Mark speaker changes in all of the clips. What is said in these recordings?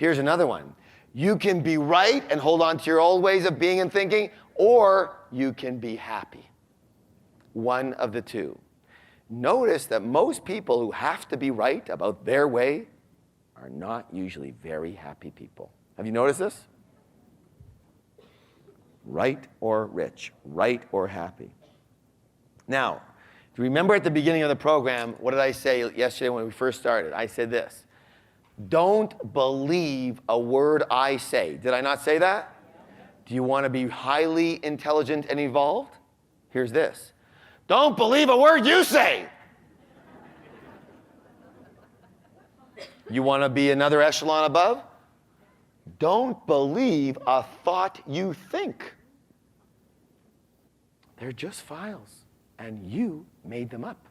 Speaker 1: Here's another one. You can be right and hold on to your old ways of being and thinking, or you can be happy. One of the two. Notice that most people who have to be right about their way are not usually very happy people. Have you noticed this? Right or rich, right or happy. Now, do you remember at the beginning of the program, what did I say yesterday when we first started? I said this, don't believe a word I say. Did I not say that? Do you want to be highly intelligent and evolved? Here's this. Don't believe a word you say. You want to be another echelon above? Don't believe a thought you think. They're just files, and you made them up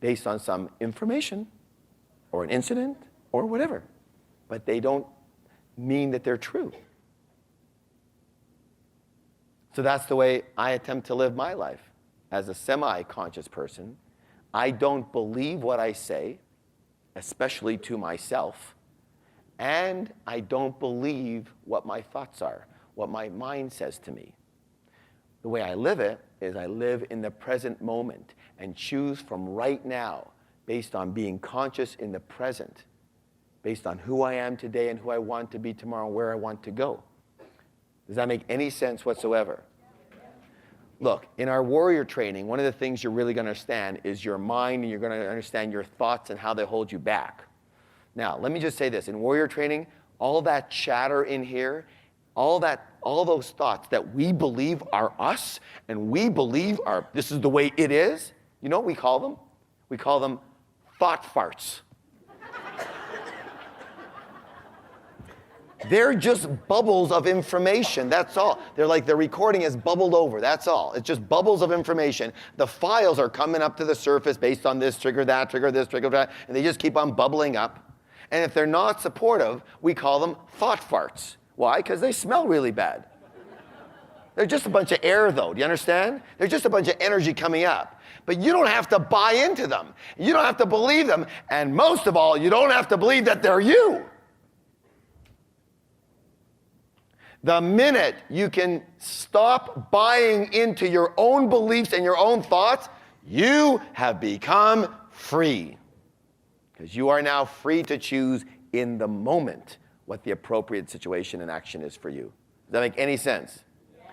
Speaker 1: based on some information or an incident or whatever. But they don't mean that they're true. So that's the way I attempt to live my life. As a semi-conscious person, I don't believe what I say, especially to myself, and I don't believe what my thoughts are, what my mind says to me. The way I live it is I live in the present moment and choose from right now based on being conscious in the present, based on who I am today and who I want to be tomorrow and where I want to go. Does that make any sense whatsoever? Look, in our warrior training, one of the things you're really going to understand is your mind, and you're going to understand your thoughts and how they hold you back. Now, let me just say this. In warrior training, all that chatter in here, all those thoughts that we believe are us, and we believe this is the way it is, you know what we call them? We call them thought farts. They're just bubbles of information, that's all. They're like the recording is bubbled over, that's all. It's just bubbles of information. The files are coming up to the surface based on this trigger, that trigger, this trigger, that, and they just keep on bubbling up. And if they're not supportive, we call them thought farts. Why? Because they smell really bad. They're just a bunch of air, though, do you understand? They're just a bunch of energy coming up. But you don't have to buy into them. You don't have to believe them. And most of all, you don't have to believe that they're you. The minute you can stop buying into your own beliefs and your own thoughts, you have become free. Because you are now free to choose in the moment what the appropriate situation and action is for you. Does that make any sense? Yes.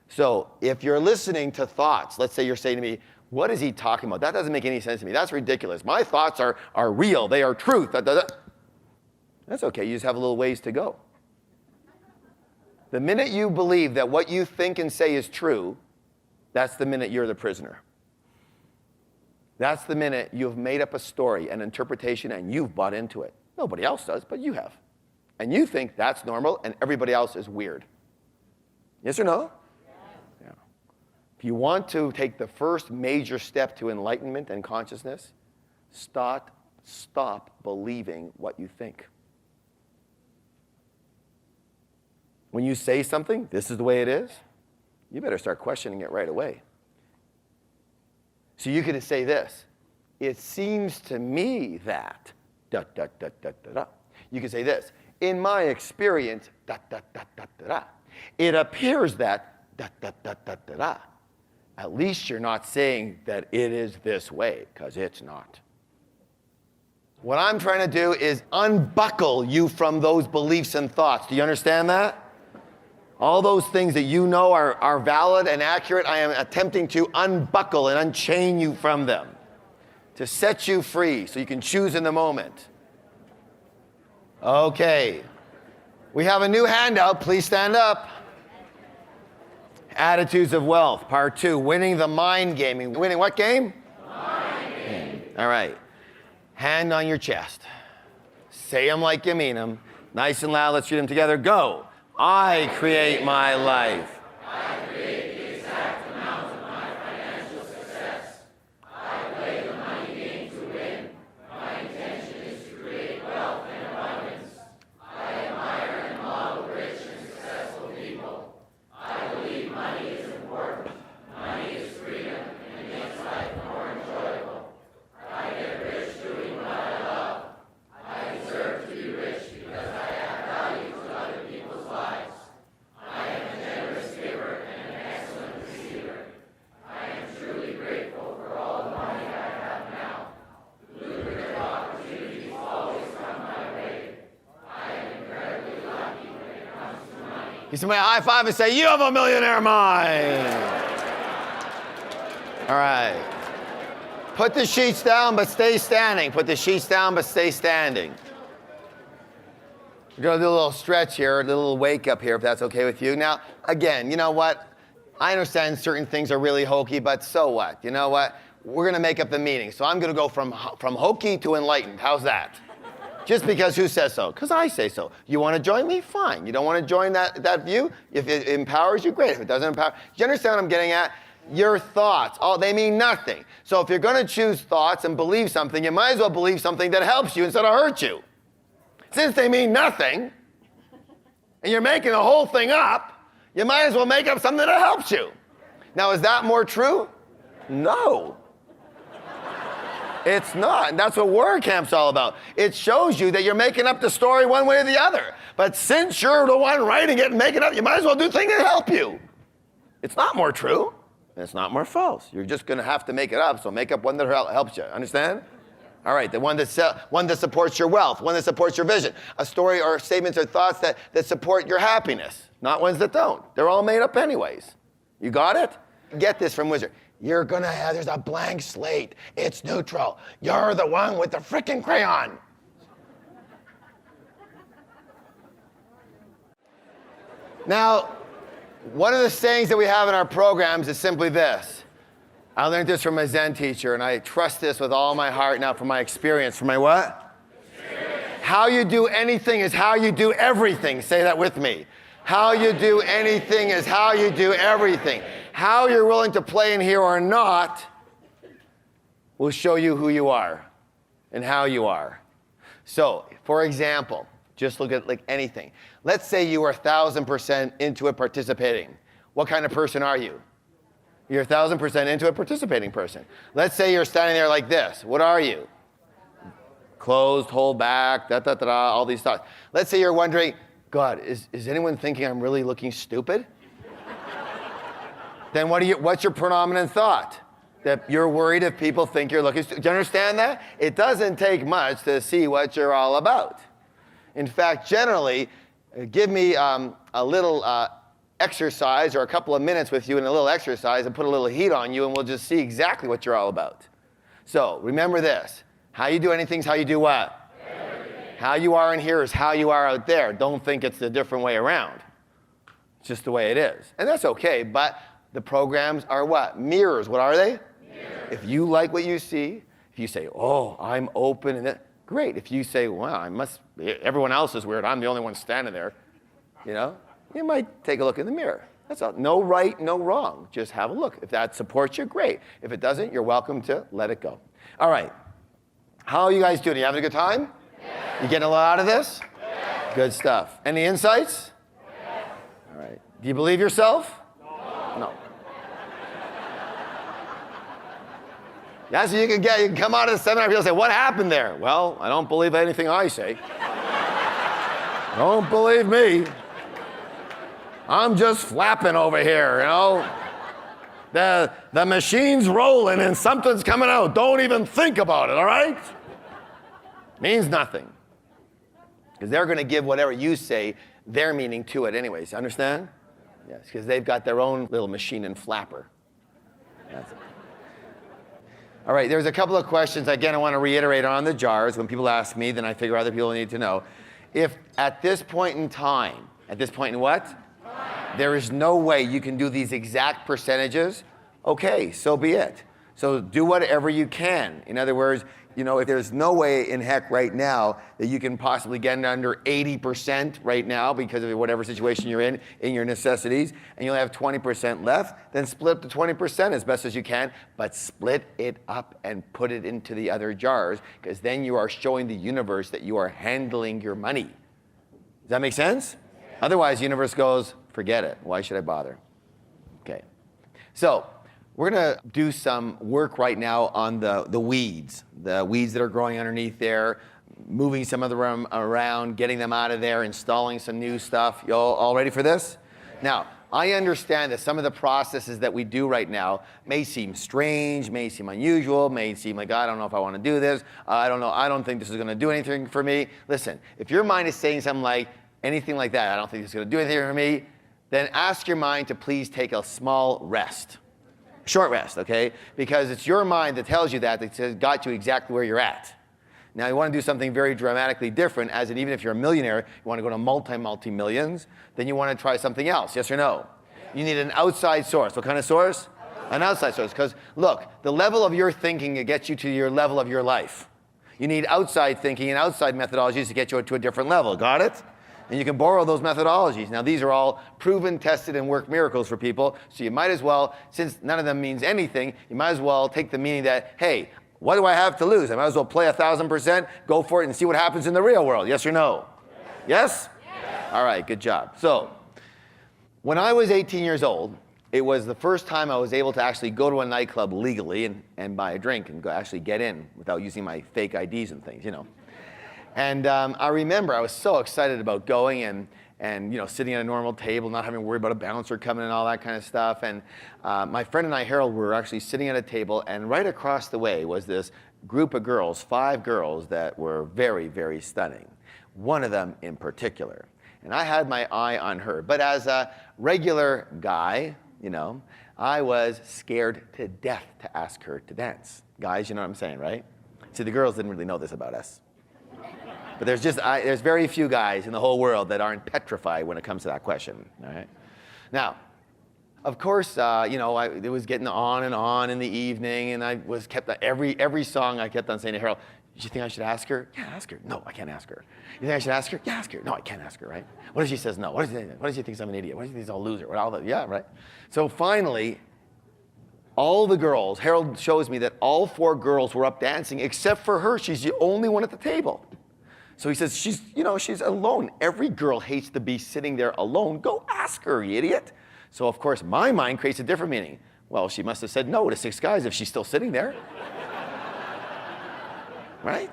Speaker 1: So if you're listening to thoughts, let's say you're saying to me, what is he talking about? That doesn't make any sense to me. That's ridiculous. My thoughts are real. They are truth. That's okay. You just have a little ways to go. The minute you believe that what you think and say is true, that's the minute you're the prisoner. That's the minute you've made up a story, an interpretation, and you've bought into it. Nobody else does, but you have. And you think that's normal and everybody else is weird. Yes or no? Yeah. If you want to take the first major step to enlightenment and consciousness, stop believing what you think. When you say something, this is the way it is, you better start questioning it right away. So you could say this, it seems to me that, You could say this, in my experience, It appears that, At least you're not saying that it is this way, because it's not. What I'm trying to do is unbuckle you from those beliefs and thoughts. Do you understand that? All those things that you know are valid and accurate, I am attempting to unbuckle and unchain you from them, to set you free so you can choose in the moment. Okay. We have a new handout. Please stand up. Attitudes of Wealth, Part 2, winning the mind gaming. Winning what game? Mind game. All right. Hand on your chest. Say them like you mean them. Nice and loud. Let's read them together. Go. I create my life.
Speaker 2: I create the exact amount of my financial success. I play the money game to win. My intention is to create wealth and abundance. I admire and model rich and successful people. I believe money is important. Money is freedom and makes life more enjoyable. I get rich doing what I love. I deserve to be rich because I add value.
Speaker 1: Give somebody a high five and say, you have a millionaire mind. All right. Put the sheets down, but stay standing. Put the sheets down, but stay standing. We're going to do a little stretch here, a little wake up here, if that's okay with you. Now, again, you know what? I understand certain things are really hokey, but so what? You know what? We're going to make up the meaning. So I'm going to go from hokey to enlightened. How's that? Just because who says so? Because I say so. You want to join me? Fine. You don't want to join that view? If it empowers you, great. If it doesn't empower, do you understand what I'm getting at? Your thoughts, they mean nothing. So if you're going to choose thoughts and believe something, you might as well believe something that helps you instead of hurts you. Since they mean nothing, and you're making the whole thing up, you might as well make up something that helps you. Now, is that more true? No. It's not. And that's what Warrior Camp's all about. It shows you that you're making up the story one way or the other. But since you're the one writing it and making it up, you might as well do things that help you. It's not more true, and it's not more false. You're just going to have to make it up, so make up one that helps you. Understand? All right, the one that supports your wealth, one that supports your vision. A story or statements or thoughts that support your happiness, not ones that don't. They're all made up anyways. You got it? Get this from Wizard. You're gonna have, there's a blank slate. It's neutral. You're the one with the frickin' crayon. Now, one of the sayings that we have in our programs is simply this. I learned this from my Zen teacher, and I trust this with all my heart now from my experience. From my what? Experience. How you do anything is how you do everything. Say that with me. How you do anything is how you do everything. How you're willing to play in here or not will show you who you are and how you are. So, for example, just look at like anything. Let's say you are 1,000% into it participating. What kind of person are you? You're 1,000% into a participating person. Let's say you're standing there like this. What are you? Closed, hold back, all these thoughts. Let's say you're wondering, God, is anyone thinking I'm really looking stupid? Then what's your predominant thought? That you're worried if people think you're looking stupid. Do you understand that? It doesn't take much to see what you're all about. In fact, generally, give me a little exercise or a couple of minutes with you in a little exercise and put a little heat on you, and we'll just see exactly what you're all about. So remember this. How you do anything is how you do what? Everything. How you are in here is how you are out there. Don't think it's the different way around. It's just the way it is. And that's okay, but the programs are what? Mirrors. What are they? Mirrors. If you like what you see, if you say, oh, I'm open, and great. If you say, well, everyone else is weird, I'm the only one standing there, you might take a look in the mirror. That's all. No right, no wrong. Just have a look. If that supports you, great. If it doesn't, you're welcome to let it go. All right. How are you guys doing? You having a good time? Yes. You getting a lot out of this? Yes. Good stuff. Any insights? Yes. All right. Do you believe yourself? No. Yeah, so you can come out of the seminar, people say, what happened there? Well, I don't believe anything I say. Don't believe me. I'm just flapping over here, The machine's rolling and something's coming out. Don't even think about it, all right? Means nothing. Because they're going to give whatever you say their meaning to it anyways. Understand? Yes, because they've got their own little machine and flapper. That's it. All right, there's a couple of questions. Again, I want to reiterate on the jars. When people ask me, then I figure other people need to know. If at this point in time, at this point in what? There is no way you can do these exact percentages. Okay, so be it. So do whatever you can. In other words, if there's no way in heck right now that you can possibly get under 80% right now because of whatever situation you're in your necessities, and you'll have 20% left, then split up the 20% as best as you can, but split it up and put it into the other jars, because then you are showing the universe that you are handling your money. Does that make sense? Otherwise, the universe goes, forget it. Why should I bother? Okay. So we're going to do some work right now on the weeds that are growing underneath there, moving some of them around, getting them out of there, installing some new stuff. You all ready for this? Now, I understand that some of the processes that we do right now may seem strange, may seem unusual, may seem like, I don't know if I want to do this. I don't know. I don't think this is going to do anything for me. Listen, if your mind is saying something like, anything like that, I don't think this is going to do anything for me, then ask your mind to please take a small rest. Short rest, okay? Because it's your mind that tells you that got you exactly where you're at. Now, you want to do something very dramatically different, as in even if you're a millionaire, you want to go to multi-millions, then you want to try something else, yes or no? You need an outside source. What kind of source? An outside source. Because, look, the level of your thinking gets you to your level of your life. You need outside thinking and outside methodologies to get you to a different level. Got it? And you can borrow those methodologies. Now, these are all proven, tested, and work miracles for people. So you might as well, since none of them means anything, you might as well take the meaning that, hey, what do I have to lose? I might as well play 1,000%, go for it, and see what happens in the real world. Yes or no? Yes? Yes? All right, good job. So, when I was 18 years old, it was the first time I was able to actually go to a nightclub legally and buy a drink and actually get in without using my fake IDs and things, you know. And I remember I was so excited about going and you know, sitting at a normal table, not having to worry about a bouncer coming and all that kind of stuff. And my friend and I, Harold, were actually sitting at a table, and right across the way was this group of girls, 5 girls that were very, very stunning. One of them in particular. And I had my eye on her. But as a regular guy, you know, I was scared to death to ask her to dance. Guys, you know what I'm saying, right? See, the girls didn't really know this about us. But there's very few guys in the whole world that aren't petrified when it comes to that question, all right? Now, of course, you know, it was getting on in the evening, and I was every song I kept on saying to Harold, do you think I should ask her? Yeah, ask her. No, I can't ask her. You think I should ask her? Yeah, ask her. No, I can't ask her, right? What if she says no? What if she thinks I'm an idiot? What if she thinks I'm a loser? Yeah, right? So finally, all the girls, Harold shows me that all 4 girls were up dancing except for her. She's the only one at the table. So he says, she's alone. Every girl hates to be sitting there alone. Go ask her, you idiot. So of course, my mind creates a different meaning. Well, she must have said no to 6 guys if she's still sitting there. Right?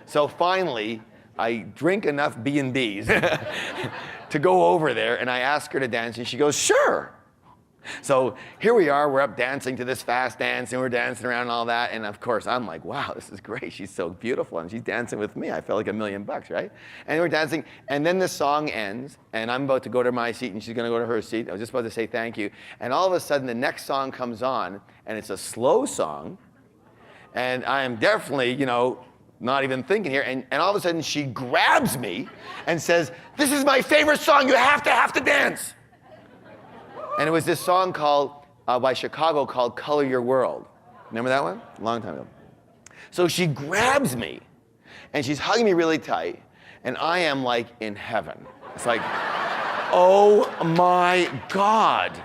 Speaker 1: So finally, I drink enough B&Bs to go over there, and I ask her to dance, and she goes, sure. So here we are, we're up dancing to this fast dance, and we're dancing around and all that, and of course, I'm like, wow, this is great. She's so beautiful, and she's dancing with me. I felt like $1 million, right? And we're dancing, and then the song ends, and I'm about to go to my seat, and she's going to go to her seat. I was just about to say thank you, and all of a sudden, the next song comes on, and it's a slow song, and I am definitely, you know, not even thinking here, and all of a sudden, she grabs me and says, this is my favorite song. You have to dance. And it was this song by Chicago called Color Your World. Remember that one? A long time ago. So she grabs me, and she's hugging me really tight, and I am like in heaven. It's like, oh my God.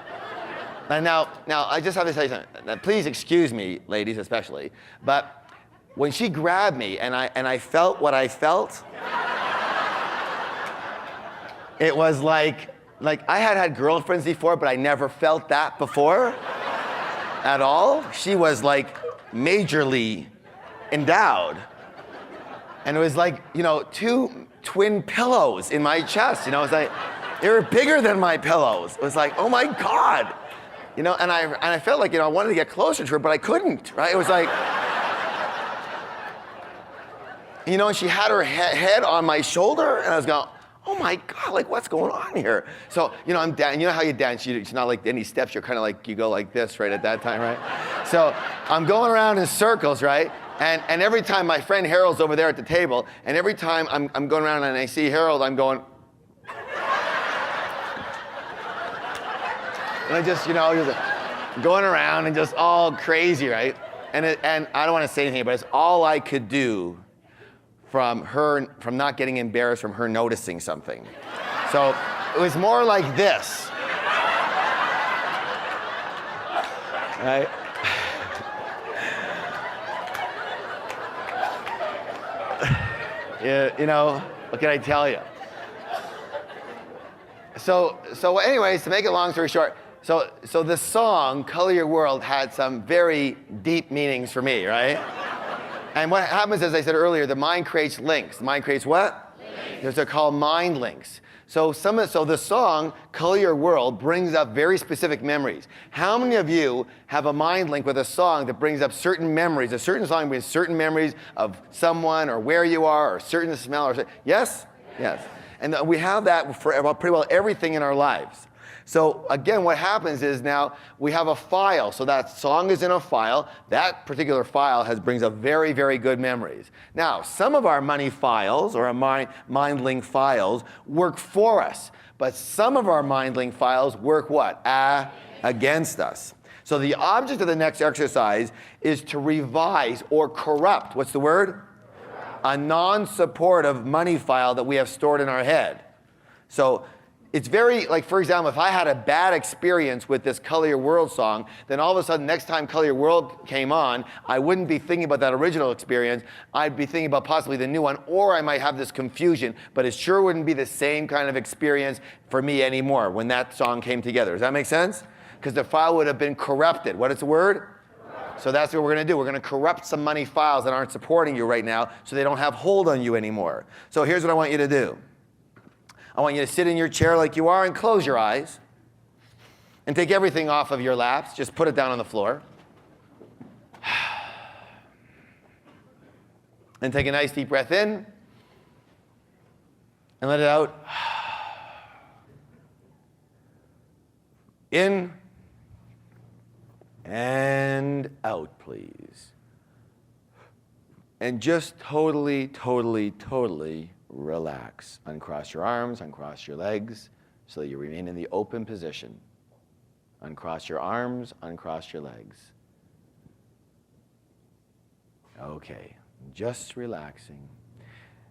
Speaker 1: And now I just have to tell you something. Now, please excuse me, ladies especially, but when she grabbed me and I felt what I felt, it was like I had girlfriends before, but I never felt that before at all. She was like majorly endowed. And it was like, you know, 2 twin pillows in my chest. You know, it was like, they were bigger than my pillows. It was like, oh my God. You know, and I felt like, you know, I wanted to get closer to her, but I couldn't, right? It was like, you know, and she had her head on my shoulder, and I was going, oh my God, like what's going on here? So, you know, I'm down, you know how you dance, it's not like any steps, you're kind of like, you go like this, right, at that time, right? So I'm going around in circles, right? And every time my friend Harold's over there at the table, and every time I'm going around and I see Harold, I'm going, and I just, you know, just going around and just all crazy, right? And I don't want to say anything, but it's all I could do from not getting embarrassed from her noticing something. So it was more like this. Right? Yeah, you know, what can I tell you? So anyways, to make a long story short, so the song, Color Your World, had some very deep meanings for me, right? And what happens, as I said earlier, the mind creates links. The mind creates what? Links. They're called mind links. So the song, Color Your World, brings up very specific memories. How many of you have a mind link with a song that brings up certain memories? A certain song brings certain memories of someone or where you are or certain smell or yes? Yes. And we have that for pretty well everything in our lives. So again, what happens is now we have a file. So that song is in a file. That particular file brings up very, very good memories. Now, some of our money files or our mind link files work for us. But some of our mind link files work what? Against us. So the object of the next exercise is to revise or corrupt. What's the word? A non-supportive money file that we have stored in our head. So it's very, like, for example, if I had a bad experience with this Color Your World song, then all of a sudden, next time Color Your World came on, I wouldn't be thinking about that original experience. I'd be thinking about possibly the new one, or I might have this confusion, but it sure wouldn't be the same kind of experience for me anymore when that song came together. Does that make sense? Because the file would have been corrupted. What is the word? So that's what we're going to do. We're going to corrupt some money files that aren't supporting you right now so they don't have hold on you anymore. So here's what I want you to do. I want you to sit in your chair like you are and close your eyes and take everything off of your laps. Just put it down on the floor. And take a nice deep breath in and let it out. In and out, please. And just totally, totally, totally relax. Uncross your arms, uncross your legs, so that you remain in the open position. Uncross your arms, uncross your legs. Okay, just relaxing.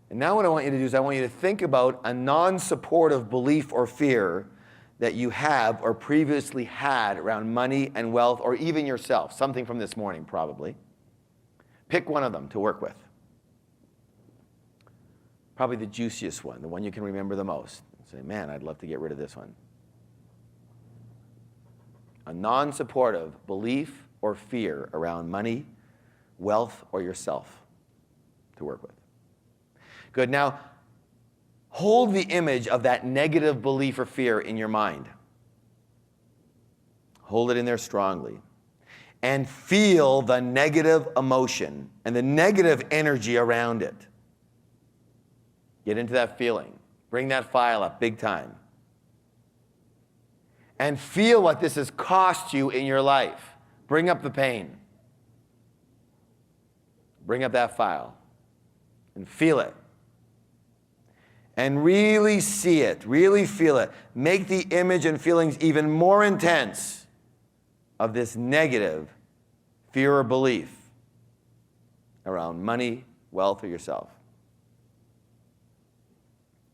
Speaker 1: And now what I want you to do is I want you to think about a non-supportive belief or fear that you have or previously had around money and wealth, or even yourself, something from this morning probably. Pick one of them to work with. Probably the juiciest one, the one you can remember the most. Say, man, I'd love to get rid of this one. A non-supportive belief or fear around money, wealth, or yourself to work with. Good. Now, hold the image of that negative belief or fear in your mind. Hold it in there strongly. And feel the negative emotion and the negative energy around it. Get into that feeling. Bring that file up big time. And feel what this has cost you in your life. Bring up the pain. Bring up that file. And feel it. And really see it, really feel it. Make the image and feelings even more intense of this negative fear or belief around money, wealth, or yourself.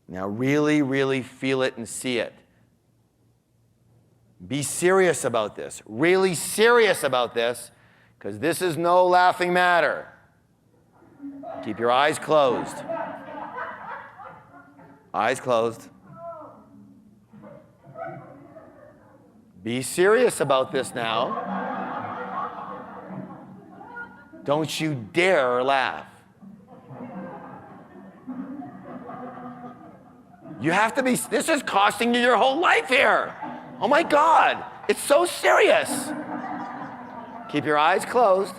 Speaker 1: Now really, really feel it and see it. Be serious about this, really serious about this, because this is no laughing matter. Keep your eyes closed. Eyes closed. Be serious about this now. Don't you dare laugh. You have to be, this is costing you your whole life here. Oh my God, it's so serious. Keep your eyes closed.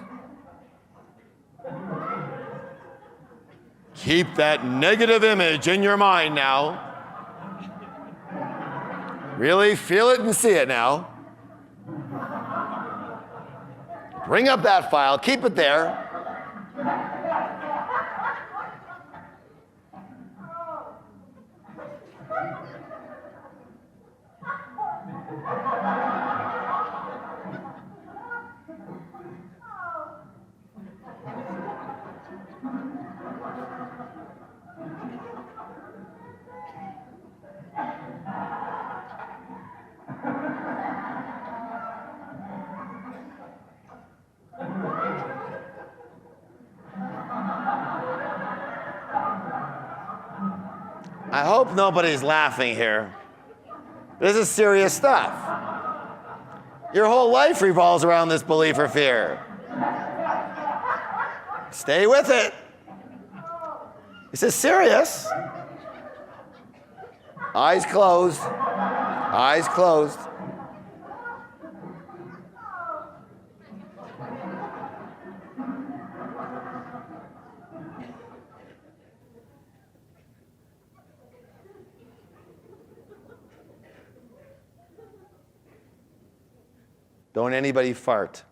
Speaker 1: Keep that negative image in your mind now. Really feel it and see it now. Bring up that file, keep it there. I hope nobody's laughing here. This is serious stuff. Your whole life revolves around this belief or fear. Stay with it. This is serious. Eyes closed. Eyes closed. Don't anybody fart.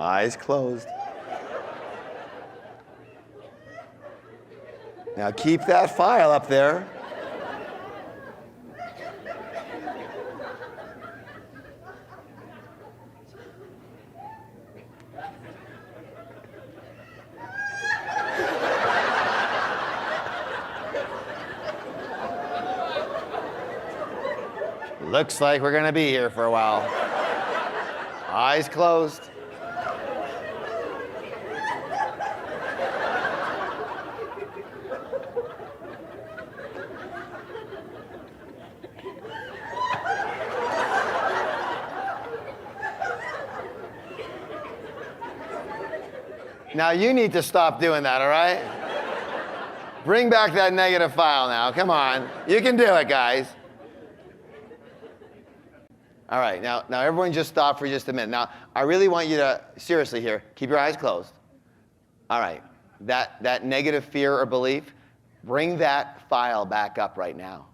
Speaker 1: Eyes closed. Now keep that file up there. Looks like we're gonna be here for a while. Eyes closed. Now you need to stop doing that, all right? Bring back that negative file now, come on. You can do it, guys. All right, now everyone just stop for just a minute. Now, I really want you to, seriously here, keep your eyes closed. All right, that negative fear or belief, bring that file back up right now.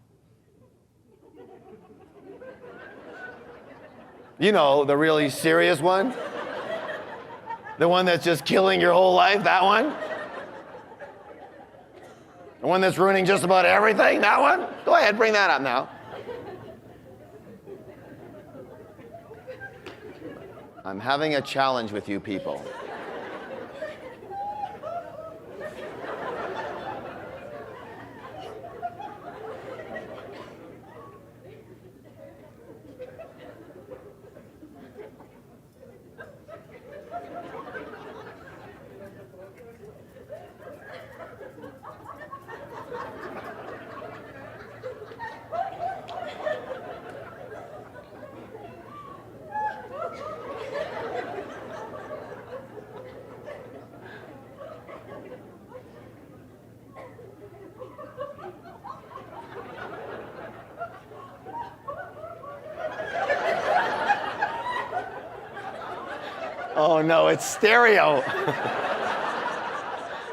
Speaker 1: You know, the really serious one? The one that's just killing your whole life, that one? The one that's ruining just about everything, that one? Go ahead, bring that up now. I'm having a challenge with you people. Oh no, it's stereo.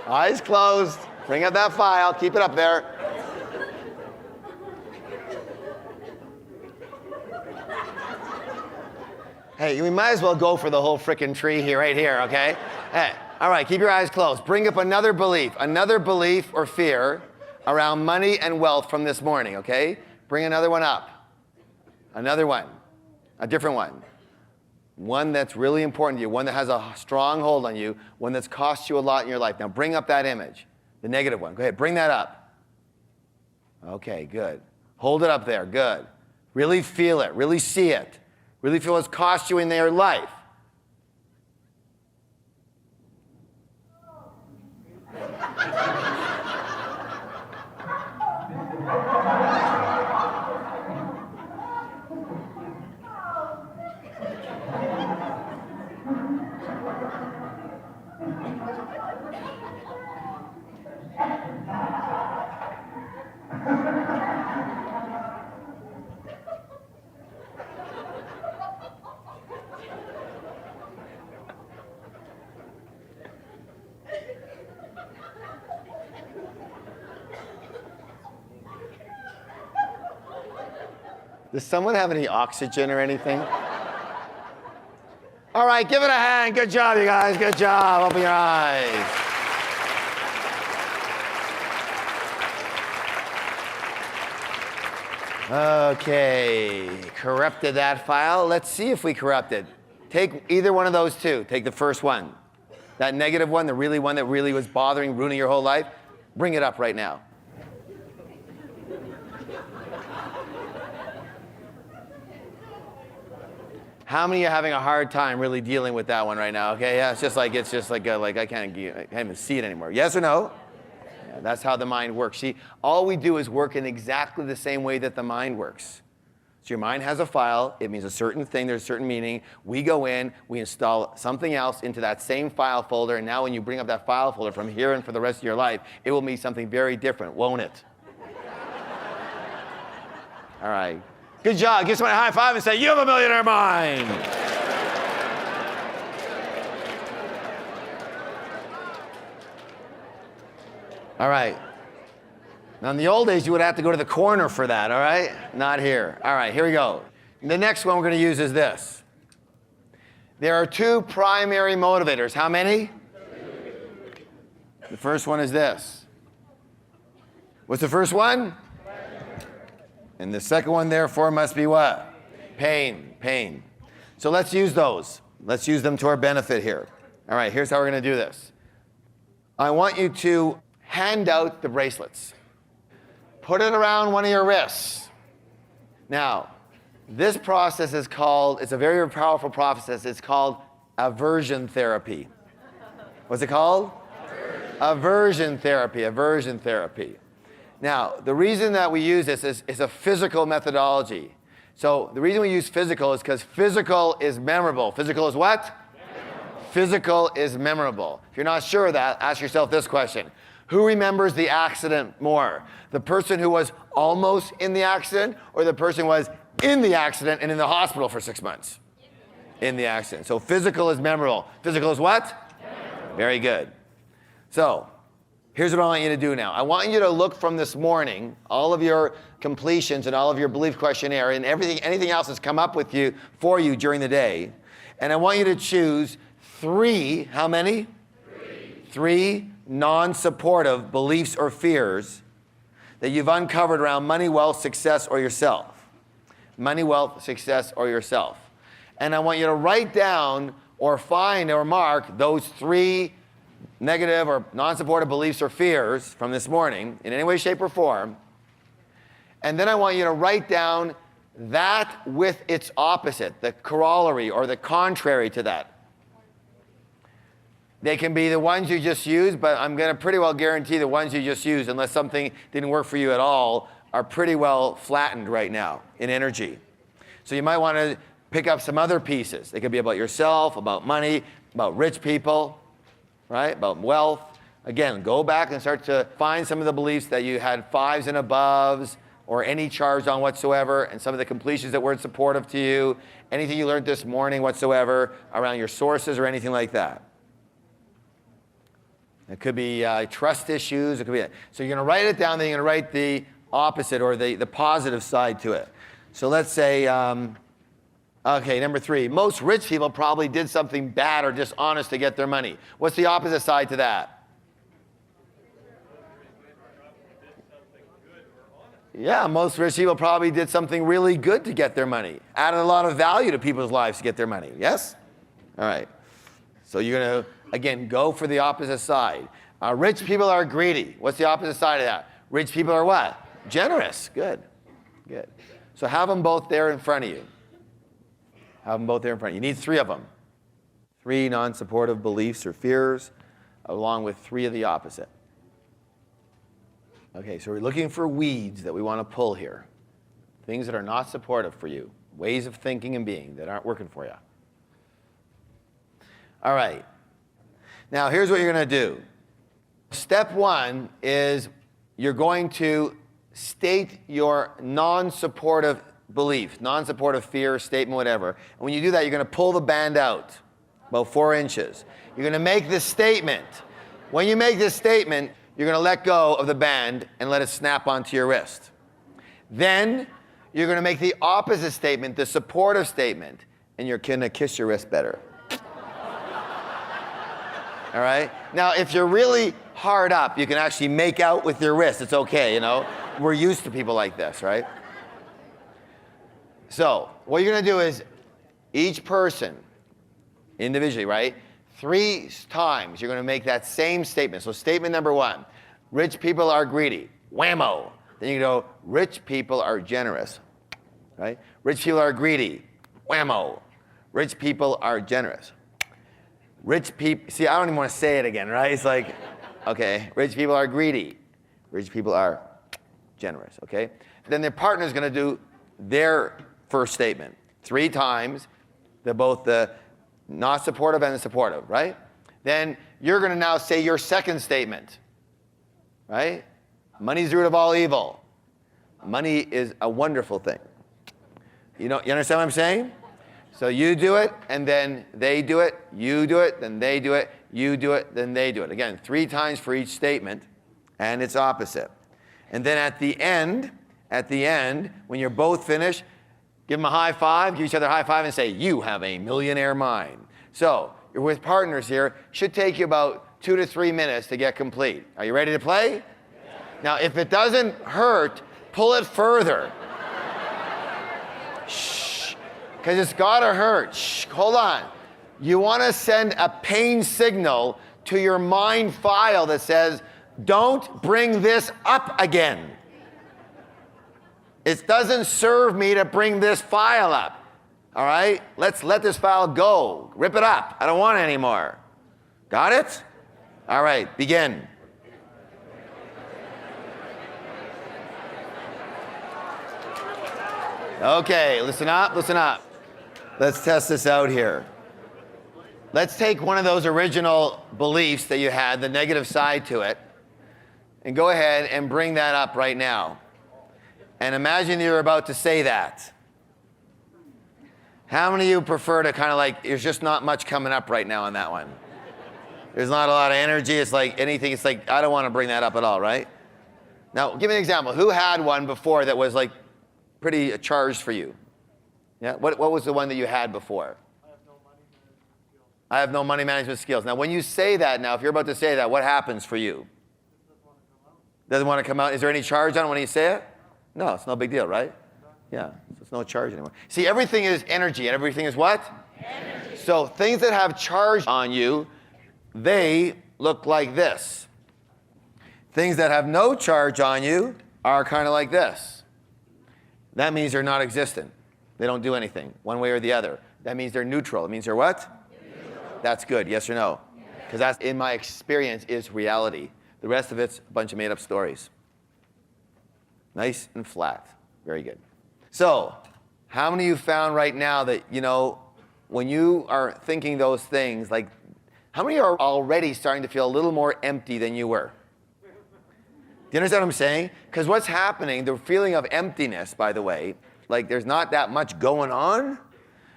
Speaker 1: Eyes closed. Bring up that file. Keep it up there. Hey, we might as well go for the whole frickin' tree here, right here, okay? Hey, all right, keep your eyes closed. Bring up another belief or fear around money and wealth from this morning, okay? Bring another one up. Another one. A different one. One that's really important to you, one that has a strong hold on you, one that's cost you a lot in your life. Now bring up that image, the negative one. Go ahead, bring that up. Okay, good. Hold it up there, good. Really feel it, really see it. Really feel what's cost you in your life. Does someone have any oxygen or anything? All right, give it a hand. Good job, you guys. Good job. Open your eyes. Okay, corrupted that file. Let's see if we corrupted. Take either one of those two. Take the first one. That negative one, the really one that really was bothering, ruining your whole life. Bring it up right now. How many are having a hard time really dealing with that one right now? Okay, yeah, it's just like I can't even see it anymore. Yes or no? Yeah, that's how the mind works. See, all we do is work in exactly the same way that the mind works. So your mind has a file. It means a certain thing. There's a certain meaning. We go in, we install something else into that same file folder, and now when you bring up that file folder from here and for the rest of your life, it will mean something very different, won't it? All right. Good job. Give somebody a high five and say, you have a millionaire mind. All right. Now, in the old days, you would have to go to the corner for that, all right? Not here. All right, here we go. The next one we're going to use is this. There are two primary motivators. How many? The first one is this. What's the first one? And the second one, therefore, must be what? Pain. Pain. So let's use those. Let's use them to our benefit here. All right, here's how we're going to do this. I want you to hand out the bracelets. Put it around one of your wrists. Now, this process is called, it's a very powerful process. It's called aversion therapy. What's it called? Aversion therapy. Aversion therapy. Now, the reason that we use this is a physical methodology. So the reason we use physical is because physical is memorable. Physical is what? Memorable. Physical is memorable. If you're not sure of that, ask yourself this question. Who remembers the accident more? The person who was almost in the accident, or the person who was in the accident and in the hospital for 6 months? In the accident. So physical is memorable. Physical is what? Memorable. Very good. So here's what I want you to do now. I want you to look from this morning, all of your completions and all of your belief questionnaire and anything else that's come up with you for you during the day. And I want you to choose 3, how many? 3 non-supportive beliefs or fears that you've uncovered around money, wealth, success, or yourself. Money, wealth, success, or yourself. And I want you to write down or find or mark those 3 negative or non-supportive beliefs or fears from this morning in any way, shape, or form. And then I want you to write down that with its opposite, the corollary or the contrary to that. They can be the ones you just used, but I'm going to pretty well guarantee the ones you just used, unless something didn't work for you at all, are pretty well flattened right now in energy. So you might want to pick up some other pieces. They could be about yourself, about money, about rich people, right? About wealth. Again, go back and start to find some of the beliefs that you had 5s and aboves, or any charge on whatsoever, and some of the completions that weren't supportive to you, anything you learned this morning whatsoever around your sources or anything like that. It could be trust issues. It could be. So you're going to write it down, then you're going to write the opposite or the positive side to it. So let's say, okay, number 3. Most rich people probably did something bad or dishonest to get their money. What's the opposite side to that? Yeah, most rich people probably did something really good to get their money. Added a lot of value to people's lives to get their money. Yes? All right. So you're going to, again, go for the opposite side. Rich people are greedy. What's the opposite side of that? Rich people are what? Generous. Good. Good. So have them both there in front of you. Have them both there in front of you. You need 3 of them. 3 non-supportive beliefs or fears, along with 3 of the opposite. Okay, so we're looking for weeds that we want to pull here. Things that are not supportive for you. Ways of thinking and being that aren't working for you. All right. Now, here's what you're going to do. Step 1 is you're going to state your non-supportive belief, non-supportive fear, statement, whatever. And when you do that, you're going to pull the band out about 4 inches. You're going to make this statement. When you make this statement, you're going to let go of the band and let it snap onto your wrist. Then you're going to make the opposite statement, the supportive statement, and you're going to kiss your wrist better. All right? Now, if you're really hard up, you can actually make out with your wrist. It's okay, you know? We're used to people like this, right? So, what you're going to do is each person, individually, right? 3 times, you're going to make that same statement. So, statement number 1, rich people are greedy. Whammo. Then you go, rich people are generous, right? Rich people are greedy. Whammo. Rich people are generous. Rich people, see, I don't even want to say it again, right? It's like, okay, rich people are greedy. Rich people are generous, okay? Then their partner's going to do their first statement. 3 times, both the not supportive and the supportive, right? Then you're going to now say your second statement, right? Money's the root of all evil. Money is a wonderful thing. You understand what I'm saying? So you do it, and then they do it. You do it, then they do it. You do it, then they do it. Again, 3 times for each statement, and it's opposite. And then at the end, when you're both finished, give them a high five, give each other a high five, and say, you have a millionaire mind. So you're with partners here. Should take you about 2 to 3 minutes to get complete. Are you ready to play? Yeah. Now, if it doesn't hurt, pull it further. Shh, because it's gotta hurt. Shh, hold on. You wanna send a pain signal to your mind file that says, don't bring this up again. It doesn't serve me to bring this file up. All right? Let's let this file go. Rip it up. I don't want it anymore. Got it? All right, begin. Okay, listen up, listen up. Let's test this out here. Let's take one of those original beliefs that you had, the negative side to it, and go ahead and bring that up right now. And imagine you're about to say that. How many of you prefer to kind of like, there's just not much coming up right now on that one? There's not a lot of energy. It's like anything, it's like, I don't want to bring that up at all, right? Now, give me an example. Who had one before that was like pretty charged for you? Yeah, what was the one that you had before? I have no money management skills. Now, when you say that now, if you're about to say that, what happens for you? Doesn't want to come out. Is there any charge on it when you say it? No, it's no big deal, right? Yeah, so it's no charge anymore. See, everything is energy, and everything is what? Energy. So things that have charge on you, they look like this. Things that have no charge on you are kind of like this. That means they're not existent. They don't do anything, one way or the other. That means they're neutral. It means they're what? Neutral. That's good, yes or no? Because that's, in my experience, is reality. The rest of it's a bunch of made-up stories. Nice and flat. Very good. So, how many of you found right now that, when you are thinking those things, like, how many are already starting to feel a little more empty than you were? Do you understand what I'm saying? Because what's happening, the feeling of emptiness, by the way, like there's not that much going on.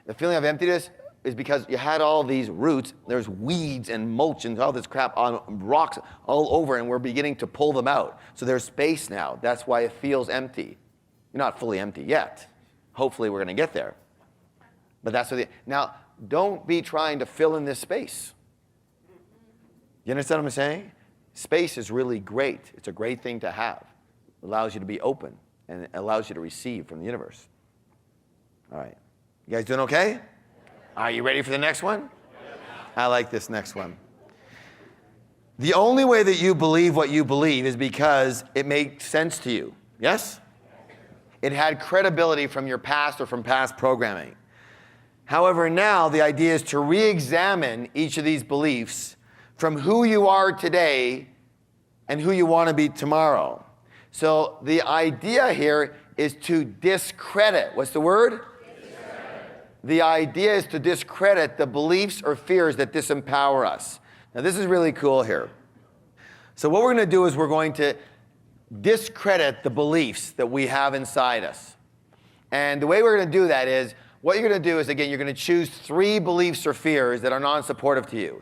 Speaker 1: The feeling of emptiness is because you had all these roots, there's weeds and mulch and all this crap on rocks all over, and we're beginning to pull them out. So there's space now. That's why it feels empty. You're not fully empty yet. Hopefully we're going to get there. But that's what now, don't be trying to fill in this space. You understand what I'm saying? Space is really great. It's a great thing to have. It allows you to be open, and it allows you to receive from the universe. All right. You guys doing okay? Are you ready for the next one? I like this next one. The only way that you believe what you believe is because it makes sense to you. Yes? It had credibility from your past or from past programming. However, now the idea is to re-examine each of these beliefs from who you are today and who you want to be tomorrow. So the idea here is to discredit. What's the word? The idea is to discredit the beliefs or fears that disempower us. Now, this is really cool here. So what we're going to do is we're going to discredit the beliefs that we have inside us. And the way we're going to do that is, what you're going to do is, again, you're going to choose 3 beliefs or fears that are non-supportive to you.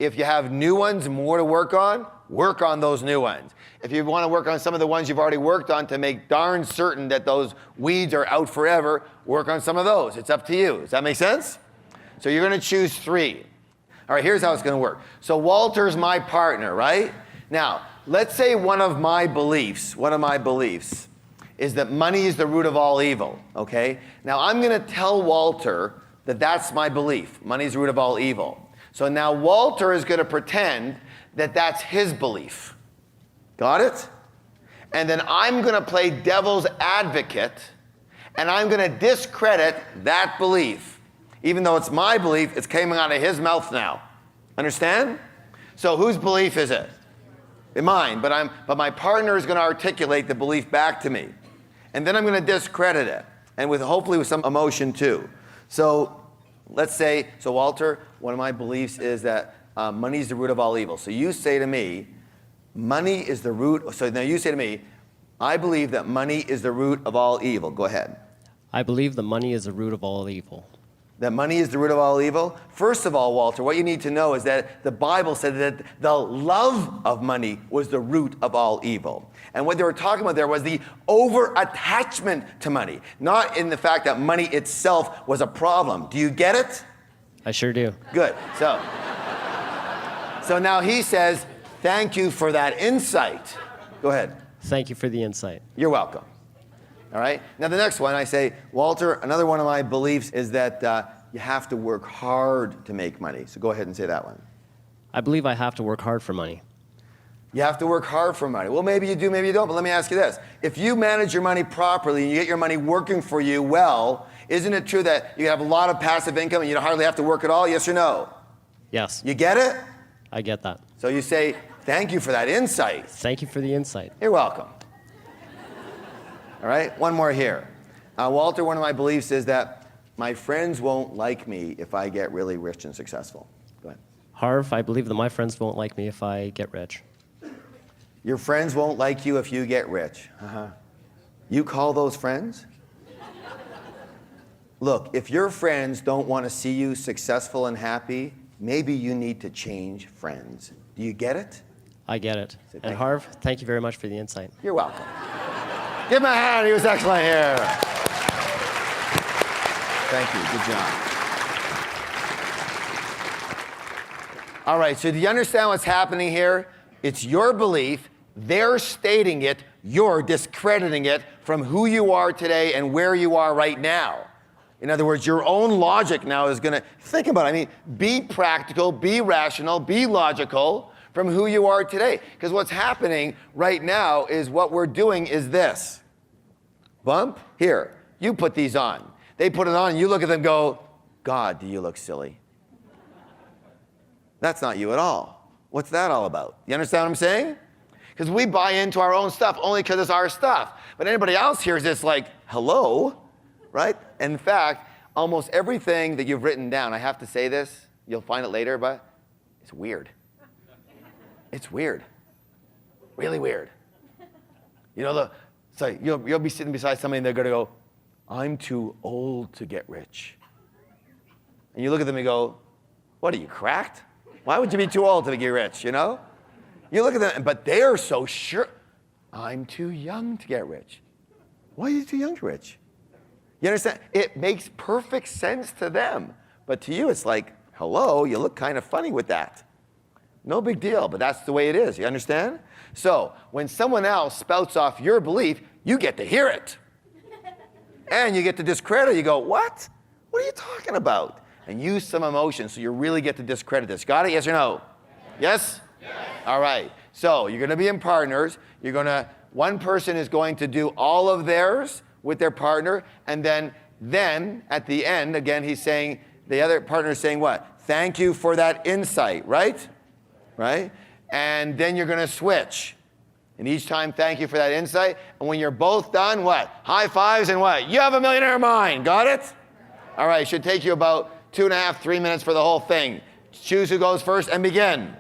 Speaker 1: If you have new ones, more to work on those new ones. If you want to work on some of the ones you've already worked on to make darn certain that those weeds are out forever, work on some of those. It's up to you. Does that make sense? So you're going to choose 3. All right, here's how it's going to work. So Walter's my partner, right? Now, let's say one of my beliefs is that money is the root of all evil, okay? Now, I'm going to tell Walter that that's my belief. Money is the root of all evil. So now Walter is going to pretend that that's his belief. Got it? And then I'm going to play devil's advocate, and I'm going to discredit that belief. Even though it's my belief, it's coming out of his mouth now. Understand? So whose belief is it? Mine, but my partner is going to articulate the belief back to me. And then I'm going to discredit it. And hopefully with some emotion too. So let's say, so Walter, one of my beliefs is that money is the root of all evil. So you say to me, money is the root. So now you say to me, I believe that money is the root of all evil. Go ahead.
Speaker 3: I believe the money is the root of all evil.
Speaker 1: That money is the root of all evil? First of all, Walter, what you need to know is that the Bible said that the love of money was the root of all evil. And what they were talking about there was the over-attachment to money, not in the fact that money itself was a problem. Do you get it?
Speaker 3: I sure do.
Speaker 1: Good. So now he says, thank you for that insight. Go ahead.
Speaker 3: Thank you for the insight.
Speaker 1: You're welcome. All right? Now the next one, I say, Walter, another one of my beliefs is that you have to work hard to make money. So go ahead and say that one.
Speaker 3: I believe I have to work hard for money.
Speaker 1: You have to work hard for money. Well, maybe you do, maybe you don't, but let me ask you this. If you manage your money properly and you get your money working for you well, isn't it true that you have a lot of passive income and you hardly have to work at all? Yes or no?
Speaker 3: Yes.
Speaker 1: You get it?
Speaker 3: I get that.
Speaker 1: So you say, thank you for that insight.
Speaker 3: Thank you for the insight.
Speaker 1: You're welcome. All right, one more here. Walter, one of my beliefs is that my friends won't like me if I get really rich and successful. Go ahead.
Speaker 3: Harv, I believe that my friends won't like me if I get rich.
Speaker 1: Your friends won't like you if you get rich. You call those friends? Look, if your friends don't want to see you successful and happy, maybe you need to change friends. Do you get it?
Speaker 3: I get it.
Speaker 1: Say
Speaker 3: And
Speaker 1: thank
Speaker 3: Harv, thank you very much for the insight.
Speaker 1: You're welcome. Give him a hand. He was excellent here. Thank you. Good job. All right, so do you understand what's happening here? It's your belief. They're stating it. You're discrediting it from who you are today and where you are right now. In other words, your own logic now is going to, think about it. I mean, be practical, be rational, be logical from who you are today. Because what's happening right now is what we're doing is this. Bump, here, you put these on. They put it on and you look at them and go, God, do you look silly? That's not you at all. What's that all about? You understand what I'm saying? Because we buy into our own stuff only because it's our stuff. But anybody else hears this like, hello, right? In fact, almost everything that you've written down, I have to say this, you'll find it later, but it's weird. It's weird. Really weird. You know, it's like you'll be sitting beside somebody and they're going to go, I'm too old to get rich. And you look at them and go, what, are you cracked? Why would you be too old to get rich, you know? You look at them, but they are so sure. I'm too young to get rich. Why are you too young to get rich? You understand? It makes perfect sense to them. But to you, it's like, hello, you look kind of funny with that. No big deal, but that's the way it is. You understand? So when someone else spouts off your belief, you get to hear it. And you get to discredit. You go, what? What are you talking about? And use some emotion so you really get to discredit this. Got it? Yes or no? Yes? Yes. All right. So you're going to be in partners. One person is going to do all of theirs with their partner. And then at the end, again, he's saying, the other partner is saying what? Thank you for that insight, right? Right? And then you're going to switch. And each time, thank you for that insight. And when you're both done, what? High fives and what? You have a millionaire mind. Got it? All right. Should take you about 2.5, 3 minutes for the whole thing. Choose who goes first and begin.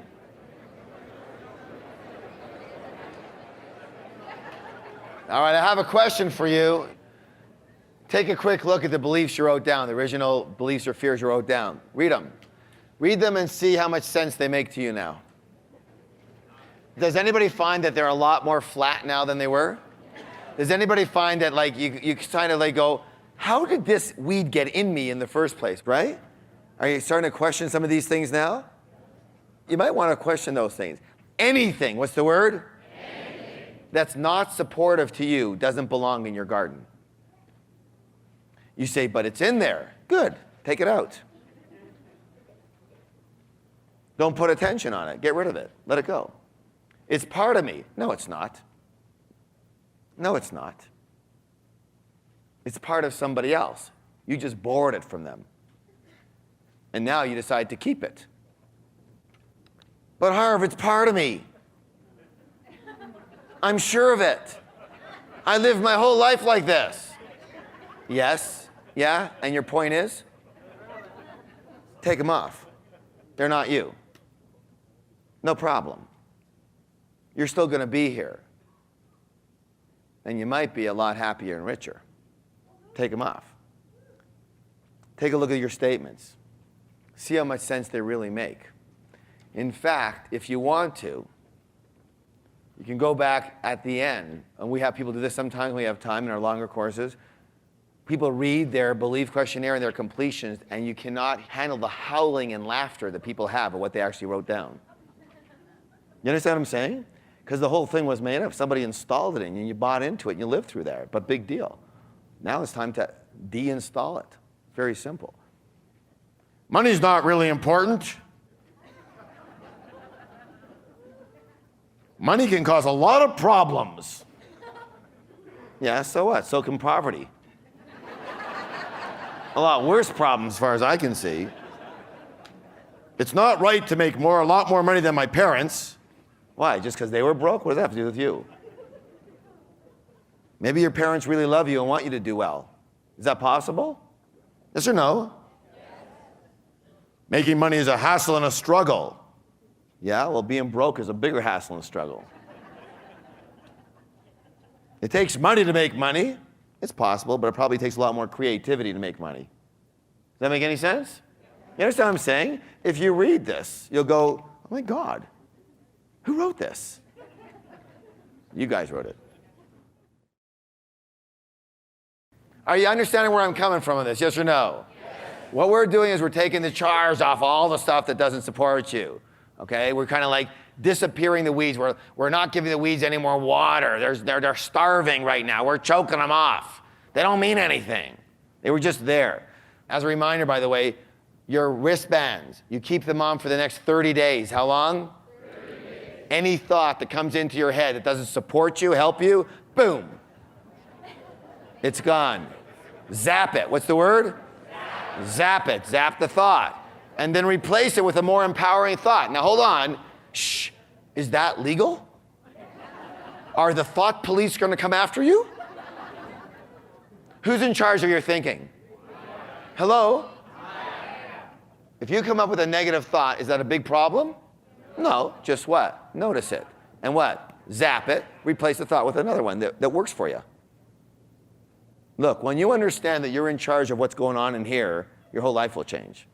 Speaker 1: All right. I have a question for you. Take a quick look at the beliefs you wrote down, the original beliefs or fears you wrote down. Read them. Read them and see how much sense they make to you now. Does anybody find that they're a lot more flat now than they were? Does anybody find that like you kind of like go, how did this weed get in me in the first place, right? Are you starting to question some of these things now? You might want to question those things. Anything, what's the word? Anything. That's not supportive to you doesn't belong in your garden. You say, but it's in there. Good, take it out. Don't put attention on it. Get rid of it. Let it go. It's part of me. No, it's not. No, it's not. It's part of somebody else. You just borrowed it from them. And now you decide to keep it. But Harv, it's part of me. I'm sure of it. I lived my whole life like this. Yes? Yeah? And your point is? Take them off. They're not you. No problem. You're still going to be here. And you might be a lot happier and richer. Take them off. Take a look at your statements. See how much sense they really make. In fact, if you want to, you can go back at the end, and we have people do this sometimes when we have time in our longer courses. People read their belief questionnaire and their completions, and you cannot handle the howling and laughter that people have at what they actually wrote down. You understand what I'm saying? Because the whole thing was made up. Somebody installed it in you, and you bought into it, and you lived through there. But big deal. Now it's time to deinstall it. Very simple. Money's not really important. Money can cause a lot of problems. Yeah, so what? So can poverty. A lot worse problems as far as I can see. It's not right to make a lot more money than my parents. Why? Just because they were broke? What does that have to do with you? Maybe your parents really love you and want you to do well. Is that possible? Yes or no? Yes. Making money is a hassle and a struggle. Yeah, well, being broke is a bigger hassle and struggle. It takes money to make money. It's possible, but it probably takes a lot more creativity to make money. Does that make any sense? You understand what I'm saying? If you read this, you'll go, oh my God, who wrote this? You guys wrote it. Are you understanding where I'm coming from on this, yes or no? Yes. What we're doing is we're taking the chars off all the stuff that doesn't support you. Okay, we're kind of like disappearing the weeds. We're not giving the weeds any more water. They're starving right now. We're choking them off. They don't mean anything. They were just there. As a reminder, by the way, your wristbands, you keep them on for the next 30 days. How long? 30 days. Any thought that comes into your head that doesn't support you, help you, boom. It's gone. Zap it. What's the word? Zap it. Zap the thought. And then replace it with a more empowering thought. Now hold on. Shh. Is that legal? Are the thought police going to come after you? Who's in charge of your thinking? Hello? If you come up with a negative thought, is that a big problem? No. Just what? Notice it. And what? Zap it. Replace the thought with another one that works for you. Look, when you understand that you're in charge of what's going on in here, your whole life will change.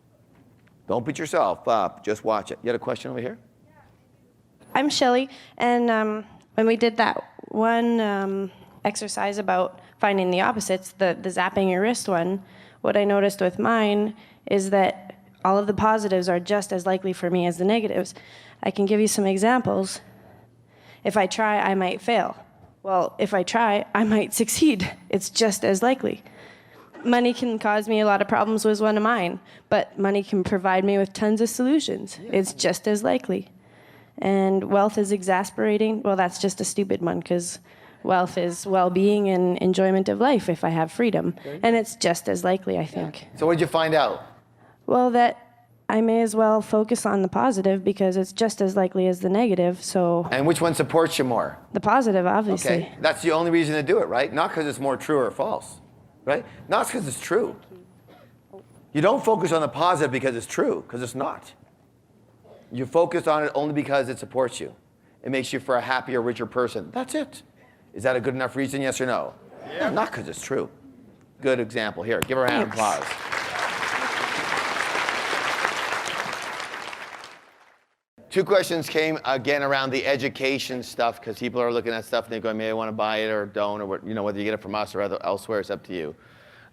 Speaker 1: Don't beat yourself up. Just watch it. You had a question over here?
Speaker 4: I'm Shelly, and when we did that one exercise about finding the opposites, the zapping your wrist one, what I noticed with mine is that all of the positives are just as likely for me as the negatives. I can give you some examples. If I try, I might fail. Well, if I try, I might succeed. It's just as likely. Money can cause me a lot of problems was one of mine, but money can provide me with tons of solutions. It's just as likely. And wealth is exasperating. Well, that's just a stupid one because wealth is well-being and enjoyment of life if I have freedom. And it's just as likely, I think.
Speaker 1: So what did you find out?
Speaker 4: Well, that I may as well focus on the positive because it's just as likely as the negative, so...
Speaker 1: And which one supports you more?
Speaker 4: The positive, obviously.
Speaker 1: Okay, that's the only reason to do it, right? Not because it's more true or false. Right? Not because it's true. You don't focus on the positive because it's true, because it's not. You focus on it only because it supports you. It makes you for a happier, richer person. That's it. Is that a good enough reason, yes or no? Yeah. Not because it's true. Good example. Here, give her a hand of applause. Two questions came again around the education stuff because people are looking at stuff and they're going, maybe I want to buy it or don't, or whether you get it from us or elsewhere, it's up to you.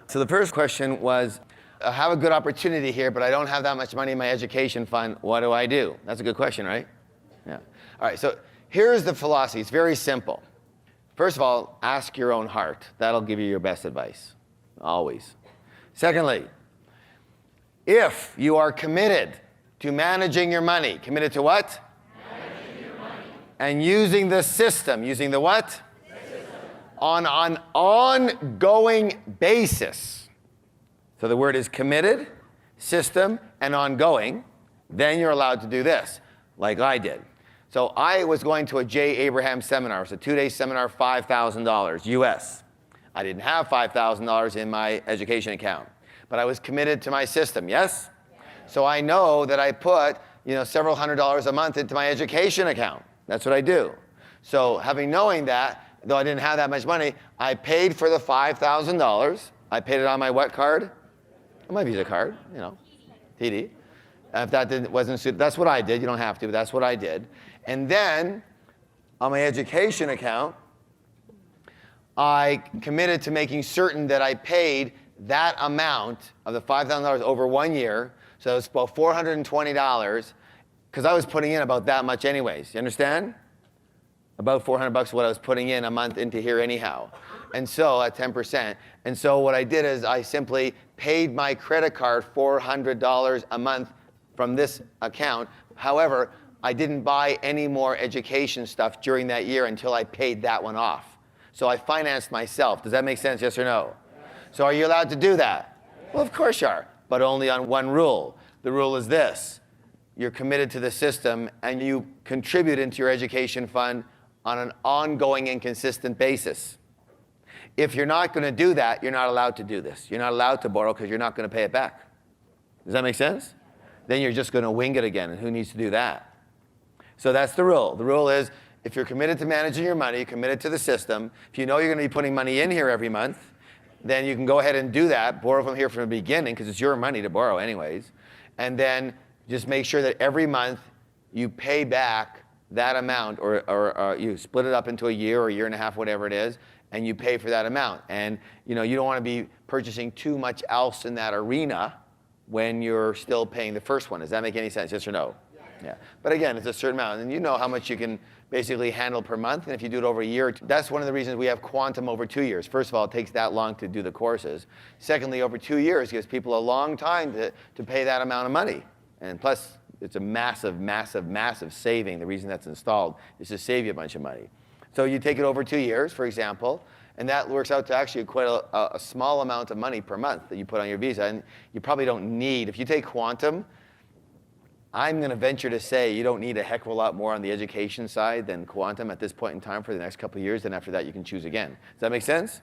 Speaker 1: So the first question was, I have a good opportunity here, but I don't have that much money in my education fund. What do I do? That's a good question, right? Yeah. All right, so here's the philosophy. It's very simple. First of all, ask your own heart. That'll give you your best advice, always. Secondly, if you are committed to managing your money. Committed to what? Managing your money. And using the system. Using the what? System. On an ongoing basis. So the word is committed, system, and ongoing. Then you're allowed to do this, like I did. So I was going to a J. Abraham seminar. It's a 2-day seminar, $5,000 US. I didn't have $5,000 in my education account, but I was committed to my system, yes? So I know that I put, several $100s a month into my education account. That's what I do. So knowing that, though I didn't have that much money, I paid for the $5,000. I paid it on my what card? My Visa card, TD. If that wasn't suited, that's what I did. You don't have to, but that's what I did. And then on my education account, I committed to making certain that I paid that amount of the $5,000 over 1 year. So it's about $420, because I was putting in about that much anyways. You understand? About $400 what I was putting in a month into here anyhow. And so at 10%. And so what I did is I simply paid my credit card $400 a month from this account. However, I didn't buy any more education stuff during that year until I paid that one off. So I financed myself. Does that make sense, yes or no? So are you allowed to do that? Well, of course you are, but only on one rule. The rule is this: you're committed to the system and you contribute into your education fund on an ongoing and consistent basis. If you're not going to do that, you're not allowed to do this. You're not allowed to borrow because you're not going to pay it back. Does that make sense? Then you're just going to wing it again, and who needs to do that? So that's the rule. The rule is, if you're committed to managing your money, committed to the system, if you know you're going to be putting money in here every month, then you can go ahead and do that, borrow from here from the beginning, because it's your money to borrow anyways, and then just make sure that every month you pay back that amount, or you split it up into a year or a year and a half, whatever it is, and you pay for that amount. And you don't want to be purchasing too much else in that arena when you're still paying the first one. Does that make any sense, yes or no? Yeah. But again, it's a certain amount, and you know how much you can basically handle per month, and if you do it over a year, that's one of the reasons we have quantum over 2 years. First of all, it takes that long to do the courses. Secondly, over 2 years gives people a long time to pay that amount of money. And plus, it's a massive, massive, massive saving. The reason that's installed is to save you a bunch of money. So you take it over 2 years, for example, and that works out to actually quite a small amount of money per month that you put on your Visa. And you probably don't need, if you take quantum, I'm going to venture to say you don't need a heck of a lot more on the education side than quantum at this point in time for the next couple of years. Then after that, you can choose again. Does that make sense?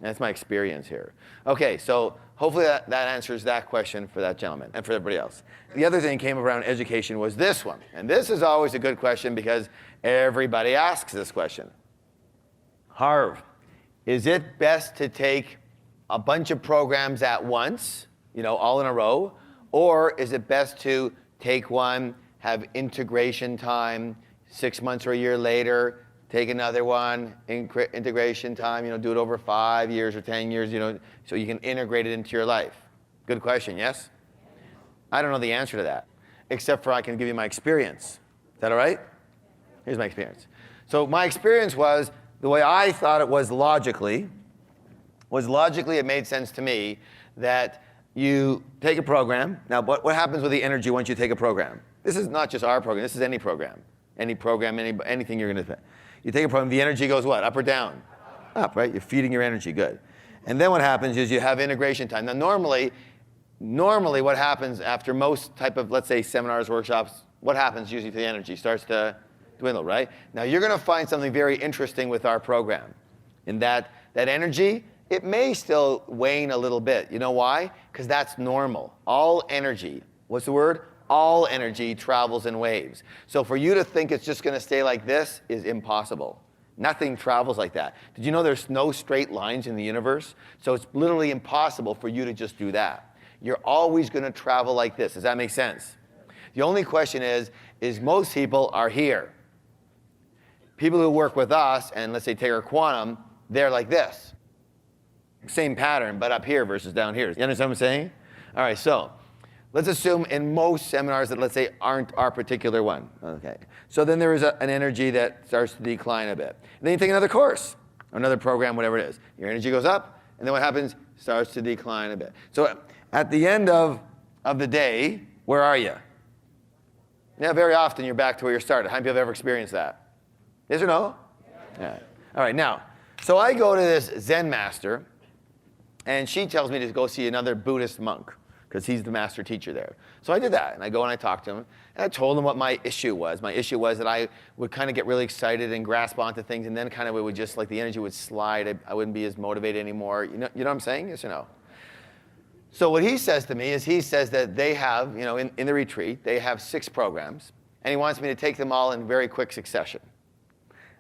Speaker 1: That's my experience here. Okay, so hopefully that answers that question for that gentleman and for everybody else. The other thing came around education was this one. And this is always a good question because everybody asks this question. Harv, is it best to take a bunch of programs at once, all in a row, or is it best to take one, have integration time, 6 months or a year later, take another one, integration time, do it over 5 years or 10 years, so you can integrate it into your life? Good question, yes? I don't know the answer to that, except for I can give you my experience. Is that all right? Here's my experience. So my experience was, the way I thought it was logically it made sense to me that you take a program. Now, what happens with the energy once you take a program? This is not just our program. This is any program. Any program, anything you're going to. You take a program, the energy goes what? Up or down? Up, right? You're feeding your energy, good. And then what happens is you have integration time. Now, normally what happens after most type of, let's say, seminars, workshops, what happens usually to the energy? Starts to dwindle, right? Now, you're going to find something very interesting with our program in that energy, it may still wane a little bit. You know why? Because that's normal. All energy, what's the word? All energy travels in waves. So for you to think it's just going to stay like this is impossible. Nothing travels like that. Did you know there's no straight lines in the universe? So it's literally impossible for you to just do that. You're always going to travel like this. Does that make sense? The only question is most people are here. People who work with us, and let's say take our quantum, they're like this. Same pattern, but up here versus down here. You understand what I'm saying? All right, so let's assume in most seminars that, let's say, aren't our particular one. Okay. So then there is an energy that starts to decline a bit. And then you take another course, or another program, whatever it is. Your energy goes up, and then what happens? Starts to decline a bit. So at the end of the day, where are you? Now, very often you're back to where you started. How many people have ever experienced that? Yes or no? Yeah. All right, now, so I go to this Zen master, and she tells me to go see another Buddhist monk, because he's the master teacher there. So I did that, and I go and I talk to him, and I told him what my issue was. My issue was that I would kind of get really excited and grasp onto things, and then kind of it would just, like the energy would slide. I wouldn't be as motivated anymore. You know what I'm saying? Yes or no? So what he says to me is he says that they have, in the retreat, they have 6 programs, and he wants me to take them all in very quick succession.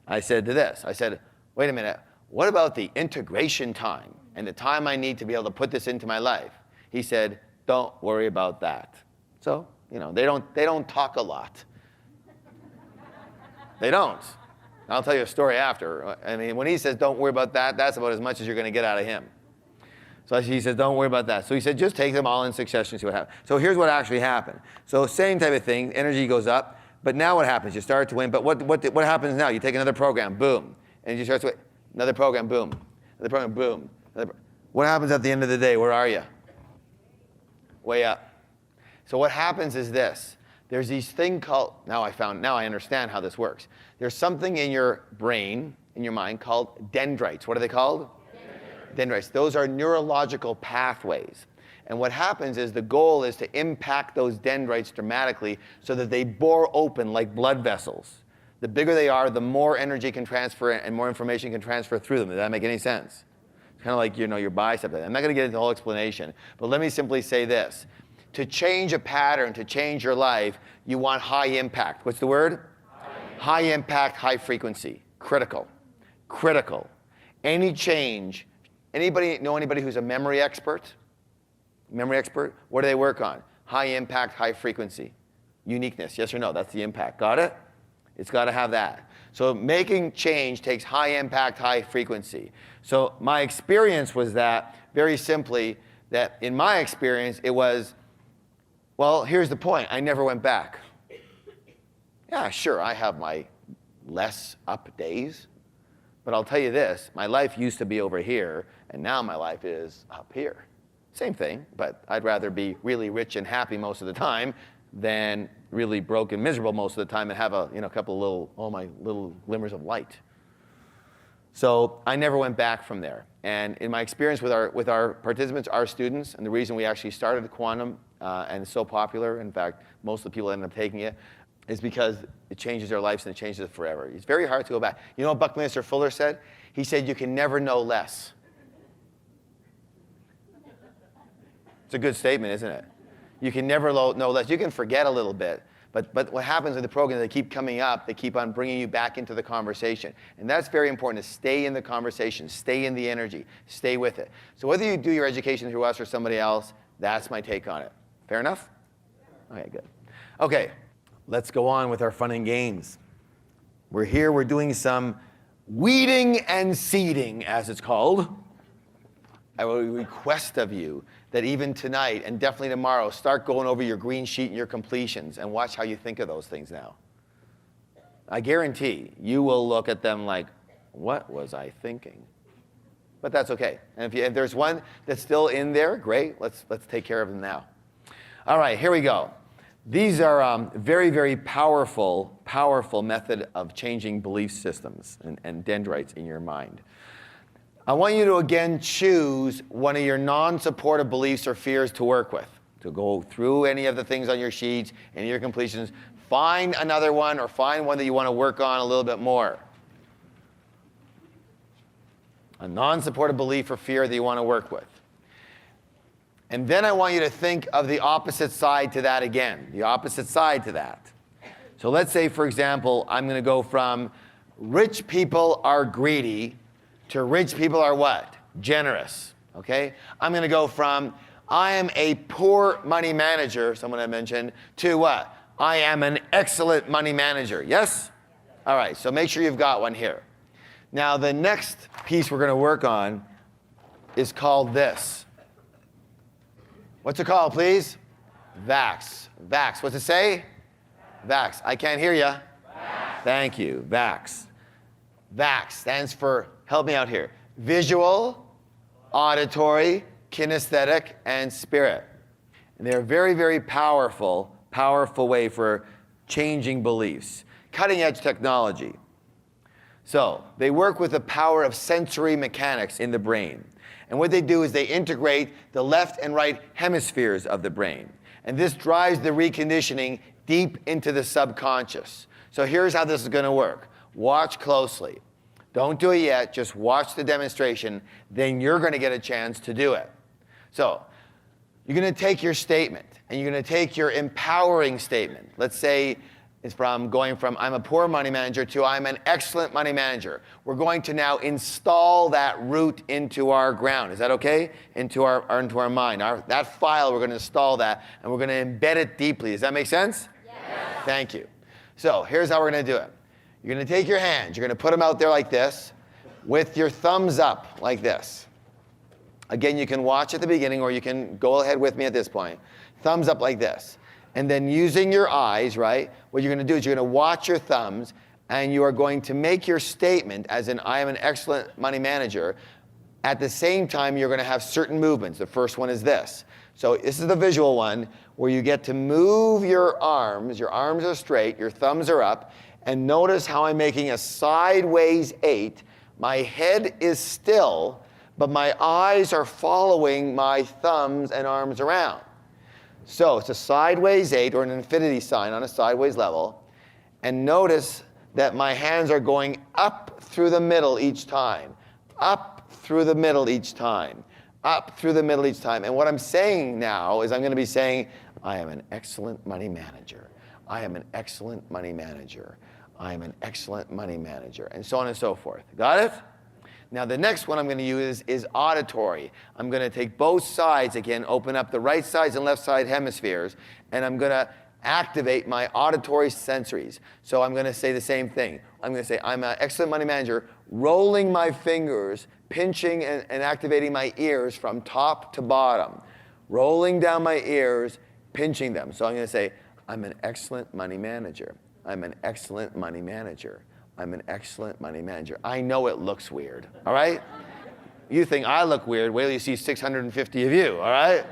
Speaker 1: I said to this, I said, wait a minute, what about the integration time and the time I need to be able to put this into my life? He said, don't worry about that. So, they don't talk a lot. They don't. I'll tell you a story after. I mean, when he says don't worry about that, that's about as much as you're going to get out of him. So he says, don't worry about that. So he said, just take them all in succession and see what happens. So here's what actually happened. So same type of thing, energy goes up, but now what happens? You start to win, but what happens now? You take another program, boom, and you start to win. Another program, boom. Another program, boom. What happens at the end of the day? Where are you? Way up. So what happens is this. There's these thing called, now I understand how this works. There's something in your brain, in your mind, called dendrites. What are they called? Dendrites. Those are neurological pathways. And what happens is the goal is to impact those dendrites dramatically so that they bore open like blood vessels. The bigger they are, the more energy can transfer and more information can transfer through them. Does that make any sense? It's kind of like, your bicep. I'm not going to get into the whole explanation, but let me simply say this. To change a pattern, to change your life, you want high impact. What's the word? High impact, high frequency. Critical. Critical. Any change. Anybody know anybody who's a memory expert? Memory expert? What do they work on? High impact, high frequency. Uniqueness, yes or no? That's the impact. Got it? It's got to have that. So making change takes high impact, high frequency. So my experience was that, very simply, that in my experience, it was, well, here's the point. I never went back. Yeah, sure, I have my less up days. But I'll tell you this, my life used to be over here, and now my life is up here. Same thing, but I'd rather be really rich and happy most of the time than really broke and miserable most of the time and have a couple of my little glimmers of light. So I never went back from there. And in my experience with our participants, our students, and the reason we actually started quantum and it's so popular, in fact, most of the people end up taking it, is because it changes their lives and it changes it forever. It's very hard to go back. You know what Buckminster Fuller said? He said, you can never know less. It's a good statement, isn't it? You can never know less. You can forget a little bit, but what happens with the program, they keep coming up, they keep on bringing you back into the conversation. And that's very important, to stay in the conversation, stay in the energy, stay with it. So whether you do your education through us or somebody else, that's my take on it. Fair enough? Okay, good. Okay, let's go on with our fun and games. We're here, we're doing some weeding and seeding, as it's called. I will request of you that even tonight and definitely tomorrow, start going over your green sheet and your completions and watch how you think of those things now. I guarantee you will look at them like, what was I thinking? But that's okay. And if there's one that's still in there, great. Let's take care of them now. All right, here we go. These are very, very powerful method of changing belief systems and dendrites in your mind. I want you to again choose one of your non-supportive beliefs or fears to work with. To go through any of the things on your sheets, any of your completions, find another one or find one that you want to work on a little bit more. A non-supportive belief or fear that you want to work with. And then I want you to think of the opposite side to that again, the opposite side to that. So let's say, for example, I'm going to go from rich people are greedy to rich people are what? Generous, okay? I'm going to go from I am a poor money manager, someone had mentioned, to what? I am an excellent money manager, yes? All right, so make sure you've got one here. Now, the next piece we're going to work on is called this. What's it called, please? VAX. VAX. What's it say? VAX. I can't hear you. VAX. Thank you. VAX. VAX stands for, help me out here, visual, auditory, kinesthetic, and spirit. And they're very, very powerful way for changing beliefs. Cutting edge technology. So they work with the power of sensory mechanics in the brain. And what they do is they integrate the left and right hemispheres of the brain. And this drives the reconditioning deep into the subconscious. So here's how this is going to work. Watch closely. Don't do it yet. Just watch the demonstration. Then you're going to get a chance to do it. So you're going to take your statement, and you're going to take your empowering statement. Let's say it's going from I'm a poor money manager to I'm an excellent money manager. We're going to now install that root into our ground. Is that okay? Into our mind. That file, we're going to install that, and we're going to embed it deeply. Does that make sense?
Speaker 2: Yes.
Speaker 1: Thank you. So here's how we're going to do it. You're going to take your hands. You're going to put them out there like this with your thumbs up like this. Again, you can watch at the beginning, or you can go ahead with me at this point. Thumbs up like this. And then using your eyes, right, what you're going to do is you're going to watch your thumbs, and you are going to make your statement as in I am an excellent money manager. At the same time, you're going to have certain movements. The first one is this. So this is the visual one where you get to move your arms. Your arms are straight. Your thumbs are up. And notice how I'm making a sideways 8. My head is still, but my eyes are following my thumbs and arms around. So it's a sideways 8, or an infinity sign on a sideways level. And notice that my hands are going up through the middle each time. Up through the middle each time. Up through the middle each time. And what I'm saying now is I'm going to be saying, I am an excellent money manager. I am an excellent money manager. I am an excellent money manager. And so on and so forth. Got it? Now the next one I'm going to use is auditory. I'm going to take both sides again, open up the right sides and left side hemispheres, and I'm going to activate my auditory sensories. So I'm going to say the same thing. I'm going to say, I'm an excellent money manager, rolling my fingers, pinching and activating my ears from top to bottom, rolling down my ears, pinching them. So I'm going to say, I'm an excellent money manager. I'm an excellent money manager. I'm an excellent money manager. I know it looks weird, all right? You think I look weird, wait till you see 650 of you, all right?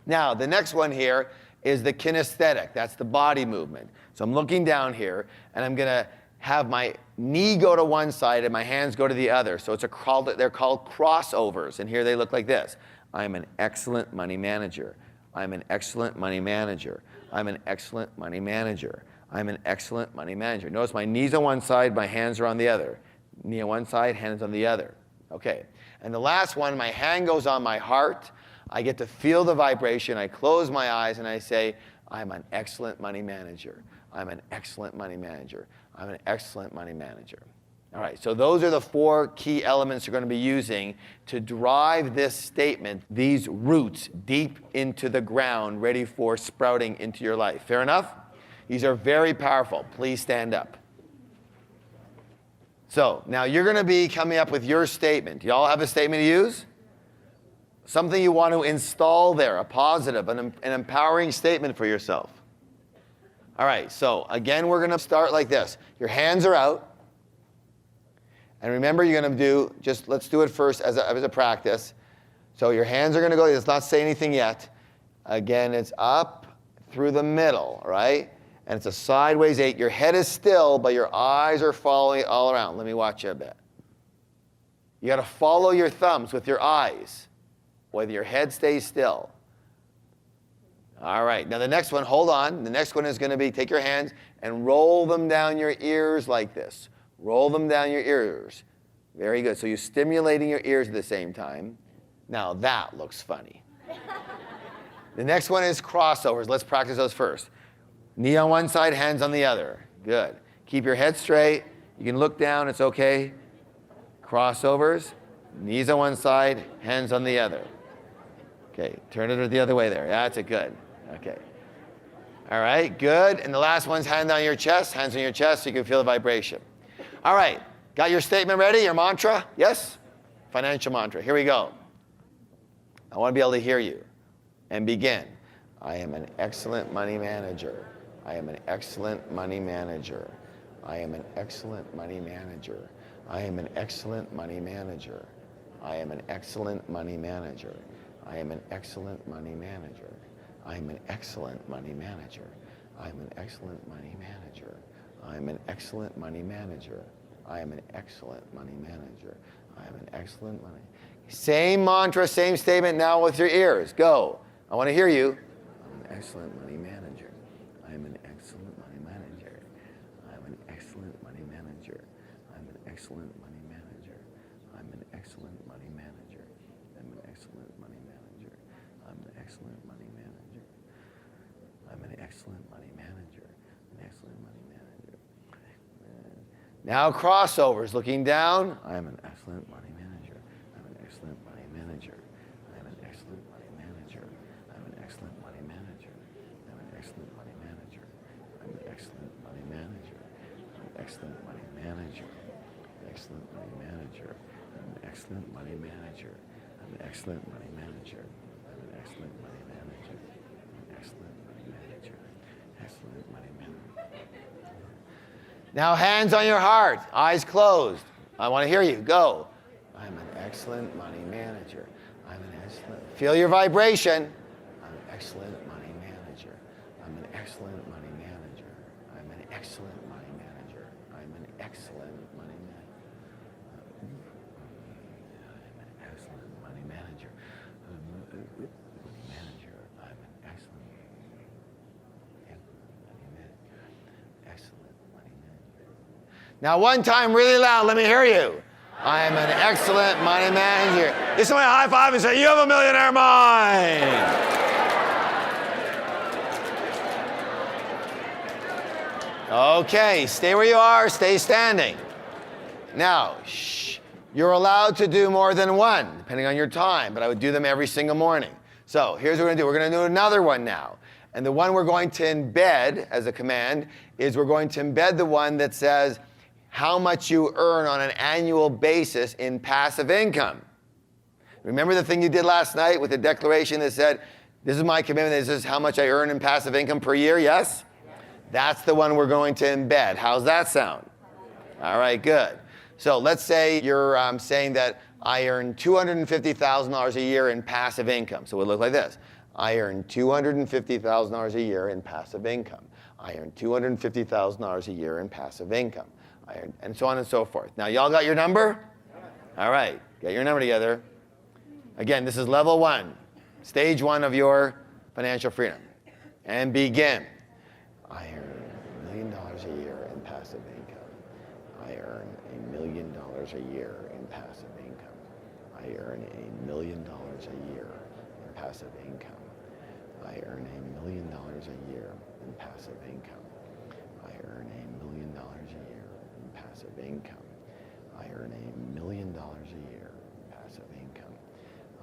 Speaker 1: Now, the next one here is the kinesthetic. That's the body movement. So I'm looking down here, and I'm going to have my knee go to one side and my hands go to the other. So they're called crossovers, and here they look like this. I'm an excellent money manager. I'm an excellent money manager. I'm an excellent money manager. I'm an excellent money manager. Notice my knees on one side, my hands are on the other. Knee on one side, hands on the other. Okay. And the last one, my hand goes on my heart. I get to feel the vibration. I close my eyes and I say, I'm an excellent money manager. I'm an excellent money manager. I'm an excellent money manager. All right, so those are the 4 key elements you're going to be using to drive this statement, these roots, deep into the ground, ready for sprouting into your life. Fair enough? These are very powerful. Please stand up. So now you're going to be coming up with your statement. Do you all have a statement to use? Something you want to install there, a positive, an empowering statement for yourself. All right, so again, we're going to start like this. Your hands are out. And remember, you're going to do, let's do it first as a practice. So your hands are going to go, let's not say anything yet. Again, it's up through the middle, right? And it's a sideways 8. Your head is still, but your eyes are following all around. Let me watch you a bit. You got to follow your thumbs with your eyes, whether your head stays still. All right, now the next one, hold on. The next one is going to be, take your hands and roll them down your ears like this. Roll them down your ears. Very good. So you're stimulating your ears at the same time. Now that looks funny. The next one is crossovers. Let's practice those first. Knee on one side, hands on the other. Good. Keep your head straight. You can look down, it's okay. Crossovers. Knees on one side, hands on the other. Okay, turn it the other way there. That's it, good. Okay. All right, good. And the last one's hand on your chest, hands on your chest so you can feel the vibration. All right, got your statement ready, your mantra? Yes? Financial mantra. Here we go. I want to be able to hear you. And begin. I am an excellent money manager. I am an excellent money manager. I am an excellent money manager. I am an excellent money manager. I am an excellent money manager. I am an excellent money manager. I am an excellent money manager. I am an excellent money manager. I am an excellent money manager. I am an excellent money manager. I am an excellent money. Same mantra, same statement, now with your ears. Go. I want to hear you. I'm an excellent money manager. I'm an excellent money manager. I'm an excellent money manager. I'm an excellent money manager. I'm an excellent money manager. I'm an excellent money manager. I'm an excellent money manager. I'm an excellent money manager. An excellent money manager. Now crossovers, looking down. I'm an excellent money manager. I'm an excellent money manager. I'm an excellent money manager. I'm an excellent money manager. I'm an excellent money manager. I'm an excellent money manager. I'm an excellent money manager. Excellent money manager. I'm an excellent money manager. I'm an excellent money manager. I'm an excellent money manager. I'm an excellent money manager. Excellent money manager. Now hands on your heart, eyes closed. I want to hear you. Go. I'm an excellent money manager. I'm an excellent. Feel your vibration. I'm an excellent money manager. I'm an excellent money manager. I'm an excellent money manager. I'm an excellent money manager. I'm an excellent money manager. Manager. I'm an excellent money manager. Excellent money manager. Now one time really loud, let me hear you. I am an excellent money manager. Give somebody a high five and say, you have a millionaire mind. Okay, stay where you are, stay standing. Now, shh, you're allowed to do more than one, depending on your time, but I would do them every single morning. So here's what we're gonna do. We're gonna do another one now. And the one we're going to embed as a command is we're going to embed the one that says, how much you earn on an annual basis in passive income. Remember the thing you did last night with the declaration that said, this is my commitment, this is how much I earn in passive income per year, yes? That's the one we're going to embed. How's that sound? All right, good. So let's say you're saying that I earn $250,000 a year in passive income. So it would look like this. I earn $250,000 a year in passive income. I earn $250,000 a year in passive income. And so on and so forth. Now, y'all got your number? All right, get your number together. Again, this is level one, stage one of your financial freedom. And begin. I earn $1 million a year in passive income. I earn $1 million a year in passive income. I earn $1 million a year in passive income. I earn $1 million a year in passive income. I earn $1 million a year in passive income. I earn $1 million a year in passive income.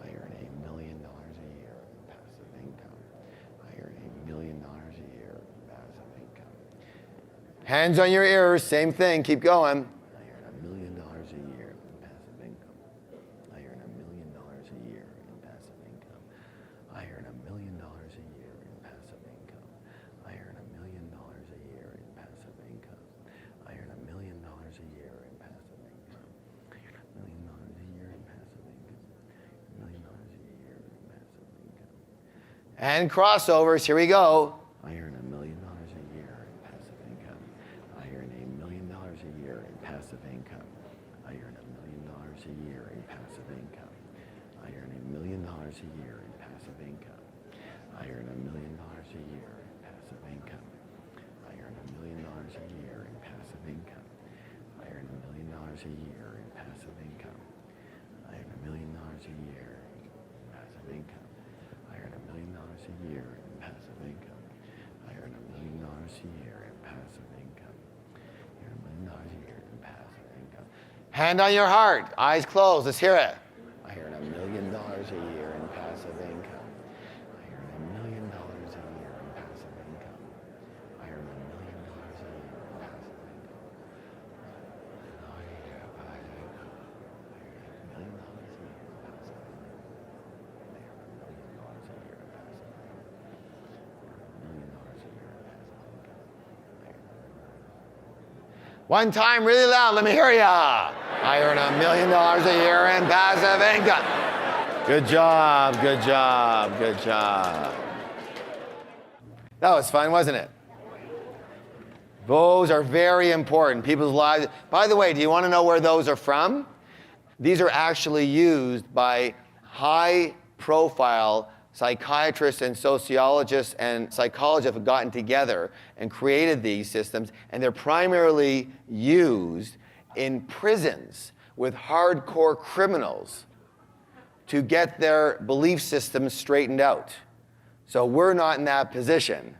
Speaker 1: I earn $1 million a year in passive income. I earn $1 million a year in passive income. Hands on your ears, same thing, keep going. I earn $1 million a year in passive income. I earn $1 million a year in passive income. I earn $1 million a year in passive income. I earn $1 million a year in passive income. I earn $1 million a year in passive income. I earn $1 million a year in passive income. $1 million a year in passive income. And crossovers, here we go. I earn $1 million a year in passive income. I earn $1 million a year in passive income. I earn $1 million a year in passive income. I earn $1 million a year in passive income. I earn $1 million a year in passive income. I earn $1 million a year in passive income. I earn $1 million a year in passive income. I earn $1 million a year in passive income. I earn $1 million a year in passive income. I earn $1 million a year in passive income. I earn $1 million a year in passive income. Hand on your heart, eyes closed, let's hear it. I earn $1 million a year in passive income. I earn $1 million a year in passive income. I earn $1 million a year in passive income. I earn $1 million a year in passive income. I earn $1 million a year in passive income. I earn $1 million a year in passive income. One time, really loud, let me hear ya. I earn $1 million a year in passive income. Good job, good job, good job. That was fun, wasn't it? Those are very important. People's lives. By the way, do you want to know where those are from? These are actually used by high-profile psychiatrists and sociologists and psychologists have gotten together and created these systems, and they're primarily used in prisons with hardcore criminals to get their belief systems straightened out. So we're not in that position.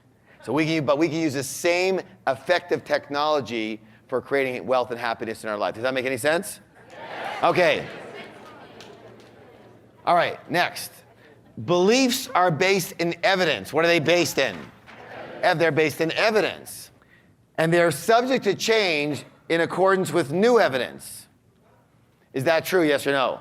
Speaker 1: But we can use the same effective technology for creating wealth and happiness in our life. Does that make any sense? Okay. All right, next. Beliefs are based in evidence. What are they based in? They're based in evidence. And they're subject to change in accordance with new evidence. Is that true, yes or no?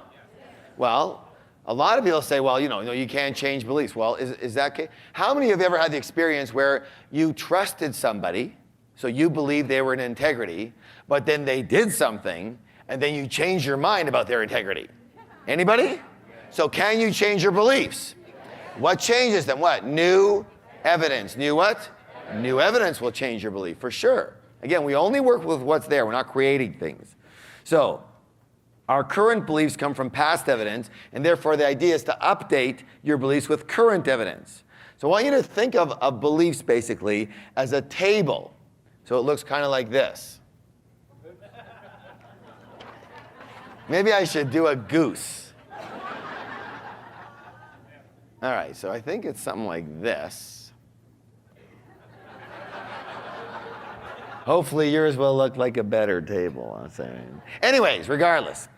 Speaker 1: Well, a lot of people say, well, you can't change beliefs. Well, is that okay? How many of you have ever had the experience where you trusted somebody, so you believed they were in integrity, but then they did something, and then you changed your mind about their integrity? Anybody? So can you change your beliefs? What changes them? What? New evidence. New what? New evidence will change your belief, for sure. Again, we only work with what's there. We're not creating things. So our current beliefs come from past evidence, and therefore the idea is to update your beliefs with current evidence. So I want you to think of beliefs basically as a table. So it looks kind of like this. Maybe I should do a goose. All right, so I think it's something like this. Hopefully yours will look like a better table, I'm saying. Anyways, regardless,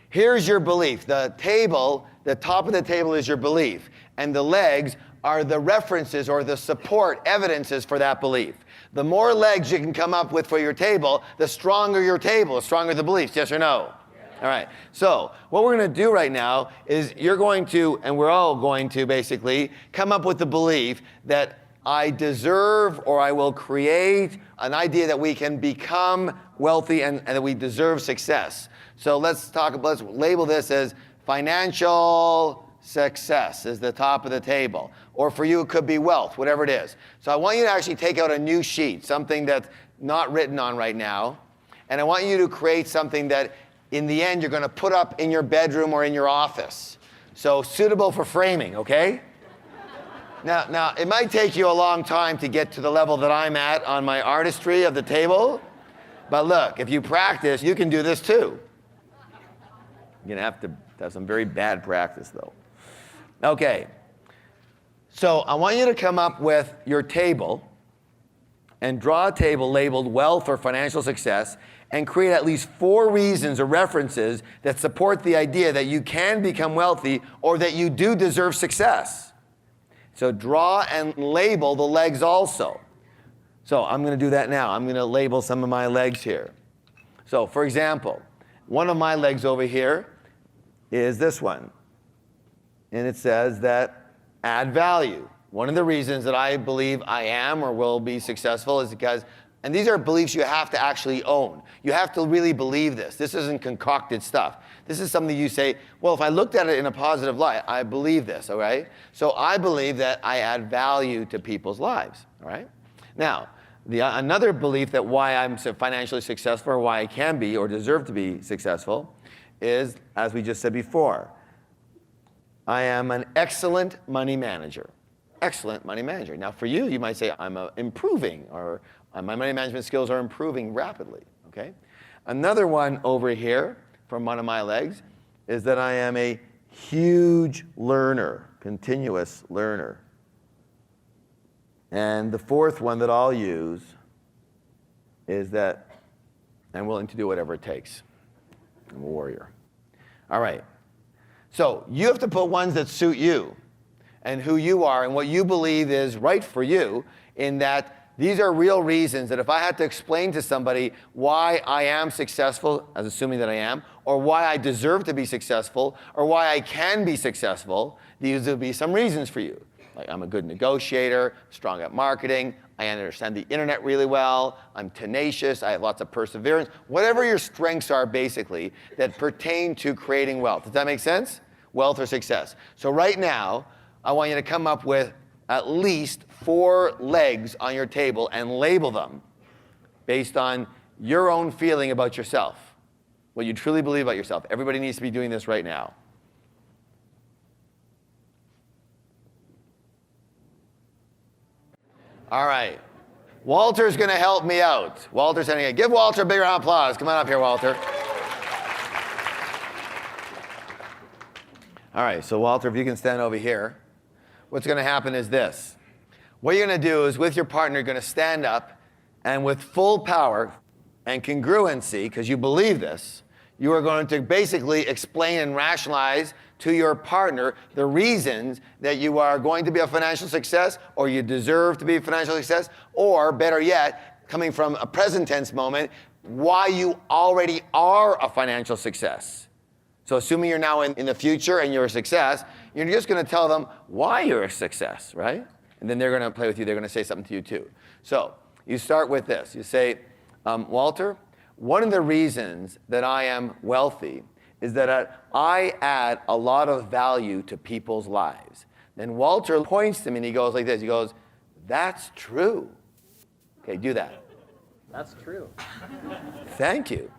Speaker 1: here's your belief. The table, the top of the table is your belief, and the legs are the references or the support evidences for that belief. The more legs you can come up with for your table, the stronger your table, the stronger the beliefs, yes or no? All right, so what we're going to do right now is you're going to, and we're all going to basically, come up with the belief that I deserve or I will create an idea that we can become wealthy and that we deserve success. So let's label this as financial success is the top of the table. Or for you, it could be wealth, whatever it is. So I want you to actually take out a new sheet, something that's not written on right now, and I want you to create something that in the end, you're going to put up in your bedroom or in your office. So suitable for framing, okay? Now, it might take you a long time to get to the level that I'm at on my artistry of the table. But look, if you practice, you can do this too. You're going to have some very bad practice, though. Okay. So I want you to come up with your table and draw a table labeled wealth or financial success, and create at least 4 reasons or references that support the idea that you can become wealthy or that you do deserve success. So draw and label the legs also. So I'm going to do that now. I'm going to label some of my legs here. So for example, one of my legs over here is this one. And it says that add value. One of the reasons that I believe I am or will be successful is because, and these are beliefs you have to actually own. You have to really believe this. This isn't concocted stuff. This is something you say, well, if I looked at it in a positive light, I believe this, all right? So I believe that I add value to people's lives, all right? Now, another belief that why I'm so financially successful or why I can be or deserve to be successful is, as we just said before, I am an excellent money manager. Excellent money manager. Now for you, you might say I'm improving or my money management skills are improving rapidly, okay? Another one over here from one of my legs is that I am a huge learner, continuous learner. And the fourth one that I'll use is that I'm willing to do whatever it takes. I'm a warrior. All right. So you have to put ones that suit you and who you are and what you believe is right for you, in that these are real reasons that if I had to explain to somebody why I am successful, as assuming that I am, or why I deserve to be successful, or why I can be successful, these would be some reasons for you. Like I'm a good negotiator, strong at marketing, I understand the internet really well, I'm tenacious, I have lots of perseverance. Whatever your strengths are, basically, that pertain to creating wealth. Does that make sense? Wealth or success. So right now, I want you to come up with at least 4 legs on your table and label them based on your own feeling about yourself. what you truly believe about yourself. Everybody needs to be doing this right now. All right. Walter's going to help me out. Walter's saying, give Walter a big round of applause. Come on up here, Walter. All right, so Walter, if you can stand over here, what's going to happen is this. What you're going to do is with your partner, you're going to stand up, and with full power and congruency, because you believe this, you are going to basically explain and rationalize to your partner the reasons that you are going to be a financial success, or you deserve to be a financial success, or better yet, coming from a present tense moment, why you already are a financial success. So assuming you're now in the future and you're a success, you're just going to tell them why you're a success, right? And then they're going to play with you. They're going to say something to you too. So you start with this. You say, Walter, one of the reasons that I am wealthy is that I add a lot of value to people's lives. Then Walter points to me and he goes like this. He goes, that's true. Okay, do that.
Speaker 3: That's true.
Speaker 1: Thank you.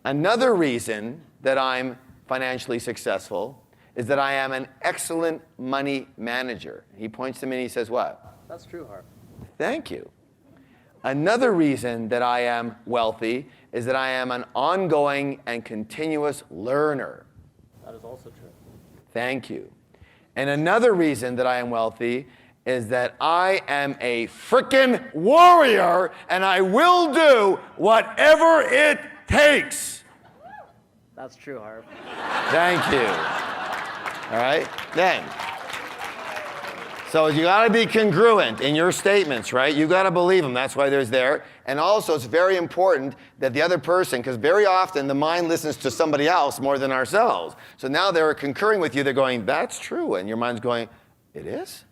Speaker 1: Another reason that I'm financially successful is that I am an excellent money manager. He points to me and he says, what?
Speaker 3: That's true, Harv.
Speaker 1: Thank you. Another reason that I am wealthy is that I am an ongoing and continuous learner.
Speaker 3: That is also true.
Speaker 1: Thank you. And another reason that I am wealthy is that I am a frickin' warrior and I will do whatever it takes.
Speaker 3: That's true, Harv.
Speaker 1: Thank you. All right? Then, so you got to be congruent in your statements, right? You got to believe them. That's why there's there. And also, it's very important that the other person, because very often the mind listens to somebody else more than ourselves. So now they're concurring with you. They're going, that's true. And your mind's going, it is?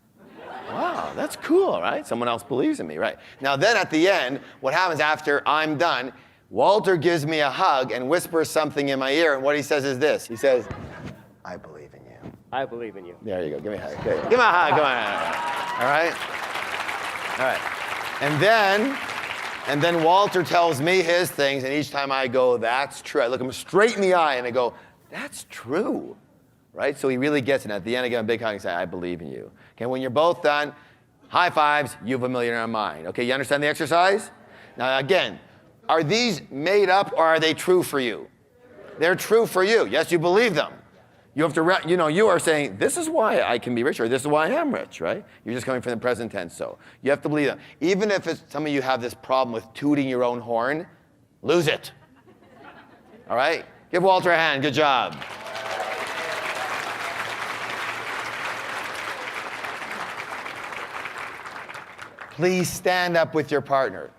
Speaker 1: Wow, that's cool, right? Someone else believes in me, right? Now then at the end, what happens after I'm done, Walter gives me a hug and whispers something in my ear, and what he says is this. He says, I believe in you.
Speaker 3: I believe in you.
Speaker 1: There you go. Give me a hug. Give me a hug. Come on. All right? All right. And then Walter tells me his things, and each time I go, that's true. I look him straight in the eye, and I go, that's true. Right? So he really gets it. And at the end, I give him a big hug and say, I believe in you. Okay, when you're both done, high fives, you have a millionaire mind. Okay, you understand the exercise? Now, again, are these made up or are they true for you? They're true for you. Yes, you believe them. You have to, you are saying, this is why I can be rich, or this is why I am rich, right? You're just coming from the present tense, so you have to believe them. Even if some of you have this problem with tooting your own horn, lose it. All right? Give Walter a hand. Good job. Please stand up with your partner.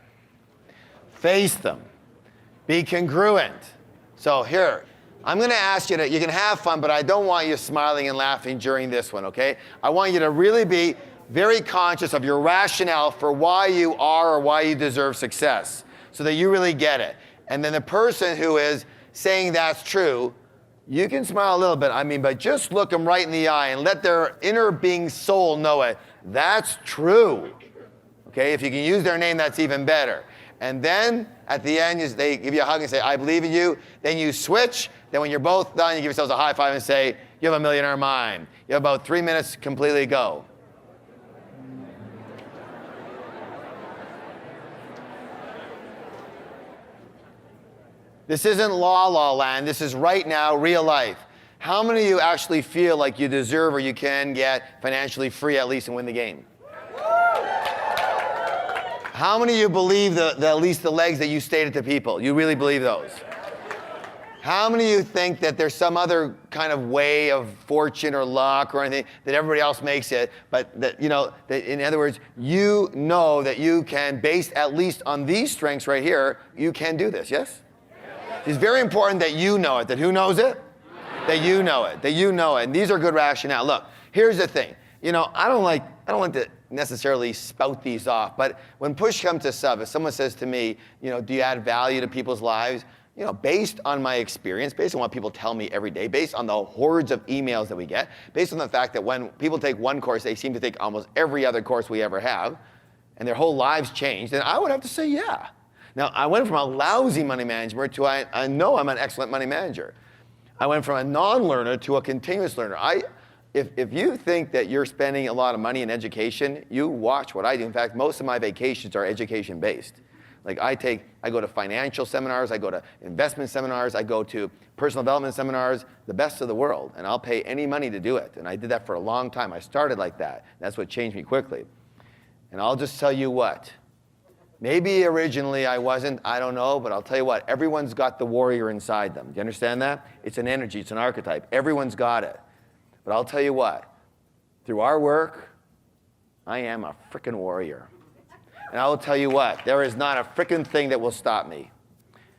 Speaker 1: Face them. Be congruent. So here, I'm going to ask you you can have fun, but I don't want you smiling and laughing during this one, okay? I want you to really be very conscious of your rationale for why you are or why you deserve success, so that you really get it. And then the person who is saying that's true, you can smile a little bit, but just look them right in the eye and let their inner being soul know it. That's true. Okay, if you can use their name, that's even better. And then at the end, they give you a hug and say, I believe in you. Then you switch. Then when you're both done, you give yourselves a high five and say, you have a millionaire mind. You have about 3 minutes to completely go. This isn't la land. This is right now, real life. How many of you actually feel like you deserve or you can get financially free at least and win the game? How many of you believe at least the legs that you stated to people? You really believe those? How many of you think that there's some other kind of way of fortune or luck or anything that everybody else makes it, but that, that in other words, you know that you can, based at least on these strengths right here, you can do this, yes? It's very important that you know it. That who knows it? That you know it. That you know it. And these are good rationale. Look, here's the thing. I don't like to necessarily spout these off, but when push comes to shove, if someone says to me, do you add value to people's lives? Based on my experience, based on what people tell me every day, based on the hordes of emails that we get, based on the fact that when people take one course, they seem to take almost every other course we ever have, and their whole lives change, then I would have to say, yeah. Now, I went from a lousy money manager to I know I'm an excellent money manager. I went from a non-learner to a continuous learner. If you think that you're spending a lot of money in education, you watch what I do. In fact, most of my vacations are education-based. Like I go to financial seminars, I go to investment seminars, I go to personal development seminars, the best of the world, and I'll pay any money to do it. And I did that for a long time. I started like that. That's what changed me quickly. And I'll just tell you what, maybe originally I wasn't, I don't know, but I'll tell you what, everyone's got the warrior inside them. Do you understand that? It's an energy, it's an archetype. Everyone's got it. But I'll tell you what, through our work, I am a frickin' warrior. And I will tell you what, there is not a frickin' thing that will stop me.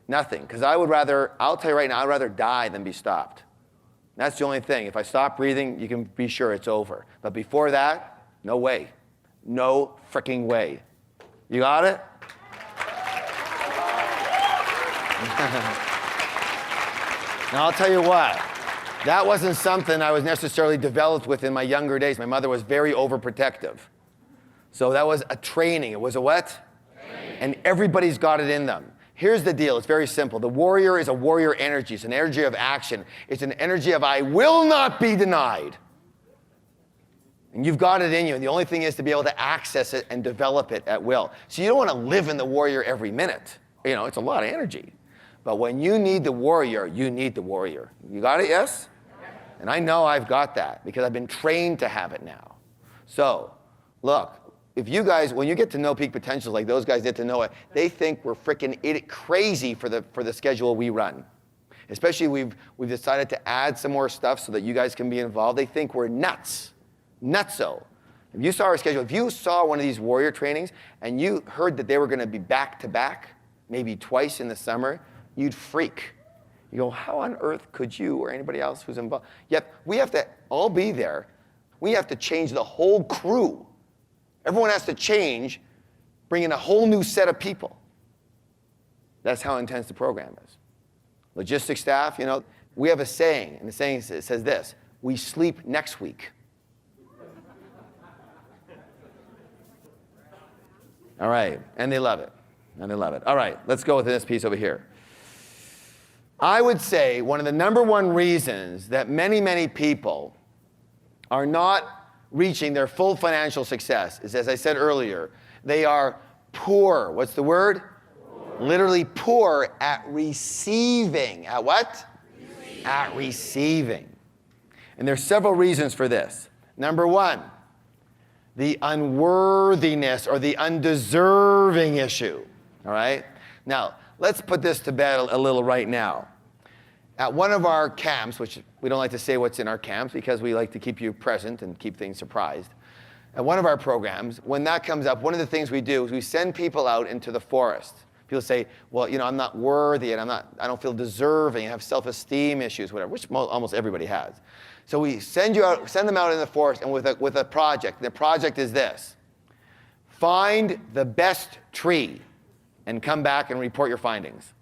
Speaker 1: Nothing. Because I'll tell you right now, I'd rather die than be stopped. That's the only thing. If I stop breathing, you can be sure it's over. But before that, no way. No fricking way. You got it? Now I'll tell you what, that wasn't something I was necessarily developed with in my younger days. My mother was very overprotective. So that was a training. It was a what? Training. And everybody's got it in them. Here's the deal. It's very simple. The warrior is a warrior energy. It's an energy of action. It's an energy of I will not be denied. And you've got it in you. And the only thing is to be able to access it and develop it at will. So you don't want to live in the warrior every minute. You know, it's a lot of energy. But when you need the warrior, you need the warrior. You got it, yes? And I know I've got that because I've been trained to have it now. So, look. If you guys, when you get to know peak potentials like those guys get to know it, they think we're freaking crazy for the schedule we run. Especially we've decided to add some more stuff so that you guys can be involved. They think we're nuts. Nutso. If you saw our schedule, if you saw one of these warrior trainings and you heard that they were going to be back to back, maybe twice in the summer, you'd freak. You go, how on earth could you or anybody else who's involved? Yet we have to all be there. We have to change the whole crew. Everyone has to change, bring in a whole new set of people. That's how intense the program is. Logistics staff, you know, we have a saying, and the saying says this, we sleep next week. All right, and they love it, and they love it. All right, let's go with this piece over here. I would say one of the number one reasons that many, many people are not reaching their full financial success is, as I said earlier, they are poor. What's the word? Poor. Literally poor at receiving. At what? Receiving. At receiving. And there's several reasons for this. Number one, the unworthiness or the undeserving issue. All right? Now, let's put this to bed a little right now. At one of our camps, which we don't like to say what's in our camps because we like to keep you present and keep things surprised. At one of our programs, when that comes up, one of the things we do is we send people out into the forest. People say, well, you know, I'm not worthy and I don't feel deserving, I have self-esteem issues, whatever, which almost everybody has. So we send them out in the forest and with a project. The project is this. Find the best tree and come back and report your findings.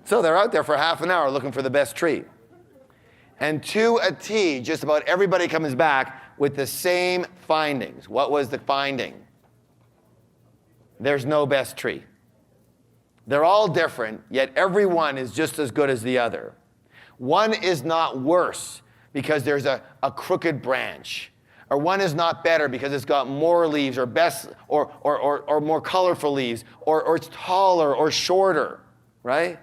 Speaker 1: So they're out there for half an hour looking for the best tree. And to a T, just about everybody comes back with the same findings. What was the finding? There's no best tree. They're all different, yet every one is just as good as the other. One is not worse because there's a crooked branch. Or one is not better because it's got more leaves or more colorful leaves, or it's taller or shorter, right?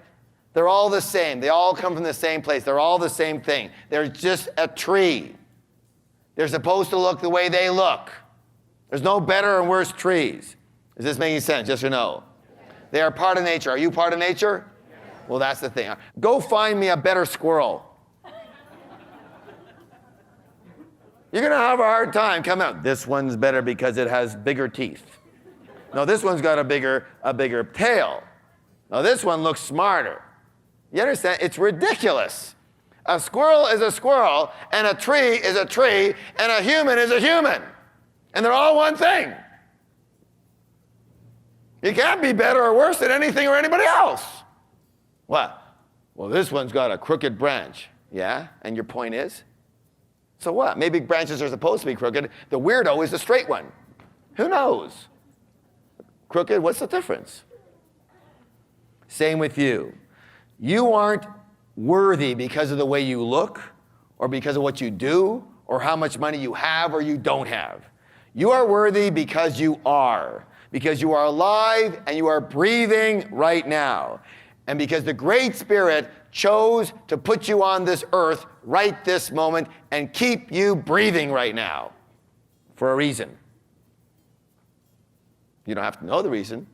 Speaker 1: They're all the same. They all come from the same place. They're all the same thing. They're just a tree. They're supposed to look the way they look. There's no better or worse trees. Is this making sense, yes or no? Yes. They are part of nature. Are you part of nature? Yes. Well, that's the thing. Go find me a better squirrel. You're going to have a hard time coming out. This one's better because it has bigger teeth. No, this one's got a bigger tail. No, this one looks smarter. You understand? It's ridiculous. A squirrel is a squirrel, and a tree is a tree, and a human is a human. And they're all one thing. You can't be better or worse than anything or anybody else. What? Well, this one's got a crooked branch. Yeah? And your point is? So what? Maybe branches are supposed to be crooked. The weirdo is the straight one. Who knows? crooked, what's the difference? Same with you. You aren't worthy because of the way you look, or because of what you do, or how much money you have or you don't have. You are worthy because you are alive and you are breathing right now. And because the Great Spirit chose to put you on this earth right this moment and keep you breathing right now for a reason. You don't have to know the reason,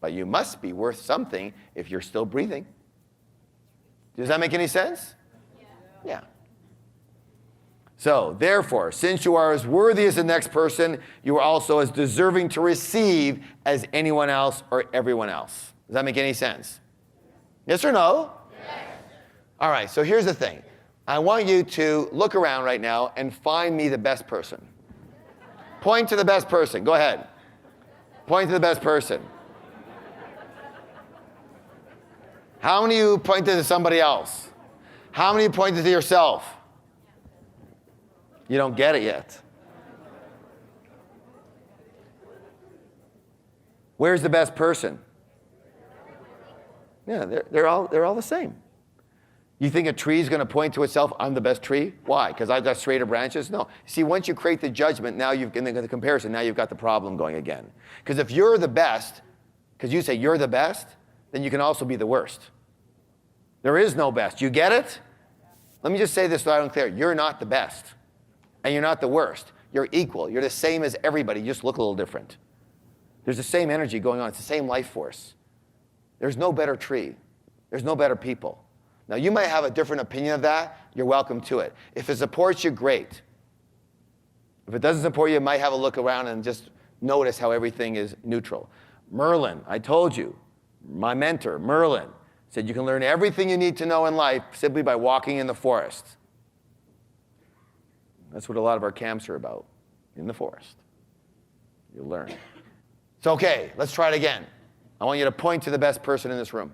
Speaker 1: but you must be worth something if you're still breathing. Does that make any sense? Yeah. So, therefore, since you are as worthy as the next person, you are also as deserving to receive as anyone else or everyone else. Does that make any sense? Yes or no? Yes. All right, so here's the thing. I want you to look around right now and find me the best person. Point to the best person. Go ahead. Point to the best person. How many of you pointed to somebody else? How many of you pointed to yourself? You don't get it yet. Where's the best person? Yeah, they're all the same. You think a tree is going to point to itself, I'm the best tree? Why? Because I've got straighter branches? No. See, once you create the judgment, now you've in the comparison, now you've got the problem going again. Because if you're the best, because you say you're the best, then you can also be the worst. There is no best. You get it? Let me just say this loud and clear. You're not the best. And you're not the worst. You're equal. You're the same as everybody. You just look a little different. There's the same energy going on. It's the same life force. There's no better tree. There's no better people. Now, you might have a different opinion of that. You're welcome to it. If it supports you, great. If it doesn't support you, you might have a look around and just notice how everything is neutral. Merlin, I told you, my mentor, Merlin, said you can learn everything you need to know in life simply by walking in the forest. That's what a lot of our camps are about, in the forest. You'll learn. It's okay, let's try it again. I want you to point to the best person in this room.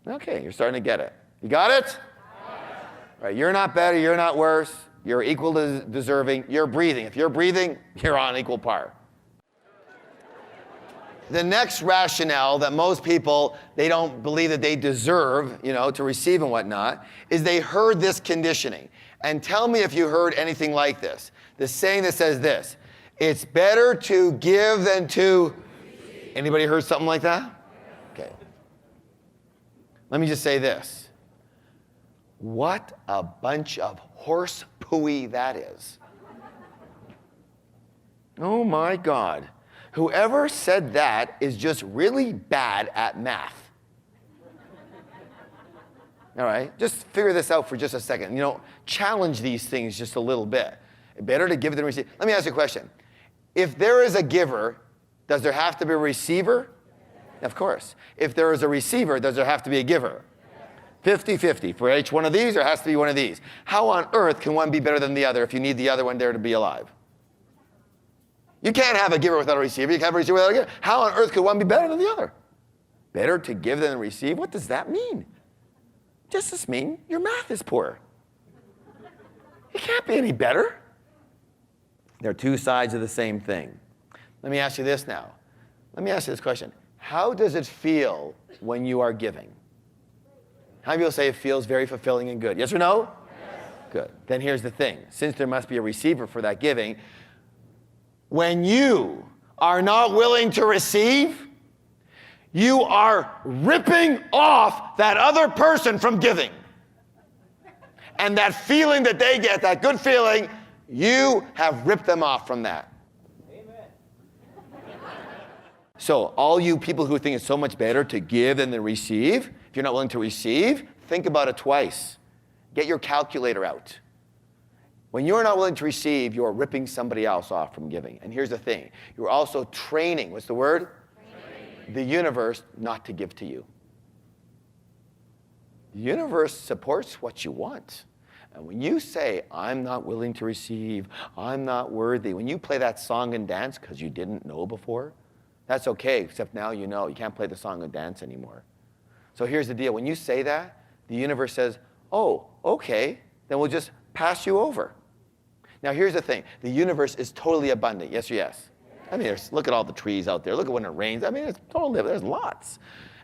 Speaker 1: Okay, you're starting to get it. You got it? Yes. All right, you're not better, you're not worse. You're equal to deserving. You're breathing. If you're breathing, you're on equal par. The next rationale that most people, they don't believe that they deserve, to receive and whatnot, is they heard this conditioning. And tell me if you heard anything like this. The saying that says this, it's better to give than to... Anybody heard something like that? Okay. Let me just say this. What a bunch of horse pooey that is. Oh my God. Whoever said that is just really bad at math. All right, just figure this out for just a second. Challenge these things just a little bit. Better to give than receive. Let me ask you a question. If there is a giver, does there have to be a receiver? Of course. If there is a receiver, does there have to be a giver? 50-50. For each one of these, there has to be one of these. How on earth can one be better than the other if you need the other one there to be alive? You can't have a giver without a receiver. You can't have a receiver without a giver. How on earth could one be better than the other? Better to give than to receive? What does that mean? Does this mean your math is poor? It can't be any better. They're two sides of the same thing. Let me ask you this now. Let me ask you this question. How does it feel when you are giving? How many people say it feels very fulfilling and good? Yes or no? Yes. Good. Then here's the thing. Since there must be a receiver for that giving, when you are not willing to receive, you are ripping off that other person from giving. And that feeling that they get, that good feeling, you have ripped them off from that. Amen. So all you people who think it's so much better to give than to receive, if you're not willing to receive, think about it twice. Get your calculator out. When you're not willing to receive, you're ripping somebody else off from giving. And here's the thing. You're also training, what's the word? Training. The universe not to give to you. The universe supports what you want. And when you say, I'm not willing to receive, I'm not worthy, when you play that song and dance because you didn't know before, that's okay, except now you know. You can't play the song and dance anymore. So here's the deal. When you say that, the universe says, oh, okay, then we'll just pass you over. Now here's the thing. The universe is totally abundant. Yes or yes? I mean, look at all the trees out there. Look at when it rains. I mean, it's totally, there's lots.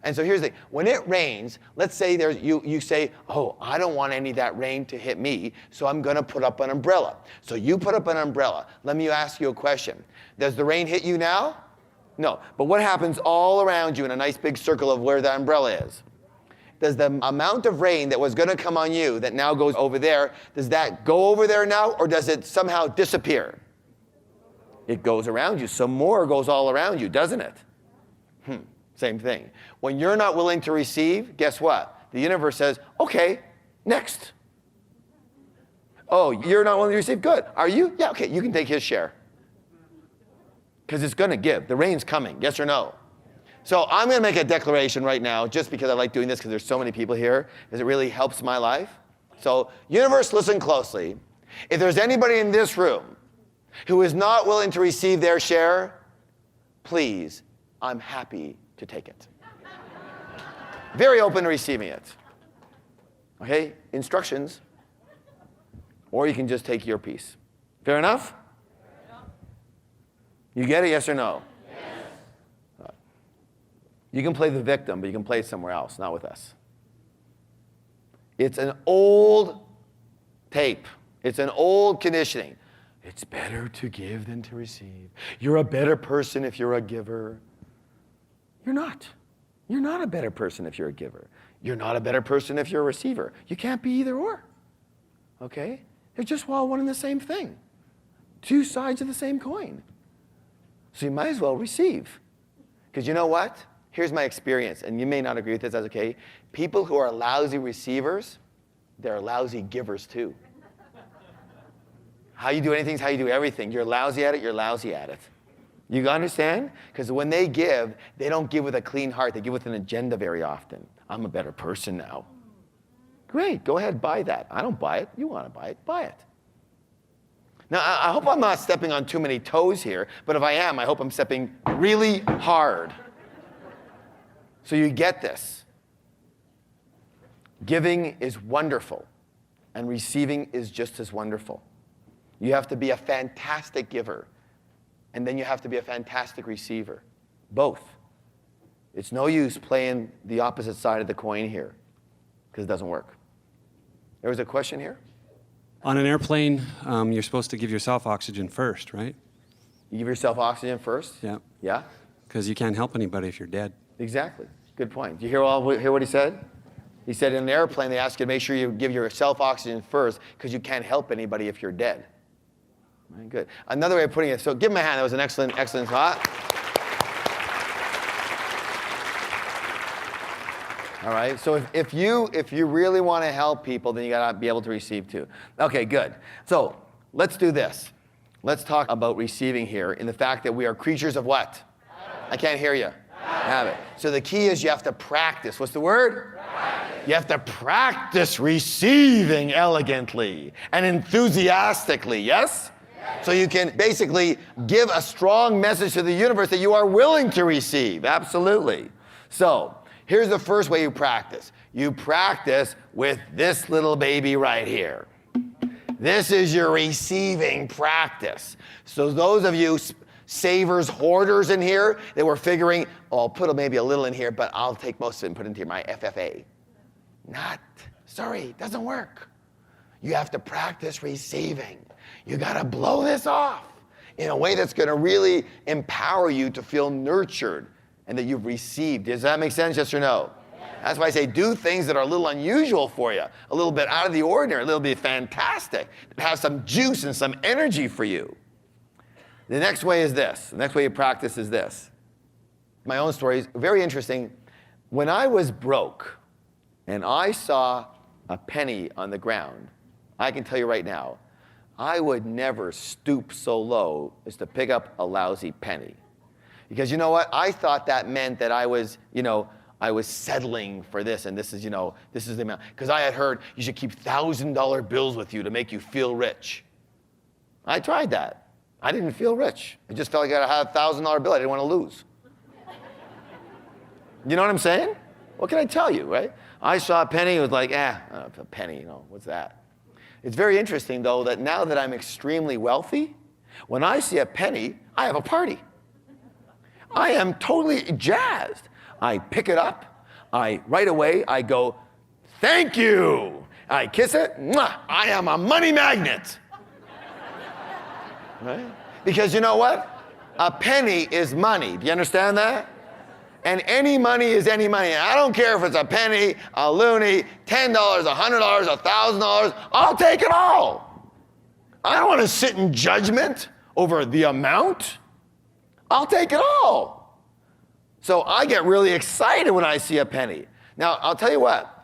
Speaker 1: And so here's the thing. When it rains, let's say you say, oh, I don't want any of that rain to hit me, so I'm going to put up an umbrella. So you put up an umbrella. Let me ask you a question. Does the rain hit you now? No. But what happens all around you in a nice big circle of where the umbrella is? Does the amount of rain that was going to come on you that now goes over there, does that go over there now, or does it somehow disappear? It goes around you. Some more goes all around you, doesn't it? Same thing. When you're not willing to receive, guess what? The universe says, okay, next. Oh, you're not willing to receive? Good. Are you? Yeah, okay, you can take his share. Because it's going to give. The rain's coming, yes or no? So I'm going to make a declaration right now, just because I like doing this, because there's so many people here, because it really helps my life. So, universe, listen closely. If there's anybody in this room who is not willing to receive their share, please, I'm happy to take it. Very open to receiving it. Okay? Instructions. Or you can just take your piece. Fair enough? You get it, yes or no? Yes. You can play the victim, but you can play somewhere else, not with us. It's an old tape. It's an old conditioning. It's better to give than to receive. You're a better person if you're a giver. You're not. You're not a better person if you're a giver. You're not a better person if you're a receiver. You can't be either or. Okay? They're just all one and the same thing. Two sides of the same coin. So you might as well receive. Because you know what? Here's my experience, and you may not agree with this, that's okay. People who are lousy receivers, they're lousy givers too. How you do anything is how you do everything. You're lousy at it, you're lousy at it. You understand? Because when they give, they don't give with a clean heart. They give with an agenda very often. I'm a better person now. Great, go ahead, buy that. I don't buy it. You want to buy it, buy it. Now, I hope I'm not stepping on too many toes here, but if I am, I hope I'm stepping really hard. So you get this. Giving is wonderful, and receiving is just as wonderful. You have to be a fantastic giver, and then you have to be a fantastic receiver. Both. It's no use playing the opposite side of the coin here, because it doesn't work. There was a question here?
Speaker 5: On an airplane, you're supposed to give yourself oxygen first, right?
Speaker 1: You give yourself oxygen first?
Speaker 5: Yeah.
Speaker 1: Yeah?
Speaker 5: Because you can't help anybody if you're dead.
Speaker 1: Exactly. Good point. Do you hear what he said? He said in an airplane, they ask you to make sure you give yourself oxygen first because you can't help anybody if you're dead. Right, good. Another way of putting it, so give him a hand. That was an excellent thought. All right, so if you really want to help people, then you got to be able to receive too. Okay, good. So let's do this. Let's talk about receiving here in the fact that we are creatures of what? I can't hear you. Habit. So the key is you have to practice. What's the word? Practice. You have to practice receiving elegantly and enthusiastically, yes? So you can basically give a strong message to the universe that you are willing to receive. Absolutely. So here's the first way you practice. You practice with this little baby right here. This is your receiving practice. So those of you savers, hoarders in here, that were figuring, oh, I'll put maybe a little in here, but I'll take most of it and put it into my FFA. Sorry, doesn't work. You have to practice receiving. You gotta blow this off in a way that's gonna really empower you to feel nurtured and that you've received. Does that make sense, yes or no? That's why I say do things that are a little unusual for you, a little bit out of the ordinary, a little bit fantastic, that have some juice and some energy for you. The next way is this. The next way you practice is this. My own story is very interesting. When I was broke and I saw a penny on the ground, I can tell you right now, I would never stoop so low as to pick up a lousy penny. Because you know what? I thought that meant that I was settling for this, and this is the amount. Because I had heard you should keep $1,000 bills with you to make you feel rich. I tried that. I didn't feel rich. I just felt like I had a $1,000 bill I didn't want to lose. You know what I'm saying? What can I tell you, right? I saw a penny, it was like, a penny, what's that? It's very interesting, though, that now that I'm extremely wealthy, when I see a penny, I have a party. I am totally jazzed. I pick it up. Right away, I go, thank you. I kiss it. Mwah, I am a money magnet. Right? Because you know what? A penny is money. Do you understand that? And any money is any money. I don't care if it's a penny, a loonie, $10, $100, $1,000. I'll take it all. I don't want to sit in judgment over the amount. I'll take it all. So I get really excited when I see a penny. Now, I'll tell you what.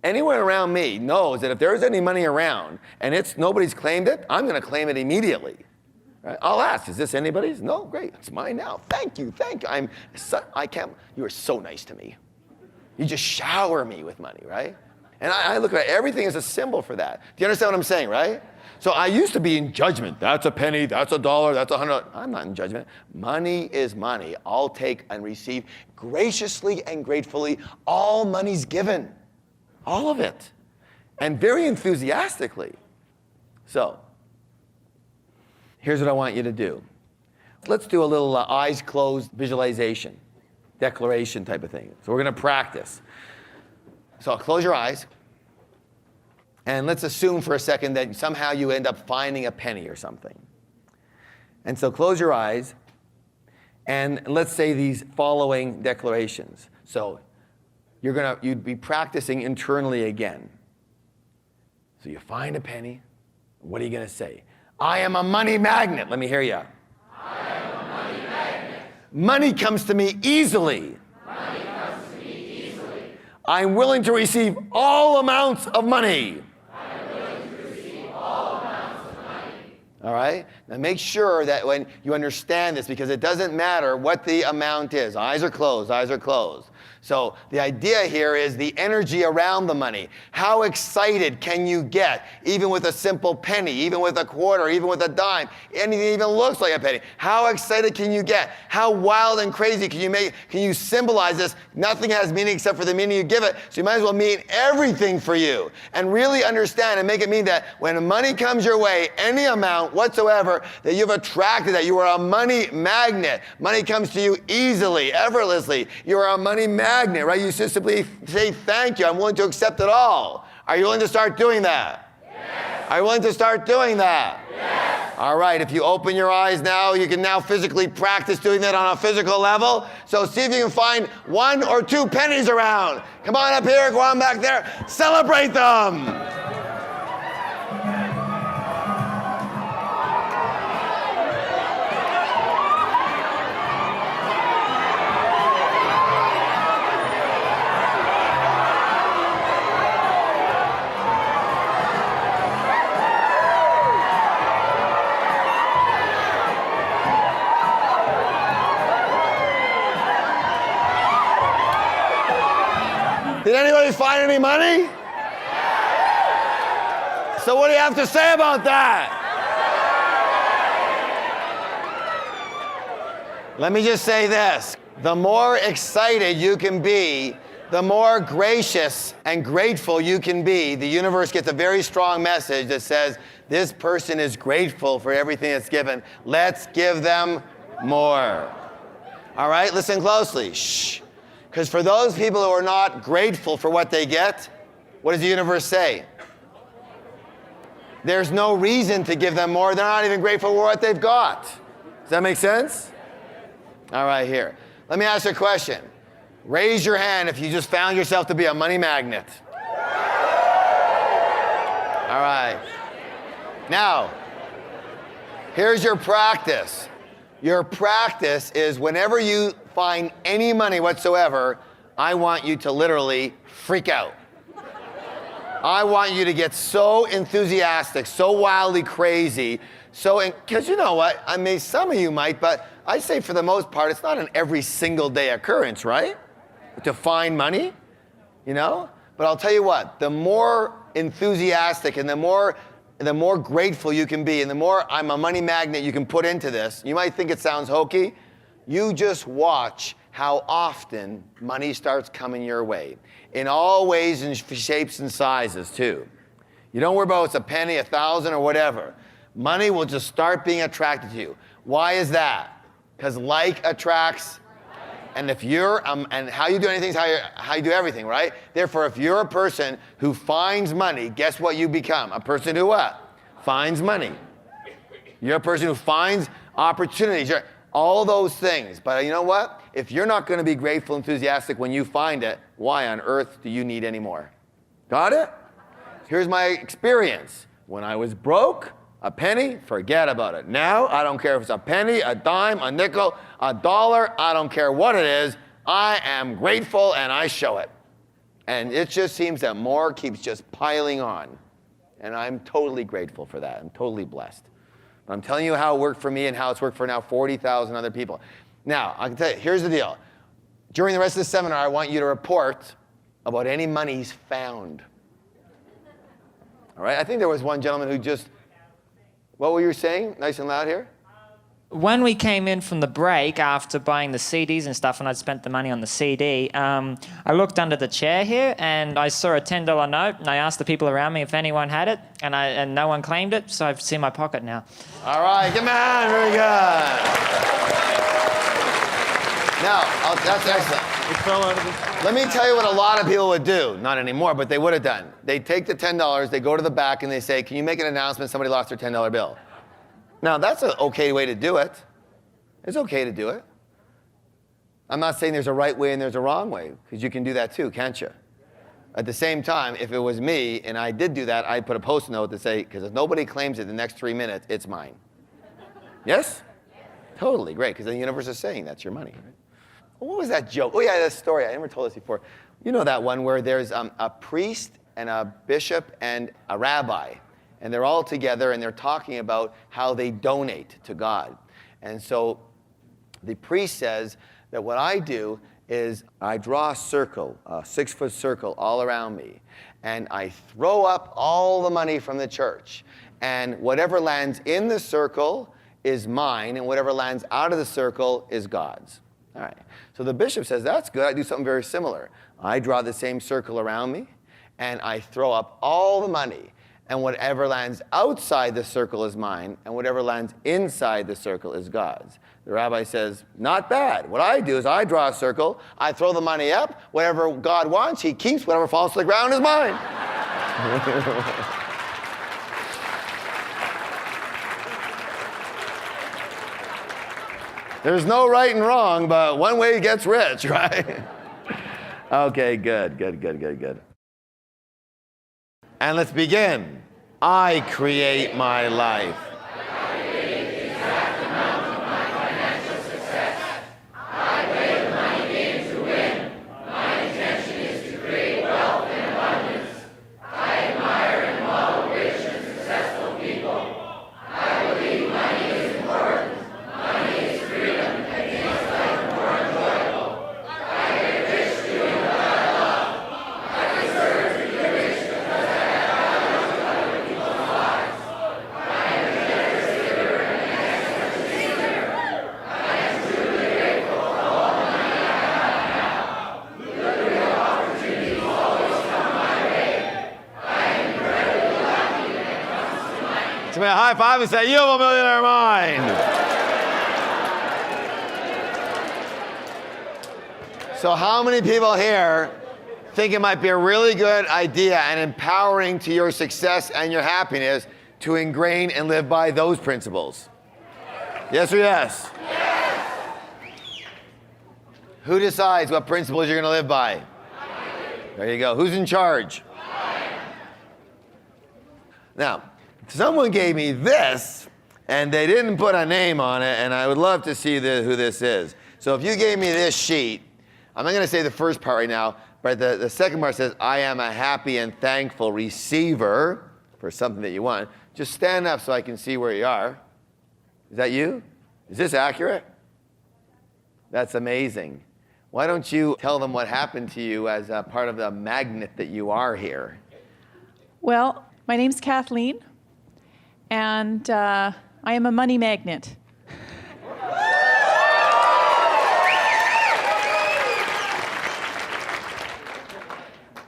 Speaker 1: Anyone around me knows that if there's any money around and nobody's claimed it, I'm going to claim it immediately. Right? I'll ask, is this anybody's? No, great, it's mine now. Thank you. You are so nice to me. You just shower me with money, right? And I look at everything as a symbol for that. Do you understand what I'm saying, right? So I used to be in judgment. That's a penny, that's $1, that's $100. I'm not in judgment. Money is money. I'll take and receive graciously and gratefully. All money's given. All of it. And very enthusiastically. So, here's what I want you to do. Let's do a little eyes closed visualization, declaration type of thing. So we're going to practice. So close your eyes. And let's assume for a second that somehow you end up finding a penny or something. And so close your eyes. And let's say these following declarations. So you'd be practicing internally again. So you find a penny. What are you going to say? I am a money magnet. Let me hear you.
Speaker 2: I am a money magnet.
Speaker 1: Money comes to me easily.
Speaker 2: Money comes to me easily.
Speaker 1: I'm willing to receive all amounts of money.
Speaker 2: I'm willing to receive all amounts of money.
Speaker 1: All right? Now make sure that when you understand this, because it doesn't matter what the amount is. Eyes are closed, eyes are closed. So the idea here is the energy around the money. How excited can you get, even with a simple penny, even with a quarter, even with a dime, anything even looks like a penny? How excited can you get? How wild and crazy can you symbolize this? Nothing has meaning except for the meaning you give it, so you might as well mean everything for you. And really understand and make it mean that when money comes your way, any amount whatsoever, that you've attracted, that you are a money magnet. Money comes to you easily, effortlessly. You are a money magnet, right? You just simply say, thank you, I'm willing to accept it all. Are you willing to start doing that?
Speaker 2: Yes.
Speaker 1: Are you willing to start doing that?
Speaker 2: Yes.
Speaker 1: All right, if you open your eyes now, you can now physically practice doing that on a physical level. So see if you can find 1 or 2 pennies around. Come on up here, go on back there, celebrate them. Did anybody find any money? So what do you have to say about that? Let me just say this. The more excited you can be, the more gracious and grateful you can be. The universe gets a very strong message that says, this person is grateful for everything that's given. Let's give them more. All right, listen closely. Shh. Because for those people who are not grateful for what they get, what does the universe say? There's no reason to give them more. They're not even grateful for what they've got. Does that make sense? All right, here. Let me ask you a question. Raise your hand if you just found yourself to be a money magnet. All right. Now, here's your practice. Your practice is whenever you find any money whatsoever, I want you to literally freak out. I want you to get so enthusiastic, so wildly crazy, because you know what? I mean, some of you might, but I say for the most part, it's not an every single day occurrence, right? To find money, you know? But I'll tell you what, the more enthusiastic and the more grateful you can be and the more I'm a money magnet you can put into this, you might think it sounds hokey. You just watch how often money starts coming your way. In all ways and shapes and sizes too. You don't worry about it's a penny, 1,000 or whatever. Money will just start being attracted to you. Why is that? Because like attracts. And if you're, and how you do anything is how you do everything, right? Therefore, if you're a person who finds money, guess what you become? A person who what? Finds money. You're a person who finds opportunities. All those things. But you know what? If you're not going to be grateful, enthusiastic when you find it, why on earth do you need any more? Got it? Here's my experience. When I was broke, a penny, forget about it. Now, I don't care if it's a penny, a dime, a nickel, a dollar, I don't care what it is. I am grateful and I show it. And it just seems that more keeps just piling on. And I'm totally grateful for that. I'm totally blessed. But I'm telling you how it worked for me and how it's worked for now 40,000 other people. Now, I can tell you, here's the deal. During the rest of the seminar, I want you to report about any monies found. All right? I think there was one gentleman who just, what were you saying? Nice and loud here.
Speaker 6: When we came in from the break after buying the CDs and stuff, and I'd spent the money on the CD, I looked under the chair here and I saw a $10 note, and I asked the people around me if anyone had it, and no one claimed it, so I've seen my pocket now.
Speaker 1: All right, come on, very good. Now, that's excellent.
Speaker 5: It fell out of his...
Speaker 1: Let me tell you what a lot of people would do. Not anymore, but they would have done. They take the $10, they go to the back, and they say, can you make an announcement somebody lost their $10 bill? Now, that's an okay way to do it. It's okay to do it. I'm not saying there's a right way and there's a wrong way, because you can do that too, can't you? At the same time, if it was me and I did do that, I'd put a post-it note to say, because if nobody claims it in the next 3 minutes, it's mine. Yes? Totally, great, because the universe is saying that's your money. Right? What was that joke? Oh, yeah, that story. I never told this before. You know that one where there's a priest and a bishop and a rabbi. And they're all together, and they're talking about how they donate to God. And so the priest says that what I do is I draw a circle, a 6-foot circle all around me, and I throw up all the money from the church. And whatever lands in the circle is mine, and whatever lands out of the circle is God's. All right. So the bishop says, that's good. I do something very similar. I draw the same circle around me, and I throw up all the money. And whatever lands outside the circle is mine, and whatever lands inside the circle is God's. The rabbi says, not bad. What I do is I draw a circle, I throw the money up, whatever God wants, he keeps, whatever falls to the ground is mine. There's no right and wrong, but one way gets rich, right? Okay, good. And let's begin. I create my life.
Speaker 2: I create the exact amount of my financial success. I play the money game to win. My intention is to create wealth and abundance. I admire and model rich and successful people. I believe money is important. Money is freedom and makes life more enjoyable. I get rich doing what I love. I deserve to get rich because I have values to other people's lives. I am a generous giver and an excellent receiver. I am truly grateful for all the money I have now. Lucrative opportunities always come my way. I am incredibly lucky when it comes to money.
Speaker 1: Give me a high five and say, you have a millionaire mind. So how many people here think it might be a really good idea and empowering to your success and your happiness to ingrain and live by those principles? Yes or yes? Yes. Who decides what principles you're going to live by? There you go. Who's in charge? Now, someone gave me this, and they didn't put a name on it, and I would love to see who this is. So if you gave me this sheet, I'm not going to say the first part right now, but the second part says, I am a happy and thankful receiver for something that you want. Just stand up so I can see where you are. Is that you? Is this accurate? That's amazing. Why don't you tell them what happened to you as a part of the magnet that you are here?
Speaker 7: Well, my name's Kathleen, and I am a money magnet.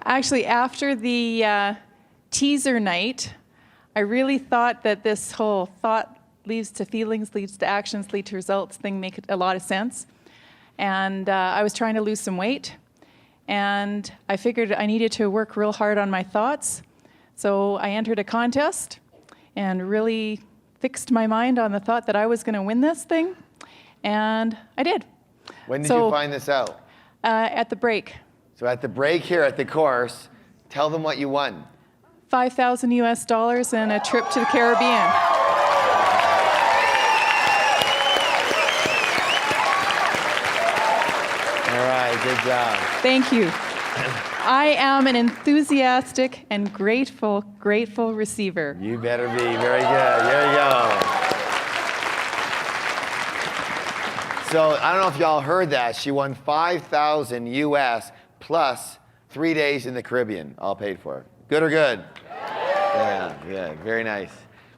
Speaker 7: Actually, after the teaser night, I really thought that this whole thought leads to feelings, leads to actions, lead to results thing make a lot of sense. And I was trying to lose some weight. And I figured I needed to work real hard on my thoughts. So I entered a contest and really fixed my mind on the thought that I was going to win this thing. And I did.
Speaker 1: When did you find this out?
Speaker 7: At the break.
Speaker 1: So at the break here at the course, tell them what you won.
Speaker 7: $5,000 US and a trip to the Caribbean.
Speaker 1: All right, good job.
Speaker 7: Thank you. I am an enthusiastic and grateful receiver.
Speaker 1: You better be. Very good. There you go. So I don't know if y'all heard that. She won $5,000 US plus 3 days in the Caribbean, all paid for. Good or good? Yeah, very nice.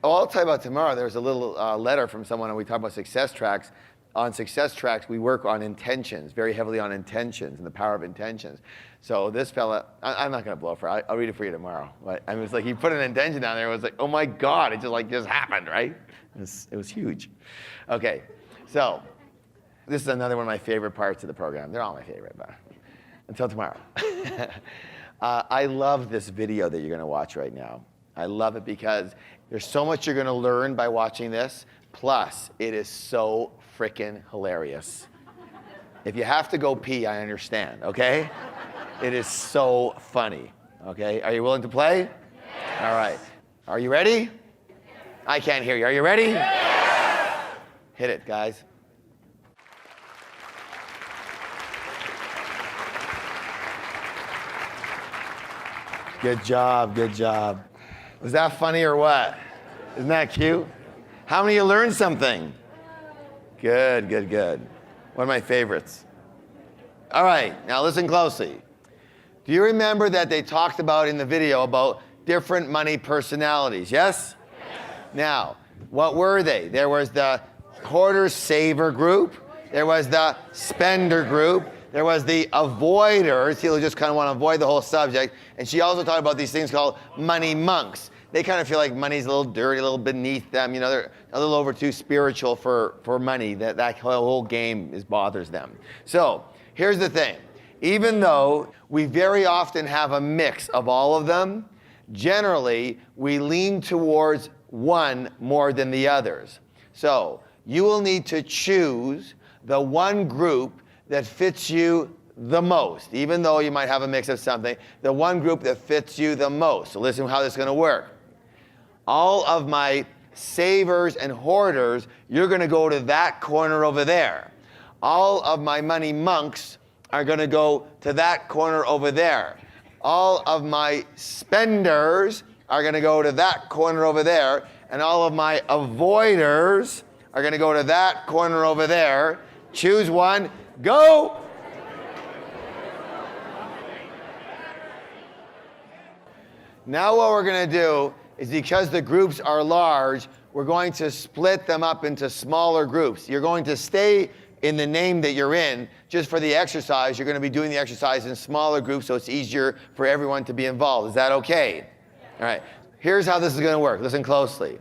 Speaker 1: Oh, I'll tell you about tomorrow. There's a little letter from someone, and we talk about success tracks. On success tracks, we work on intentions, very heavily on intentions and the power of intentions. So this fella, I'm not going to blow for it. I'll read it for you tomorrow. But I was like, he put an intention down there. It was like, oh my God, it just happened, right? It was huge. Okay, so this is another one of my favorite parts of the program. They're all my favorite, but until tomorrow. I love this video that you're going to watch right now. I love it because there's so much you're going to learn by watching this. Plus, it is so freaking hilarious. If you have to go pee, I understand, okay? It is so funny, okay? Are you willing to play? Yes. All right. Are you ready? I can't hear you. Are you ready? Yes. Hit it, guys. Good job, good job. Was that funny or what? Isn't that cute? How many of you learned something? Good. One of my favorites. All right, now listen closely. Do you remember that they talked about in the video about different money personalities, yes? Now, what were they? There was the hoarder-saver group. There was the spender group. There was the avoiders, people who just kind of want to avoid the whole subject. And she also talked about these things called money monks. They kind of feel like money's a little dirty, a little beneath them. You know, they're a little over too spiritual for money. That whole game bothers them. So here's the thing. Even though we very often have a mix of all of them, generally we lean towards one more than the others. So you will need to choose the one group that fits you the most. Even though you might have a mix of something, the one group that fits you the most. So listen how this is going to work. All of my savers and hoarders, you're going to go to that corner over there. All of my money monks are going to go to that corner over there. All of my spenders are going to go to that corner over there. And all of my avoiders are going to go to that corner over there. Choose one. Go! Now what we're going to do is, because the groups are large, we're going to split them up into smaller groups. You're going to stay in the name that you're in. Just for the exercise, you're going to be doing the exercise in smaller groups so it's easier for everyone to be involved. Is that okay? All right. Here's how this is going to work. Listen closely.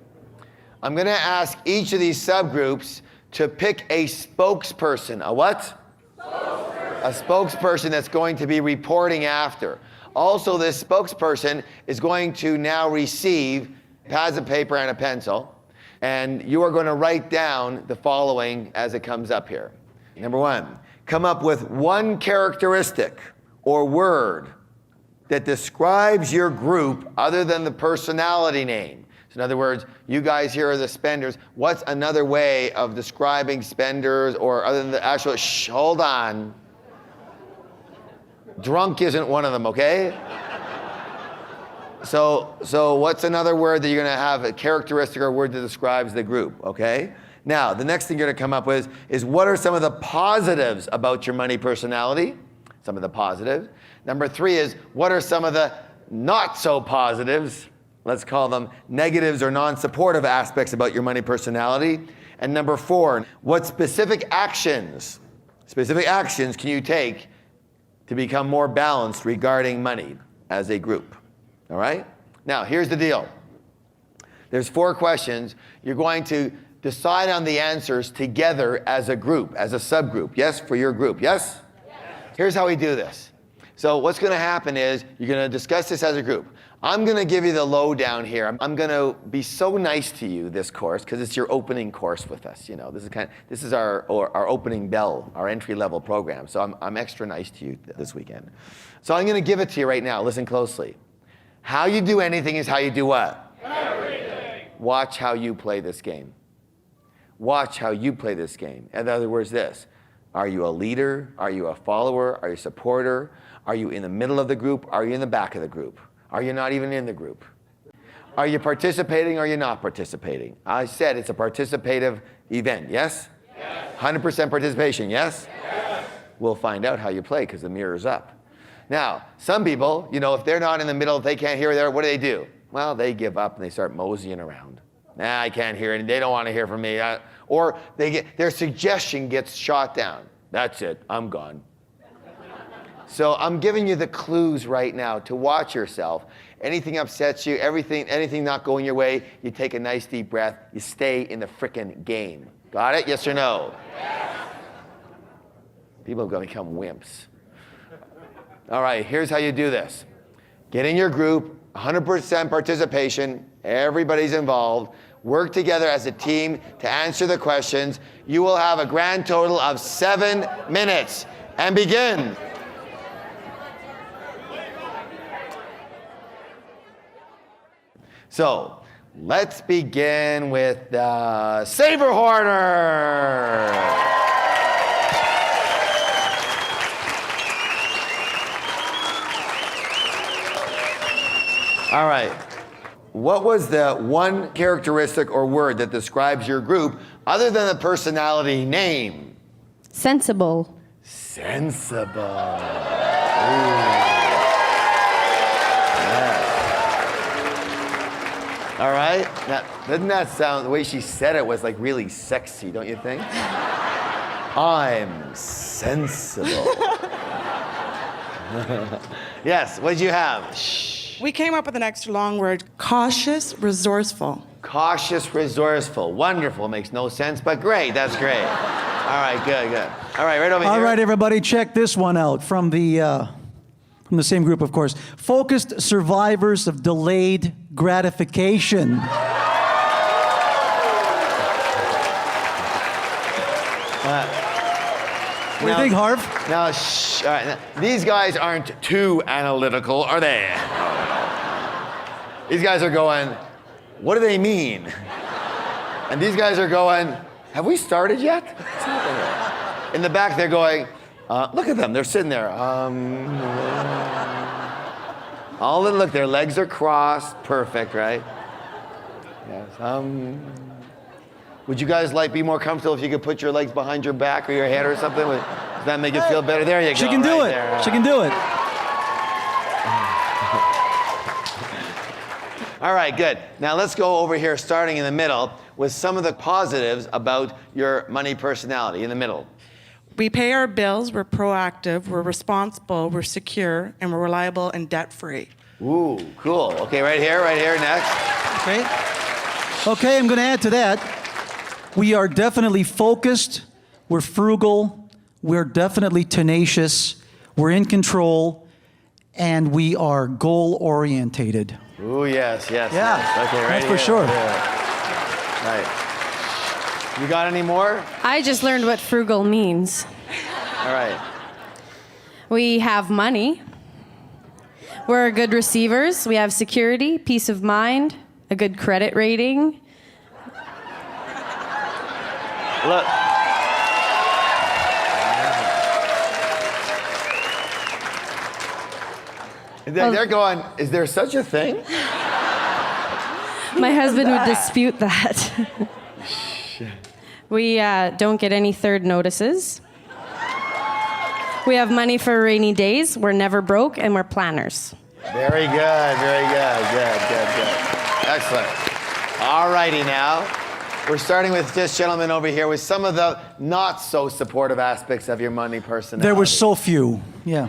Speaker 1: I'm going to ask each of these subgroups to pick a spokesperson. A what? A spokesperson that's going to be reporting after. Also, this spokesperson is going to now receive pads of paper and a pencil, and you are going to write down the following as it comes up here. Number one, come up with one characteristic or word that describes your group other than the personality name. So in other words, you guys here are the spenders. What's another way of describing spenders, or other than the actual, hold on. Drunk isn't one of them, okay? So what's another word that you're going to have, a characteristic or word that describes the group, okay? Now, the next thing you're going to come up with is what are some of the positives about your money personality? Some of the positives. Number three is what are some of the not so positives? Let's call them negatives or non-supportive aspects about your money personality. And number four, what specific actions can you take to become more balanced regarding money as a group? All right? Now, here's the deal. There's 4 questions. You're going to decide on the answers together as a group, as a subgroup. Yes, for your group. Yes? Yes. Here's how we do this. So what's going to happen is you're going to discuss this as a group. I'm going to give you the lowdown here. I'm going to be so nice to you this course because it's your opening course with us. You know, this is our opening bell, our entry-level program. So I'm extra nice to you this weekend. So I'm going to give it to you right now. Listen closely. How you do anything is how you do what? Everything. Watch how you play this game. Watch how you play this game. In other words, this. Are you a leader? Are you a follower? Are you a supporter? Are you in the middle of the group? Are you in the back of the group? Are you not even in the group? Are you participating or are you not participating? I said it's a participative event, yes? Yes. 100% participation, yes? Yes. We'll find out how you play because the mirror's up. Now, some people, you know, if they're not in the middle, if they can't hear there, what do? Well, they give up and they start moseying around. Nah, I can't hear it. They don't want to hear from me. Or their suggestion gets shot down. That's it. I'm gone. So I'm giving you the clues right now to watch yourself. Anything upsets you, anything not going your way, you take a nice deep breath. You stay in the frickin' game. Got it? Yes or no? Yes. People are going to become wimps. All right, here's how you do this. Get in your group, 100% participation. Everybody's involved. Work together as a team to answer the questions. You will have a grand total of 7 minutes. And begin. So, let's begin with the Saber Hoarder. All right. What was the one characteristic or word that describes your group other than the personality name?
Speaker 4: Sensible.
Speaker 1: Sensible. Ooh. All right. Now, doesn't that sound, the way she said it was like really sexy, don't you think? I'm sensible. Yes, what did you have? Shh.
Speaker 8: We came up with an extra long word, cautious, resourceful.
Speaker 1: Cautious, resourceful. Wonderful. Makes no sense, but great. That's great. All right, good. All right, right over here.
Speaker 9: All right, everybody, check this one out from the same group, of course. Focused survivors of delayed gratification.
Speaker 1: What
Speaker 9: do you think, Harv?
Speaker 1: Now, shh. All right, now, these guys aren't too analytical, are they? These guys are going, what do they mean? And these guys are going, have we started yet? What's happening here? In the back, they're going, look at them. They're sitting there. Look, their legs are crossed. Perfect, right? Yes. Would you guys be more comfortable if you could put your legs behind your back or your head or something? Does that make you feel better? There you go.
Speaker 9: She can do it. She can do it.
Speaker 1: All right, good. Now let's go over here, starting in the middle, with some of the positives about your money personality in the middle.
Speaker 8: We pay our bills, we're proactive, we're responsible, we're secure, and we're reliable and debt-free.
Speaker 1: Ooh, cool. Okay, right here, next.
Speaker 9: Okay, I'm going to add to that. We are definitely focused, we're frugal, we're definitely tenacious, we're in control, and we are goal-orientated.
Speaker 1: Ooh, yes.
Speaker 9: Yeah,
Speaker 1: Okay, right
Speaker 9: that's
Speaker 1: here.
Speaker 9: for sure.
Speaker 1: Yeah. Right. You got any more?
Speaker 4: I just learned what frugal means.
Speaker 1: All right.
Speaker 4: We have money. We're good receivers. We have security, peace of mind, a good credit rating.
Speaker 1: Look. They're going, is there such a thing?
Speaker 4: My husband would dispute that. We don't get any third notices. We have money for rainy days. We're never broke, and we're planners.
Speaker 1: Very good. Good. Excellent. All righty now. We're starting with this gentleman over here with some of the not so supportive aspects of your money personality.
Speaker 9: There were so few, yeah.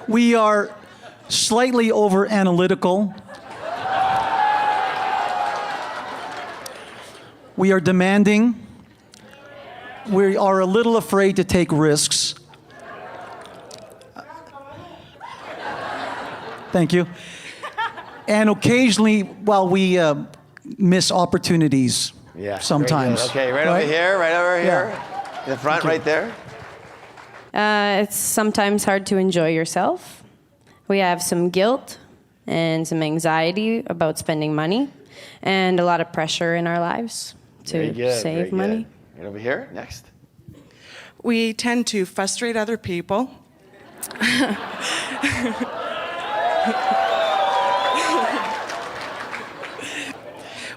Speaker 9: We are slightly over analytical. We are demanding. We are a little afraid to take risks. Thank you. And occasionally, well, we miss opportunities sometimes.
Speaker 1: Okay, right over here, right over here. In the front, right there.
Speaker 4: It's sometimes hard to enjoy yourself. We have some guilt and some anxiety about spending money and a lot of pressure in our lives to save money.
Speaker 1: Right over here, next.
Speaker 8: We tend to frustrate other people.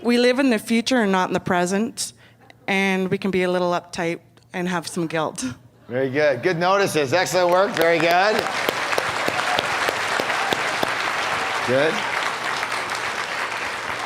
Speaker 8: We live in the future and not in the present, and we can be a little uptight and have some guilt.
Speaker 1: Very good. Good notices. Excellent work. Very good. Good.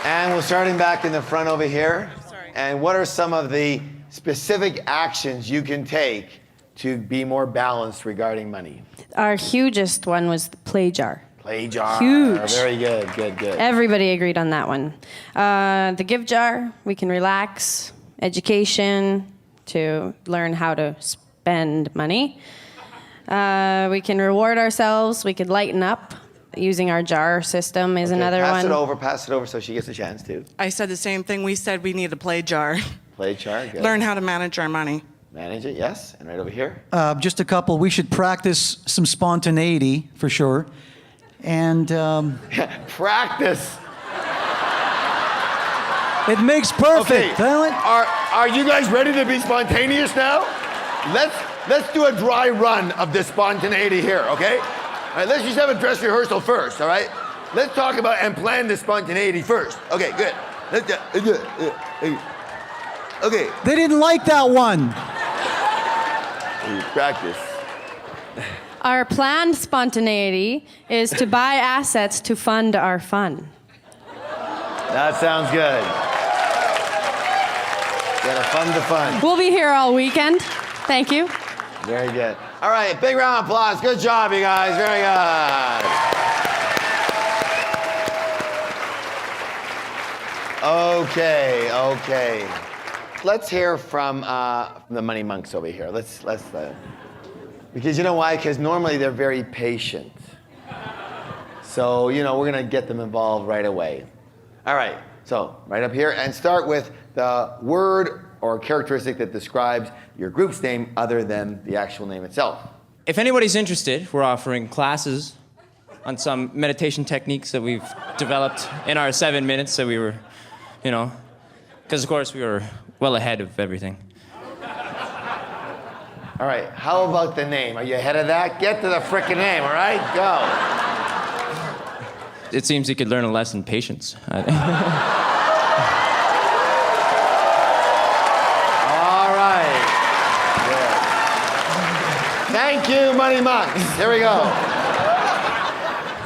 Speaker 1: And we're starting back in the front over here.
Speaker 8: Sorry.
Speaker 1: And what are some of the specific actions you can take to be more balanced regarding money?
Speaker 4: Our hugest one was the play jar.
Speaker 1: Play jar.
Speaker 4: Huge.
Speaker 1: Very good. Good, good.
Speaker 4: Everybody agreed on that one. The give jar, we can relax. Education, to learn how to spend money. We can reward ourselves. We could lighten up. Using our jar system is another one.
Speaker 1: Pass it over so she gets a chance to.
Speaker 8: I said the same thing. We said we need a play jar.
Speaker 1: Play jar, good.
Speaker 8: Learn how to manage our money.
Speaker 1: Manage it, yes. And right over here.
Speaker 9: Just a couple. We should practice some spontaneity for sure. And
Speaker 1: Practice.
Speaker 9: it makes perfect.
Speaker 1: Okay. Are you guys ready to be spontaneous now? Let's do a dry run of this spontaneity here, okay? All right, let's just have a dress rehearsal first, all right? Let's talk about and plan the spontaneity first. Okay, good. Okay.
Speaker 9: they didn't like that one.
Speaker 1: Practice.
Speaker 4: Our planned spontaneity is to buy assets to fund our fun.
Speaker 1: That sounds good. Got a fun to fun.
Speaker 4: We'll be here all weekend. Thank you.
Speaker 1: Very good. All right, big round of applause. Good job, you guys. Very good. Okay. Let's hear from the money monks over here. Let's because you know why? Because normally they're very patient. So, we're going to get them involved right away. All right, so right up here, and start with the word or characteristic that describes your group's name other than the actual name itself.
Speaker 10: If anybody's interested, we're offering classes on some meditation techniques that we've developed in our 7 minutes that we were, because of course we were well ahead of everything.
Speaker 1: All right, how about the name? Are you ahead of that? Get to the frickin' name, all right? Go.
Speaker 10: It seems you could learn a lesson in patience.
Speaker 1: All right. Good. Thank you, Money Monks. Here we go.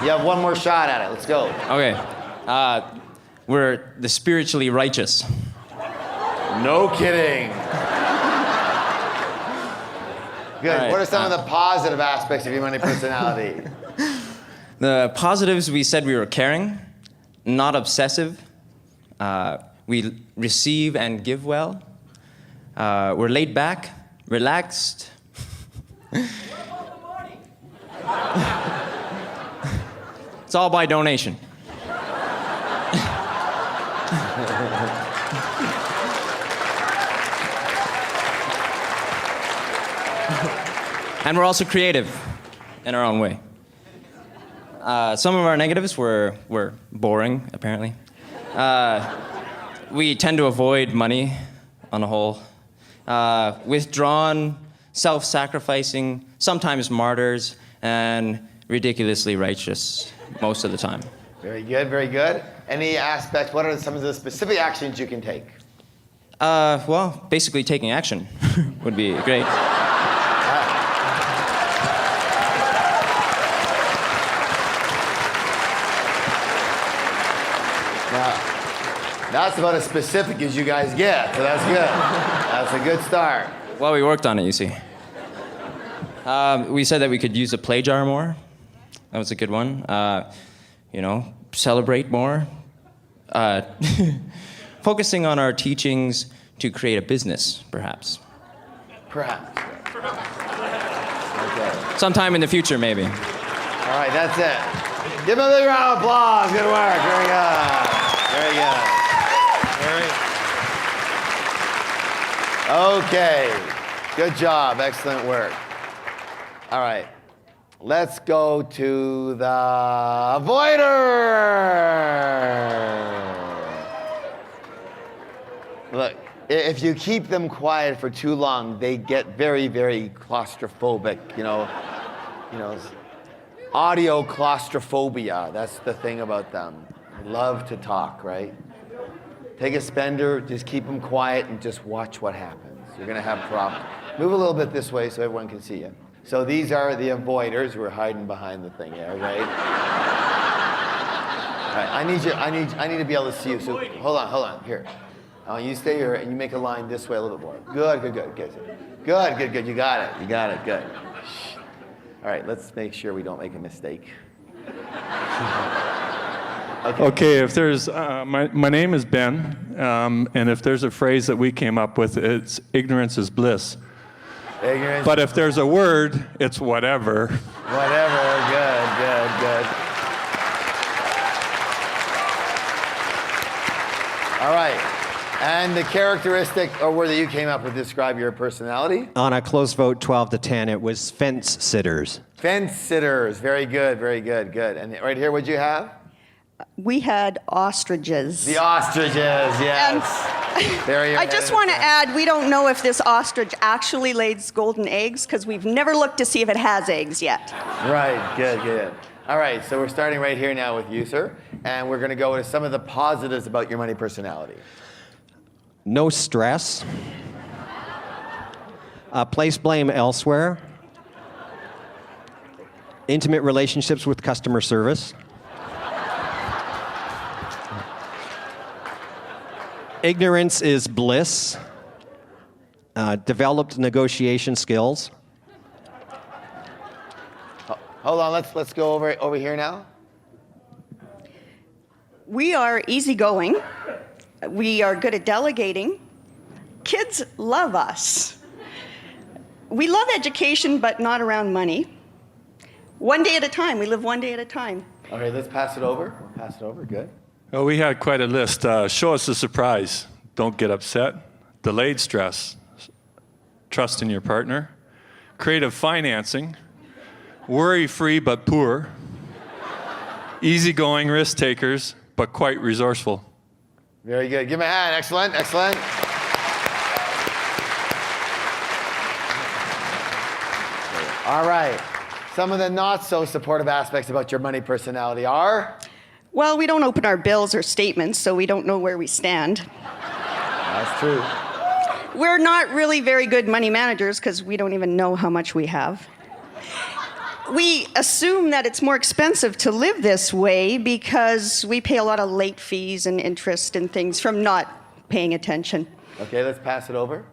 Speaker 1: You have one more shot at it. Let's go.
Speaker 10: Okay. We're the spiritually righteous.
Speaker 1: No kidding. Good.
Speaker 10: Right,
Speaker 1: What are some of the positive aspects of your money personality?
Speaker 10: The positives, we said we were caring, not obsessive. We receive and give well. We're laid back, relaxed. It's all by donation. And we're also creative in our own way. Some of our negatives were boring, apparently. We tend to avoid money on the whole. Withdrawn, self-sacrificing, sometimes martyrs, and ridiculously righteous most of the time.
Speaker 1: Very good, very good. Any aspects, what are some of the specific actions you can take?
Speaker 10: Well, basically taking action would be great.
Speaker 1: That's about as specific as you guys get, so that's good. That's a good start.
Speaker 10: Well, we worked on it, you see. We said that we could use a play jar more. That was a good one. Celebrate more. Focusing on our teachings to create a business, perhaps.
Speaker 1: Perhaps. Okay.
Speaker 10: Sometime in the future, maybe.
Speaker 1: All right, that's it. Give him a big round of applause. Good work. Very good. Very good. Okay. Good job. Excellent work. All right. Let's go to the avoider. Look, if you keep them quiet for too long, they get very, very claustrophobic, you know, audio claustrophobia. That's the thing about them. They love to talk, right? Take a spender, just keep them quiet and just watch what happens. You're gonna have problems. Move a little bit this way so everyone can see you. So these are the avoiders who are hiding behind the thing there, right? All right, I need to be able to see you. So hold on, here. You stay here and you make a line this way a little bit more. Good. You got it, good. All right, let's make sure we don't make a mistake.
Speaker 11: Okay, if there's, my name is Ben, and if there's a phrase that we came up with, it's ignorance is bliss.
Speaker 1: Ignorance.
Speaker 11: But if there's a word, it's whatever.
Speaker 1: Whatever, good. All right, and the characteristic or word that you came up with to describe your personality?
Speaker 12: On a close vote, 12 to 10, it was fence sitters.
Speaker 1: Fence sitters, very good. And right here, what'd you have?
Speaker 13: We had ostriches.
Speaker 1: The ostriches, yes.
Speaker 13: I just want to add, we don't know if this ostrich actually lays golden eggs because we've never looked to see if it has eggs yet.
Speaker 1: Right, good. All right, so we're starting right here now with you, sir, and we're going to go into some of the positives about your money personality.
Speaker 12: No stress. Place blame elsewhere. Intimate relationships with customer service. Ignorance is bliss. Developed negotiation skills.
Speaker 1: Hold on, let's go over here now.
Speaker 13: We are easygoing. We are good at delegating. Kids love us. We love education, but not around money. One day at a time. We live one day at a time.
Speaker 1: Okay, let's pass it over. Good.
Speaker 11: Well, we had quite a list. Show us a surprise. Don't get upset. Delayed stress. Trust in your partner. Creative financing. Worry-free but poor. Easygoing risk takers, but quite resourceful.
Speaker 1: Very good. Give him a hand. Excellent. All right. Some of the not so supportive aspects about your money personality are?
Speaker 13: Well, we don't open our bills or statements, so we don't know where we stand.
Speaker 1: That's true.
Speaker 13: We're not really very good money managers because we don't even know how much we have. We assume that it's more expensive to live this way because we pay a lot of late fees and interest and things from not paying attention.
Speaker 1: Okay, let's pass it over.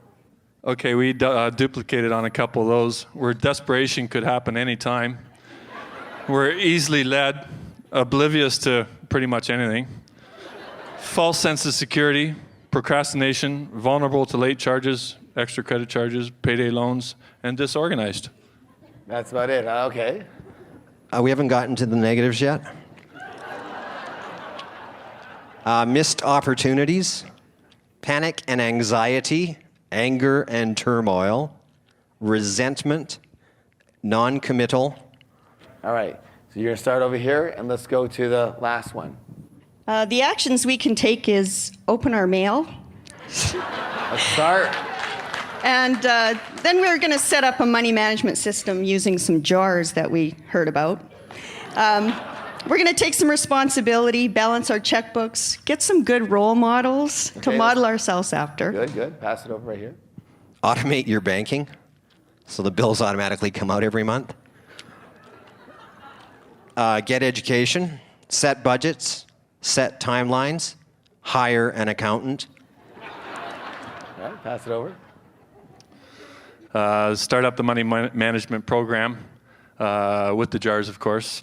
Speaker 11: Okay, we duplicated on a couple of those where desperation could happen anytime. We're easily led, oblivious to pretty much anything. False sense of security, procrastination, vulnerable to late charges, extra credit charges, payday loans, and disorganized.
Speaker 1: That's about it. Okay.
Speaker 12: We haven't gotten to the negatives yet. Missed opportunities, panic and anxiety, anger and turmoil, resentment, non-committal.
Speaker 1: All right. So you're going to start over here, and let's go to the last one.
Speaker 13: The actions we can take is open our mail.
Speaker 1: Let's start.
Speaker 13: And then we're going to set up a money management system using some jars that we heard about. We're going to take some responsibility, balance our checkbooks, get some good role models to model ourselves after.
Speaker 1: Good. Pass it over right here.
Speaker 12: Automate your banking so the bills automatically come out every month. Get education, set budgets, set timelines, hire an accountant.
Speaker 1: All right, pass it over.
Speaker 11: Start up the money management program with the jars, of course,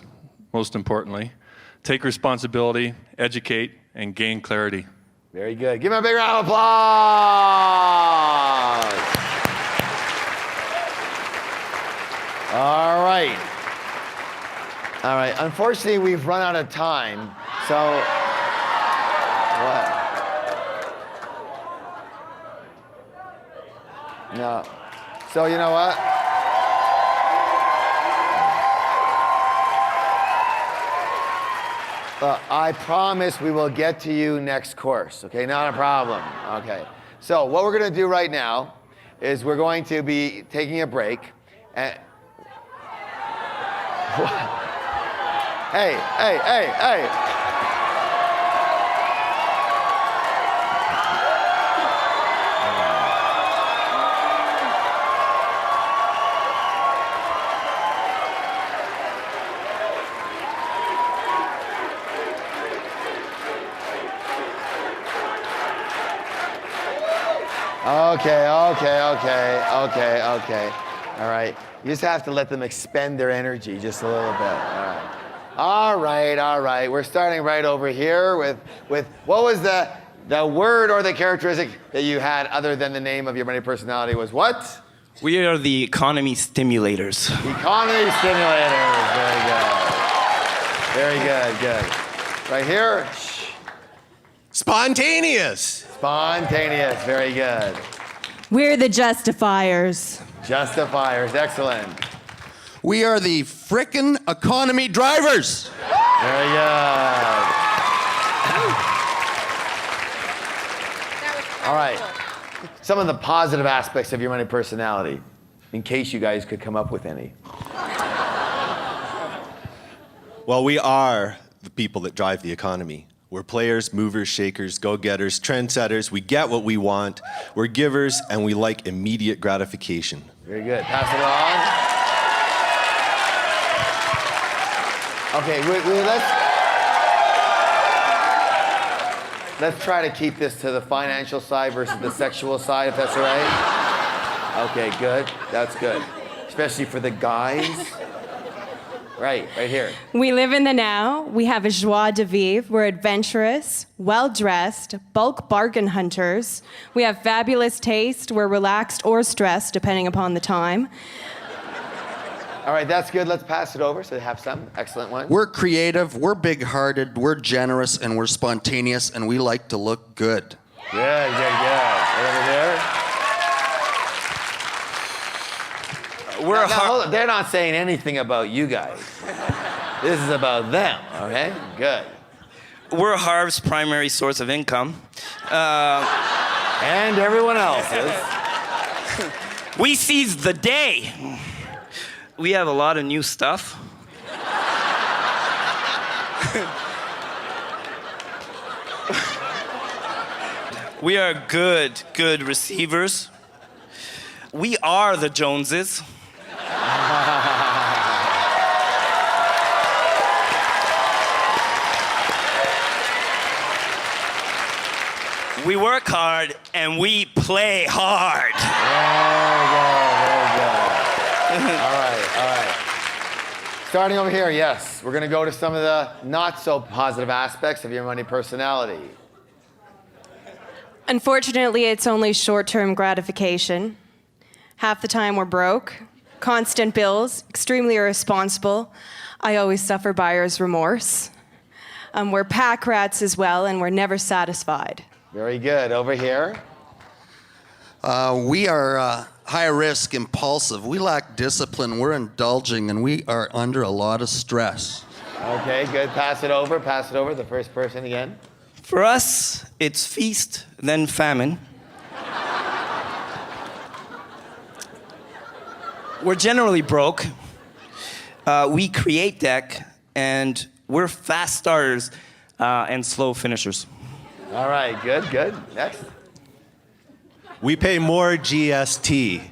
Speaker 11: most importantly. Take responsibility, educate, and gain clarity.
Speaker 1: Very good. Give him a big round of applause. All right. All right. Unfortunately, we've run out of time. So, what? No. So, you know what? I promise we will get to you next course, okay? Not a problem, okay? So what we're gonna do right now is we're going to be taking a break. And hey. Okay. All right. You just have to let them expend their energy just a little bit. All right. We're starting right over here with what was the word or the characteristic that you had other than the name of your money personality was what?
Speaker 14: We are the economy stimulators.
Speaker 1: Economy stimulators. Very good. Right here.
Speaker 12: Spontaneous.
Speaker 1: Spontaneous. Very good.
Speaker 15: We're the justifiers.
Speaker 1: Justifiers. Excellent.
Speaker 16: We are the frickin' economy drivers.
Speaker 1: Very good. All right. Some of the positive aspects of your money personality, in case you guys could come up with any.
Speaker 17: Well, we are the people that drive the economy. We're players, movers, shakers, go-getters, trendsetters. We get what we want. We're givers, and we like immediate gratification.
Speaker 1: Very good. Pass it on. Okay, let's try to keep this to the financial side versus the sexual side, if that's all right. Okay, good. That's good. Especially for the guys. Right here.
Speaker 15: We live in the now. We have a joie de vivre. We're adventurous, well-dressed, bulk bargain hunters. We have fabulous taste. We're relaxed or stressed, depending upon the time.
Speaker 1: All right, that's good. Let's pass it over so they have some excellent ones.
Speaker 16: We're creative, we're big-hearted, we're generous, and we're spontaneous, and we like to look good.
Speaker 1: Good. Right over there. They're not saying anything about you guys. This is about them, okay? Good.
Speaker 14: We're Harv's primary source of income.
Speaker 1: And everyone else's.
Speaker 14: We seize the day. We have a lot of new stuff. We are good receivers. We are the Joneses. We work hard and we play hard.
Speaker 1: Very good. All right. Starting over here, yes. We're going to go to some of the not so positive aspects of your money personality.
Speaker 15: Unfortunately, it's only short-term gratification. Half the time we're broke, constant bills, extremely irresponsible. I always suffer buyer's remorse. We're pack rats as well, and we're never satisfied.
Speaker 1: Very good. Over here.
Speaker 16: We are high risk, impulsive. We lack discipline. We're indulging, and we are under a lot of stress.
Speaker 1: Okay, good. Pass it over. The first person again.
Speaker 14: For us, it's feast, then famine. We're generally broke. We create deck, and we're fast starters and slow finishers.
Speaker 1: All right, good. Next.
Speaker 17: We pay more GST.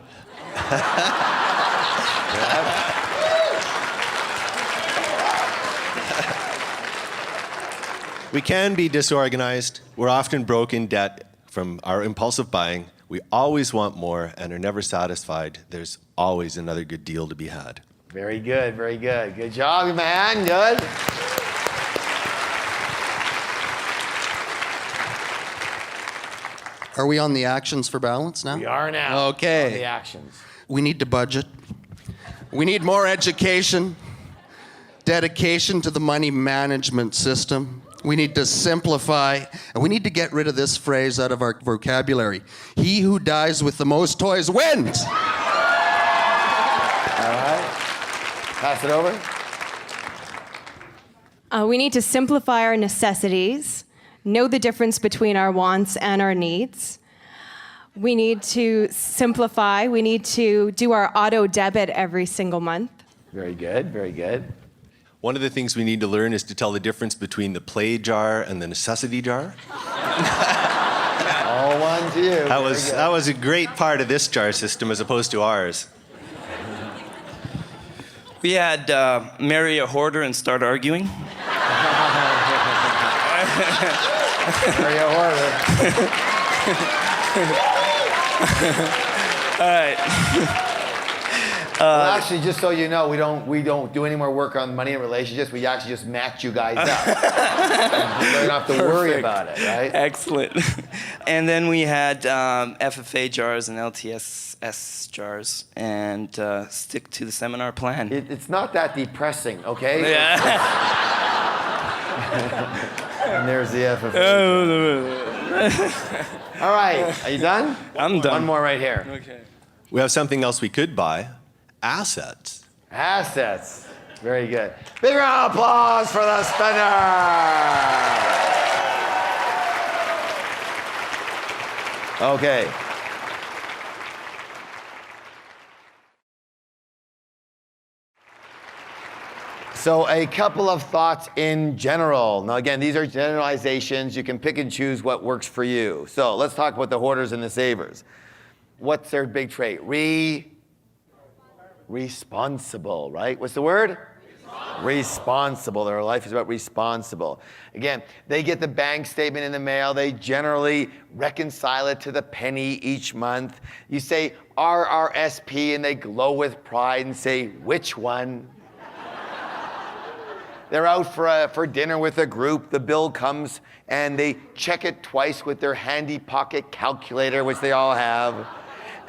Speaker 17: We can be disorganized. We're often broke in debt from our impulsive buying. We always want more and are never satisfied. There's always another good deal to be had.
Speaker 1: Very good. Good job, man. Good.
Speaker 16: Are we on the actions for balance now?
Speaker 1: We are now.
Speaker 16: Okay.
Speaker 1: On the actions.
Speaker 16: We need to budget. We need more education, dedication to the money management system. We need to simplify, and we need to get rid of this phrase out of our vocabulary. He who dies with the most toys wins.
Speaker 1: All right. Pass it over.
Speaker 15: We need to simplify our necessities, know the difference between our wants and our needs. We need to simplify. We need to do our auto debit every single month.
Speaker 1: Very good, very good.
Speaker 17: One of the things we need to learn is to tell the difference between the play jar and the necessity jar.
Speaker 1: All one to you.
Speaker 17: That was a great part of this jar system as opposed to ours.
Speaker 14: We had marry a hoarder and start arguing.
Speaker 1: Marry a hoarder.
Speaker 14: All right.
Speaker 1: Well, actually, just so you know, we don't do any more work on money and relationships. We actually just match you guys up. You don't have to worry about it, right?
Speaker 14: Excellent. And then we had FFA jars and LTSS jars, and stick to the seminar plan.
Speaker 1: It's not that depressing, okay?
Speaker 14: Yeah.
Speaker 1: And there's the FFA. All right, are you done?
Speaker 14: I'm done.
Speaker 1: One more right here.
Speaker 14: Okay.
Speaker 17: We have something else we could buy. Assets.
Speaker 1: Assets. Very good. Big round of applause for the spender. Okay. So a couple of thoughts in general. Now again, these are generalizations. You can pick and choose what works for you. So let's talk about the hoarders and the savers. What's their big trait? Responsible, right? What's the word? Responsible. Their life is about responsible. Again, they get the bank statement in the mail. They generally reconcile it to the penny each month. You say RRSP and they glow with pride and say, which one? They're out for dinner with a group. The bill comes and they check it twice with their handy pocket calculator, which they all have.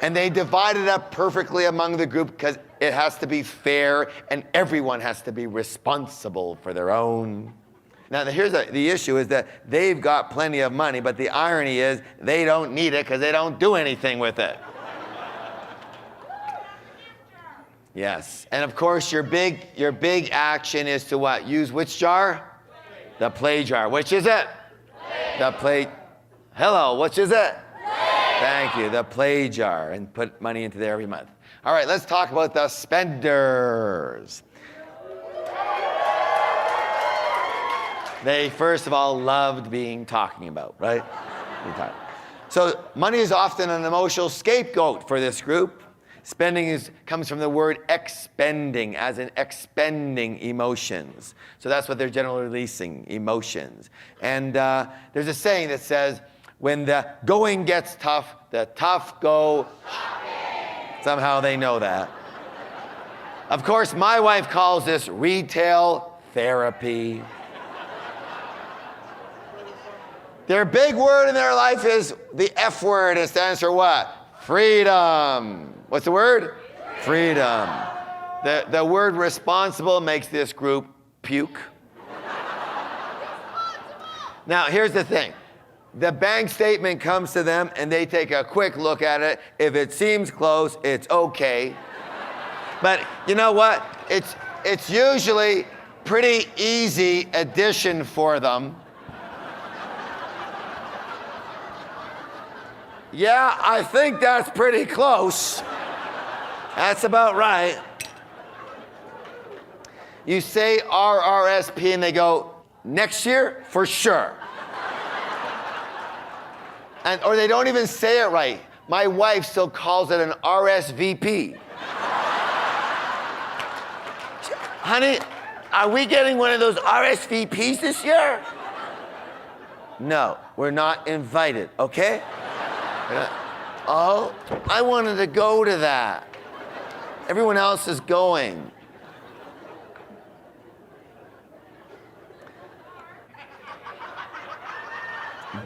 Speaker 1: And they divide it up perfectly among the group because it has to be fair and everyone has to be responsible for their own. Now, here's the issue is that they've got plenty of money, but the irony is they don't need it because they don't do anything with it. Yes, and of course your big action is to what? Use which jar? The play jar. Which is it? The play. Hello, which is it? Thank you, the play jar, and put money into there every month. All right, let's talk about the spenders. They, first of all, loved being talking about, right? So money is often an emotional scapegoat for this group. Spending comes from the word expending, as in expending emotions. So that's what they're generally releasing, emotions. And there's a saying that says, when the going gets tough, the tough go shopping. Somehow they know that. Of course, my wife calls this retail therapy. Their big word in their life is the F word. It stands for what? Freedom. What's the word? Freedom. The word responsible makes this group puke. Now, here's the thing. The bank statement comes to them and they take a quick look at it. If it seems close, it's okay. But you know what? It's usually pretty easy addition for them. Yeah, I think that's pretty close. That's about right. You say RRSP and they go, next year, for sure. Or they don't even say it right. My wife still calls it an RSVP. Honey, are we getting one of those RSVPs this year? No, we're not invited, okay? Oh, I wanted to go to that. Everyone else is going.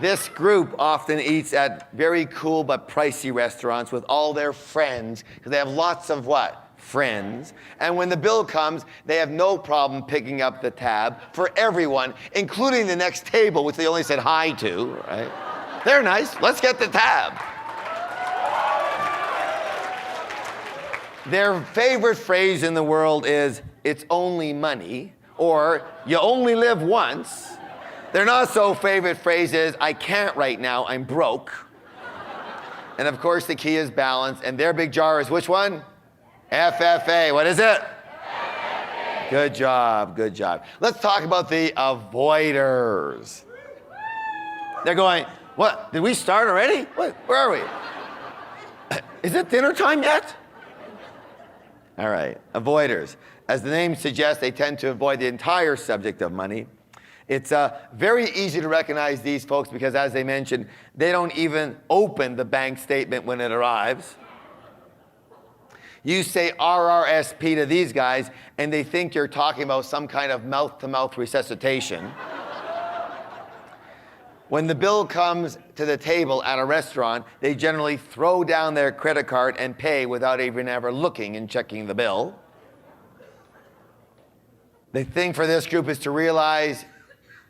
Speaker 1: This group often eats at very cool but pricey restaurants with all their friends, because they have lots of what? Friends. And when the bill comes, they have no problem picking up the tab for everyone, including the next table, which they only said hi to, right? They're nice. Let's get the tab. Their favorite phrase in the world is, "It's only money," or "You only live once." Their not so favorite phrase is, "I can't right now, I'm broke." And of course the key is balance, and their big jar is which one? FFA. What is it? FFA. Good job, good job. Let's talk about the avoiders. They're going, what, did we start already? What, where are we? Is it dinner time yet? All right, avoiders. As the name suggests, they tend to avoid the entire subject of money. It's very easy to recognize these folks because, as they mentioned, they don't even open the bank statement when it arrives. You say RRSP to these guys, and they think you're talking about some kind of mouth-to-mouth resuscitation. When the bill comes to the table at a restaurant, they generally throw down their credit card and pay without even ever looking and checking the bill. The thing for this group is to realize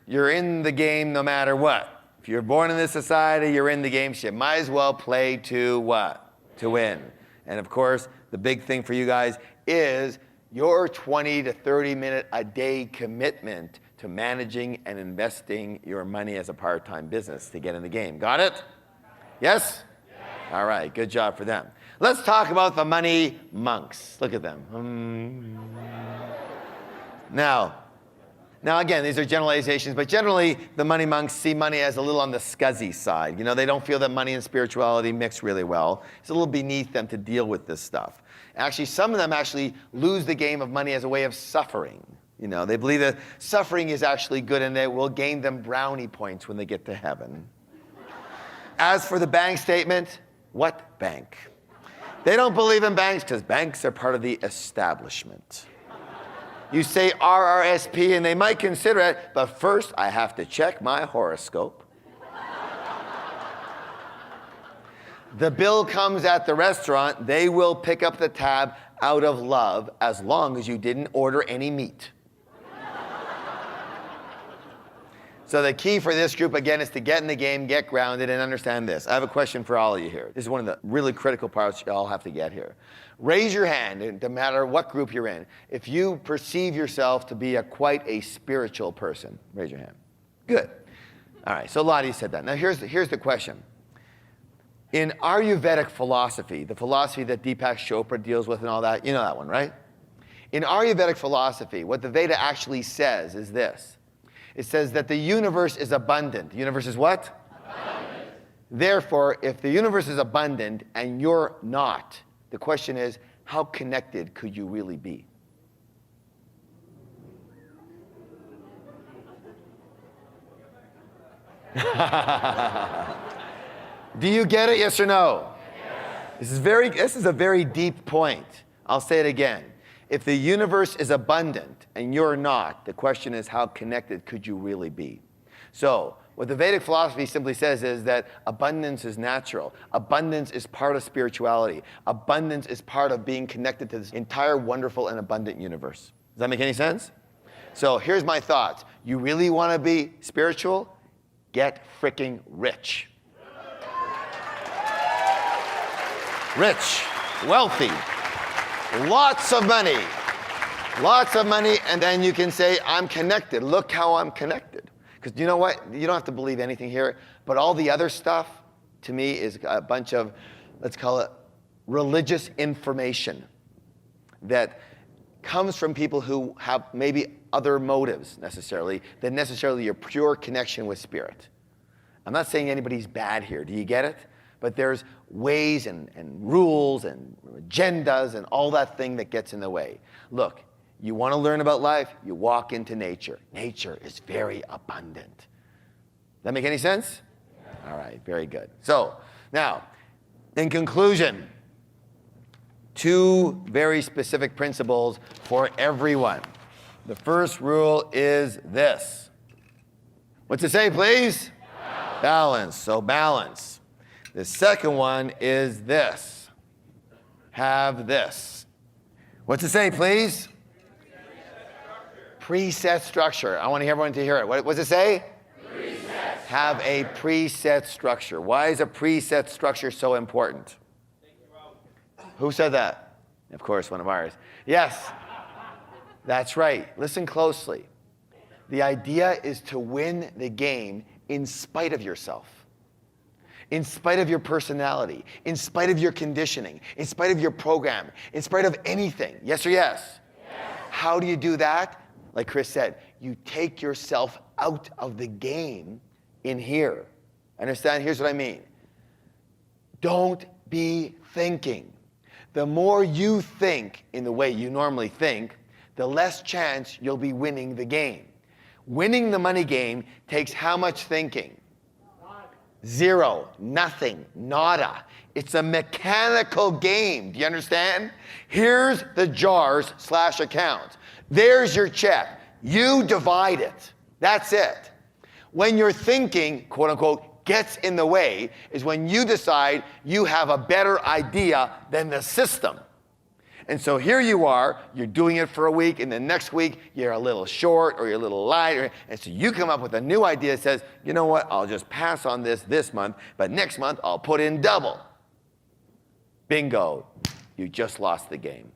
Speaker 1: you're in the game no matter what. If you're born in this society, you're in the game, so you might as well play to what? To win. And of course, the big thing for you guys is your 20 to 30 minute a day commitment to managing and investing your money as a part-time business to get in the game. Got it? Yes? All right, good job for them. Let's talk about the money monks. Look at them. Now again, these are generalizations, but generally the money monks see money as a little on the scuzzy side. You know, they don't feel that money and spirituality mix really well. It's a little beneath them to deal with this stuff. Actually, some of them actually lose the game of money as a way of suffering. You know, they believe that suffering is actually good and it will gain them brownie points when they get to heaven. As for the bank statement, what bank? They don't believe in banks because banks are part of the establishment. You say RRSP and they might consider it, but first I have to check my horoscope. The bill comes at the restaurant, they will pick up the tab out of love as long as you didn't order any meat. So the key for this group, again, is to get in the game, get grounded, and understand this. I have a question for all of you here. This is one of the really critical parts you all have to get here. Raise your hand, and no matter what group you're in, if you perceive yourself to be quite a spiritual person. Raise your hand. Good. All right, so a lot of you said that. Now here's the question. In Ayurvedic philosophy, the philosophy that Deepak Chopra deals with and all that, you know that one, right? In Ayurvedic philosophy, what the Veda actually says is this. It says that the universe is abundant. The universe is what? Abundant. Therefore, if the universe is abundant and you're not, the question is, how connected could you really be? Do you get it, yes or no? Yes. This is a very deep point. I'll say it again. If the universe is abundant and you're not, the question is, how connected could you really be? So, what the Vedic philosophy simply says is that abundance is natural. Abundance is part of spirituality. Abundance is part of being connected to this entire wonderful and abundant universe. Does that make any sense? So here's my thoughts. You really want to be spiritual? Get freaking rich. Rich, wealthy, lots of money, and then you can say, I'm connected. Look how I'm connected. Because you know what? You don't have to believe anything here, but all the other stuff, to me, is a bunch of, let's call it, religious information that comes from people who have maybe other motives necessarily than necessarily your pure connection with spirit. I'm not saying anybody's bad here. Do you get it? But there's ways and rules and agendas and all that thing that gets in the way. Look, you want to learn about life, you walk into nature. Nature is very abundant. Does that make any sense? All right, very good. So, now, in conclusion, 2 very specific principles for everyone. The first rule is this. What's it say, please? Balance. So balance. The second one is this. Have this. What's it say, please? Preset structure. I want everyone to hear it. What does it say? Preset. Have a preset structure. Why is a preset structure so important? Who said that? Of course, one of ours. Yes, that's right. Listen closely. The idea is to win the game in spite of yourself, in spite of your personality, in spite of your conditioning, in spite of your program, in spite of anything. Yes or yes? Yes. How do you do that? Like Chris said, you take yourself out of the game in here. Understand? Here's what I mean. Don't be thinking. The more you think in the way you normally think, the less chance you'll be winning the game. Winning the money game takes how much thinking? Zero, nothing, nada. It's a mechanical game. Do you understand? Here's the jars / accounts. There's your check. You divide it. That's it. When your thinking, quote unquote, gets in the way is when you decide you have a better idea than the system. And so here you are, you're doing it for a week, and the next week you're a little short or you're a little light, and so you come up with a new idea that says, you know what, I'll just pass on this month, but next month I'll put in double. Bingo, you just lost the game.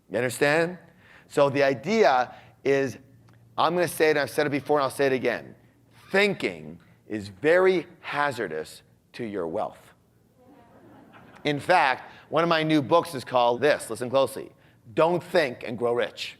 Speaker 1: You understand? So the idea is, I'm going to say it, I've said it before and I'll say it again. Thinking is very hazardous to your wealth. In fact, one of my new books is called this, listen closely, Don't Think and Grow Rich.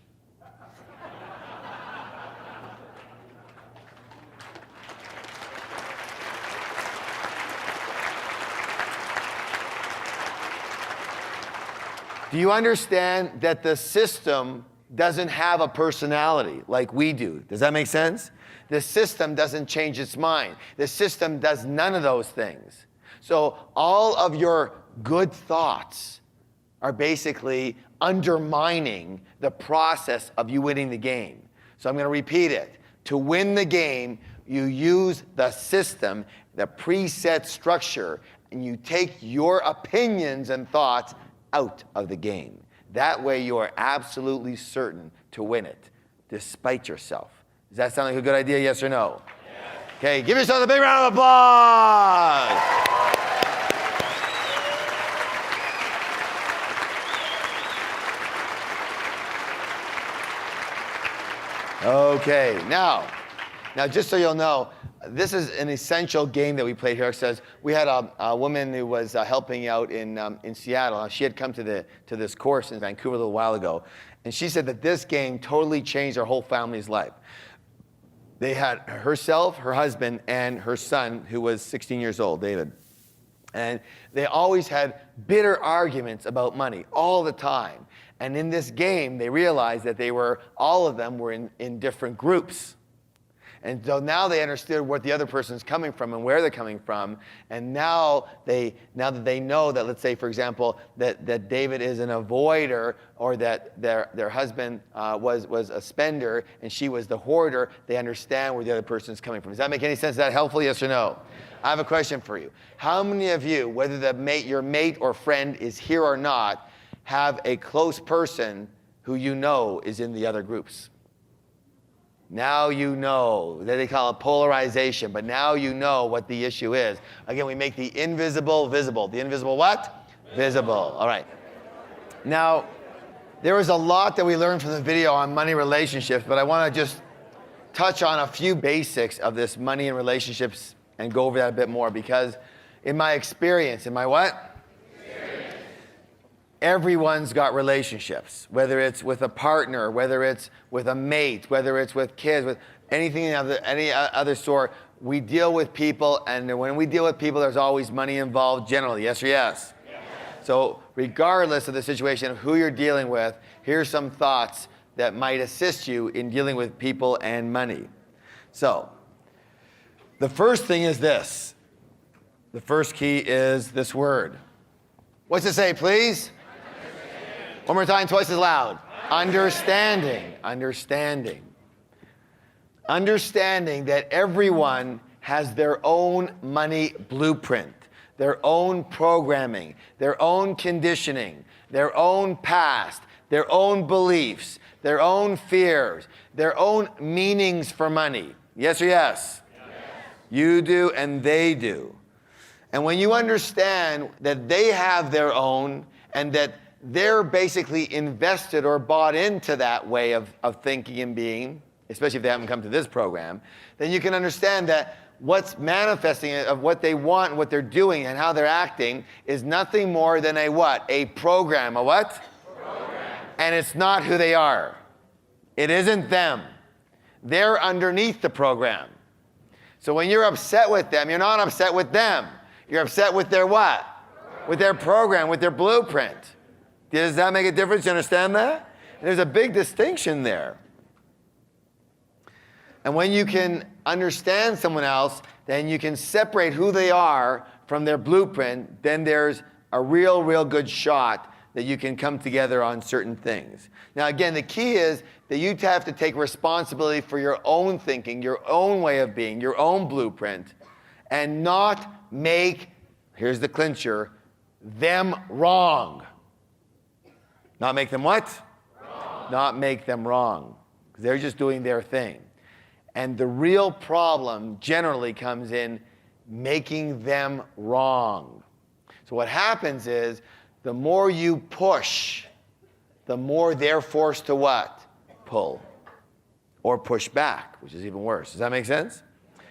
Speaker 1: Do you understand that the system doesn't have a personality like we do? Does that make sense? The system doesn't change its mind. The system does none of those things. So all of your good thoughts are basically undermining the process of you winning the game. So I'm going to repeat it. To win the game, you use the system, the preset structure, and you take your opinions and thoughts out of the game. That way you are absolutely certain to win it, despite yourself. Does that sound like a good idea, yes or no? Yes. Okay, give yourself a big round of applause. Okay, now just so you'll know, this is an essential game that we played here. It says we had a woman who was helping out in Seattle. She had come to this course in Vancouver a little while ago, and she said that this game totally changed her whole family's life. They had herself, her husband, and her son, who was 16 years old, David. And they always had bitter arguments about money all the time. And in this game, they realized that all of them were in different groups. And so now they understood what the other person's coming from and where they're coming from. And now that they know that, let's say, for example, that David is an avoider, or that their husband was a spender and she was the hoarder, they understand where the other person's coming from. Does that make any sense? Is that helpful, yes or no? I have a question for you. How many of you, whether your mate or friend is here or not, have a close person who you know is in the other groups? Now you know. They call it polarization, but now you know what the issue is. Again, we make the invisible visible. The invisible what? Visible. All right. Now, there was a lot that we learned from the video on money relationships, but I want to just touch on a few basics of this money and relationships and go over that a bit more, because in my experience, everyone's got relationships, whether it's with a partner, whether it's with a mate, whether it's with kids, with anything of any other sort. We deal with people, and when we deal with people, there's always money involved generally. Yes or yes? Yes. So regardless of the situation of who you're dealing with, here's some thoughts that might assist you in dealing with people and money. So the first thing is this. The first key is this word. What's it say, please? One more time, twice as loud. Understanding. Understanding. Understanding that everyone has their own money blueprint, their own programming, their own conditioning, their own past, their own beliefs, their own fears, their own meanings for money. Yes or yes? Yes. You do and they do. And when you understand that they have their own and that they're basically invested or bought into that way of thinking and being, especially if they haven't come to this program, then you can understand that what's manifesting of what they want, what they're doing, and how they're acting is nothing more than a what? A program. A what? Program. And it's not who they are. It isn't them. They're underneath the program. So when you're upset with them, you're not upset with them. You're upset with their what? With their program, with their blueprint. Does that make a difference? You understand that? There's a big distinction there. And when you can understand someone else, then you can separate who they are from their blueprint, then there's a real good shot that you can come together on certain things. Now again, the key is that you have to take responsibility for your own thinking, your own way of being, your own blueprint, and not make, here's the clincher, them wrong. Not make them what? Wrong. Not make them wrong. Because they're just doing their thing. And the real problem generally comes in making them wrong. So what happens is, the more you push, the more they're forced to what? Pull. Or push back, which is even worse. Does that make sense?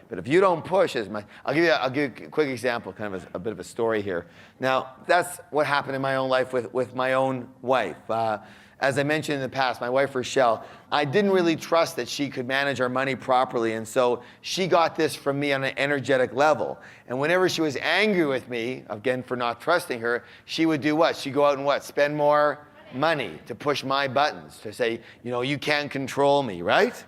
Speaker 1: But if you don't push as much, I'll give you a quick example, kind of a bit of a story here. Now, that's what happened in my own life with my own wife. As I mentioned in the past, my wife, Rochelle, I didn't really trust that she could manage our money properly. And so she got this from me on an energetic level. And whenever she was angry with me, again, for not trusting her, she would do what? She'd go out and what? Spend more money to push my buttons, to say, you know, you can't control me, right?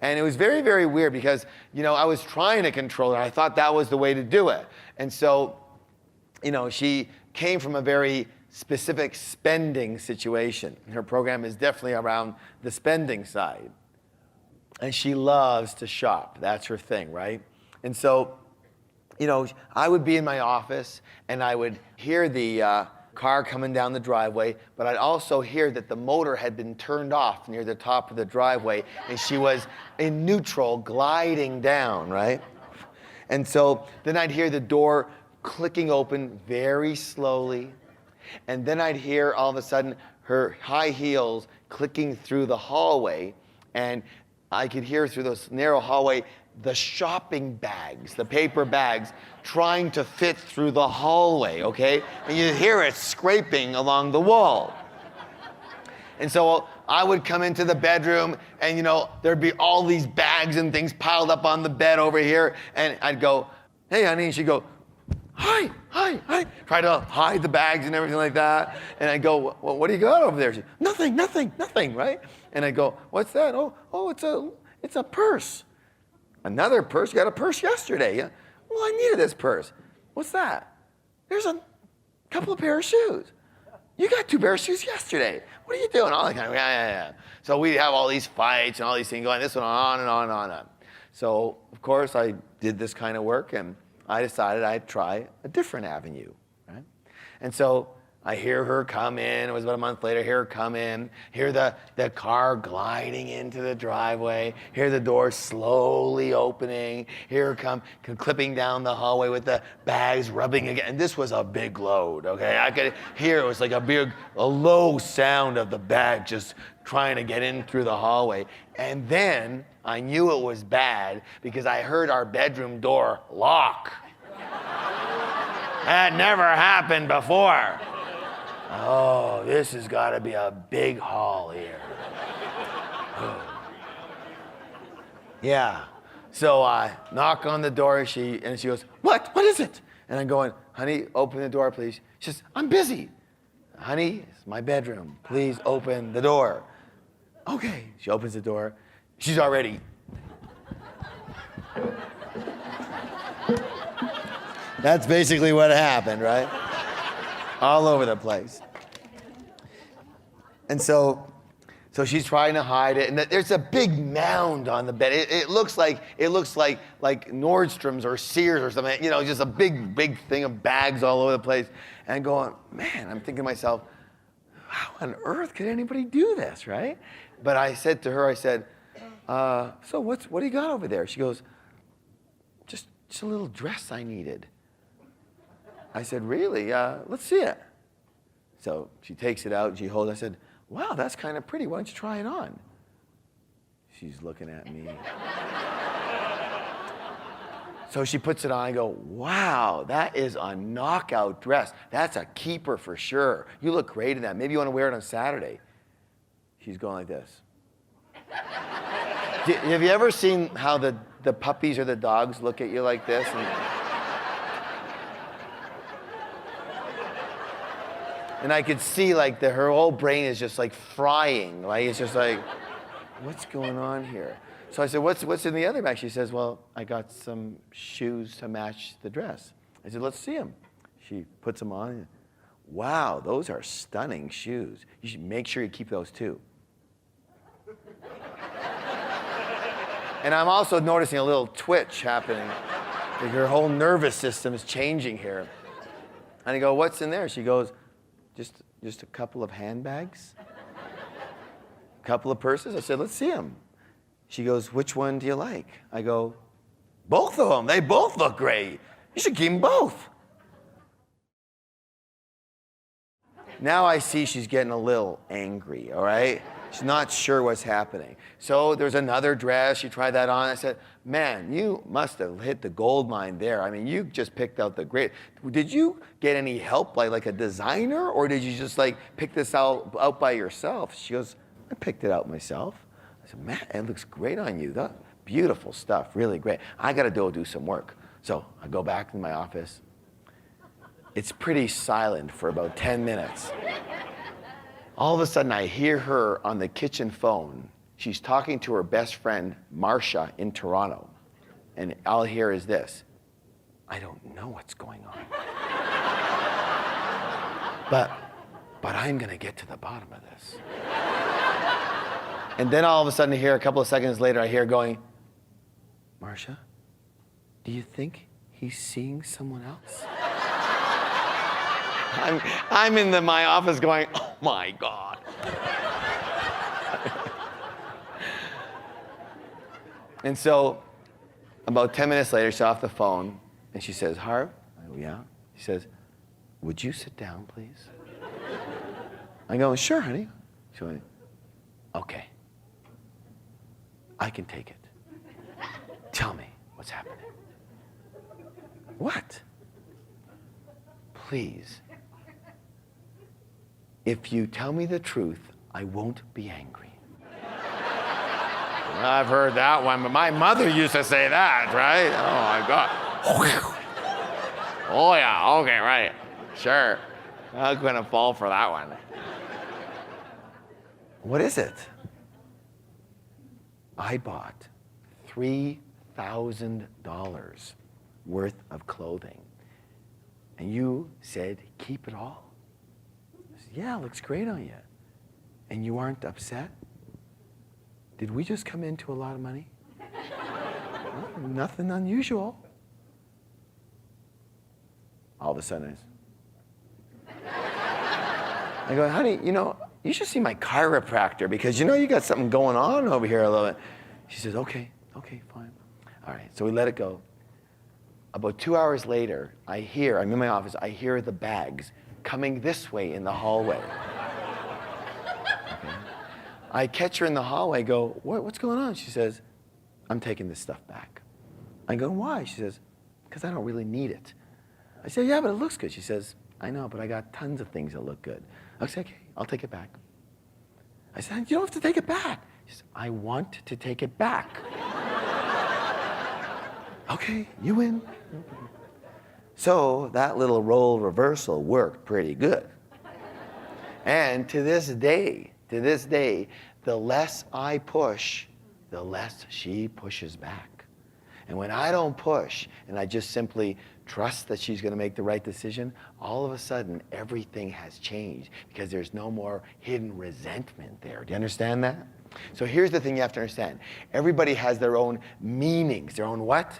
Speaker 1: And it was very weird because, you know, I was trying to control her. I thought that was the way to do it. And so, you know, she came from a very specific spending situation. Her program is definitely around the spending side. And she loves to shop. That's her thing, right? And so, you know, I would be in my office and I would hear the car coming down the driveway, but I'd also hear that the motor had been turned off near the top of the driveway and she was in neutral gliding down, right? And so then I'd hear the door clicking open very slowly. And then I'd hear all of a sudden her high heels clicking through the hallway, and I could hear through this narrow hallway the shopping bags, the paper bags, trying to fit through the hallway, okay? And you'd hear it scraping along the wall. And so I would come into the bedroom and, you know, there'd be all these bags and things piled up on the bed over here, and I'd go, hey, honey, and she'd go, hi. Try to hide the bags and everything like that. And I go, well, what do you got over there? She, nothing, right? And I go, what's that? Oh, it's a purse. Another purse? You got a purse yesterday. Yeah. Well, I needed this purse. What's that? There's a couple of pair of shoes. You got 2 pairs of shoes yesterday. What are you doing? All that kind of, yeah. So we have all these fights and all these things going, this one on and on and on. So, of course, I did this kind of work, and I decided I'd try a different avenue, right? And so I hear her come in. It was about a month later. Hear her come in. Hear the car gliding into the driveway. Hear the door slowly opening. Hear her come clipping down the hallway with the bags rubbing again. And this was a big load, okay? I could hear it was like a low sound of the bag just trying to get in through the hallway. And then I knew it was bad because I heard our bedroom door lock. That never happened before. Oh, this has got to be a big haul here. Yeah. So I knock on the door and she goes, what? What is it? And I'm going, honey, open the door, please. She says, I'm busy. Honey, it's my bedroom. Please open the door. Okay. She opens the door. She's already. That's basically what happened, right? All over the place. And so So she's trying to hide it, and there's a big mound on the bed. It looks like Nordstrom's or Sears or something. Just a big thing of bags all over the place. And I'm going, man, I'm thinking to myself, how on earth could anybody do this, right? But I said to her, so what do you got over there? She goes, just a little dress I needed. I said, really? Let's see it. So she takes it out and she holds it. I said, wow, that's kind of pretty. Why don't you try it on? She's looking at me. So she puts it on. I go, wow, that is a knockout dress. That's a keeper for sure. You look great in that. Maybe you want to wear it on Saturday. She's going like this. Have you ever seen how the puppies or the dogs look at you like this? And I could see her whole brain is just like frying. Like it's just like, what's going on here? So I said, what's in the other bag? She says, well, I got some shoes to match the dress. I said, let's see them. She puts them on. Wow, those are stunning shoes. You should make sure you keep those too. And I'm also noticing a little twitch happening. Like her whole nervous system is changing here. And I go, what's in there? She goes, just a couple of handbags, a couple of purses. I said, let's see them. She goes, which one do you like? I go, both of them. They both look great. You should keep them both. Now I see she's getting a little angry, all right? She's not sure what's happening. So there's another dress. She tried that on. I said, man, you must have hit the gold mine there. I mean, you just picked out the great. Did you get any help by like a designer, or did you just pick this out by yourself? She goes, I picked it out myself. I said, man, it looks great on you. Beautiful stuff, really great. I got to go do some work. So I go back to my office. It's pretty silent for about 10 minutes. All of a sudden, I hear her on the kitchen phone. She's talking to her best friend, Marcia, in Toronto. And all I hear is this: I don't know what's going on. But I'm going to get to the bottom of this. And then all of a sudden, a couple of seconds later, I hear going, Marcia, do you think he's seeing someone else? I'm in my office going, oh my God. And so about 10 minutes later, she's off the phone and she says, Harv? I go, yeah. She says, would you sit down, please? I go, sure, honey. She went, okay. I can take it. Tell me what's happening. What? Please. If you tell me the truth, I won't be angry. I've heard that one, but my mother used to say that, right? Oh, my God. Oh, yeah, okay, right. Sure. I'm going to fall for that one. What is it? I bought $3,000 worth of clothing. And you said, keep it all? I said, yeah, it looks great on you. And you aren't upset? Did we just come into a lot of money? Well, nothing unusual. All of a sudden, I go, honey, you should see my chiropractor because you got something going on over here a little bit. She says, okay, fine. All right, so we let it go. About 2 hours later, I'm in my office, I hear the bags coming this way in the hallway. Okay. I catch her in the hallway, go, what's going on? She says, I'm taking this stuff back. I go, why? She says, because I don't really need it. I say, yeah, but it looks good. She says, I know, but I got tons of things that look good. I say, okay, I'll take it back. I said, you don't have to take it back. She says, I want to take it back. Okay, you win. So that little role reversal worked pretty good. And to this day, the less I push, the less she pushes back. And when I don't push, and I just simply trust that she's going to make the right decision, all of a sudden everything has changed because there's no more hidden resentment there. Do you understand that? So here's the thing you have to understand. Everybody has their own meanings. Their own what?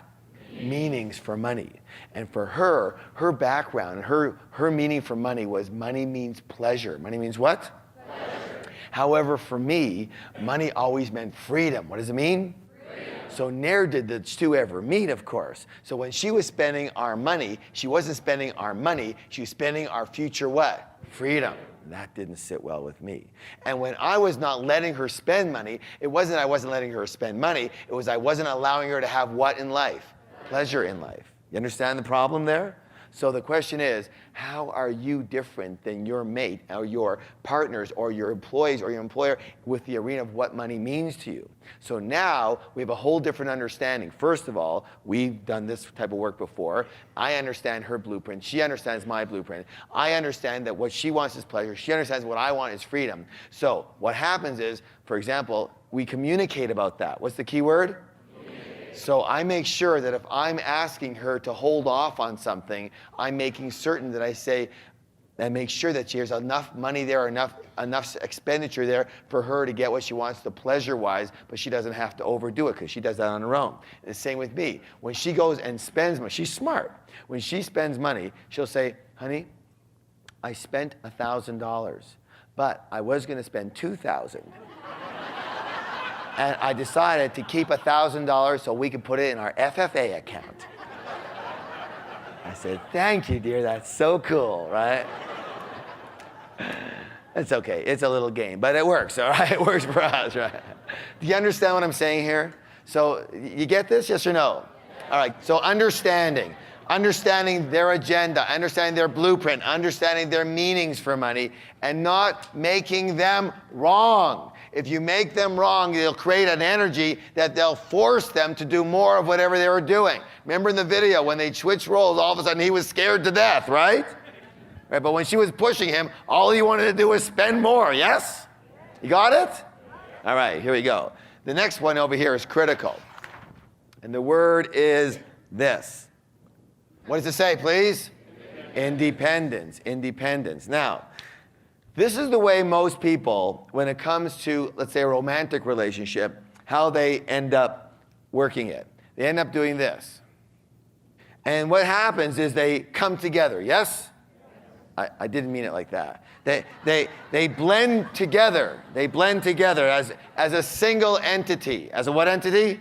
Speaker 1: Meanings for money. And for her, her background and her meaning for money was money means pleasure. Money means what? Pleasure. However, for me, money always meant freedom. What does it mean? So ne'er did the two ever meet, of course. So when she was spending our money, she wasn't spending our money, she was spending our future what? Freedom. That didn't sit well with me. And when I was not letting her spend money, it wasn't I wasn't letting her spend money, it was I wasn't allowing her to have what in life? Pleasure in life. You understand the problem there? So the question is, how are you different than your mate or your partners or your employees or your employer with the arena of what money means to you? So now we have a whole different understanding. First of all, we've done this type of work before. I understand her blueprint. She understands my blueprint. I understand that what she wants is pleasure. She understands what I want is freedom. So what happens is, for example, we communicate about that. What's the key word? So I make sure that if I'm asking her to hold off on something, I'm making certain that I say, and make sure that there's enough money there, enough expenditure there for her to get what she wants, the pleasure-wise, but she doesn't have to overdo it because she does that on her own. And the same with me. When she goes and spends money, she's smart. When she spends money, she'll say, honey, I spent $1,000, but I was going to spend $2,000. And I decided to keep $1,000 so we could put it in our FFA account. I said, thank you, dear. That's so cool, right? It's okay. It's a little game, but it works, all right? It works for us, right? Do you understand what I'm saying here? So you get this, yes or no? All right, so understanding their agenda, understanding their blueprint, understanding their meanings for money, and not making them wrong. If you make them wrong, you'll create an energy that they'll force them to do more of whatever they were doing. Remember in the video, when they switched roles, all of a sudden he was scared to death, right? Right, but when she was pushing him, all he wanted to do was spend more, yes? You got it? All right, here we go. The next one over here is critical. And the word is this. What does it say, please? Independence. Independence. Now, this is the way most people, when it comes to, let's say, a romantic relationship, how they end up working it. They end up doing this. And what happens is they come together, yes? I didn't mean it like that. They blend together. They blend together as a single entity. As a what entity?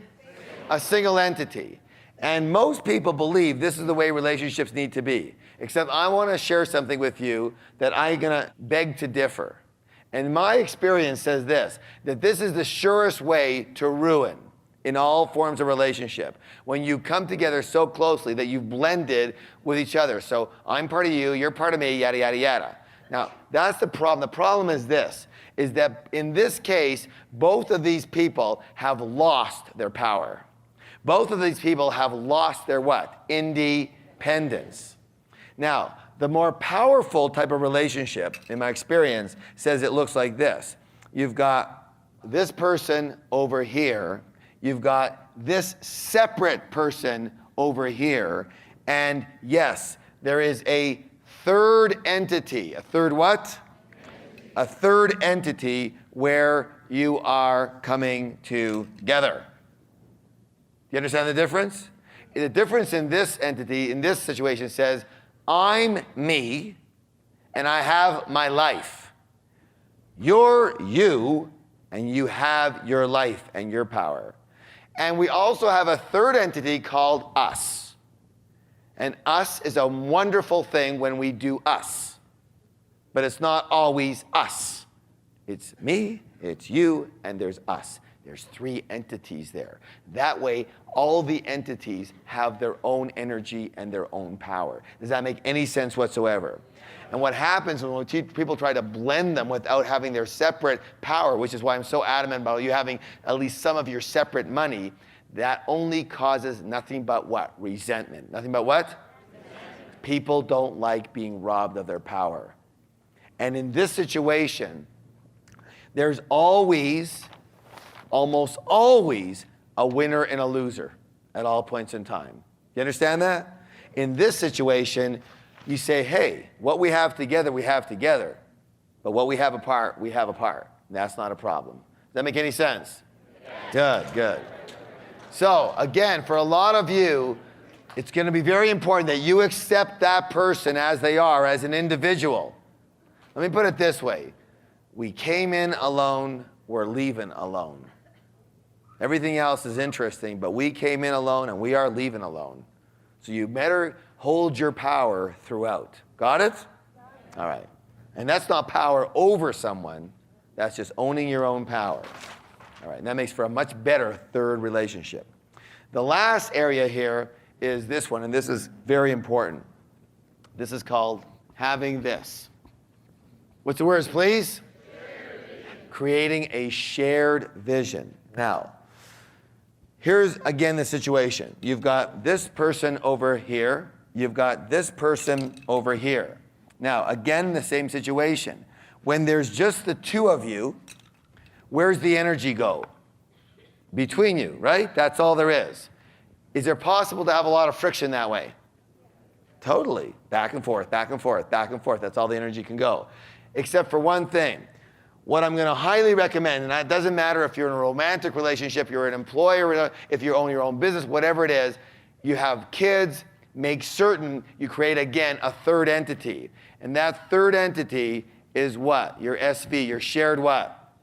Speaker 1: A single entity. And most people believe this is the way relationships need to be. Except I want to share something with you that I'm going to beg to differ. And my experience says this, that this is the surest way to ruin in all forms of relationship. When you come together so closely that you've blended with each other. So I'm part of you, you're part of me, yada, yada, yada. Now, that's the problem. The problem is this, is that in this case, both of these people have lost their power. Both of these people have lost their what? Independence. Now, the more powerful type of relationship, in my experience, says it looks like this. You've got this person over here. You've got this separate person over here. And yes, there is a third entity. A third what? A third entity where you are coming together. You understand the difference? The difference in this entity, in this situation, says, I'm me, and I have my life. You're you, and you have your life and your power. And we also have a third entity called us. And us is a wonderful thing when we do us. But it's not always us. It's me, it's you, and there's us. There's three entities there. That way, all the entities have their own energy and their own power. Does that make any sense whatsoever? And what happens when people try to blend them without having their separate power, which is why I'm so adamant about you having at least some of your separate money, that only causes nothing but what? Resentment. Nothing but what? Resentment. People don't like being robbed of their power. And in this situation, there's always, almost always, a winner and a loser at all points in time. You understand that? In this situation, you say, hey, what we have together, we have together. But what we have apart, we have apart. That's not a problem. Does that make any sense? Good, good. So again, for a lot of you, it's going to be very important that you accept that person as they are, as an individual. Let me put it this way. We came in alone, we're leaving alone. Everything else is interesting, but we came in alone and we are leaving alone. So you better hold your power throughout. Got it? All right. And that's not power over someone. That's just owning your own power. All right. And that makes for a much better third relationship. The last area here is this one, and this is very important. This is called having this. What's the words, please? Creating a shared vision. Now, here's again the situation. You've got this person over here. You've got this person over here. Now, again, the same situation. When there's just the two of you, where's the energy go? Between you, right? That's all there is. Is it possible to have a lot of friction that way? Totally. Back and forth, back and forth, back and forth. That's all the energy can go. Except for one thing. What I'm going to highly recommend, and it doesn't matter if you're in a romantic relationship, you're an employer, if you own your own business, whatever it is, you have kids, make certain you create, again, a third entity. And that third entity is what? Your SV, your shared what?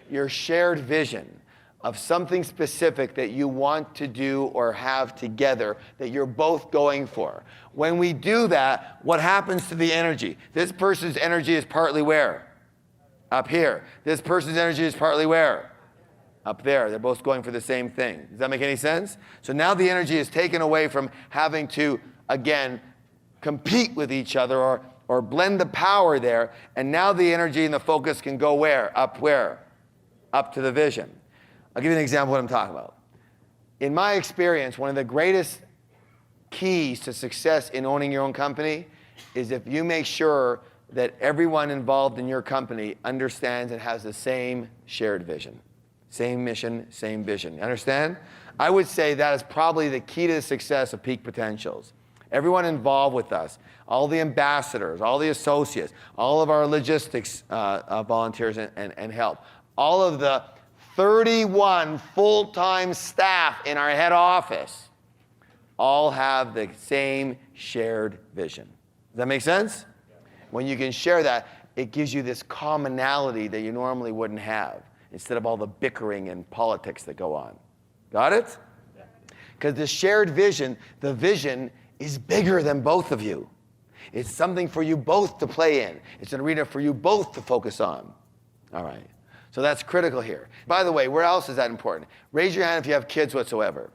Speaker 1: Your shared vision of something specific that you want to do or have together that you're both going for. When we do that, what happens to the energy? This person's energy is partly where? Up here. This person's energy is partly where? Up there. They're both going for the same thing. Does that make any sense? So now the energy is taken away from having to, again, compete with each other or blend the power there, and now the energy and the focus can go where? Up where? Up to the vision. I'll give you an example of what I'm talking about. In my experience, one of the greatest keys to success in owning your own company is if you make sure that everyone involved in your company understands and has the same shared vision. Same mission, same vision. You understand? I would say that is probably the key to the success of Peak Potentials. Everyone involved with us, all the ambassadors, all the associates, all of our logistics volunteers and help, all of the 31 full-time staff in our head office all have the same shared vision. Does that make sense? When you can share that, it gives you this commonality that you normally wouldn't have, instead of all the bickering and politics that go on. Got it? Because the shared vision, the vision is bigger than both of you. It's something for you both to play in. It's an arena for you both to focus on. All right. So that's critical here. By the way, where else is that important? Raise your hand if you have kids whatsoever.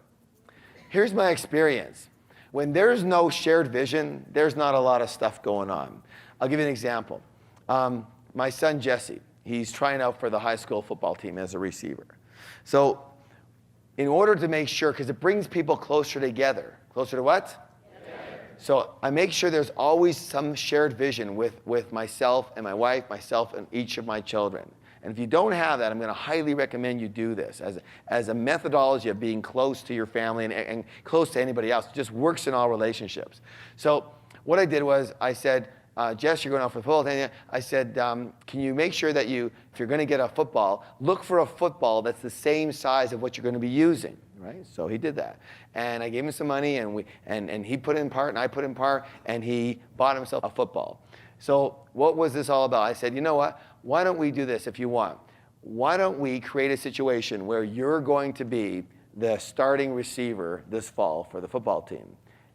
Speaker 1: Here's my experience. When there's no shared vision, there's not a lot of stuff going on. I'll give you an example. My son, Jesse, he's trying out for the high school football team as a receiver. So in order to make sure, because it brings people closer together. Closer to what? So I make sure there's always some shared vision with myself and my wife, myself and each of my children. And if you don't have that, I'm going to highly recommend you do this as a methodology of being close to your family and close to anybody else. It just works in all relationships. So what I did was I said, Jess, you're going out for football. I said, can you make sure that if you're going to get a football, look for a football that's the same size of what you're going to be using, right? So he did that. And I gave him some money, and he put in part, and I put in part, and he bought himself a football. So what was this all about? I said, you know what? Why don't we do this if you want? Why don't we create a situation where you're going to be the starting receiver this fall for the football team?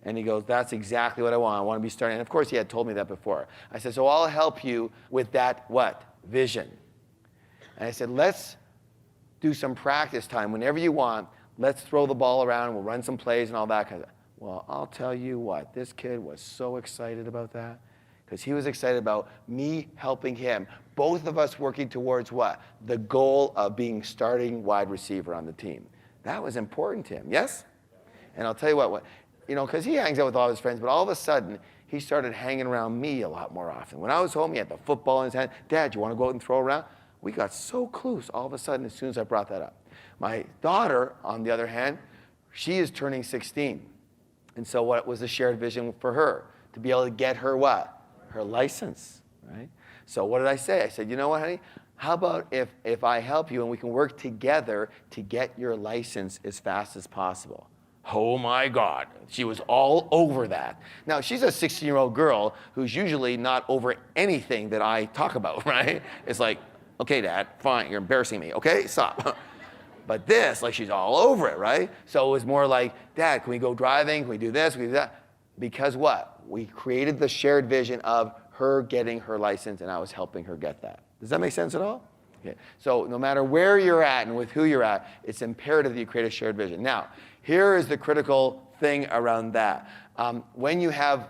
Speaker 1: And he goes, that's exactly what I want. I want to be starting. And of course, he had told me that before. I said, so I'll help you with that, what? Vision. And I said, let's do some practice time. Whenever you want, let's throw the ball around. We'll run some plays and all that kind of stuff. Well, I'll tell you what, this kid was so excited about that because he was excited about me helping him. Both of us working towards what? The goal of being starting wide receiver on the team. That was important to him, yes? And I'll tell you what, because he hangs out with all his friends, but all of a sudden, he started hanging around me a lot more often. When I was home, he had the football in his hand. Dad, you want to go out and throw around? We got so close all of a sudden as soon as I brought that up. My daughter, on the other hand, she is turning 16. And so what was the shared vision for her? To be able to get her what? Her license, right? So what did I say? I said, you know what, honey? How about if I help you and we can work together to get your license as fast as possible? Oh my God, she was all over that. Now, she's a 16-year-old girl who's usually not over anything that I talk about, right? It's like, okay, Dad, fine, you're embarrassing me, okay, stop. But this, like, she's all over it, right? So it was more like, Dad, can we go driving? Can we do this? Can we do that? Because what? We created the shared vision of her getting her license, and I was helping her get that. Does that make sense at all? Okay. So no matter where you're at and with who you're at, it's imperative that you create a shared vision. Now, here is the critical thing around that. When you have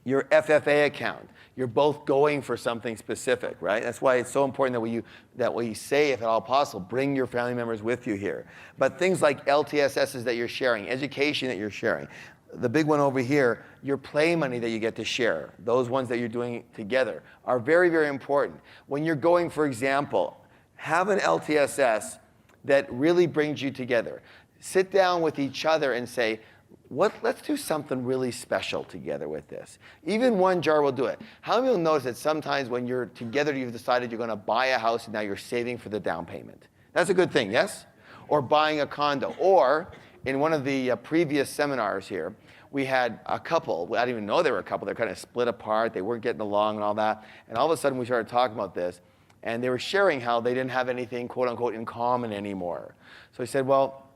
Speaker 1: your FFA account, you're both going for something specific, right? That's why it's so important that we say, if at all possible, bring your family members with you here. But things like LTSSs that you're sharing, education that you're sharing, the big one over here, your play money that you get to share, those ones that you're doing together are very, very important. When you're going, for example, have an LTSS that really brings you together. Sit down with each other and say, let's do something really special together with this. Even one jar will do it. How many of you will notice that sometimes when you're together, you've decided you're going to buy a house and now you're saving for the down payment? That's a good thing, yes? Or buying a condo. Or in one of the previous seminars here, we had a couple. I didn't even know they were a couple. They're kind of split apart. They weren't getting along and all that. And all of a sudden, we started talking about this. And they were sharing how they didn't have anything, quote unquote, in common anymore. So I said, well,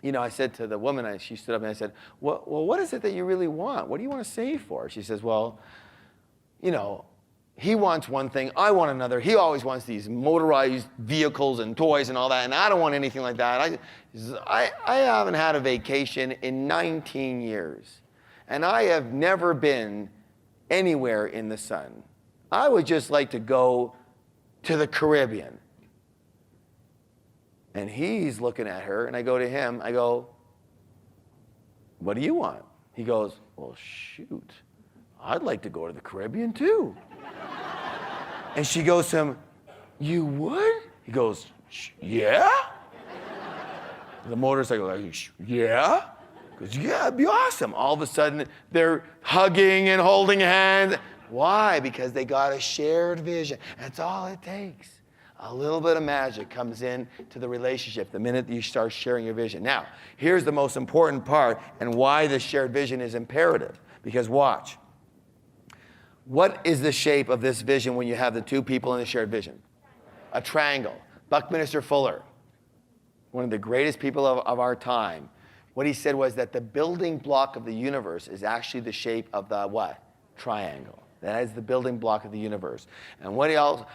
Speaker 1: you know, I said to the woman, she stood up and I said, well, what is it that you really want? What do you want to save for? She says, well, you know, he wants one thing, I want another. He always wants these motorized vehicles and toys and all that, and I don't want anything like that. I haven't had a vacation in 19 years, and I have never been anywhere in the sun. I would just like to go to the Caribbean. And he's looking at her, and I go to him, I go, what do you want? He goes, well, shoot, I'd like to go to the Caribbean too. And she goes to him, you would? He goes, yeah? The motorcycle goes, yeah? He goes, yeah, it'd be awesome. All of a sudden, they're hugging and holding hands. Why? Because they got a shared vision. That's all it takes. A little bit of magic comes in to the relationship the minute you start sharing your vision. Now, here's the most important part and why the shared vision is imperative. Because watch. What is the shape of this vision when you have the two people in the shared vision? A triangle. Buckminster Fuller, one of the greatest people of our time, what he said was that the building block of the universe is actually the shape of the what? Triangle. That is the building block of the universe. And what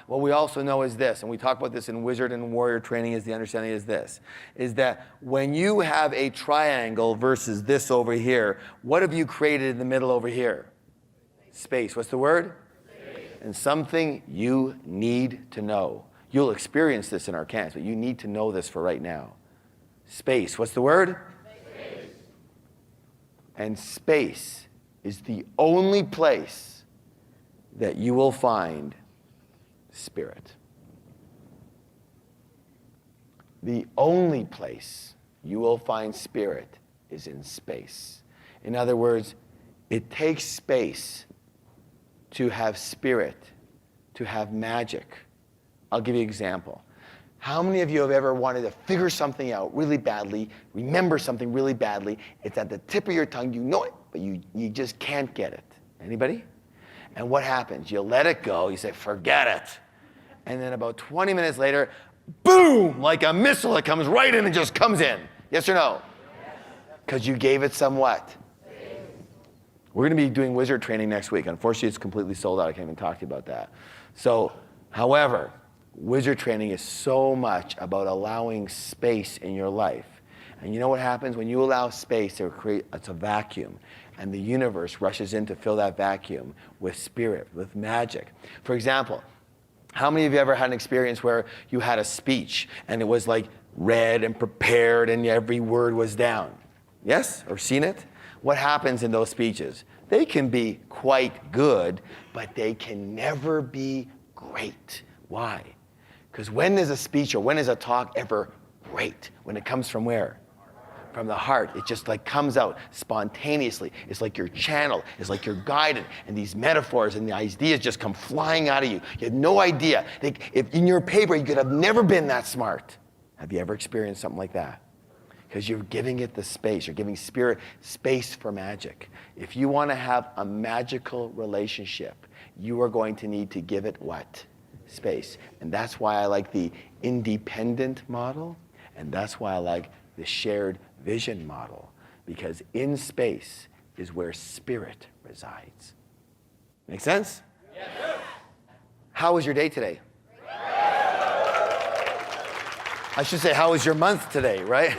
Speaker 1: we also know is this, and we talk about this in wizard and warrior training, is the understanding is this, is that when you have a triangle versus this over here, what have you created in the middle over here? Space. What's the word? Space. And something you need to know. You'll experience this in our camps, but you need to know this for right now. Space. What's the word? Space. And space is the only place that you will find spirit. The only place you will find spirit is in space. In other words, it takes space to have spirit, to have magic. I'll give you an example. How many of you have ever wanted to figure something out really badly, remember something really badly? It's at the tip of your tongue, you know it, but you just can't get it. Anybody? And what happens? You let it go, you say, forget it. And then about 20 minutes later, boom, like a missile, it comes right in and just comes in. Yes or no? Because you gave it some what? We're going to be doing wizard training next week. Unfortunately, it's completely sold out. I can't even talk to you about that. So, however, wizard training is so much about allowing space in your life. And you know what happens? When you allow space, it's a vacuum. And the universe rushes in to fill that vacuum with spirit, with magic. For example, how many of you ever had an experience where you had a speech and it was like read and prepared and every word was down? Yes? Or seen it? What happens in those speeches? They can be quite good, but they can never be great. Why? Because when is a speech or when is a talk ever great? When it comes from where? from the heart. It just like comes out spontaneously. It's like you're channeled. It's like you're guided. And these metaphors and the ideas just come flying out of you. You have no idea. If in your paper, you could have never been that smart. Have you ever experienced something like that? Because you're giving it the space. You're giving spirit space for magic. If you want to have a magical relationship, you are going to need to give it what? Space. And that's why I like the independent model. And that's why I like the shared vision model, because in space is where spirit resides. Make sense? Yes. How was your day today? I should say, how was your month today, right?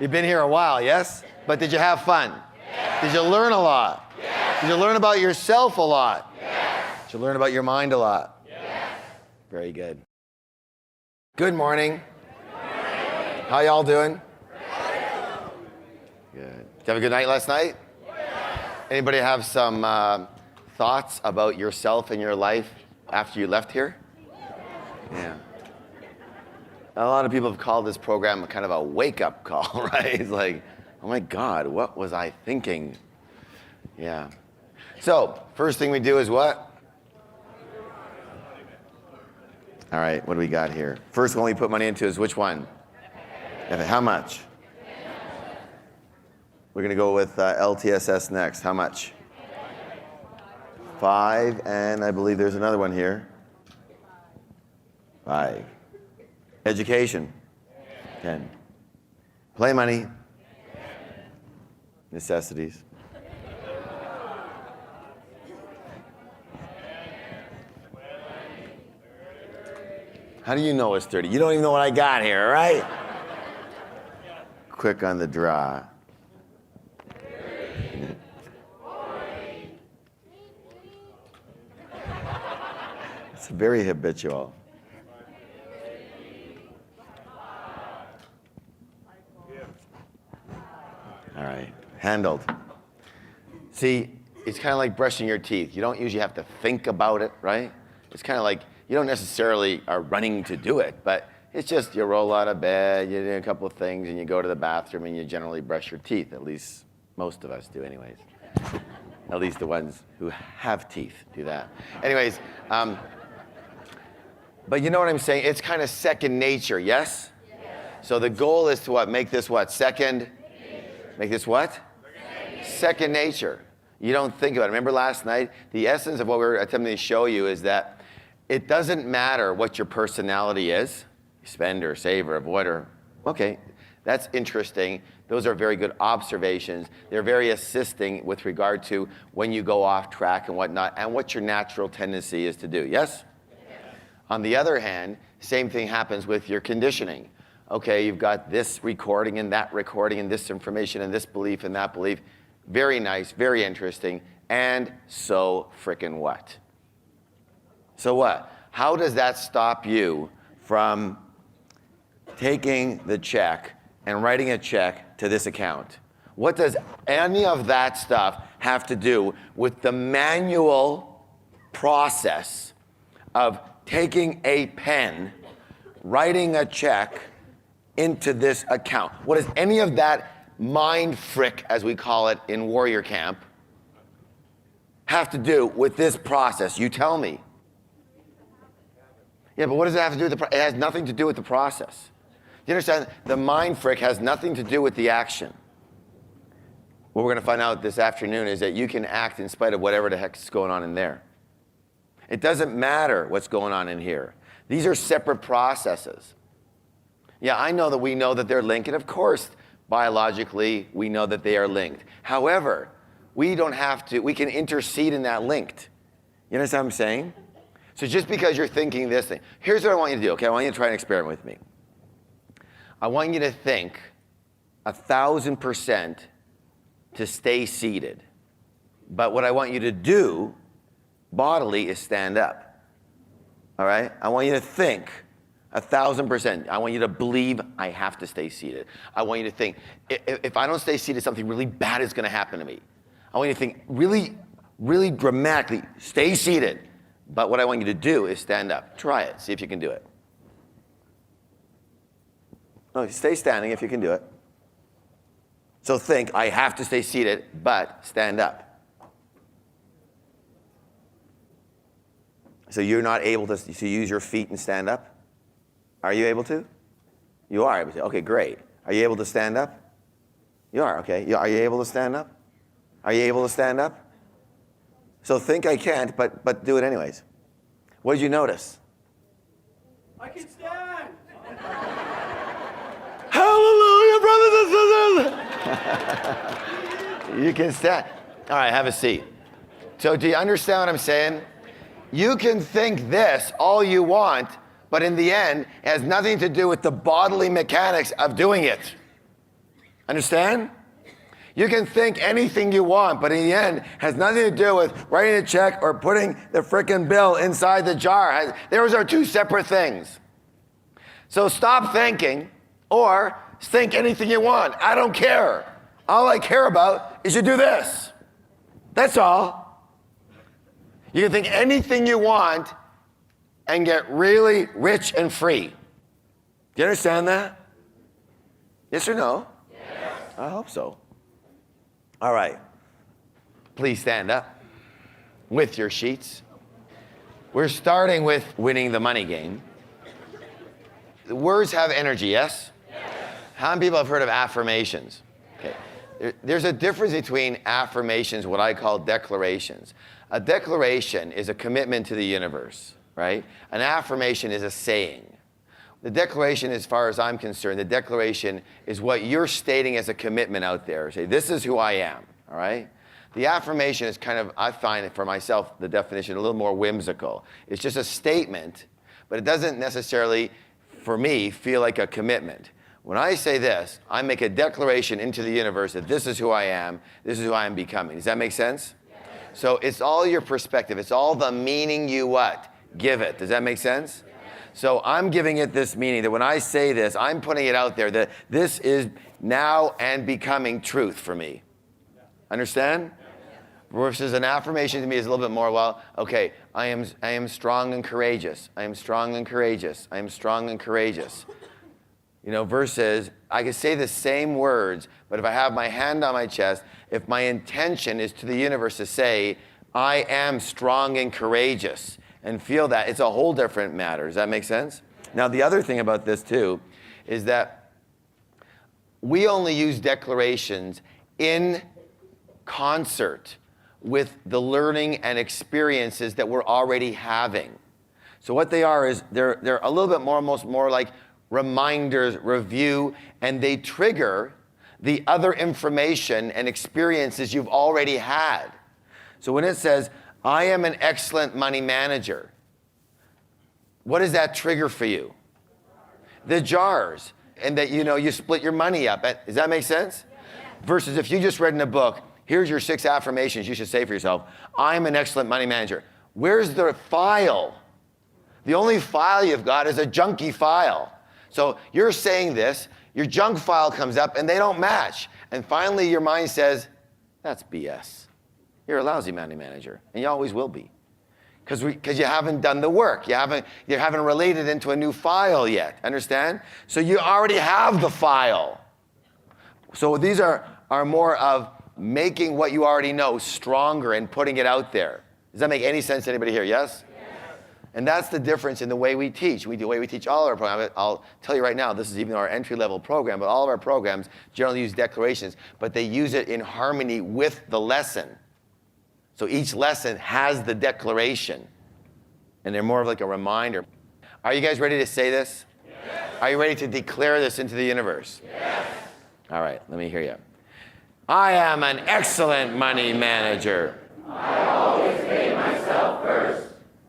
Speaker 1: You've been here a while, yes? But did you have fun? Yes. Did you learn a lot? Yes. Did you learn about yourself a lot? Yes. Did you learn about your mind a lot? Yes. Very good. Good morning. How y'all doing? Good. Did you have a good night last night? Anybody have some thoughts about yourself and your life after you left here? Yeah. A lot of people have called this program kind of a wake-up call, right? It's like, oh my God, what was I thinking? Yeah. So, first thing we do is what? All right, what do we got here? First one we put money into is which one? How much? We're going to go with LTSS next. How much? 5, and I believe there's another one here. 5. Education. 10. Play money. Necessities. How do you know it's 30? You don't even know what I got here, right? Quick on the draw. It's very habitual. All right, handled. See, it's kind of like brushing your teeth. You don't usually have to think about it, right? It's kind of like you don't necessarily are running to do it, but it's just you roll out of bed, you do a couple of things, and you go to the bathroom, and you generally brush your teeth. At least most of us do anyways. At least the ones who have teeth do that. Anyways, but you know what I'm saying? It's kind of second nature, yes? So the goal is to what? Make this what? Second nature. Make this what? Second nature. You don't think about it. Remember last night? The essence of what we were attempting to show you is that it doesn't matter what your personality is. Spender, saver, avoider. Okay, that's interesting. Those are very good observations. They're very assisting with regard to when you go off track and whatnot, and what your natural tendency is to do. Yes? On the other hand, same thing happens with your conditioning. Okay, you've got this recording and that recording and this information and this belief and that belief. Very nice, very interesting. And so frickin' what? So what? How does that stop you from taking the check and writing a check to this account? What does any of that stuff have to do with the manual process of taking a pen, writing a check into this account? What does any of that mind frick, as we call it in warrior camp, have to do with this process? You tell me. Yeah, but what does it have to do with it has nothing to do with the process. Do you understand? The mind frick has nothing to do with the action. What we're going to find out this afternoon is that you can act in spite of whatever the heck is going on in there. It doesn't matter what's going on in here. These are separate processes. Yeah, I know that we know that they're linked, and of course, biologically, we know that they are linked. However, we don't have to, we can intercede in that linked. You understand what I'm saying? So just because you're thinking this thing, here's what I want you to do, okay? I want you to try an experiment with me. I want you to think 1,000% to stay seated. But what I want you to do bodily is stand up. All right? I want you to think 1,000%. I want you to believe I have to stay seated. I want you to think, if I don't stay seated, something really bad is going to happen to me. I want you to think really, really dramatically, stay seated. But what I want you to do is stand up. Try it. See if you can do it. No, stay standing if you can do it. So think, I have to stay seated, but stand up. So you're not able to use your feet and stand up? Are you able to? You are able to. Okay, great. Are you able to stand up? You are, okay. Are you able to stand up? Are you able to stand up? So think I can't, but do it anyways. What did you notice?
Speaker 2: I can stand.
Speaker 1: Hallelujah, brothers and sisters! You can stand. All right, have a seat. So do you understand what I'm saying? You can think this all you want, but in the end, it has nothing to do with the bodily mechanics of doing it. Understand? You can think anything you want, but in the end, it has nothing to do with writing a check or putting the frickin' bill inside the jar. Those are two separate things. So stop thinking, or think anything you want. I don't care. All I care about is you do this. That's all. You can think anything you want and get really rich and free. Do you understand that? Yes or no? Yes. I hope so. All right. Please stand up with your sheets. We're starting with winning the money game. The words have energy, yes? Yes. How many people have heard of affirmations? Okay. There's a difference between affirmations, what I call declarations. A declaration is a commitment to the universe, right? An affirmation is a saying. The declaration, as far as I'm concerned, the declaration is what you're stating as a commitment out there. Say, this is who I am, all right? The affirmation is kind of, I find it for myself, the definition a little more whimsical. It's just a statement, but it doesn't necessarily, for me, feel like a commitment. When I say this, I make a declaration into the universe that this is who I am, this is who I am becoming. Does that make sense? So it's all your perspective. It's all the meaning you what? Give it. Does that make sense? So I'm giving it this meaning that when I say this, I'm putting it out there that this is now and becoming truth for me. Understand? Versus an affirmation to me is a little bit more, well, okay, I am strong and courageous. I am strong and courageous. I am strong and courageous. You know, versus I can say the same words, but if I have my hand on my chest, if my intention is to the universe to say, I am strong and courageous, and feel that, it's a whole different matter. Does that make sense? Now, the other thing about this, too, is that we only use declarations in concert with the learning and experiences that we're already having. So what they are is they're a little bit more, almost more like reminders, review, and they trigger the other information and experiences you've already had. So when it says, I am an excellent money manager, what does that trigger for you? The jars, and that you split your money up. Does that make sense? Versus if you just read in a book, here's your 6 affirmations you should say for yourself. I'm an excellent money manager. Where's the file? The only file you've got is a junky file. So you're saying this, your junk file comes up and they don't match. And finally your mind says, that's BS. You're a lousy money manager, and you always will be. Because you haven't done the work. You haven't related into a new file yet, understand? So you already have the file. So these are more of making what you already know stronger and putting it out there. Does that make any sense to anybody here, yes? And that's the difference in the way we teach. The way we teach all our programs. I'll tell you right now, this is even our entry-level program, but all of our programs generally use declarations, but they use it in harmony with the lesson. So each lesson has the declaration, and they're more of like a reminder. Are you guys ready to say this? Yes. Are you ready to declare this into the universe? Yes. All right, let me hear you. I am an excellent money manager.
Speaker 2: I always pay myself first.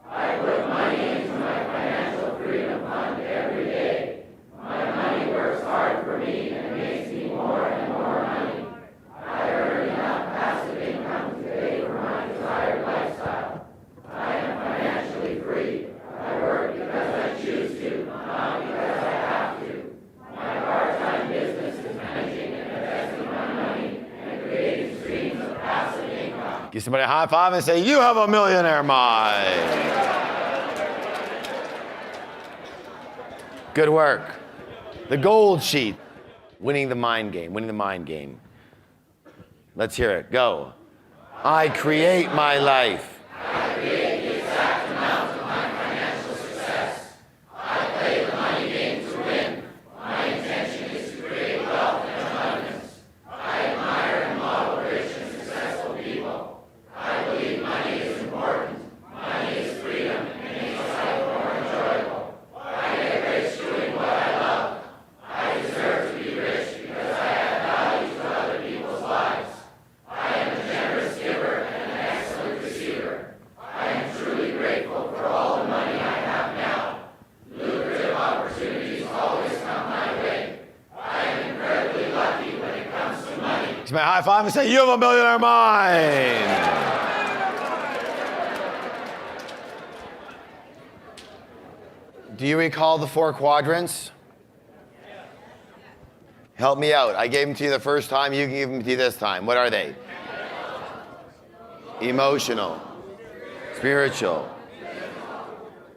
Speaker 2: I put money into my financial freedom fund every day. My money works hard for me and makes me more and more money. I earn enough passive income to pay for my desired lifestyle. I am financially free. I work because I choose to, not because I have to. My part-time business is managing and investing my money and creating streams of passive income.
Speaker 1: Give somebody a high five and say, you have a millionaire mind. Good work. The gold sheet, winning the mind game, winning the mind game. Let's hear it. Go. I create my life.
Speaker 2: I create the exact amount of my financial success. I play the money game to win. My intention is to create wealth and abundance. I admire and model rich and successful people. I believe money is important. Money is freedom and makes life more enjoyable. I get rich doing what I love. I deserve to be rich because I add value to other people's lives. I am a generous giver and an excellent receiver. I am truly grateful for all the money I have now. Lucrative opportunities always come my way. I am incredibly lucky when it comes to money.
Speaker 1: Give me a high five and say, you have a millionaire mind. Do you recall the 4 quadrants? Help me out. I gave them to you the first time. You can give them to you this time. What are they? Emotional, spiritual,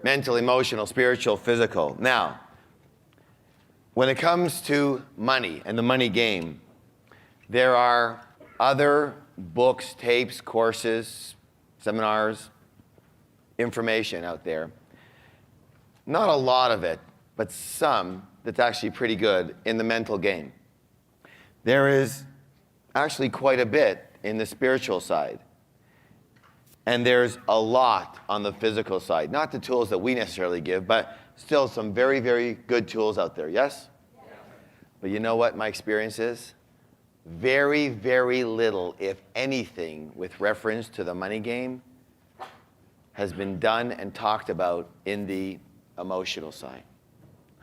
Speaker 1: mental, emotional, spiritual, physical. Now, when it comes to money and the money game, there are other books, tapes, courses, seminars, information out there. Not a lot of it, but some that's actually pretty good in the mental game. There is actually quite a bit in the spiritual side. And there's a lot on the physical side. Not the tools that we necessarily give, but still some very, very good tools out there, yes? But you know what my experience is? Very, very little, if anything, with reference to the money game has been done and talked about in the emotional side.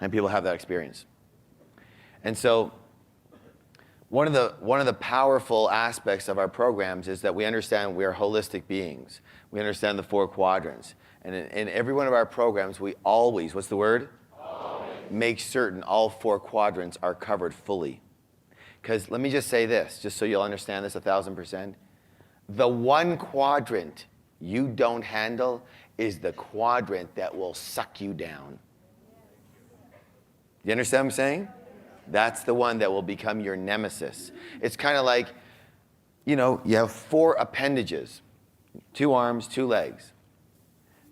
Speaker 1: And people have that experience. And so one of the powerful aspects of our programs is that we understand we are holistic beings. We understand the 4 quadrants. And in every one of our programs, we always, what's the word? Always. Make certain all 4 quadrants are covered fully. Because let me just say this, just so you'll understand this 1,000%. The one quadrant you don't handle is the quadrant that will suck you down. You understand what I'm saying? That's the one that will become your nemesis. It's kind of like, you know, you have 4 appendages, 2 arms, 2 legs.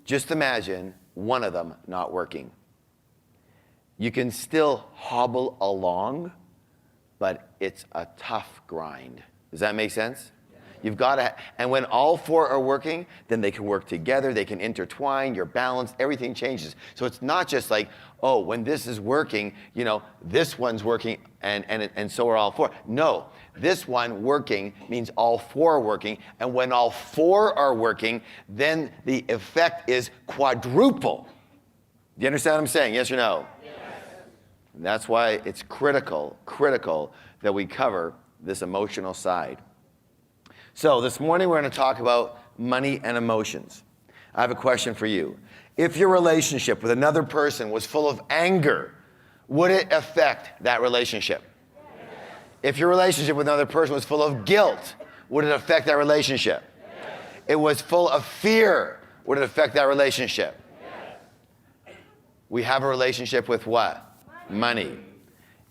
Speaker 1: Just imagine one of them not working. You can still hobble along, but it's a tough grind. Does that make sense? You've got to, and when all 4 are working, then they can work together, they can intertwine, you're balanced, everything changes. So it's not just like, oh, when this is working, you know, this one's working and so are all 4. No, this one working means all 4 are working, and when all 4 are working, then the effect is quadruple. Do you understand what I'm saying, yes or no? Yes. And that's why it's critical that we cover this emotional side. So this morning we're going to talk about money and emotions. I have a question for you. If your relationship with another person was full of anger, would it affect that relationship? Yes. If your relationship with another person was full of guilt, would it affect that relationship? Yes. It was full of fear, would it affect that relationship? Yes. We have a relationship with what? Money.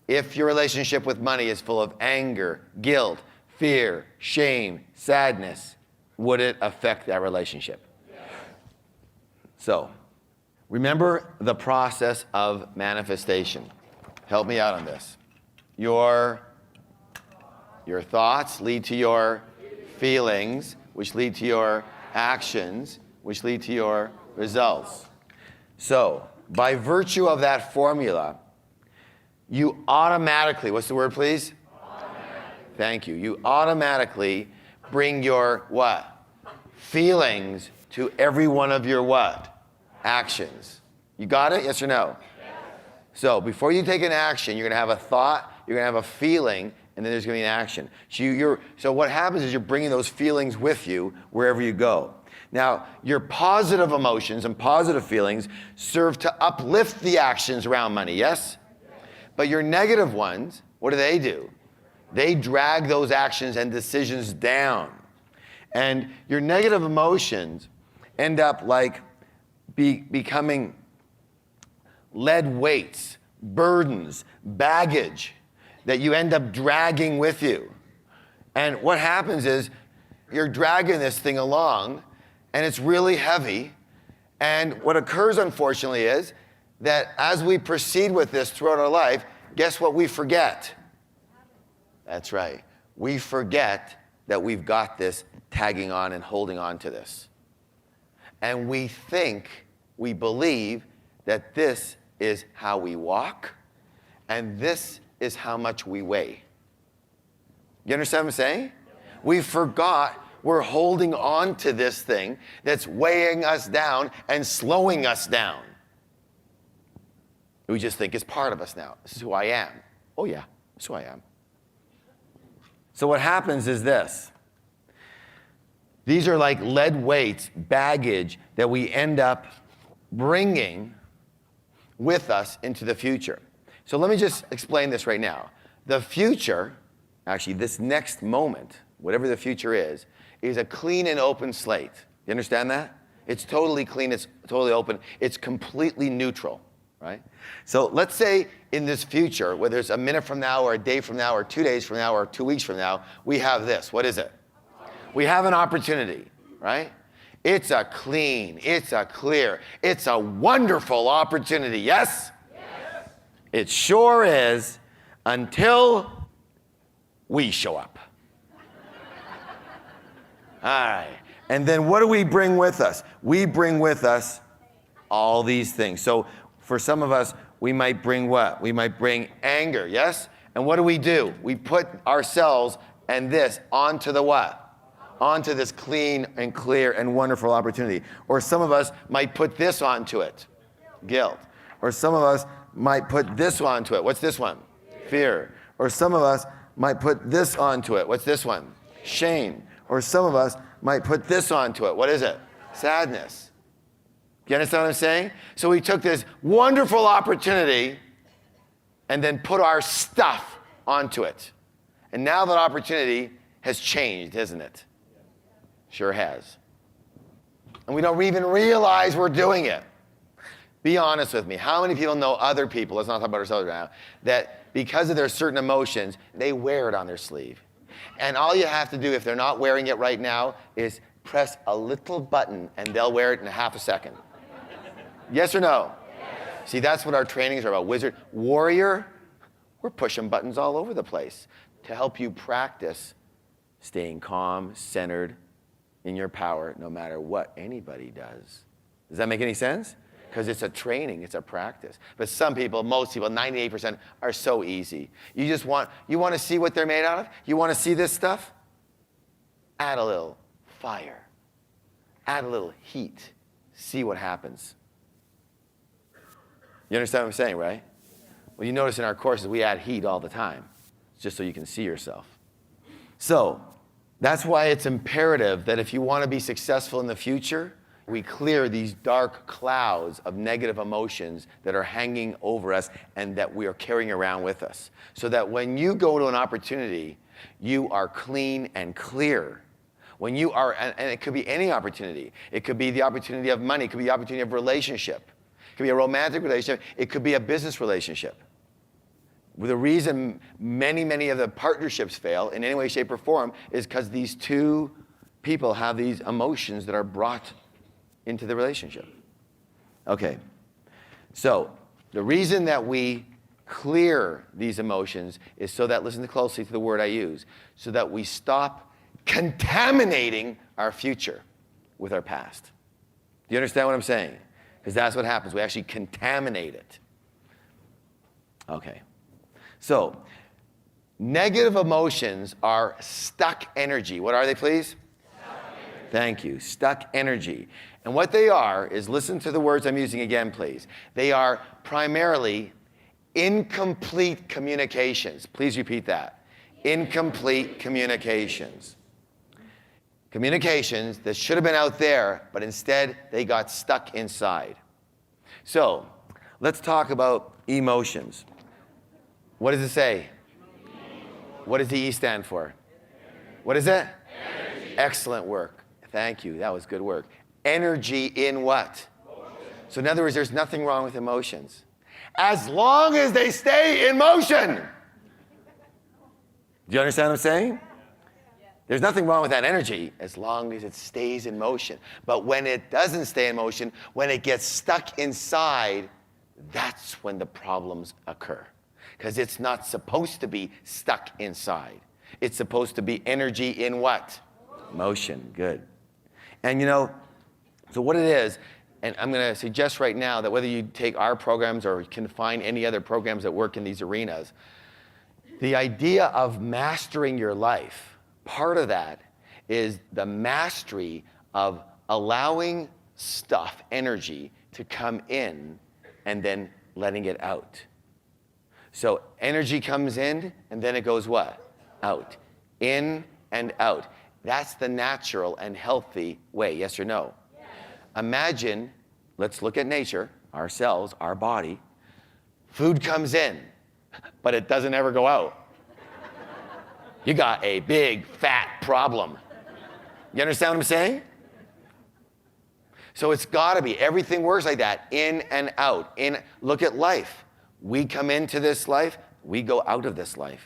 Speaker 1: If your relationship with money is full of anger, guilt, fear, shame, sadness, would it affect that relationship? Yes. So, remember the process of manifestation. Help me out on this. Your thoughts lead to your feelings, which lead to your actions, which lead to your results. So, by virtue of that formula, you automatically, what's the word, please? Thank you. You automatically bring your what? Feelings to every one of your what? Actions. You got it? Yes or no? Yes. So before you take an action, you're going to have a thought, you're going to have a feeling, and then there's going to be an action. So what happens is you're bringing those feelings with you wherever you go. Now, your positive emotions and positive feelings serve to uplift the actions around money, yes? But your negative ones, what do? They drag those actions and decisions down. And your negative emotions end up like becoming lead weights, burdens, baggage that you end up dragging with you. And what happens is you're dragging this thing along, and it's really heavy. And what occurs, unfortunately, is that as we proceed with this throughout our life, guess what we forget? That's right. We forget that we've got this tagging on and holding on to this. And we think, we believe that this is how we walk, and this is how much we weigh. You understand what I'm saying? We forgot we're holding on to this thing that's weighing us down and slowing us down. We just think it's part of us now. This is who I am. Oh yeah, this is who I am. So what happens is this. These are like lead weights, baggage that we end up bringing with us into the future. So let me just explain this right now. The future, actually this next moment, whatever the future is a clean and open slate. You understand that? It's totally clean, it's totally open, it's completely neutral, right? So let's say in this future, whether it's a minute from now or a day from now or 2 days from now or 2 weeks from now, we have this. What is it? We have an opportunity, right? It's a clean, it's a clear, it's a wonderful opportunity, yes? Yes. It sure is, until we show up. All right, and then what do we bring with us? We bring with us all these things. So for some of us, we might bring what? We might bring anger, yes? And what do? We put ourselves and this onto the what? Onto this clean and clear and wonderful opportunity. Or some of us might put this onto it, guilt. Or some of us might put this onto it. What's this one? Fear. Or some of us might put this onto it. What's this one? Shame. Or some of us might put this onto it. What is it? Sadness. Do you understand what I'm saying? So we took this wonderful opportunity and then put our stuff onto it. And now that opportunity has changed, isn't it? Sure has. And we don't even realize we're doing it. Be honest with me. How many people know other people, let's not talk about ourselves right now, that because of their certain emotions, they wear it on their sleeve? And all you have to do, if they're not wearing it right now, is press a little button and they'll wear it in a half a second. Yes or no? Yes. See, that's what our trainings are about. Wizard, warrior, we're pushing buttons all over the place to help you practice staying calm, centered, in your power, no matter what anybody does. Does that make any sense? Because it's a training, it's a practice. But some people, most people, 98% are so easy. You want to see what they're made out of? You want to see this stuff? Add a little fire. Add a little heat. See what happens. You understand what I'm saying, right? Well, you notice in our courses, we add heat all the time, just so you can see yourself. So, that's why it's imperative that if you want to be successful in the future, we clear these dark clouds of negative emotions that are hanging over us and that we are carrying around with us. So that when you go to an opportunity, you are clean and clear. When you are, and it could be any opportunity. It could be the opportunity of money. It could be the opportunity of relationship. It could be a romantic relationship. It could be a business relationship. The reason many of the partnerships fail in any way, shape, or form is because these two people have these emotions that are brought into the relationship. Okay, so the reason that we clear these emotions is so that, listen closely to the word I use, so that we stop contaminating our future with our past. Do you understand what I'm saying? Because that's what happens. We actually contaminate it. Okay. So, negative emotions are stuck energy. What are they, please? Stuck energy. Thank you. Stuck energy. And what they are is, listen to the words I'm using again, please. They are primarily incomplete communications. Please repeat that. Incomplete communications. Communications that should have been out there, but instead they got stuck inside. So, let's talk about emotions. What does it say? What does the E stand for? What is it? Energy. Excellent work. Thank you. That was good work. Energy in what? Motion. So in other words, there's nothing wrong with emotions, as long as they stay in motion. Do you understand what I'm saying? There's nothing wrong with that energy as long as it stays in motion. But when it doesn't stay in motion, when it gets stuck inside, that's when the problems occur. Because it's not supposed to be stuck inside. It's supposed to be energy in what? Motion. Good. And so what it is, and I'm going to suggest right now that whether you take our programs or can find any other programs that work in these arenas, the idea of mastering your life, part of that is the mastery of allowing stuff, energy, to come in and then letting it out. So energy comes in and then it goes what? Out. In and out. That's the natural and healthy way, yes or no? Yes. Imagine, let's look at nature, our cells, our body. Food comes in, but it doesn't ever go out. You got a big, fat problem. You understand what I'm saying? So it's got to be, everything works like that, in and out. Look at life. We come into this life, we go out of this life.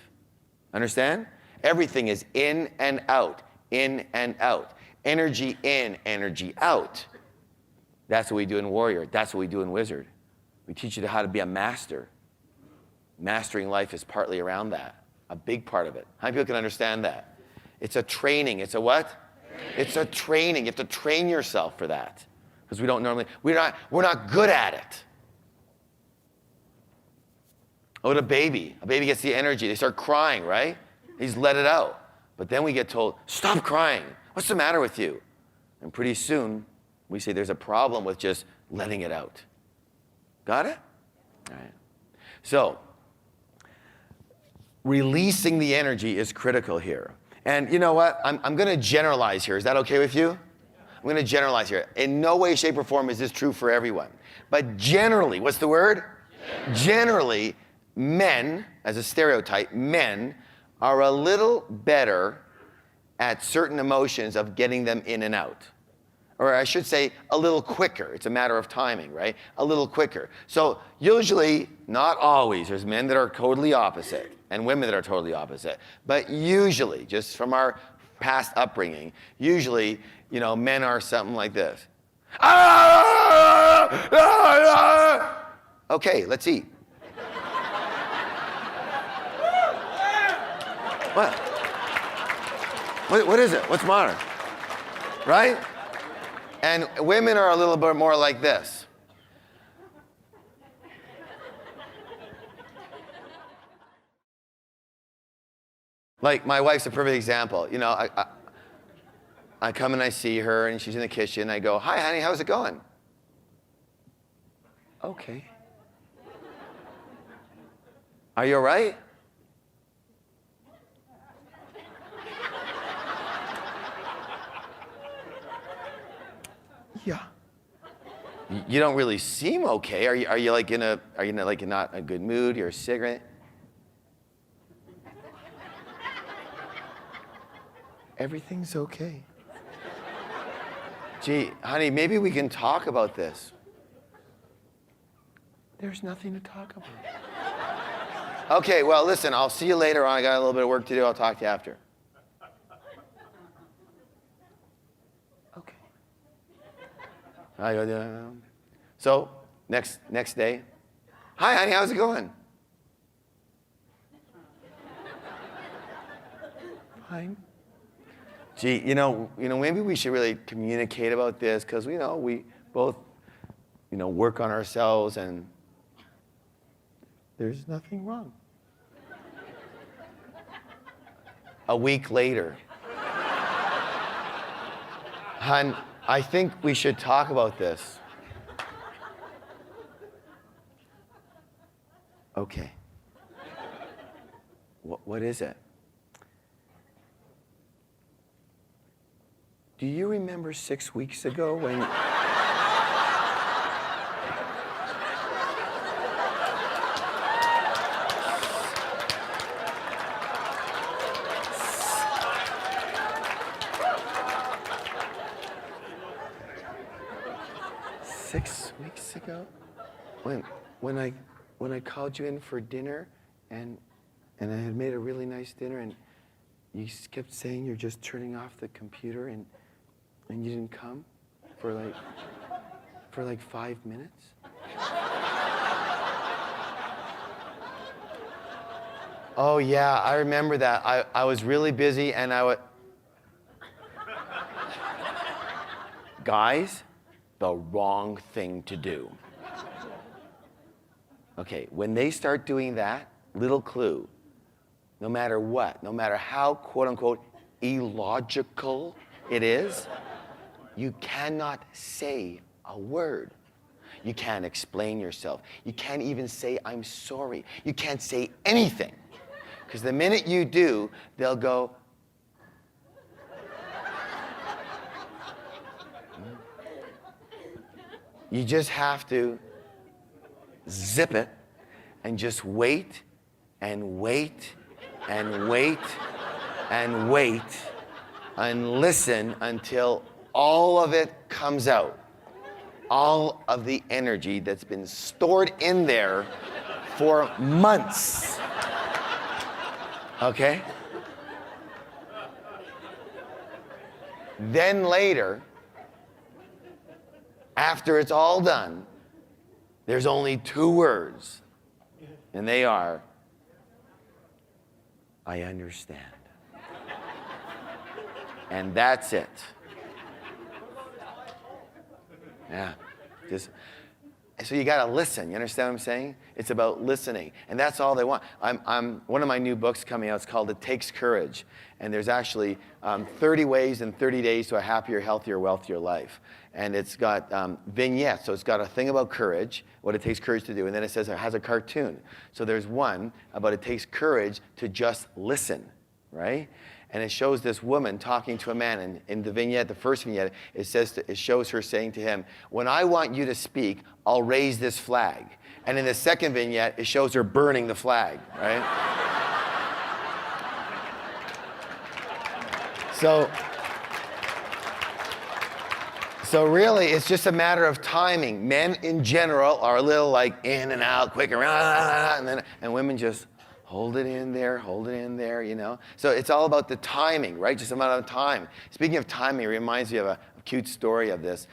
Speaker 1: Understand? Everything is in and out, in and out. Energy in, energy out. That's what we do in Warrior. That's what we do in Wizard. We teach you how to be a master. Mastering life is partly around that, a big part of it. How many people can understand that? It's a training. It's a what? It's a training. You have to train yourself for that. Because we don't normally, we're not good at it. Oh, a baby gets the energy. They start crying, right? He's let it out. But then we get told, stop crying. What's the matter with you? And pretty soon, we say there's a problem with just letting it out. Got it? All right. So, releasing the energy is critical here. And you know what? I'm going to generalize here. Is that okay with you? I'm going to generalize here. In no way, shape, or form is this true for everyone. But generally, what's the word? Generally, men, as a stereotype, men are a little better at certain emotions of getting them in and out. Or I should say, a little quicker. It's a matter of timing, right? A little quicker. So usually, not always, there's men that are totally opposite and women that are totally opposite. But usually, just from our past upbringing, usually, men are something like this. Okay, let's eat. What is it? What's the matter? Right? And women are a little bit more like this. Like my wife's a perfect example. I come and I see her and she's in the kitchen. I go, hi, honey, how's it going? Okay. Are you all right? Yeah. You don't really seem okay. Are you like in not a good mood? You're sick, right? Everything's okay. Gee, honey, maybe we can talk about this. There's nothing to talk about. Okay, well, listen, I'll see you later on. I got a little bit of work to do. I'll talk to you after. So, next day. Hi, honey, how's it going? Fine. Gee, maybe we should really communicate about this because we both, work on ourselves and there's nothing wrong. A week later. Hon, I think we should talk about this. Okay. What is it? Do you remember 6 weeks ago when... when I called you in for dinner and I had made a really nice dinner and you kept saying you're just turning off the computer and you didn't come for like 5 minutes? Oh yeah, I remember that. I was really busy and Guys, the wrong thing to do. Okay, when they start doing that, little clue, no matter what, no matter how quote unquote illogical it is, you cannot say a word. You can't explain yourself. You can't even say, I'm sorry. You can't say anything. Because the minute you do, they'll go, you just have to zip it and just wait and wait and wait and wait and listen until all of it comes out. All of the energy that's been stored in there for months. Okay? Then later, after it's all done, there's only 2 words, and they are, I understand. And that's it. Yeah, so you gotta listen. You understand what I'm saying? It's about listening, and that's all they want. One of my new books coming out. It's called "It Takes Courage," and there's actually 30 ways in 30 days to a happier, healthier, wealthier life. And it's got vignettes. So it's got a thing about courage, what it takes courage to do, and then it says it has a cartoon. So there's one about it takes courage to just listen, right? And it shows this woman talking to a man, and in the vignette, the first vignette, it shows her saying to him, when I want you to speak, I'll raise this flag. And in the second vignette, it shows her burning the flag, right? So really, it's just a matter of timing. Men in general are a little like in and out, quick around, and women just hold it in there, you know? So it's all about the timing, right? Just a matter of time. Speaking of timing, it reminds me of a cute story of this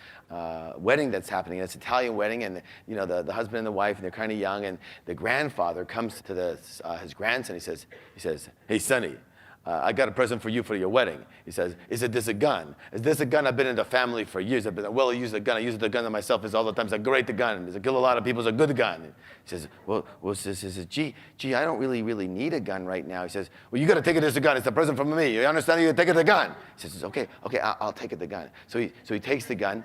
Speaker 1: wedding that's happening. It's an Italian wedding, and you know the husband and the wife, and they're kind of young, and the grandfather comes to his grandson. He says, hey, Sonny, I got a present for you for your wedding. He says, is this a gun? Is this a gun? I've been in the family for years. I've been, well, I use the gun. I use the gun on myself all the time. It's a great gun. It's a kill a lot of people. It's a good gun. He says, well, gee, I don't really need a gun right now. He says, well, you got to take it as a gun. It's a present from me. You understand? You take it as a gun. He says, okay, I'll take it the gun. So he takes the gun.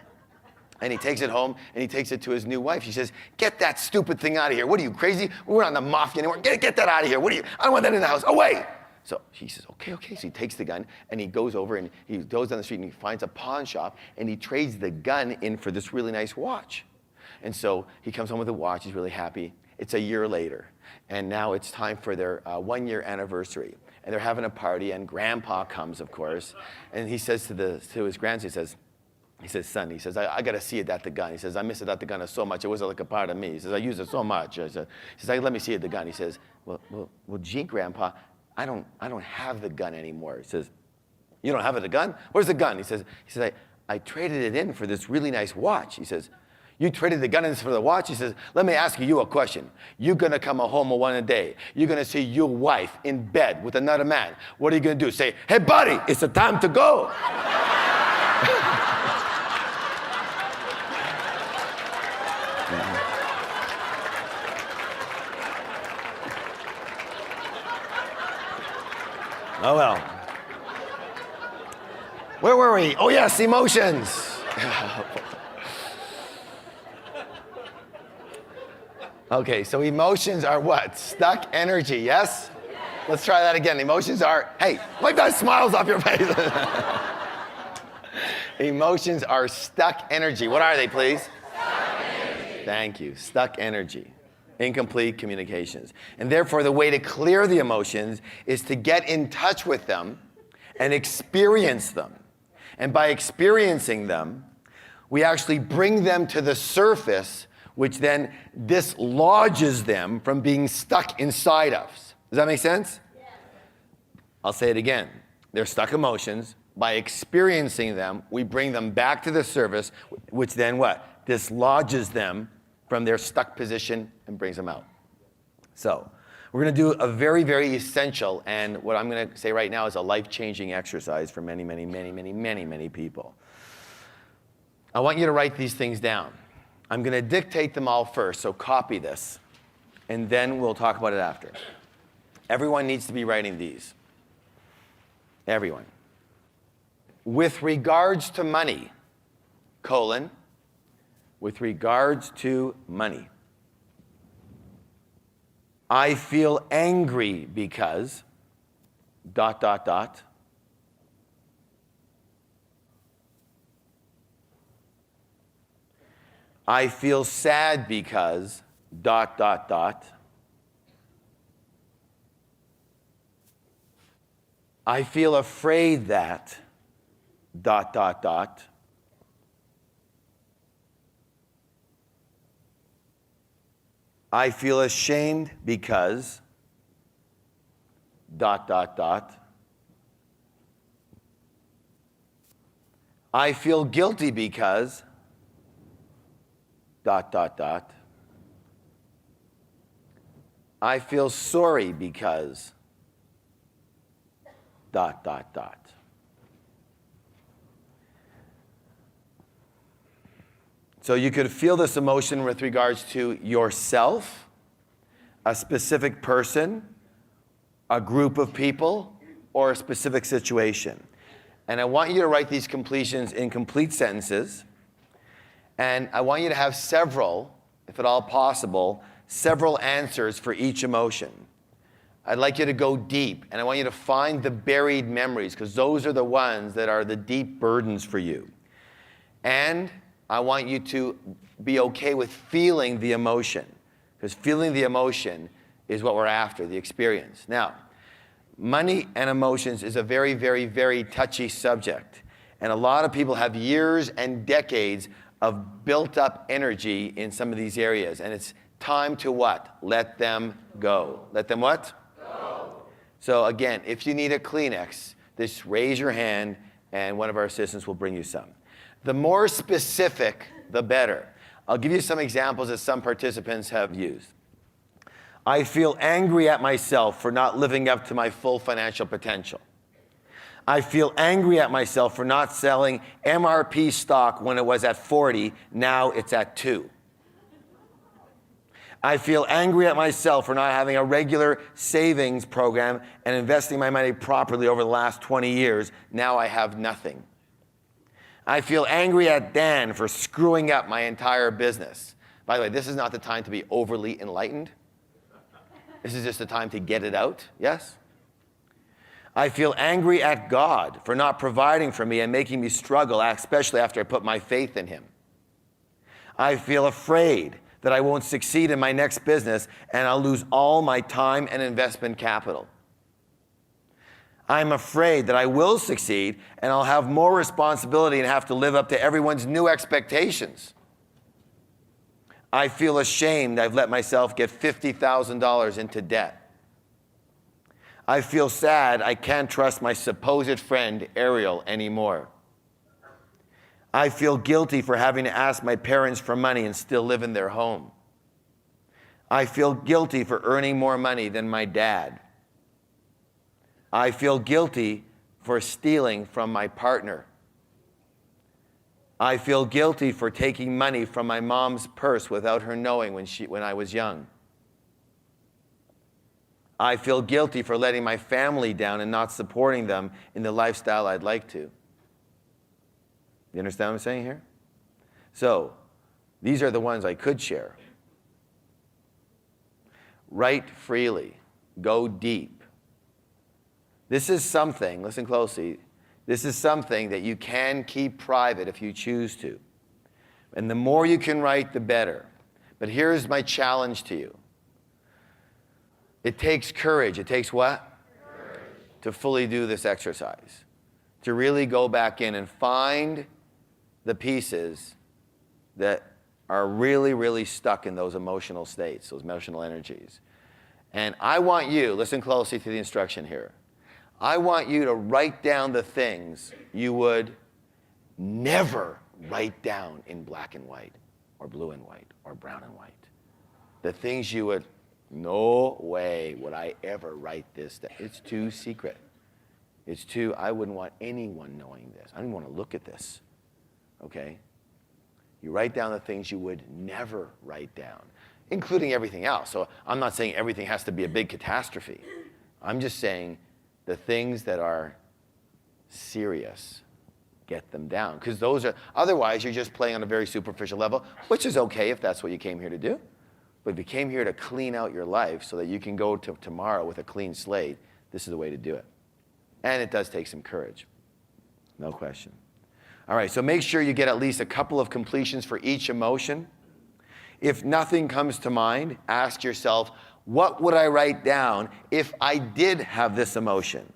Speaker 1: And he takes it home, and he takes it to his new wife. She says, get that stupid thing out of here. What are you, crazy? We're not in the mafia anymore. Get that out of here. I don't want that in the house. Away. So he says, okay. So he takes the gun, and he goes over, and he goes down the street, and he finds a pawn shop, and he trades the gun in for this really nice watch. And so he comes home with the watch. He's really happy. It's a year later, and now it's time for their 1-year anniversary. And they're having a party, and Grandpa comes, of course, and he says to his grandson, he says, son, I got to see it at the gun. He says, I miss it at the gun so much. It was like a part of me. He says, I use it so much. He says, let me see it at the gun. He says, well, gee, Grandpa, I don't have the gun anymore. He says, you don't have it, the gun? Where's the gun? He says, I traded it in for this really nice watch. He says, you traded the gun in for the watch? He says, let me ask you a question. You're going to come home one day. You're going to see your wife in bed with another man. What are you going to do? Say, hey, buddy, it's the time to go. Oh, well. Where were we? Oh, yes, emotions. Okay, so emotions are what? Stuck energy, yes? Let's try that again. Emotions are, hey, wipe those smiles off your face. Emotions are stuck energy. What are they, please? Stuck energy. Thank you. Stuck energy. Incomplete communications. And therefore, the way to clear the emotions is to get in touch with them and experience them. And by experiencing them, we actually bring them to the surface, which then dislodges them from being stuck inside us. Does that make sense? Yeah. I'll say it again. their stuck emotions. By experiencing them, we bring them back to the surface, which then what? Dislodges them from their stuck position and brings them out. So we're going to do a very, very essential, and what I'm going to say right now is a life-changing exercise for many, many, many, many, many, many people. I want you to write these things down. I'm going to dictate them all first, so copy this, and then we'll talk about it after. Everyone needs to be writing these. Everyone. With regards to money, colon, with regards to money, I feel angry because, ... I feel sad because, ... I feel afraid that, ... I feel ashamed because, ... I feel guilty because, ... I feel sorry because, ... So you could feel this emotion with regards to yourself, a specific person, a group of people, or a specific situation. And I want you to write these completions in complete sentences. And I want you to have several, if at all possible, several answers for each emotion. I'd like you to go deep, and I want you to find the buried memories, because those are the ones that are the deep burdens for you. And I want you to be okay with feeling the emotion, because feeling the emotion is what we're after, the experience. Now, money and emotions is a very, very, very touchy subject. And a lot of people have years and decades of built-up energy in some of these areas. And it's time to what? Let them go. Let them what? Go. So again, if you need a Kleenex, just raise your hand and one of our assistants will bring you some. The more specific, the better. I'll give you some examples that some participants have used. I feel angry at myself for not living up to my full financial potential. I feel angry at myself for not selling MRP stock when it was at 40, now it's at 2. I feel angry at myself for not having a regular savings program and investing my money properly over the last 20 years, now I have nothing. I feel angry at Dan for screwing up my entire business. By the way, this is not the time to be overly enlightened. This is just the time to get it out, yes? I feel angry at God for not providing for me and making me struggle, especially after I put my faith in Him. I feel afraid that I won't succeed in my next business and I'll lose all my time and investment capital. I'm afraid that I will succeed and I'll have more responsibility and have to live up to everyone's new expectations. I feel ashamed I've let myself get $50,000 into debt. I feel sad I can't trust my supposed friend Ariel anymore. I feel guilty for having to ask my parents for money and still live in their home. I feel guilty for earning more money than my dad. I feel guilty for stealing from my partner. I feel guilty for taking money from my mom's purse without her knowing when I was young. I feel guilty for letting my family down and not supporting them in the lifestyle I'd like to. You understand what I'm saying here? So, these are the ones I could share. Write freely. Go deep. This is something, listen closely, this is something that you can keep private if you choose to. And the more you can write, the better. But here's my challenge to you. It takes courage. It takes what? Courage. To fully do this exercise. To really go back in and find the pieces that are really, really stuck in those emotional states, those emotional energies. And I want you, listen closely to the instruction here. I want you to write down the things you would never write down in black and white, or blue and white, or brown and white. The things you would, no way would I ever write this down. It's too secret. It's too, I wouldn't want anyone knowing this. I don't even want to look at this, okay? You write down the things you would never write down, including everything else. So I'm not saying everything has to be a big catastrophe. I'm just saying the things that are serious, get them down. Because those are, otherwise you're just playing on a very superficial level, which is okay if that's what you came here to do. But if you came here to clean out your life so that you can go to tomorrow with a clean slate, this is the way to do it. And it does take some courage, no question. All right, so make sure you get at least a couple of completions for each emotion. If nothing comes to mind, ask yourself, what would I write down if I did have this emotion?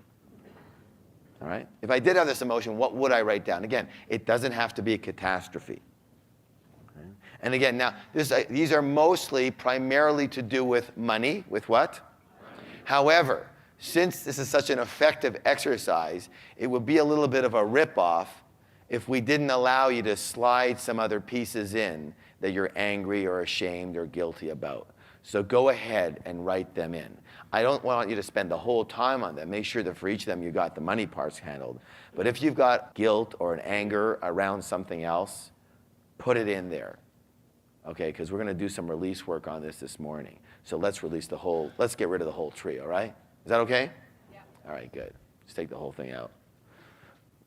Speaker 1: All right, if I did have this emotion, what would I write down? Again, it doesn't have to be a catastrophe. Okay? And again, now, these are mostly primarily to do with money. With what? Money. However, since this is such an effective exercise, it would be a little bit of a ripoff if we didn't allow you to slide some other pieces in that you're angry or ashamed or guilty about. So go ahead and write them in. I don't want you to spend the whole time on them. Make sure that for each of them you got the money parts handled. But if you've got guilt or an anger around something else, put it in there. Okay, because we're going to do some release work on this morning. So let's release the whole, let's get rid of the whole tree, all right? Is that okay? Yeah. All right, good. Let's take the whole thing out.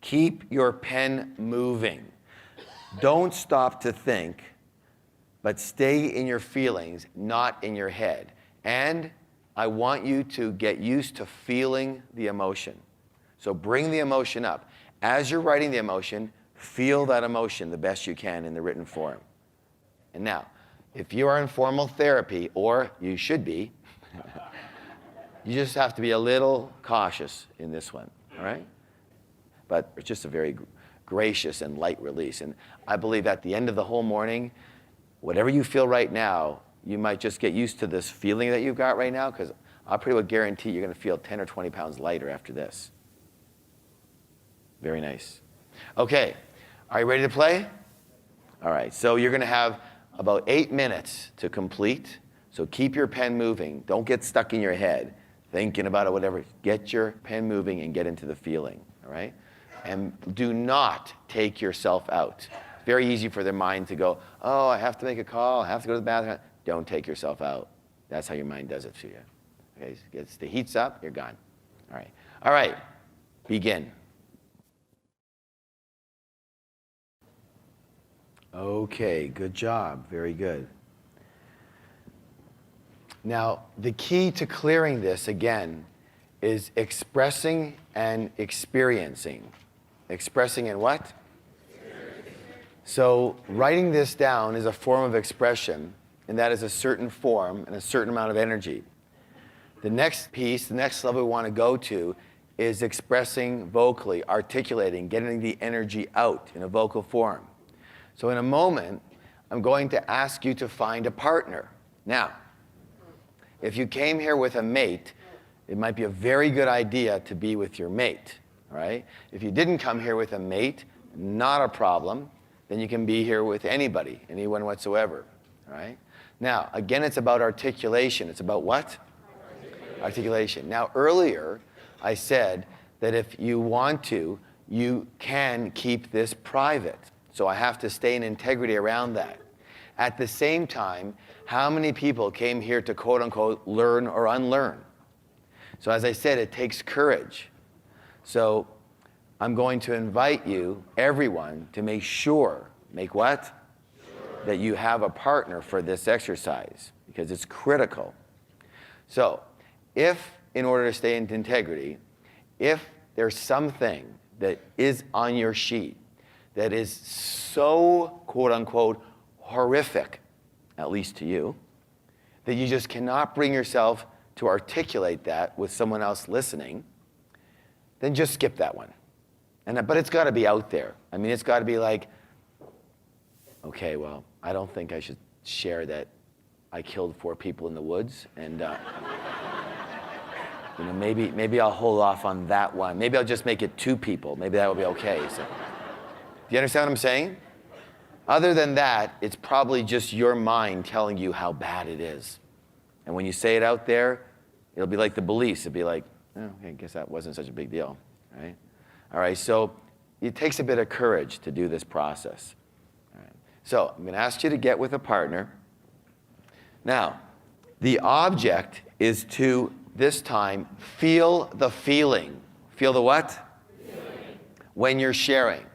Speaker 1: Keep your pen moving. Don't stop to think, but stay in your feelings, not in your head. And I want you to get used to feeling the emotion. So bring the emotion up. As you're writing the emotion, feel that emotion the best you can in the written form. And now, if you are in formal therapy, or you should be, you just have to be a little cautious in this one, all right? But it's just a very gracious and light release. And I believe at the end of the whole morning, whatever you feel right now, you might just get used to this feeling that you've got right now, because I'll pretty well guarantee you're going to feel 10 or 20 pounds lighter after this. Very nice. Okay, are you ready to play? All right, so you're going to have about 8 minutes to complete. So keep your pen moving. Don't get stuck in your head thinking about it, whatever. Get your pen moving and get into the feeling, all right? And do not take yourself out. It's very easy for their mind to go, oh, I have to make a call, I have to go to the bathroom. Don't take yourself out. That's how your mind does it to you. Okay, so the heat's up, you're gone. All right, begin. Okay, good job, very good. Now, the key to clearing this, again, is expressing and experiencing. Expressing and what? So writing this down is a form of expression, and that is a certain form and a certain amount of energy. The next piece, the next level we want to go to is expressing vocally, articulating, getting the energy out in a vocal form. So in a moment, I'm going to ask you to find a partner. Now, if you came here with a mate, it might be a very good idea to be with your mate, right? If you didn't come here with a mate, not a problem. Then you can be here with anybody, anyone whatsoever, right? Now, again, it's about articulation. It's about what? Articulation. Now, earlier, I said that if you want to, you can keep this private. So I have to stay in integrity around that. At the same time, how many people came here to quote unquote learn or unlearn? So as I said, it takes courage. So I'm going to invite you, everyone, to make sure, make what? Sure. That you have a partner for this exercise, because it's critical. So if, in order to stay in integrity, if there's something that is on your sheet that is so, quote unquote, horrific, at least to you, that you just cannot bring yourself to articulate that with someone else listening, then just skip that one. But it's got to be out there. I mean, it's got to be like, okay, well, I don't think I should share that I killed 4 people in the woods, and You know, maybe I'll hold off on that one. Maybe I'll just make it 2 people. Maybe that will be okay. So, do you understand what I'm saying? Other than that, it's probably just your mind telling you how bad it is. And when you say it out there, it'll be like the beliefs. It'll be like, oh, I guess that wasn't such a big deal, right? All right, so it takes a bit of courage to do this process. All right. So I'm going to ask you to get with a partner. Now, the object is to, this time, feel the feeling. Feel the what? Feeling. When you're sharing.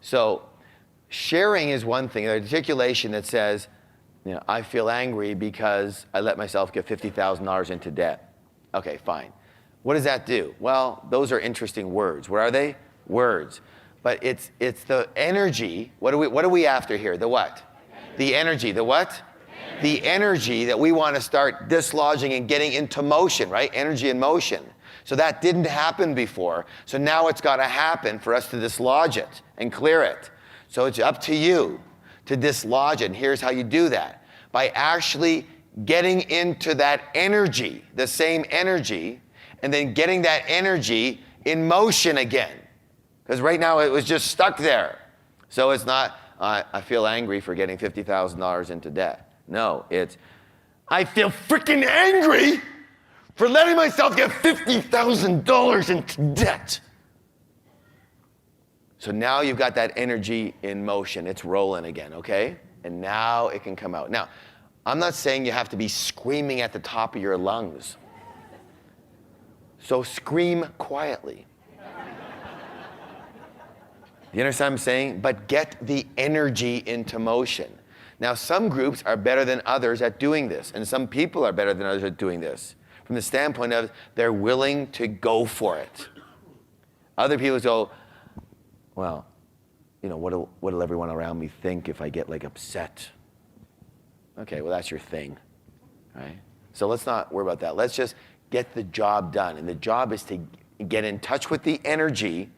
Speaker 1: So sharing is one thing, an articulation that says, you know, I feel angry because I let myself get $50,000 into debt. Okay, fine. What does that do? Well, those are interesting words. What are they? Words. But it's the energy. What are we after here? The what? The energy. The what? The energy that we want to start dislodging and getting into motion, right? Energy in motion. So that didn't happen before. So now it's got to happen for us to dislodge it and clear it. So it's up to you to dislodge it. And here's how you do that. By actually getting into that energy, the same energy, and then getting that energy in motion again. Because right now it was just stuck there. So it's not, I feel angry for getting $50,000 into debt. No, it's, I feel freaking angry for letting myself get $50,000 into debt. So now you've got that energy in motion. It's rolling again, okay? And now it can come out. Now, I'm not saying you have to be screaming at the top of your lungs. So scream quietly. You understand what I'm saying? But get the energy into motion. Now, some groups are better than others at doing this, and some people are better than others at doing this, from the standpoint of they're willing to go for it. Other people go, well, you know, what'll everyone around me think if I get like upset? Okay, well, that's your thing, right? So let's not worry about that. Let's just get the job done. And the job is to get in touch with the energy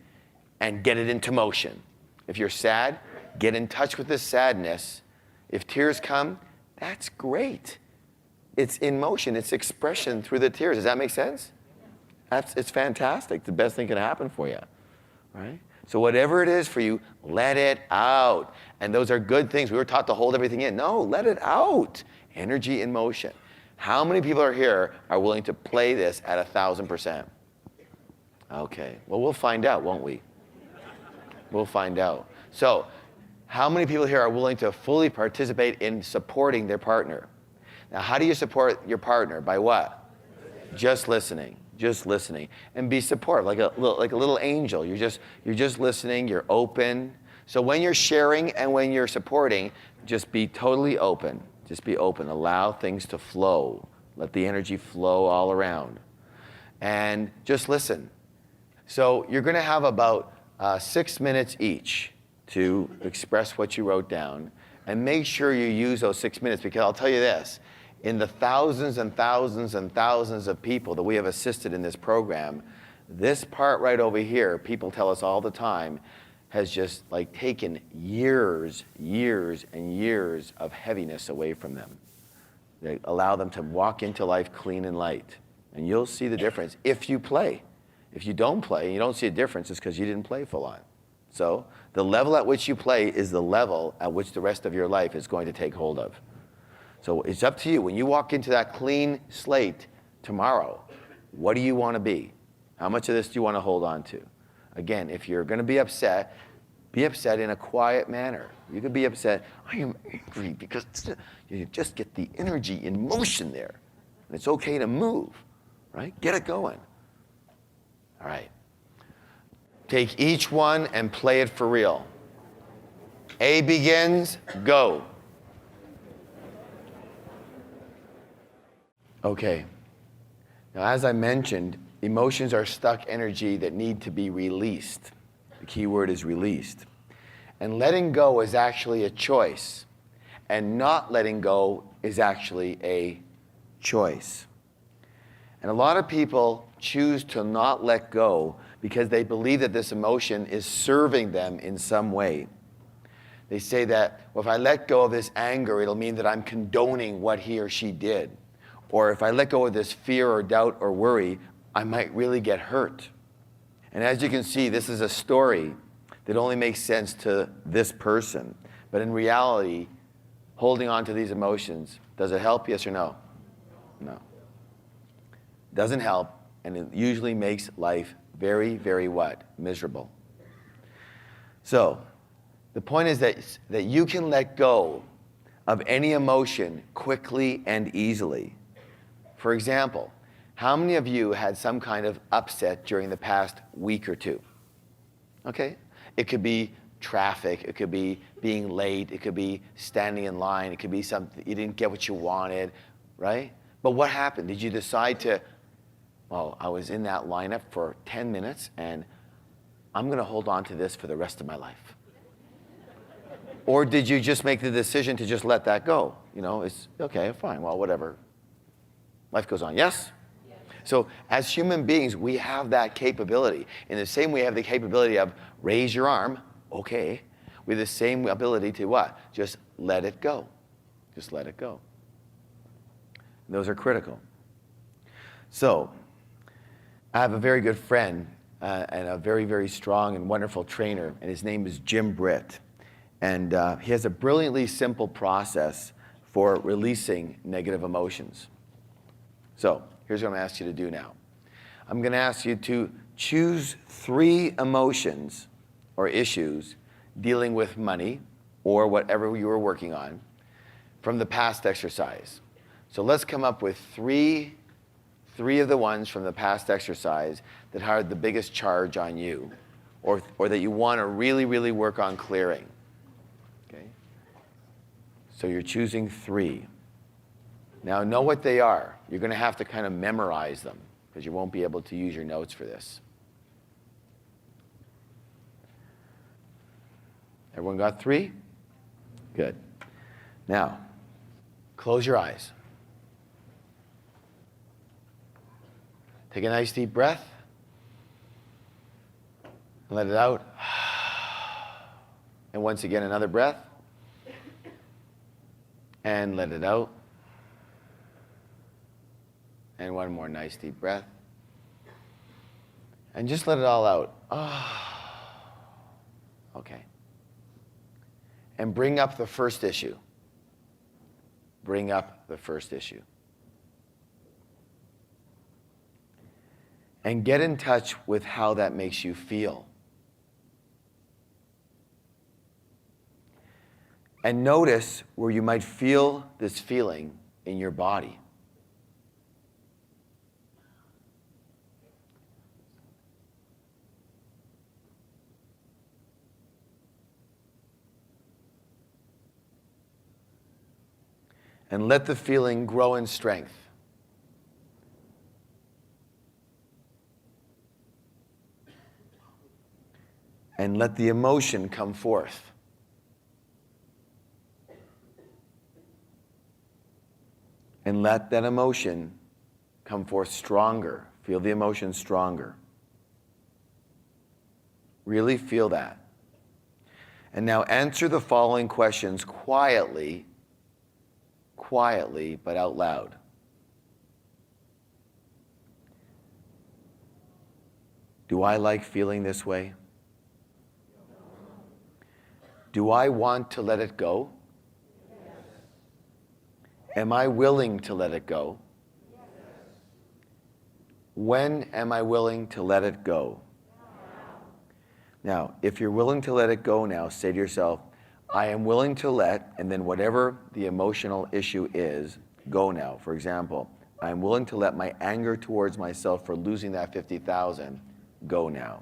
Speaker 1: and get it into motion. If you're sad, get in touch with the sadness. If tears come, that's great. It's in motion. It's expression through the tears. Does that make sense? It's fantastic. The best thing can happen for you, right? So whatever it is for you, let it out. And those are good things. We were taught to hold everything in. No, let it out. Energy in motion. How many people are here are willing to play this at 1,000%? Okay, well, we'll find out, won't we? We'll find out. So, how many people here are willing to fully participate in supporting their partner? Now, how do you support your partner? By what? Just listening. Just listening. And be supportive, like a little angel. You're just listening, you're open. So when you're sharing and when you're supporting, just be totally open. Just be open. Allow things to flow. Let the energy flow all around. And just listen. So you're going to have about 6 minutes each to express what you wrote down. And make sure you use those 6 minutes, because I'll tell you this. In the thousands and thousands and thousands of people that we have assisted in this program, this part right over here, people tell us all the time, has just like taken years and years of heaviness away from them. They allow them to walk into life clean and light. And you'll see the difference if you play. If you don't play and you don't see a difference, it's because you didn't play full on. So the level at which you play is the level at which the rest of your life is going to take hold of. So it's up to you. When you walk into that clean slate tomorrow, what do you want to be? How much of this do you want to hold on to? Again, if you're going to be upset in a quiet manner. You could be upset, I am angry, because you just get the energy in motion there. And it's okay to move, right? Get it going. All right. Take each one and play it for real. A begins, go. Okay. Now, as I mentioned, emotions are stuck energy that need to be released. The key word is released. And letting go is actually a choice. And not letting go is actually a choice. And a lot of people choose to not let go because they believe that this emotion is serving them in some way. They say that, well, if I let go of this anger, it'll mean that I'm condoning what he or she did. Or if I let go of this fear or doubt or worry, I might really get hurt. And as you can see, this is a story that only makes sense to this person. But in reality, holding on to these emotions, does it help, yes or no? No. Doesn't help, and it usually makes life very, very what? Miserable. So, the point is that you can let go of any emotion quickly and easily. For example, how many of you had some kind of upset during the past week or two? Okay? It could be traffic, it could be being late, it could be standing in line, it could be something, you didn't get what you wanted, right? But what happened? Did you decide to, well, I was in that lineup for 10 minutes and I'm gonna hold on to this for the rest of my life? Or did you just make the decision to just let that go? You know, it's okay, fine, well, whatever. Life goes on, yes? So as human beings, we have that capability. In the same way, we have the capability of raise your arm, okay. We have the same ability to what? Just let it go. Just let it go. Those are critical. So I have a very good friend and a very, very strong and wonderful trainer, and his name is Jim Britt. And he has a brilliantly simple process for releasing negative emotions. So here's what I'm going to ask you to do now. I'm going to ask you to choose 3 emotions or issues dealing with money or whatever you were working on from the past exercise. So let's come up with three of the ones from the past exercise that had the biggest charge on you or that you want to really, really work on clearing. Okay? So you're choosing 3. Now know what they are. You're going to have to kind of memorize them because you won't be able to use your notes for this. Everyone got 3? Good. Now, close your eyes. Take a nice deep breath. And let it out. And once again, another breath. And let it out. And one more nice deep breath. And just let it all out. Okay. And bring up the first issue. Bring up the first issue. And get in touch with how that makes you feel. And notice where you might feel this feeling in your body. And let the feeling grow in strength. And let the emotion come forth. And let that emotion come forth stronger. Feel the emotion stronger. Really feel that. And now answer the following questions quietly but out loud. Do I like feeling this way? Do I want to let it go? Am I willing to let it go? When am I willing to let it go? Now, if you're willing to let it go now, say to yourself, I am willing to let, and then whatever the emotional issue is, go now. For example, I am willing to let my anger towards myself for losing that $50,000 go now.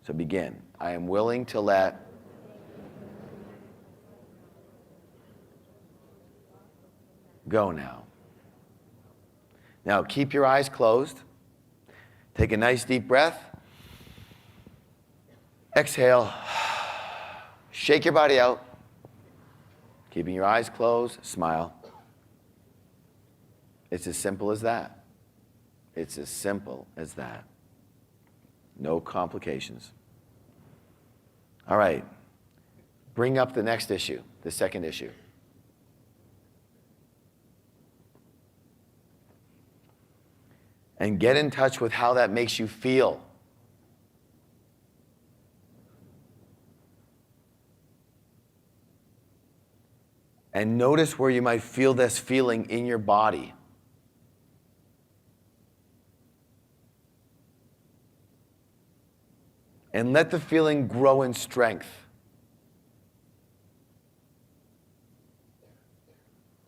Speaker 1: So begin. I am willing to let go now. Now keep your eyes closed. Take a nice deep breath. Exhale. Shake your body out. Keeping your eyes closed, smile. It's as simple as that. It's as simple as that. No complications. All right. Bring up the next issue, the second issue. And get in touch with how that makes you feel. And notice where you might feel this feeling in your body. And let the feeling grow in strength.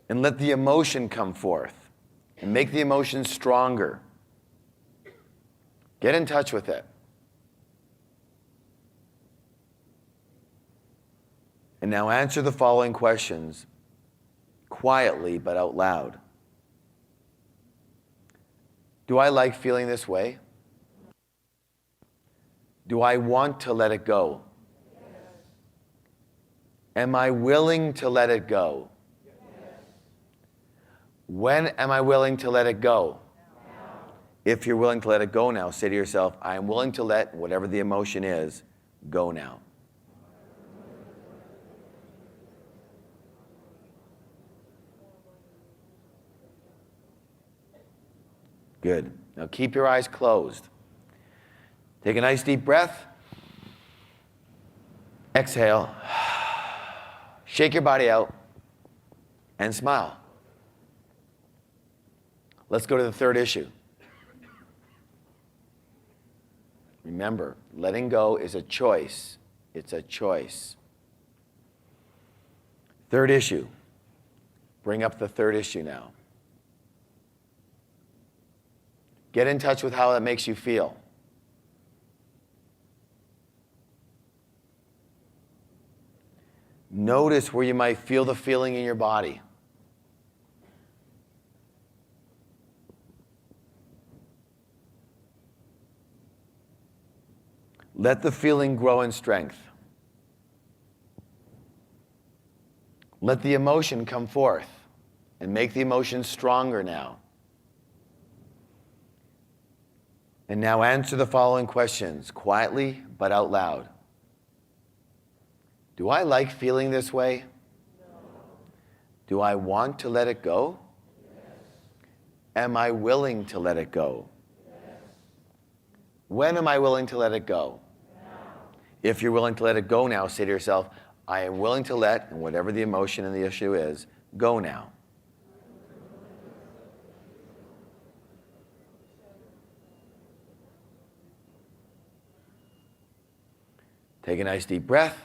Speaker 1: And let the emotion come forth. And make the emotion stronger. Get in touch with it. And now answer the following questions quietly but out loud. Do I like feeling this way? Do I want to let it go? Yes. Am I willing to let it go? Yes. When am I willing to let it go? Now. If you're willing to let it go now, say to yourself, I am willing to let whatever the emotion is go now. Good. Now keep your eyes closed. Take a nice deep breath. Exhale. Shake your body out and smile. Let's go to the third issue. Remember, letting go is a choice. It's a choice. Third issue. Bring up the third issue now. Get in touch with how that makes you feel. Notice where you might feel the feeling in your body. Let the feeling grow in strength. Let the emotion come forth and make the emotion stronger now. And now answer the following questions quietly but out loud. Do I like feeling this way? No. Do I want to let it go? Yes. Am I willing to let it go? Yes. When am I willing to let it go? Now. If you're willing to let it go now, say to yourself, I am willing to let, and whatever the emotion and the issue is, go now. Take a nice deep breath.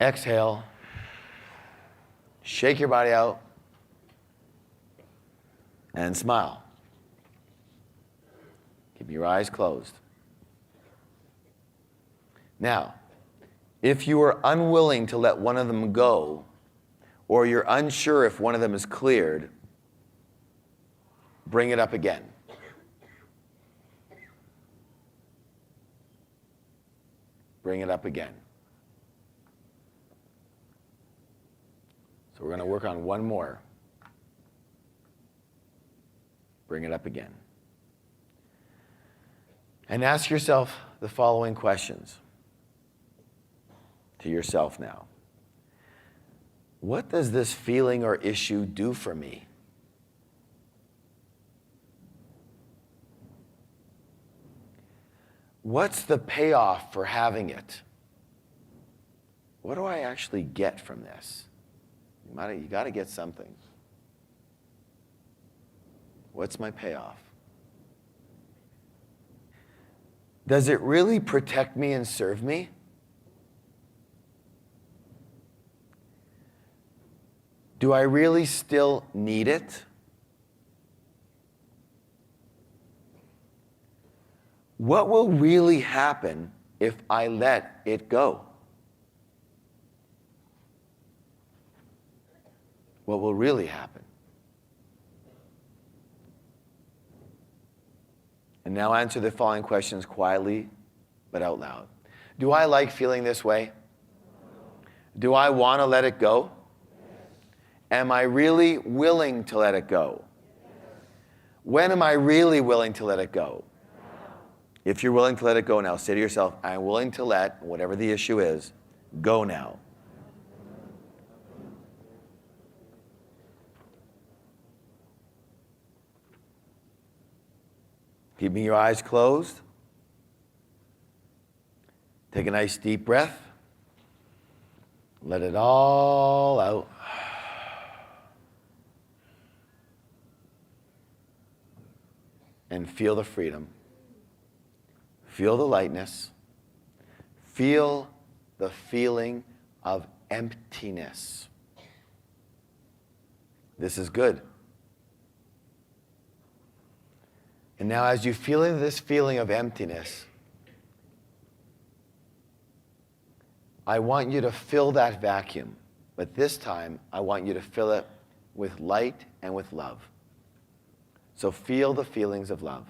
Speaker 1: Exhale. Shake your body out. And smile. Keep your eyes closed. Now, if you are unwilling to let one of them go, or you're unsure if one of them is cleared, bring it up again. Bring it up again. So we're going to work on one more. Bring it up again. And ask yourself the following questions. To yourself now. What does this feeling or issue do for me? What's the payoff for having it? What do I actually get from this? You got to get something. What's my payoff? Does it really protect me and serve me? Do I really still need it? What will really happen if I let it go? What will really happen? And now answer the following questions quietly, but out loud. Do I like feeling this way? Do I want to let it go? Am I really willing to let it go? When am I really willing to let it go? If you're willing to let it go now, say to yourself, I am willing to let, whatever the issue is, go now. Keeping your eyes closed. Take a nice deep breath. Let it all out. And feel the freedom. Feel the lightness. Feel the feeling of emptiness. This is good. And now as you feel this feeling of emptiness, I want you to fill that vacuum. But this time, I want you to fill it with light and with love. So feel the feelings of love.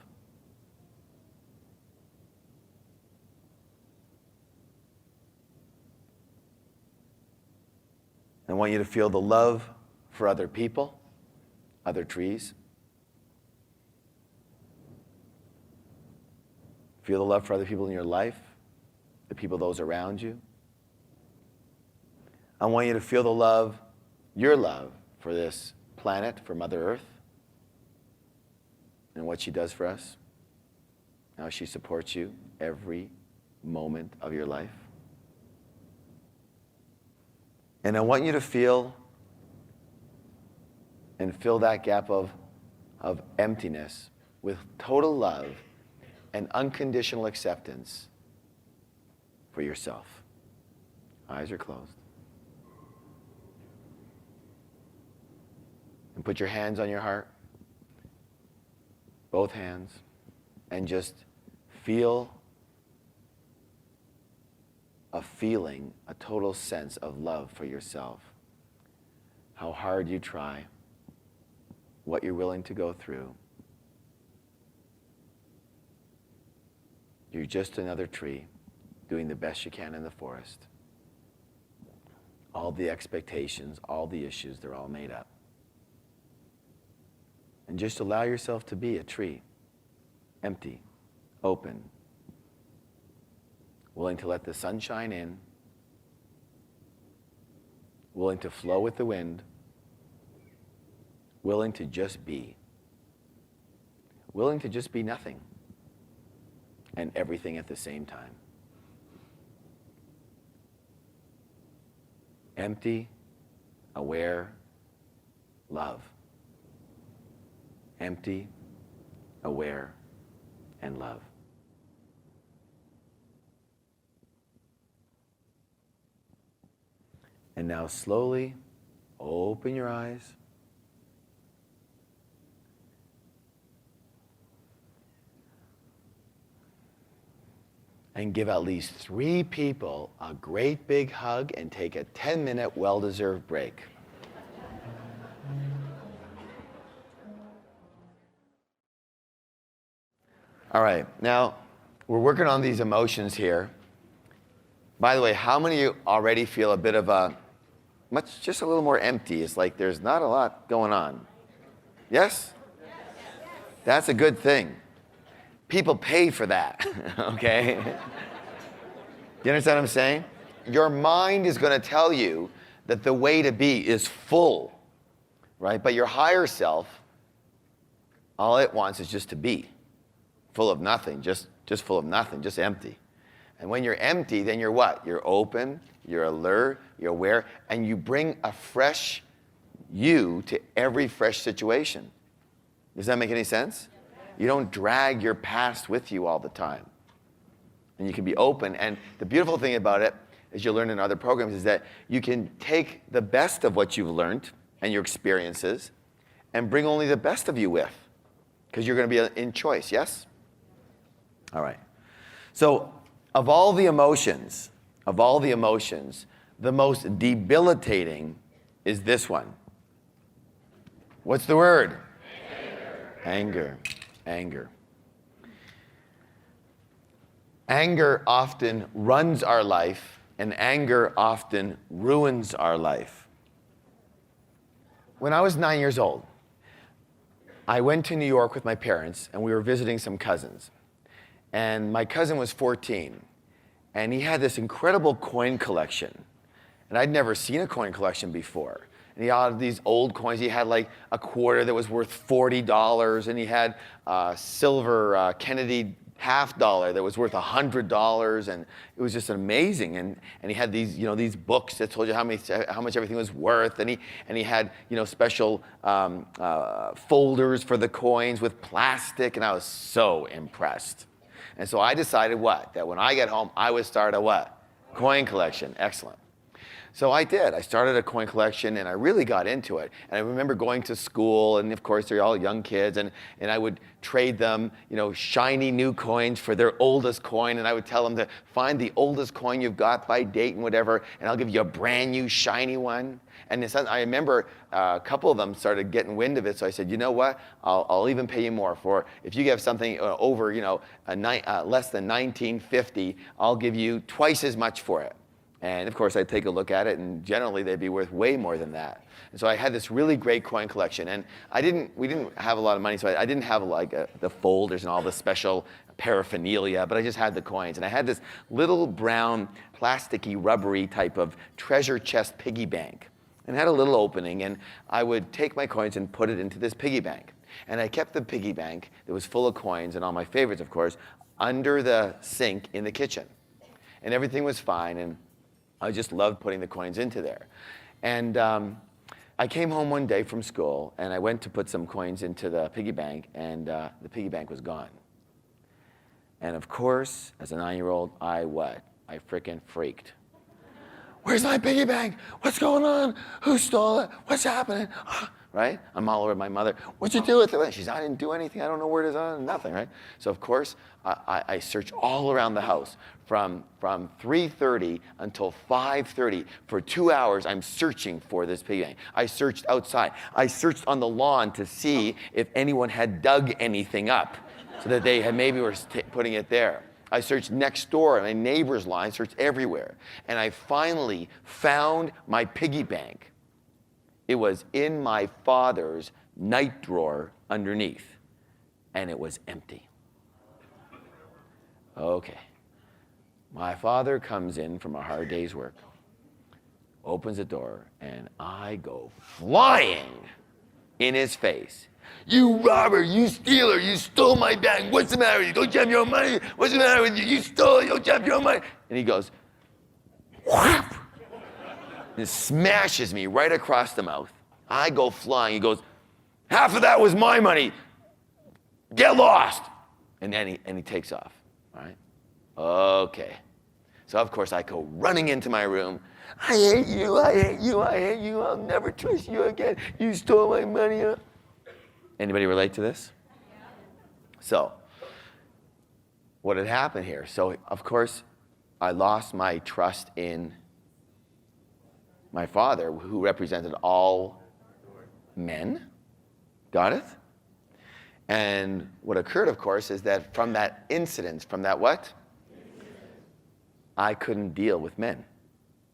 Speaker 1: I want you to feel the love for other people, other trees. Feel the love for other people in your life, the people, those around you. I want you to feel the love, your love, for this planet, for Mother Earth, and what she does for us, how she supports you every moment of your life. And I want you to feel and fill that gap of emptiness with total love and unconditional acceptance for yourself. Eyes are closed. And put your hands on your heart, both hands, and just feel a feeling, a total sense of love for yourself. How hard you try, what you're willing to go through. You're just another tree doing the best you can in the forest. All the expectations, all the issues, they're all made up. And just allow yourself to be a tree, empty, open, willing to let the sunshine in, willing to flow with the wind, willing to just be, willing to just be nothing and everything at the same time. Empty, aware, love. Empty, aware, and love. And now slowly open your eyes. And give at least 3 people a great big hug and take a 10-minute well-deserved break. All right, now we're working on these emotions here. By the way, how many of you already feel a bit of just a little more empty? It's like there's not a lot going on. Yes? That's a good thing. People pay for that, okay? You understand what I'm saying? Your mind is going to tell you that the way to be is full, right? But your higher self, all it wants is just to be. Full of nothing, just full of nothing, just empty. And when you're empty, then you're what? You're open, you're alert, you're aware, and you bring a fresh you to every fresh situation. Does that make any sense? You don't drag your past with you all the time. And you can be open. And the beautiful thing about it, as you'll learn in other programs, is that you can take the best of what you've learned and your experiences and bring only the best of you with. Because you're going to be in choice, yes? All right. So, of all the emotions, the most debilitating is this one. What's the word? Anger. Anger. Anger often runs our life, and anger often ruins our life. When I was 9 years old, I went to New York with my parents, and we were visiting some cousins. And my cousin was 14, and he had this incredible coin collection. And I'd never seen a coin collection before. And he had these old coins. He had like a quarter that was worth $40, and he had silver Kennedy $50 that was worth $100, and it was just amazing. And he had these, these books that told you how much everything was worth, and he had, special folders for the coins with plastic, and I was so impressed. And so I decided that when I get home, I would start a coin collection. Excellent. So I did. I started a coin collection, and I really got into it. And I remember going to school, and of course, they're all young kids, and I would trade them, shiny new coins for their oldest coin, and I would tell them to find the oldest coin you've got by date and whatever, and I'll give you a brand new shiny one. And I remember a couple of them started getting wind of it, so I said, you know what? I'll even pay you more for if you have something over, less than $19.50, I'll give you twice as much for it. And of course, I'd take a look at it, and generally they'd be worth way more than that. And so I had this really great coin collection, and we didn't have a lot of money, so I didn't have the folders and all the special paraphernalia, but I just had the coins. And I had this little brown, plasticky, rubbery type of treasure chest piggy bank. And it had a little opening, and I would take my coins and put it into this piggy bank. And I kept the piggy bank that was full of coins, and all my favorites, of course, under the sink in the kitchen. And everything was fine, and I just loved putting the coins into there. And I came home one day from school, and I went to put some coins into the piggy bank, and the piggy bank was gone. And of course, as a 9-year-old, I freaking freaked. Where's my piggy bank? What's going on? Who stole it? What's happening? Right? I'm all over my mother. What'd you do with it? She's, I didn't do anything. I don't know where it is. Nothing, right? So of course, I searched all around the house from 3:30 until 5:30. For 2 hours, I'm searching for this piggy bank. I searched outside. I searched on the lawn to see if anyone had dug anything up so that they had maybe were putting it there. I searched next door, my neighbor's lawn. I searched everywhere. And I finally found my piggy bank. It was in my father's night drawer underneath, and it was empty. Okay. My father comes in from a hard day's work, opens the door, and I go flying in his face. You robber, you stealer, you stole my bank. What's the matter with you? Don't you have your own money? What's the matter with you? You stole it, don't you have your own money? And he goes, whap! And smashes me right across the mouth. I go flying. He goes, half of that was my money. Get lost. And then he takes off. All right? Okay. So of course I go running into my room. I hate you, I hate you, I hate you. I'll never trust you again. You stole my money. Anybody relate to this? So, what had happened here? So, of course, I lost my trust in my father, who represented all men. Got it? And what occurred, of course, is that from that incident, from that what? I couldn't deal with men,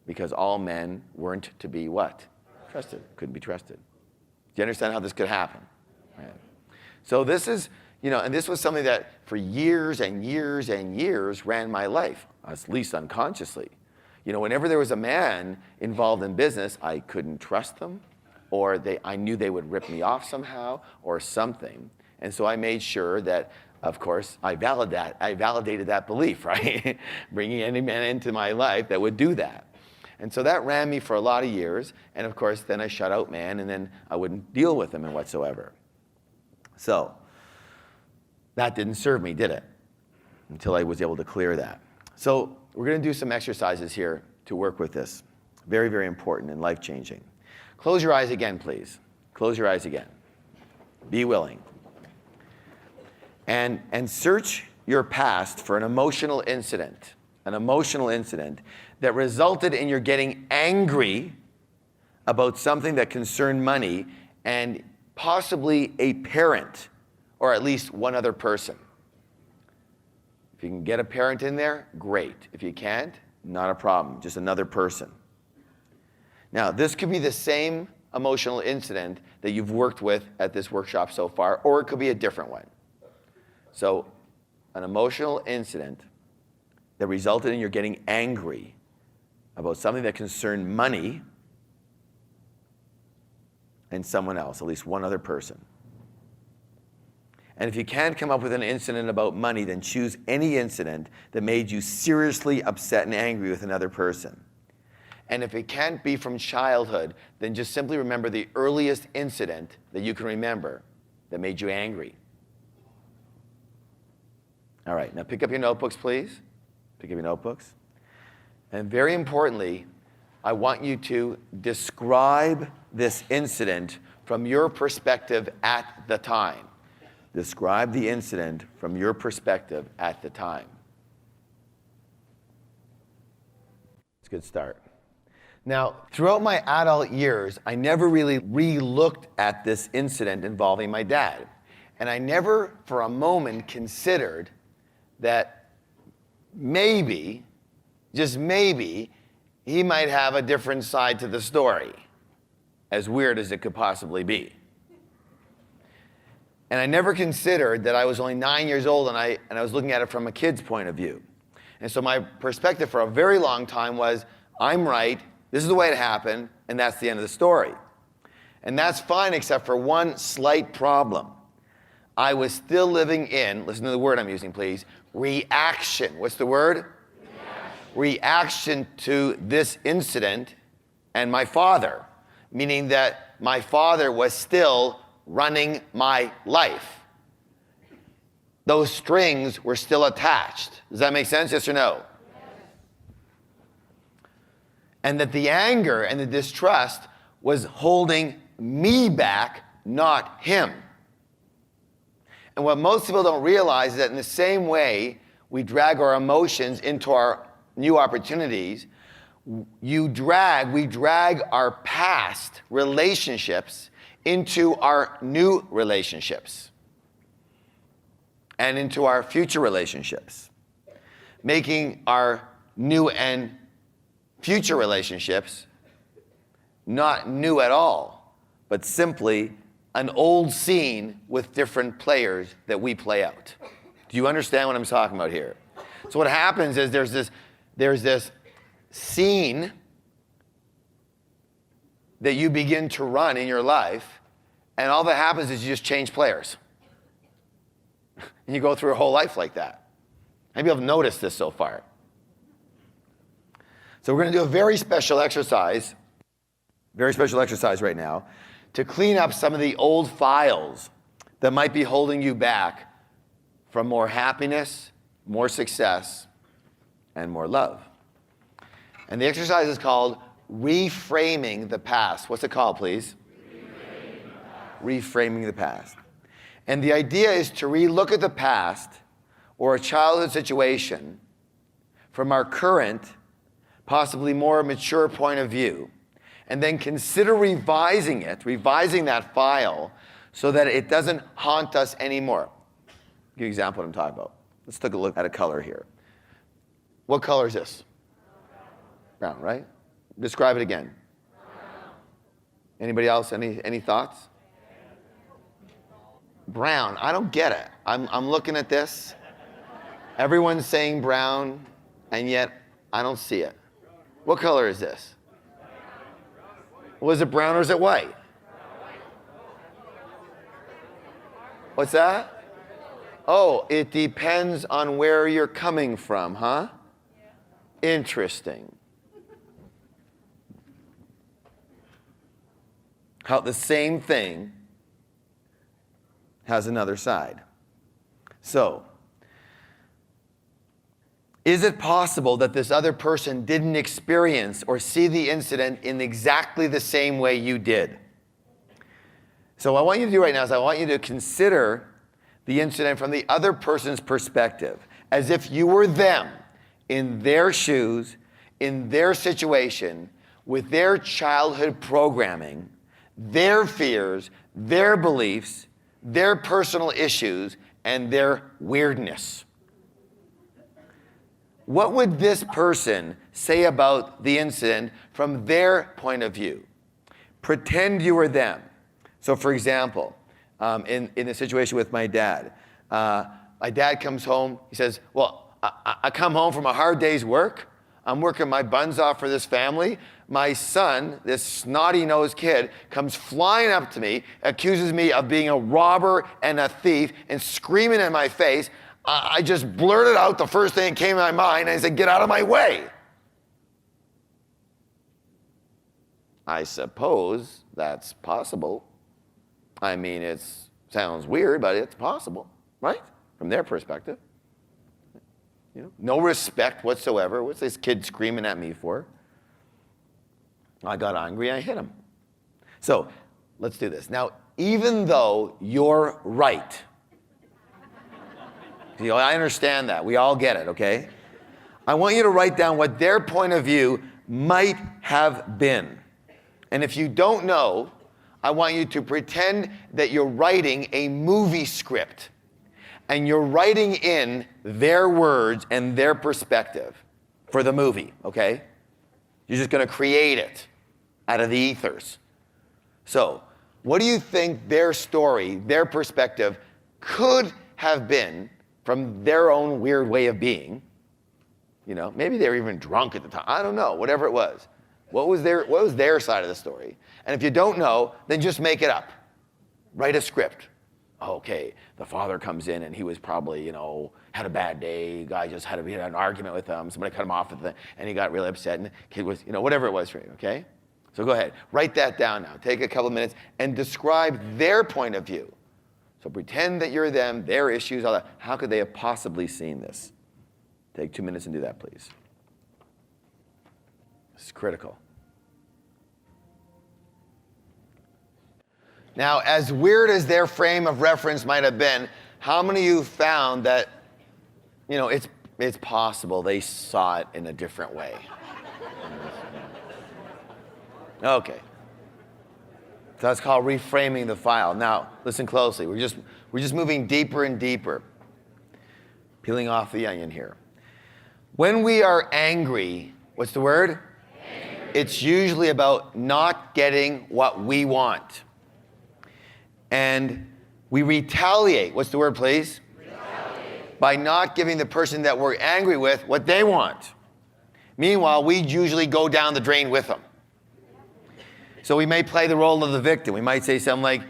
Speaker 1: because all men weren't to be what? Trusted. Couldn't be trusted. Do you understand how this could happen? Right. So this is, and this was something that for years and years and years ran my life, at least unconsciously. Whenever there was a man involved in business, I couldn't trust them, or I knew they would rip me off somehow or something. And so I made sure that, of course, I validated that belief, right? Bringing any man into my life that would do that. And so that ran me for a lot of years. And of course, then I shut out man, and then I wouldn't deal with him in whatsoever. So that didn't serve me, did it? Until I was able to clear that. So we're going to do some exercises here to work with this. Very, very important and life-changing. Close your eyes again, please. Close your eyes again. Be willing. And search your past for an emotional incident that resulted in your getting angry about something that concerned money and possibly a parent or at least one other person. If you can get a parent in there, great. If you can't, not a problem, just another person. Now, this could be the same emotional incident that you've worked with at this workshop so far, or it could be a different one. So, an emotional incident that resulted in your getting angry about something that concerned money and someone else, at least one other person. And if you can't come up with an incident about money, then choose any incident that made you seriously upset and angry with another person. And if it can't be from childhood, then just simply remember the earliest incident that you can remember that made you angry. All right, now pick up your notebooks, please. Pick up your notebooks. And very importantly, I want you to describe this incident from your perspective at the time. Describe the incident from your perspective at the time. It's a good start. Now, throughout my adult years, I never really re-looked at this incident involving my dad. And I never for a moment considered that maybe, just maybe, he might have a different side to the story, as weird as it could possibly be. And I never considered that I was only 9 years old and I was looking at it from a kid's point of view. And so my perspective for a very long time was, I'm right, this is the way it happened, and that's the end of the story. And that's fine except for one slight problem. I was still living in, listen to the word I'm using please, reaction. What's the word? Reaction to this incident and my father, meaning that my father was still running my life. Those strings were still attached. Does that make sense? Yes or no? Yes. And that the anger and the distrust was holding me back, not him. And what most people don't realize is that in the same way we drag our emotions into our new opportunities, we drag our past relationships into our new relationships and into our future relationships, making our new and future relationships not new at all, but simply an old scene with different players that we play out. Do you understand what I'm talking about here? So what happens is there's this scene that you begin to run in your life, and all that happens is you just change players. And you go through a whole life like that. Maybe you've noticed this so far. So we're going to do a very special exercise right now, to clean up some of the old files that might be holding you back from more happiness, more success, and more love. And the exercise is called reframing the past. What's it called, please? Reframing the past. And the idea is to re-look at the past or a childhood situation from our current, possibly more mature point of view, and then consider revising that file so that it doesn't haunt us anymore. I'll give you an example of what I'm talking about. Let's take a look at a color here. What color is this? Brown, right? Describe it again. Anybody else? Any thoughts? Brown. I don't get it. I'm looking at this. Everyone's saying brown, and yet I don't see it. What color is this? Was it brown or is it white? What's that? Oh, it depends on where you're coming from, huh? Interesting. How the same thing has another side. So, is it possible that this other person didn't experience or see the incident in exactly the same way you did? So what I want you to do right now is I want you to consider the incident from the other person's perspective, as if you were them, in their shoes, in their situation, with their childhood programming, their fears, their beliefs, their personal issues, and their weirdness. What would this person say about the incident from their point of view? Pretend you were them. So for example, in the situation with my dad comes home, he says, well, I come home from a hard day's work, I'm working my buns off for this family. My son, this snotty-nosed kid, comes flying up to me, accuses me of being a robber and a thief, and screaming in my face. I just blurted out the first thing that came to my mind, and I said, get out of my way. I suppose that's possible. I mean, it sounds weird, but it's possible, right? From their perspective. You know, no respect whatsoever. What's this kid screaming at me for? I got angry, I hit him. So, let's do this. Now, even though you're right, you know, I understand that. We all get it, okay? I want you to write down what their point of view might have been. And if you don't know, I want you to pretend that you're writing a movie script. And you're writing in their words and their perspective for the movie, okay? You're just going to create it out of the ethers. So, what do you think their story, their perspective could have been from their own weird way of being? You know, maybe they were even drunk at the time. I don't know, whatever it was. What was their side of the story? And if you don't know, then just make it up. Write a script. Okay, the father comes in and he was probably, you know, had a bad day. Guy just had an argument with him. Somebody cut him off and he got really upset. And the kid was, you know, whatever it was for you, okay? So go ahead, write that down now. Take a couple minutes and describe their point of view. So pretend that you're them, their issues, all that. How could they have possibly seen this? Take 2 minutes and do that, please. This is critical. Now, as weird as their frame of reference might have been, how many of you found that, you know, it's possible they saw it in a different way? Okay. So that's called reframing the file. Now, listen closely. We're just moving deeper and deeper. Peeling off the onion here. When we are angry, what's the word? Angry. It's usually about not getting what we want. And we retaliate. What's the word, please? Retaliate. By not giving the person that we're angry with what they want. Meanwhile, we usually go down the drain with them. So we may play the role of the victim. We might say something like,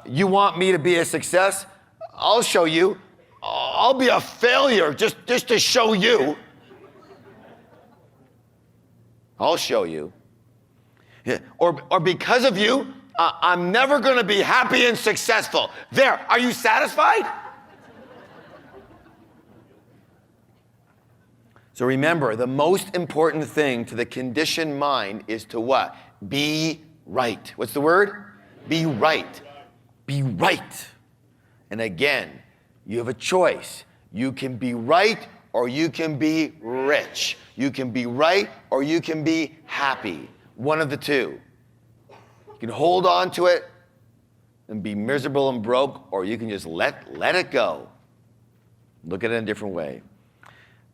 Speaker 1: you want me to be a success? I'll show you. I'll be a failure just to show you. I'll show you. Yeah. Or because of you, I'm never going to be happy and successful. There, are you satisfied? So remember, the most important thing to the conditioned mind is to what? Be right. What's the word? Be right. Be right. And again, you have a choice. You can be right or you can be rich. You can be right or you can be happy. One of the two. You can hold on to it and be miserable and broke, or you can just let it go. Look at it in a different way.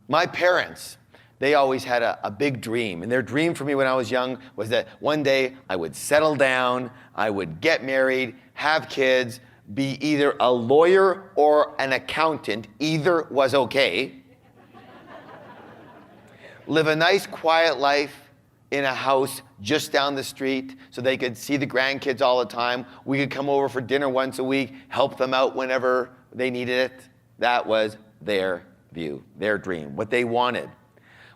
Speaker 1: My parents, they always had a big dream. And their dream for me when I was young was that one day I would settle down, I would get married, have kids, be either a lawyer or an accountant. Either was okay. Live a nice, quiet life in a house just down the street so they could see the grandkids all the time. We could come over for dinner once a week, help them out whenever they needed it. That was their view, their dream, what they wanted.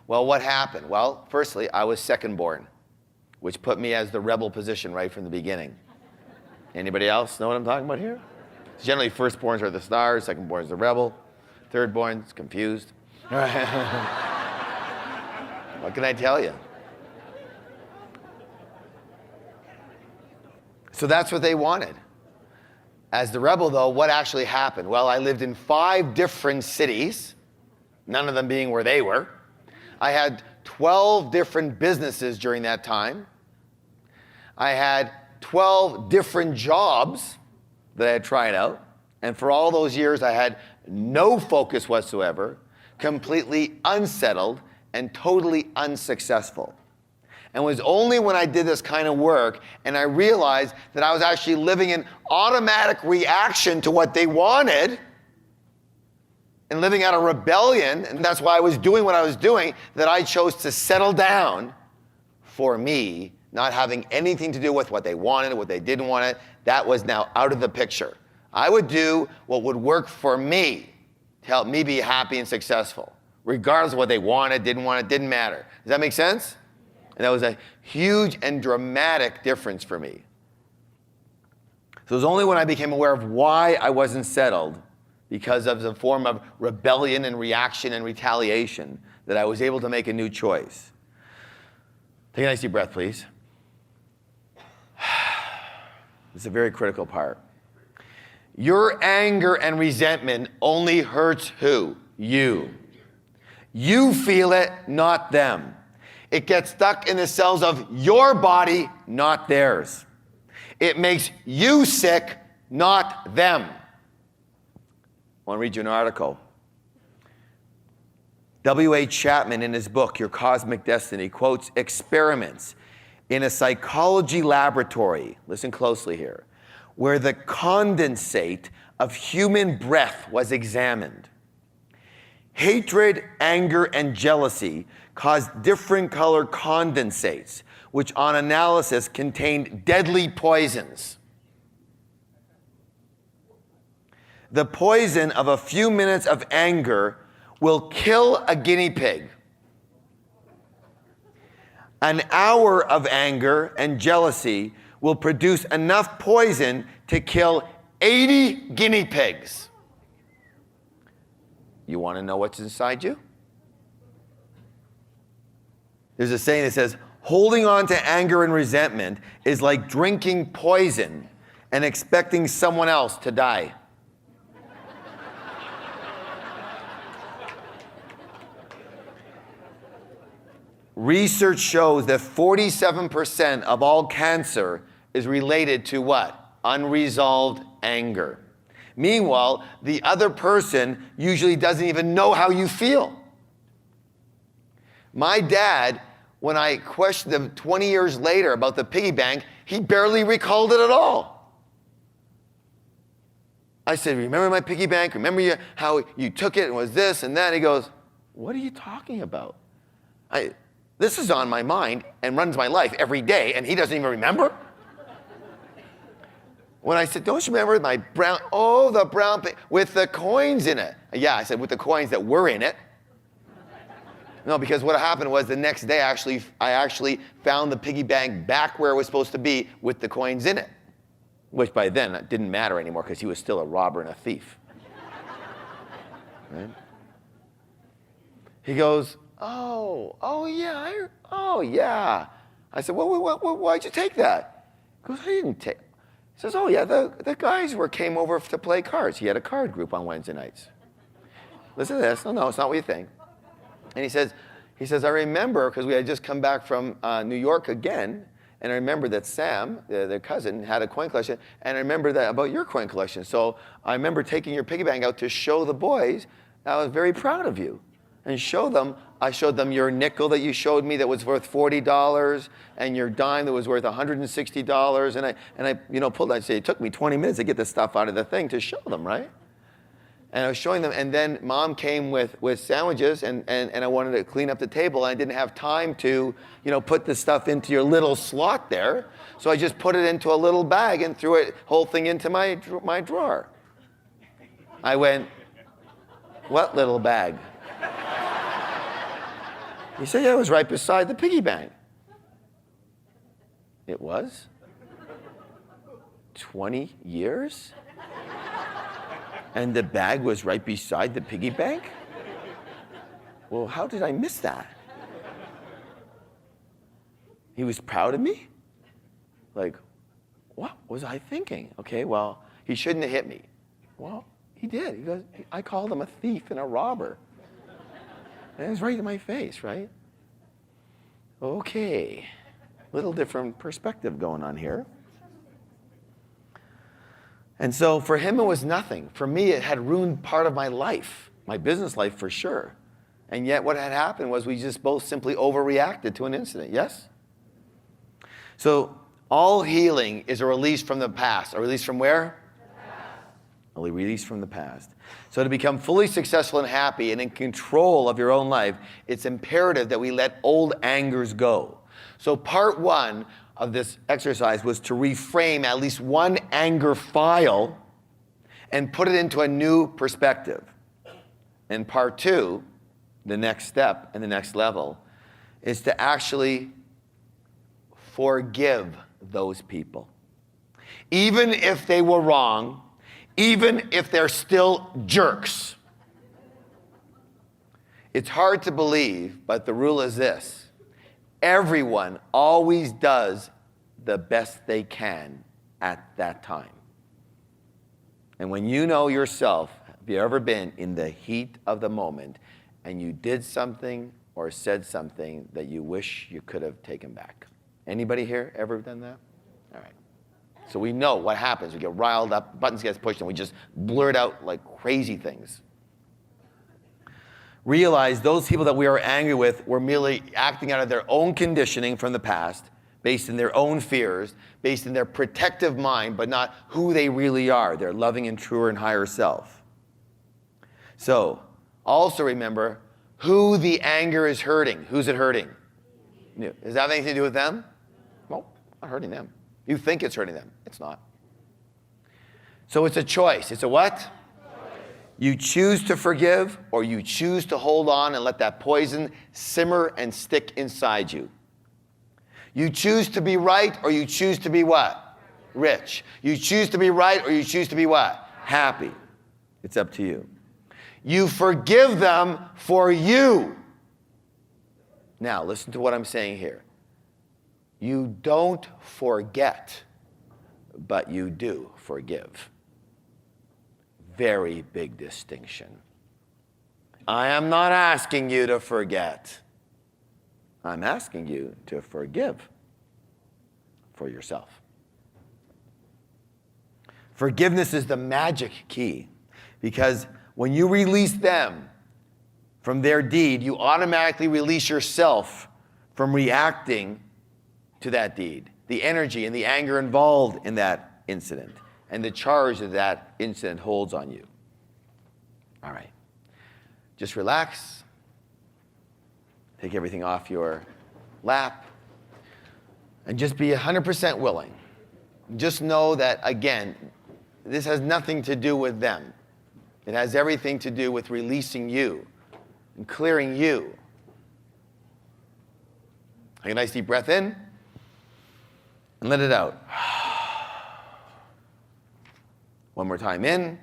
Speaker 1: Well, what happened? Well, firstly, I was second born, which put me as the rebel position right from the beginning. Anybody else know what I'm talking about here? Generally, firstborns are the stars, secondborns the rebel, thirdborns confused. What can I tell you? So that's what they wanted. As the rebel, though, what actually happened? Well, I lived in 5 different cities, none of them being where they were. I had 12 different businesses during that time. I had 12 different jobs that I had tried out. And for all those years, I had no focus whatsoever, completely unsettled, and totally unsuccessful. And it was only when I did this kind of work and I realized that I was actually living in automatic reaction to what they wanted and living out of rebellion, and that's why I was doing what I was doing, that I chose to settle down for me, not having anything to do with what they wanted, what they didn't want it. That was now out of the picture. I would do what would work for me to help me be happy and successful, regardless of what they wanted, didn't want, it didn't matter. Does that make sense? And that was a huge and dramatic difference for me. So it was only when I became aware of why I wasn't settled, because of the form of rebellion and reaction and retaliation, that I was able to make a new choice. Take a nice deep breath, please. This is a very critical part. Your anger and resentment only hurts who? You. You feel it, not them. It gets stuck in the cells of your body, not theirs. It makes you sick, not them. I want to read you an article. W.H. Chapman, in his book, Your Cosmic Destiny, quotes experiments in a psychology laboratory, listen closely here, where the condensate of human breath was examined. Hatred, anger, and jealousy caused different color condensates, which on analysis contained deadly poisons. The poison of a few minutes of anger will kill a guinea pig. An hour of anger and jealousy will produce enough poison to kill 80 guinea pigs. You want to know what's inside you? There's a saying that says, holding on to anger and resentment is like drinking poison and expecting someone else to die. Research shows that 47% of all cancer is related to what? Unresolved anger. Meanwhile, the other person usually doesn't even know how you feel. My dad, when I questioned him 20 years later about the piggy bank, he barely recalled it at all. I said, remember my piggy bank? Remember how you took it and was this and that? He goes, what are you talking about? This is on my mind and runs my life every day, and he doesn't even remember? When I said, don't you remember my brown, the brown pig with the coins in it? Yeah, I said, with the coins that were in it. No, because what happened was the next day, I actually found the piggy bank back where it was supposed to be with the coins in it, which by then it didn't matter anymore because he was still a robber and a thief. Right? He goes, oh yeah. I said, why'd you take that? He goes, I didn't take. He says, oh yeah, the guys came over to play cards. He had a card group on Wednesday nights. Listen to this. No, it's not what you think. And he says, I remember, because we had just come back from New York again, and I remember that Sam, their cousin, had a coin collection, and I remember that about your coin collection. So I remember taking your piggy bank out to show the boys. I was very proud of you. And I showed them your nickel that you showed me that was worth $40, and your dime that was worth $160. And I pulled. I said, it took me 20 minutes to get the stuff out of the thing to show them, right? And I was showing them, and then Mom came with sandwiches, and I wanted to clean up the table, and I didn't have time to, put the stuff into your little slot there. So I just put it into a little bag and threw it whole thing into my drawer. I went, what little bag? He said, yeah, it was right beside the piggy bank. It was? 20 years? And the bag was right beside the piggy bank? Well, how did I miss that? He was proud of me? Like, what was I thinking? Okay, well, he shouldn't have hit me. Well, he did. He goes, I called him a thief and a robber. And it was right in my face, right? Okay, little different perspective going on here. And so for him, it was nothing. For me, it had ruined part of my life, my business life for sure. And yet what had happened was we just both simply overreacted to an incident, yes? So all healing is a release from the past. A release from where? Only release from the past. So to become fully successful and happy and in control of your own life, it's imperative that we let old angers go. So part 1 of this exercise was to reframe at least one anger file and put it into a new perspective. And part 2, the next step and the next level, is to actually forgive those people. Even if they were wrong, even if they're still jerks. It's hard to believe, but the rule is this: everyone always does the best they can at that time. And when you know yourself, have you ever been in the heat of the moment and you did something or said something that you wish you could have taken back? Anybody here ever done that? All right. So we know what happens. We get riled up, buttons get pushed, and we just blurt out like crazy things. Realize those people that we are angry with were merely acting out of their own conditioning from the past, based in their own fears, based in their protective mind, but not who they really are, their loving and truer and higher self. So, also remember who the anger is hurting. Who's it hurting? Does that have anything to do with them? Well, not hurting them. You think it's hurting them. It's not. So it's a choice. It's a what? You choose to forgive, or you choose to hold on and let that poison simmer and stick inside you. You choose to be right, or you choose to be what? Rich. You choose to be right, or you choose to be what? Happy. It's up to you. You forgive them for you. Now, listen to what I'm saying here. You don't forget, but you do forgive. Very big distinction. I am not asking you to forget. I'm asking you to forgive for yourself. Forgiveness is the magic key, because when you release them from their deed, you automatically release yourself from reacting to that deed, the energy and the anger involved in that incident, and the charge that that incident holds on you. All right. Just relax. Take everything off your lap. And just be 100% willing. Just know that, again, this has nothing to do with them. It has everything to do with releasing you and clearing you. Take a nice deep breath in and let it out. One more time, in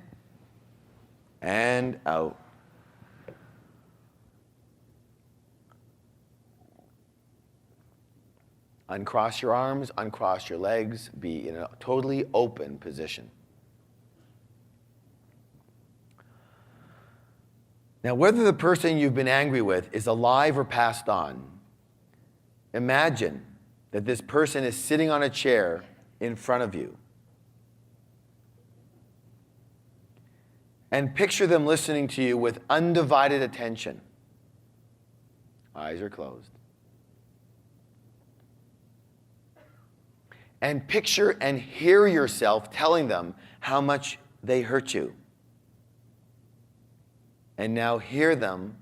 Speaker 1: and out. Uncross your arms, uncross your legs, be in a totally open position. Now, whether the person you've been angry with is alive or passed on, imagine that this person is sitting on a chair in front of you. And picture them listening to you with undivided attention. Eyes are closed. And picture and hear yourself telling them how much they hurt you. And now hear them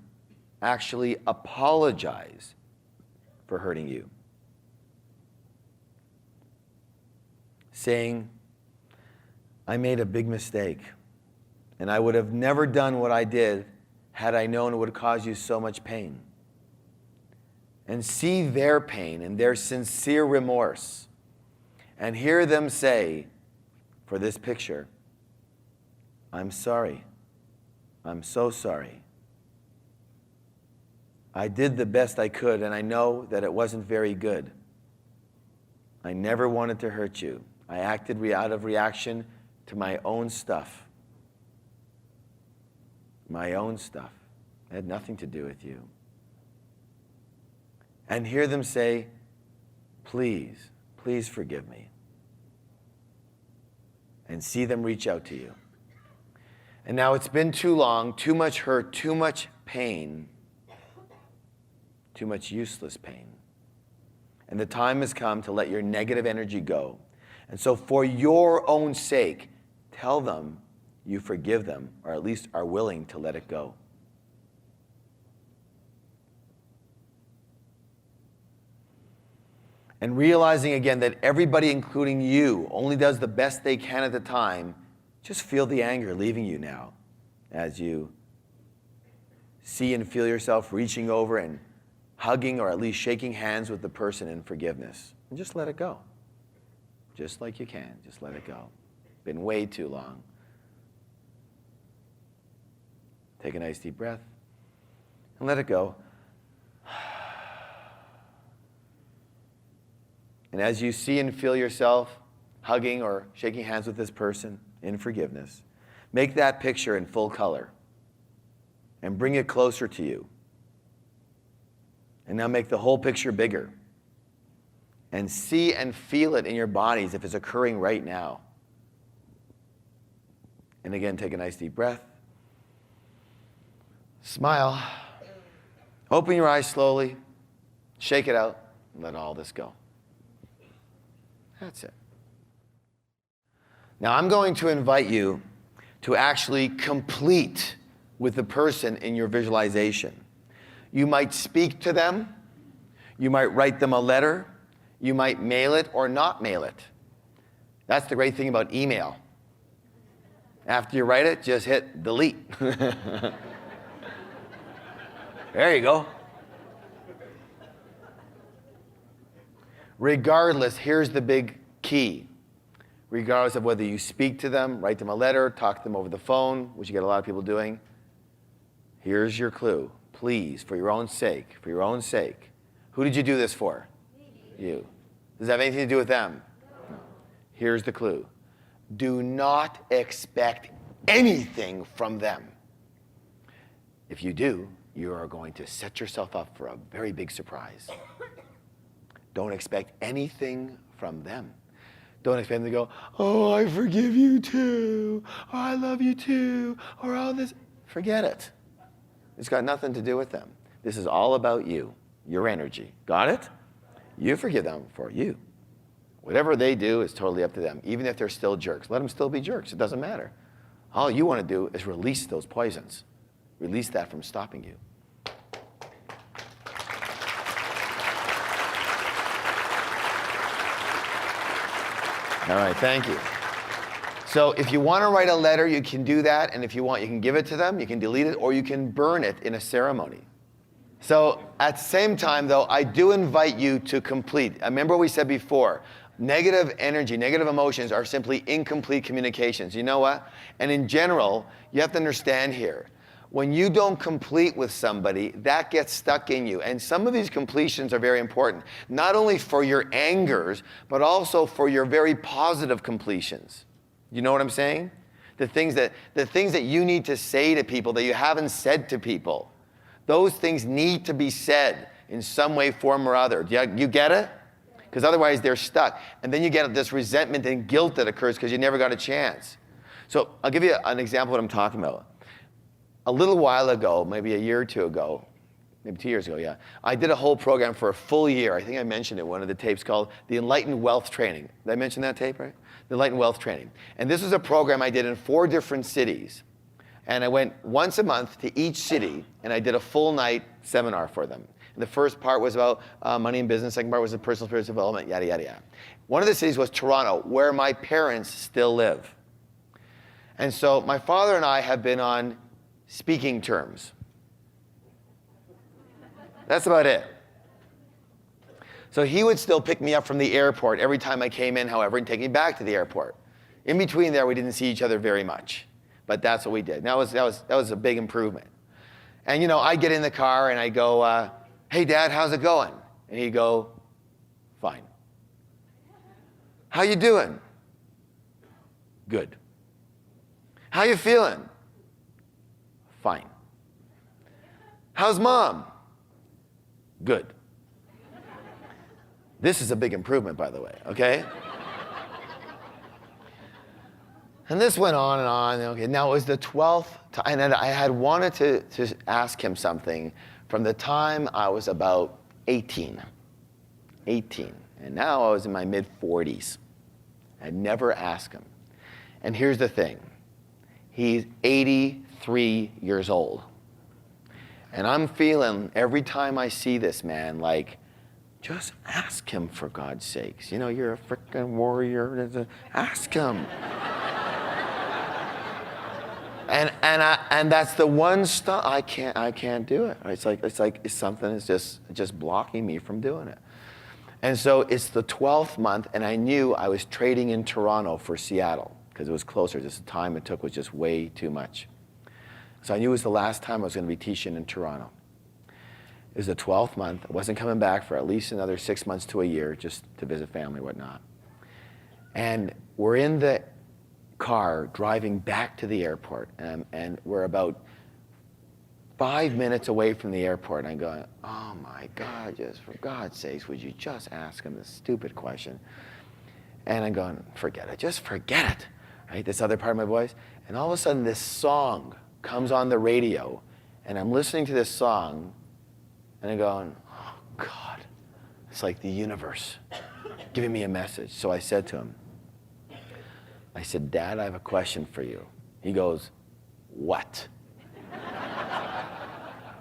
Speaker 1: actually apologize for hurting you. Saying, I made a big mistake, and I would have never done what I did had I known it would cause you so much pain. And see their pain and their sincere remorse. And hear them say, for this picture, I'm sorry. I'm so sorry. I did the best I could, and I know that it wasn't very good. I never wanted to hurt you. I acted out of reaction to my own stuff. My own stuff. It had nothing to do with you. And hear them say, please, please forgive me. And see them reach out to you. And now it's been too long, too much hurt, too much pain, too much useless pain. And the time has come to let your negative energy go. And so for your own sake, tell them you forgive them, or at least are willing to let it go. And realizing again that everybody, including you, only does the best they can at the time, just feel the anger leaving you now as you see and feel yourself reaching over and hugging or at least shaking hands with the person in forgiveness. And just let it go. Just like you can, just let it go. Been way too long. Take a nice deep breath and let it go. And as you see and feel yourself hugging or shaking hands with this person in forgiveness, make that picture in full color and bring it closer to you. And now make the whole picture bigger. And see and feel it in your body as if it's occurring right now. And again, take a nice deep breath. Smile. Open your eyes slowly. Shake it out. And let all this go. That's it. Now I'm going to invite you to actually complete with the person in your visualization. You might speak to them. You might write them a letter. You might mail it or not mail it. That's the great thing about email. After you write it, just hit delete. There you go. Regardless, here's the big key. Regardless of whether you speak to them, write them a letter, talk to them over the phone, which you get a lot of people doing, here's your clue. Please, for your own sake, who did you do this for? You. Does it have anything to do with them? No. Here's the clue. Do not expect anything from them. If you do, you are going to set yourself up for a very big surprise. Don't expect anything from them. Don't expect them to go, oh, I forgive you too, or I love you too, or all this. Forget it. It's got nothing to do with them. This is all about you, your energy. Got it? You forgive them for you. Whatever they do is totally up to them, even if they're still jerks. Let them still be jerks. It doesn't matter. All you want to do is release those poisons. Release that from stopping you. All right, thank you. So if you want to write a letter, you can do that. And if you want, you can give it to them, you can delete it, or you can burn it in a ceremony. So at the same time, though, I do invite you to complete. Remember what we said before. Negative energy, negative emotions are simply incomplete communications. You know what? And in general, you have to understand here, when you don't complete with somebody, that gets stuck in you. And some of these completions are very important, not only for your angers, but also for your very positive completions. You know what I'm saying? The things that you need to say to people that you haven't said to people. Those things need to be said in some way, form, or other. You get it? Because otherwise they're stuck. And then you get this resentment and guilt that occurs because you never got a chance. So I'll give you an example of what I'm talking about. A little while ago, maybe a year or two ago, maybe 2 years ago, yeah, I did a whole program for a full year. I think I mentioned it in one of the tapes called the Enlightened Wealth Training. Did I mention that tape, right? The Enlightened Wealth Training. And this was a program I did in 4 different cities. And I went once a month to each city, and I did a full night seminar for them. And the first part was about money and business. Second part was personal spiritual development, yada, yada, yada. One of the cities was Toronto, where my parents still live. And so my father and I have been on speaking terms. That's about it. So he would still pick me up from the airport every time I came in, however, and take me back to the airport. In between there, we didn't see each other very much. But that's what we did. That was a big improvement. And you know, I get in the car and I go, hey Dad, how's it going? And he'd go, fine. How you doing? Good. How you feeling? Fine. How's Mom? Good. This is a big improvement, by the way, okay? And this went on and on. Okay, now it was the 12th time, and I had wanted to ask him something from the time I was about 18. And now I was in my mid-40s. I'd never asked him. And here's the thing. He's 83 years old. And I'm feeling every time I see this man, like, just ask him for God's sakes. You know, you're a freaking warrior. Ask him. And that's the one stuff I can't do it. It's like something is just blocking me from doing it. And so it's the 12th month, and I knew I was trading in Toronto for Seattle because it was closer. Just the time it took was just way too much. So I knew it was the last time I was going to be teaching in Toronto. It was the 12th month. I wasn't coming back for at least another 6 months to a year just to visit family and whatnot. And we're in the car driving back to the airport, and we're about 5 minutes away from the airport, and I'm going, oh my God, just for God's sakes, would you just ask him this stupid question? And I'm going, forget it, just forget it, right? This other part of my voice. And all of a sudden, this song comes on the radio, and I'm listening to this song, and I'm going, oh God, it's like the universe giving me a message. So I said to him, I said, Dad, I have a question for you. He goes, what?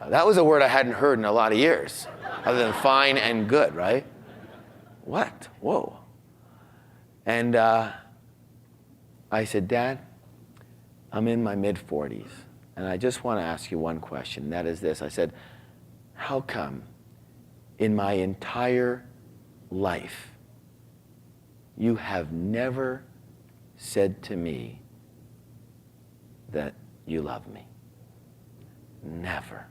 Speaker 1: That was a word I hadn't heard in a lot of years, other than fine and good, right? What? Whoa. And I said, Dad, I'm in my mid-40s, and I just want to ask you one question, and that is this. I said, how come in my entire life you have never said to me that you love me? Never.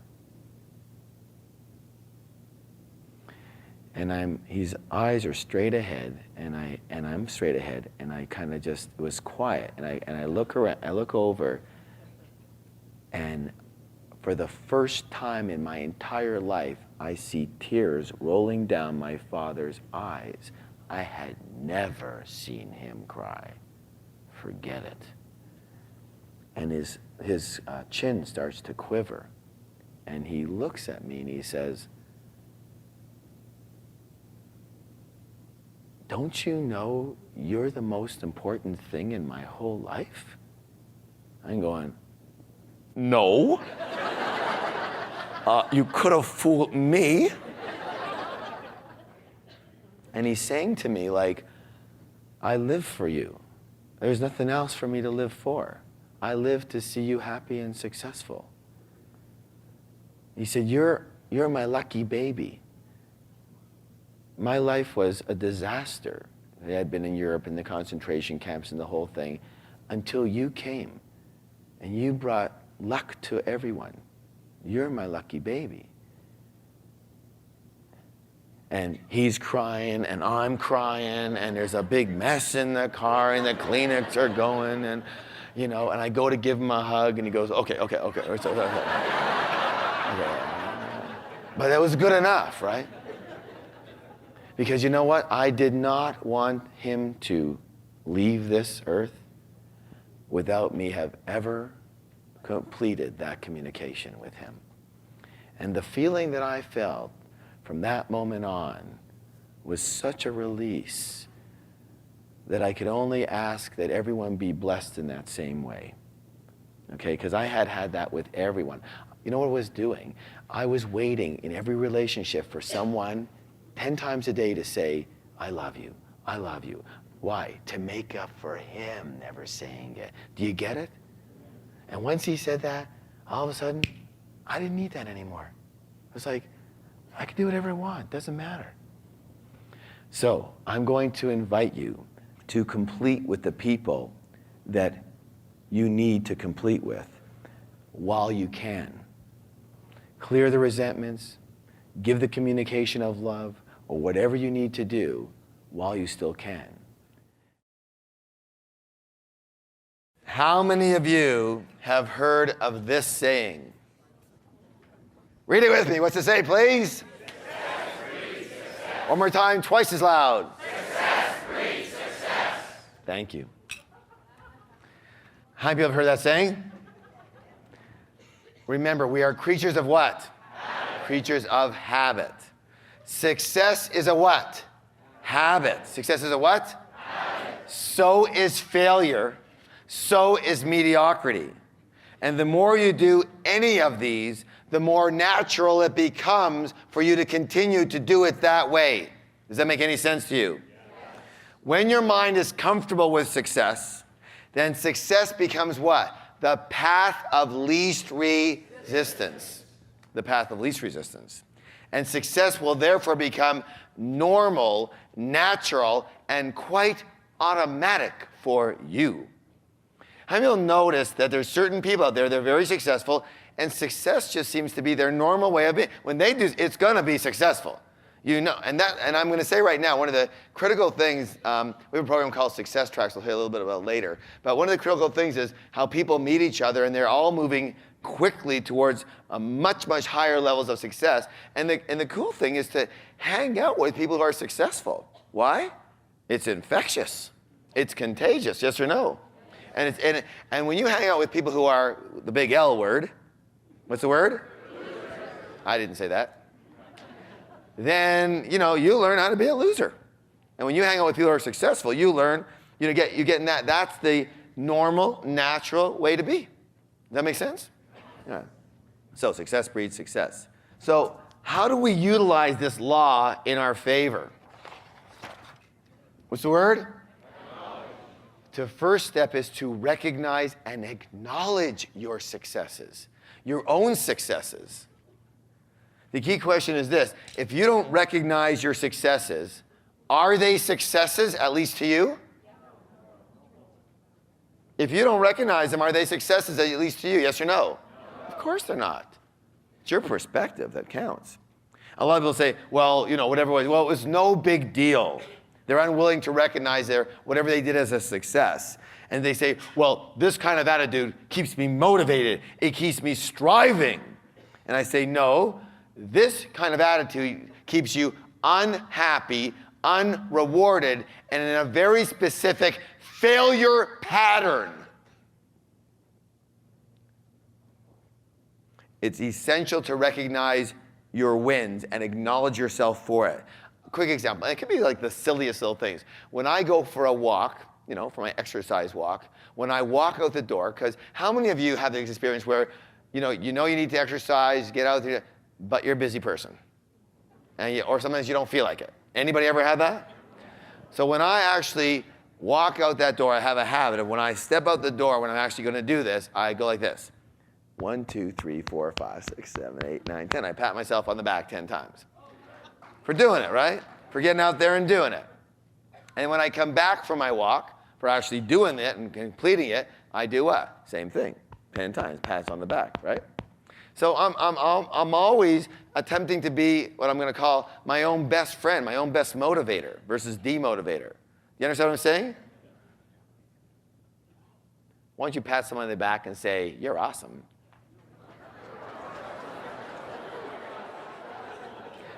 Speaker 1: And his eyes are straight ahead, and I'm straight ahead, and I kind of just, it was quiet, and I look around, I look over, and for the first time in my entire life, I see tears rolling down my father's eyes. I had never seen him cry. Forget it. And his chin starts to quiver, and he looks at me and he says, don't you know you're the most important thing in my whole life? I'm going, no. You could have fooled me. And he's saying to me, like, I live for you. There's nothing else for me to live for. I live to see you happy and successful. He said, you're my lucky baby. My life was a disaster. I had been in Europe in the concentration camps and the whole thing until you came and you brought luck to everyone. You're my lucky baby. And he's crying and I'm crying and there's a big mess in the car and the Kleenex are going and, you know, and I go to give him a hug and he goes, okay. Okay. But that was good enough, right? Because you know what? I did not want him to leave this earth without me have ever completed that communication with him. And the feeling that I felt from that moment on was such a release that I could only ask that everyone be blessed in that same way. Okay, because I had that with everyone. You know what I was doing? I was waiting in every relationship for someone 10 times a day to say, I love you, I love you. Why? To make up for him never saying it. Do you get it? And once he said that, all of a sudden, I didn't need that anymore. It was like, I can do whatever I want, doesn't matter. So I'm going to invite you to complete with the people that you need to complete with while you can. Clear the resentments, give the communication of love, or whatever you need to do while you still can. How many of you have heard of this saying? Read it with me. What's it say, please?
Speaker 2: Success breeds success.
Speaker 1: One more time, twice as loud.
Speaker 2: Success breeds success.
Speaker 1: Thank you. How many people have heard that saying? Remember, we are creatures of what?
Speaker 2: Habit.
Speaker 1: Creatures of habit. Success is a what? Habit. Success is a what?
Speaker 2: Habit.
Speaker 1: So is failure. so is mediocrity. And the more you do any of these, the more natural it becomes for you to continue to do it that way. Does that make any sense to you? When your mind is comfortable with success, then success becomes what? The path of least resistance. The path of least resistance. And success will therefore become normal, natural, and quite automatic for you. How many will notice that there's certain people out there, they're very successful, and success just seems to be their normal way of being. When they do, it's going to be successful. You know, and I'm going to say right now, one of the critical things, we have a program called Success Tracks, we'll hear a little bit about later, but one of the critical things is how people meet each other, and they're all moving quickly towards a much, much higher levels of success. And the cool thing is to hang out with people who are successful. Why? It's infectious. It's contagious, yes or no? And when you hang out with people who are the big L word, what's the word? I didn't say that. Then, you know, you learn how to be a loser. And when you hang out with people who are successful, you learn, you get in that. That's the normal, natural way to be. Does that make sense? Yeah. So success breeds success. So how do we utilize this law in our favor? What's the word? The first step is to recognize and acknowledge your successes, your own successes. The key question is this: if you don't recognize your successes, are they successes, at least to you? If you don't recognize them, are they successes, at least to you? Yes or no? Of course they're not. It's your perspective that counts. A lot of people say, well, you know, whatever it was, well, it was no big deal. They're unwilling to recognize whatever they did as a success. And they say, well, this kind of attitude keeps me motivated. It keeps me striving. And I say, no, this kind of attitude keeps you unhappy, unrewarded, and in a very specific failure pattern. It's essential to recognize your wins and acknowledge yourself for it. A quick example, and it could be like the silliest little things. When I go for a walk, you know, for my exercise walk, when I walk out the door, because how many of you have this experience where, you know you need to exercise, get out there, but you're a busy person, or sometimes you don't feel like it. Anybody ever had that? So when I actually walk out that door, I have a habit of when I step out the door, when I'm actually going to do this, I go like this. 1, 2, 3, 4, 5, 6, 7, 8, 9, 10. I pat myself on the back 10 times. For doing it, right? For getting out there and doing it. And when I come back from my walk, for actually doing it and completing it, I do what? Same thing. 10 times, pats on the back, right? So I'm always attempting to be what I'm going to call my own best friend, my own best motivator versus demotivator. You understand what I'm saying? Why don't you pat someone on the back and say, you're awesome?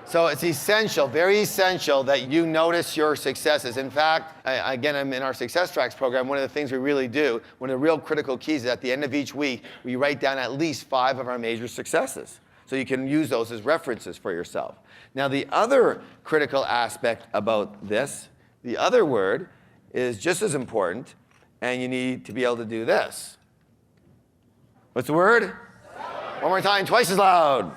Speaker 1: So it's essential, very essential, that you notice your successes. In fact, again, I'm in our Success Tracks program. One of the things we really do, one of the real critical keys is at the end of each week, we write down at least 5 of our major successes. So you can use those as references for yourself. Now, the other critical aspect about this, the other word, is just as important, and you need to be able to do this. What's the word? One more time, twice as loud.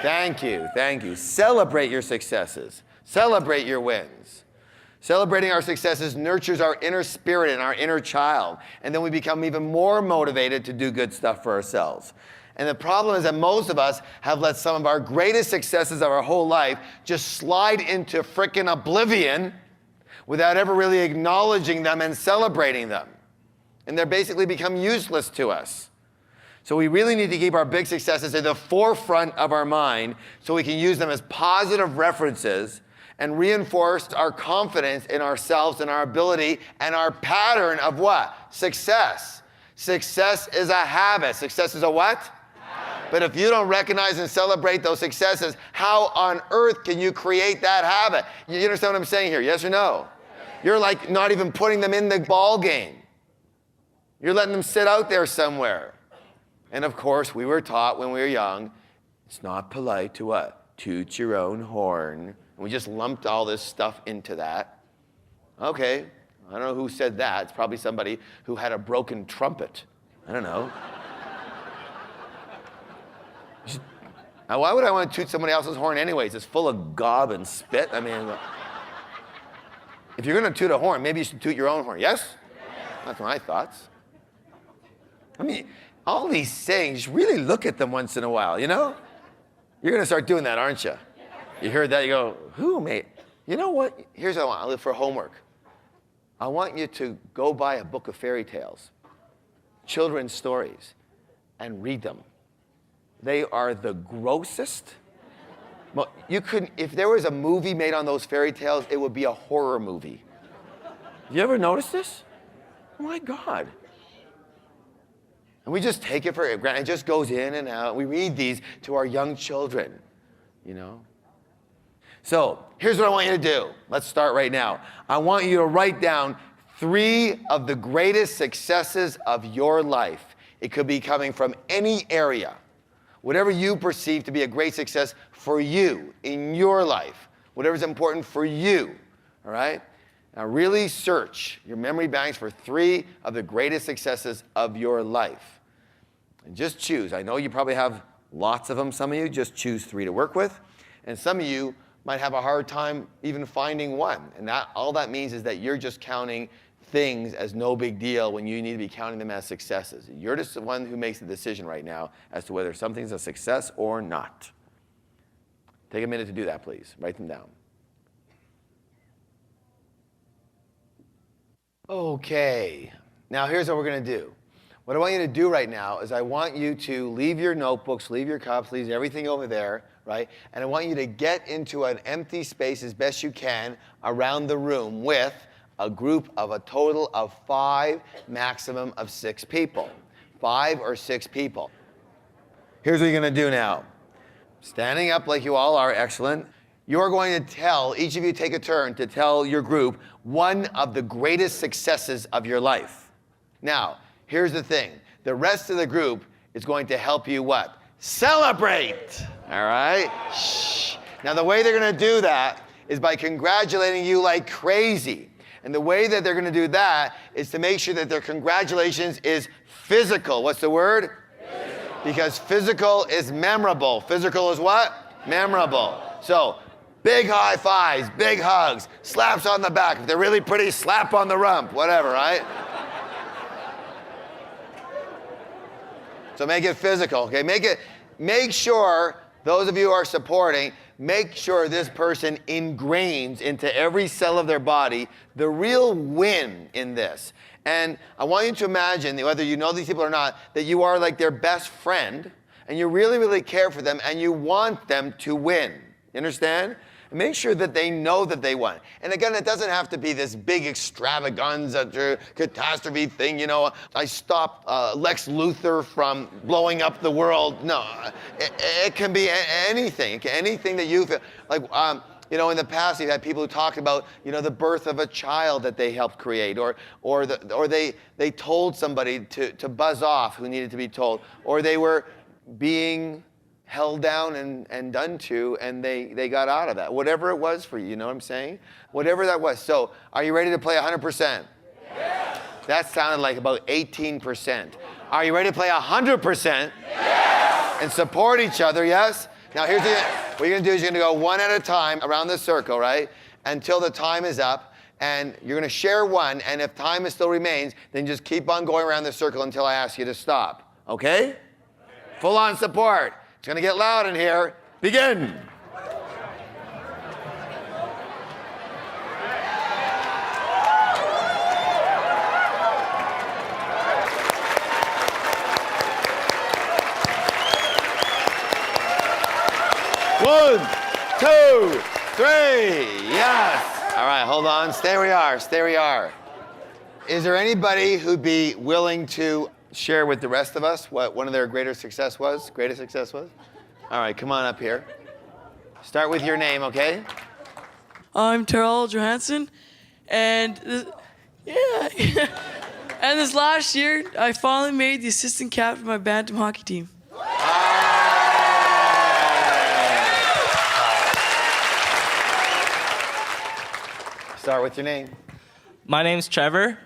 Speaker 1: Thank you, thank you. Celebrate your successes. Celebrate your wins. Celebrating our successes nurtures our inner spirit and our inner child, and then we become even more motivated to do good stuff for ourselves. And the problem is that most of us have let some of our greatest successes of our whole life just slide into frickin' oblivion without ever really acknowledging them and celebrating them. And they're basically become useless to us. So we really need to keep our big successes in the forefront of our mind so we can use them as positive references and reinforce our confidence in ourselves and our ability and our pattern of what? Success. Success is a habit. Success is a what? Habit. But if you don't recognize and celebrate those successes, how on earth can you create that habit? You understand what I'm saying here? Yes or no? Yes. You're like not even putting them in the ball game. You're letting them sit out there somewhere. And of course, we were taught when we were young, it's not polite to what? Toot your own horn. And we just lumped all this stuff into that. Okay, I don't know who said that. It's probably somebody who had a broken trumpet. I don't know. Now, why would I want to toot somebody else's horn anyways? It's full of gob and spit. I mean, if you're going to toot a horn, maybe you should toot your own horn. Yes? That's my thoughts. I mean, all these sayings, really look at them once in a while, you know? You're going to start doing that, aren't you? You heard that, you go, who, mate? You know what? Here's what I want. I live for homework. I want you to go buy a book of fairy tales, children's stories, and read them. They are the grossest. Well, you couldn't, if there was a movie made on those fairy tales, it would be a horror movie. You ever notice this? Oh my God. And we just take it for granted. It just goes in and out. We read these to our young children, you know? So here's what I want you to do. Let's start right now. I want you to write down 3 of the greatest successes of your life. It could be coming from any area. Whatever you perceive to be a great success for you in your life. Whatever's important for you, all right? Now really search your memory banks for 3 of the greatest successes of your life. And just choose. I know you probably have lots of them. Some of you just choose 3 to work with. And some of you might have a hard time even finding one. And all that means is that you're just counting things as no big deal when you need to be counting them as successes. You're just the one who makes the decision right now as to whether something's a success or not. Take a minute to do that, please. Write them down. Okay. Now here's what we're going to do. What I want you to do right now is I want you to leave your notebooks, leave your cups, leave everything over there, right? And I want you to get into an empty space as best you can around the room with a group of a total of 5, maximum of 6 people. 5 or 6 people. Here's what you're going to do now. Standing up like you all are, excellent. You're going to tell, each of you take a turn to tell your group one of the greatest successes of your life. Now, here's the thing. The rest of the group is going to help you what? Celebrate! All right? Shh. Now, the way they're going to do that is by congratulating you like crazy. And the way that they're going to do that is to make sure that their congratulations is physical. What's the word? Physical. Because physical is memorable. Physical is what? Memorable. So, big high fives, big hugs, slaps on the back. If they're really pretty, slap on the rump, whatever, right? So make it physical, okay? Make sure, those of you who are supporting, make sure this person ingrains into every cell of their body the real win in this. And I want you to imagine, whether you know these people or not, that you are like their best friend, and you really, really care for them, and you want them to win. You understand? And make sure that they know that they won. And again, it doesn't have to be this big extravaganza, catastrophe thing, you know. I stopped Lex Luthor from blowing up the world. No, it can be anything. Anything that you feel. Like, you know, in the past, you've had people who talked about, you know, the birth of a child that they helped create, or they told somebody to buzz off who needed to be told, or they were being held down and done to, and they got out of that. Whatever it was for you, you know what I'm saying? Whatever that was. So, are you ready to play 100%? Yes. That sounded like about 18%. Are you ready to play 100%? Yes. And support each other, yes? Now, here's what you're going to do is you're going to go one at a time around the circle, right? Until the time is up, and you're going to share one, and if time still remains, then just keep on going around the circle until I ask you to stop. Okay? Full on support. It's going to get loud in here. Begin. One, 2, 3. Yes. All right, hold on. Stay where you are. Stay where you are. Is there anybody who'd be willing to share with the rest of us what one of their greatest success was? All right, come on up here. Start with your name, okay?
Speaker 18: I'm Terrell Johansson, and and this last year, I finally made the assistant captain of my bantam hockey team.
Speaker 1: Start with your name.
Speaker 19: My name's Trevor,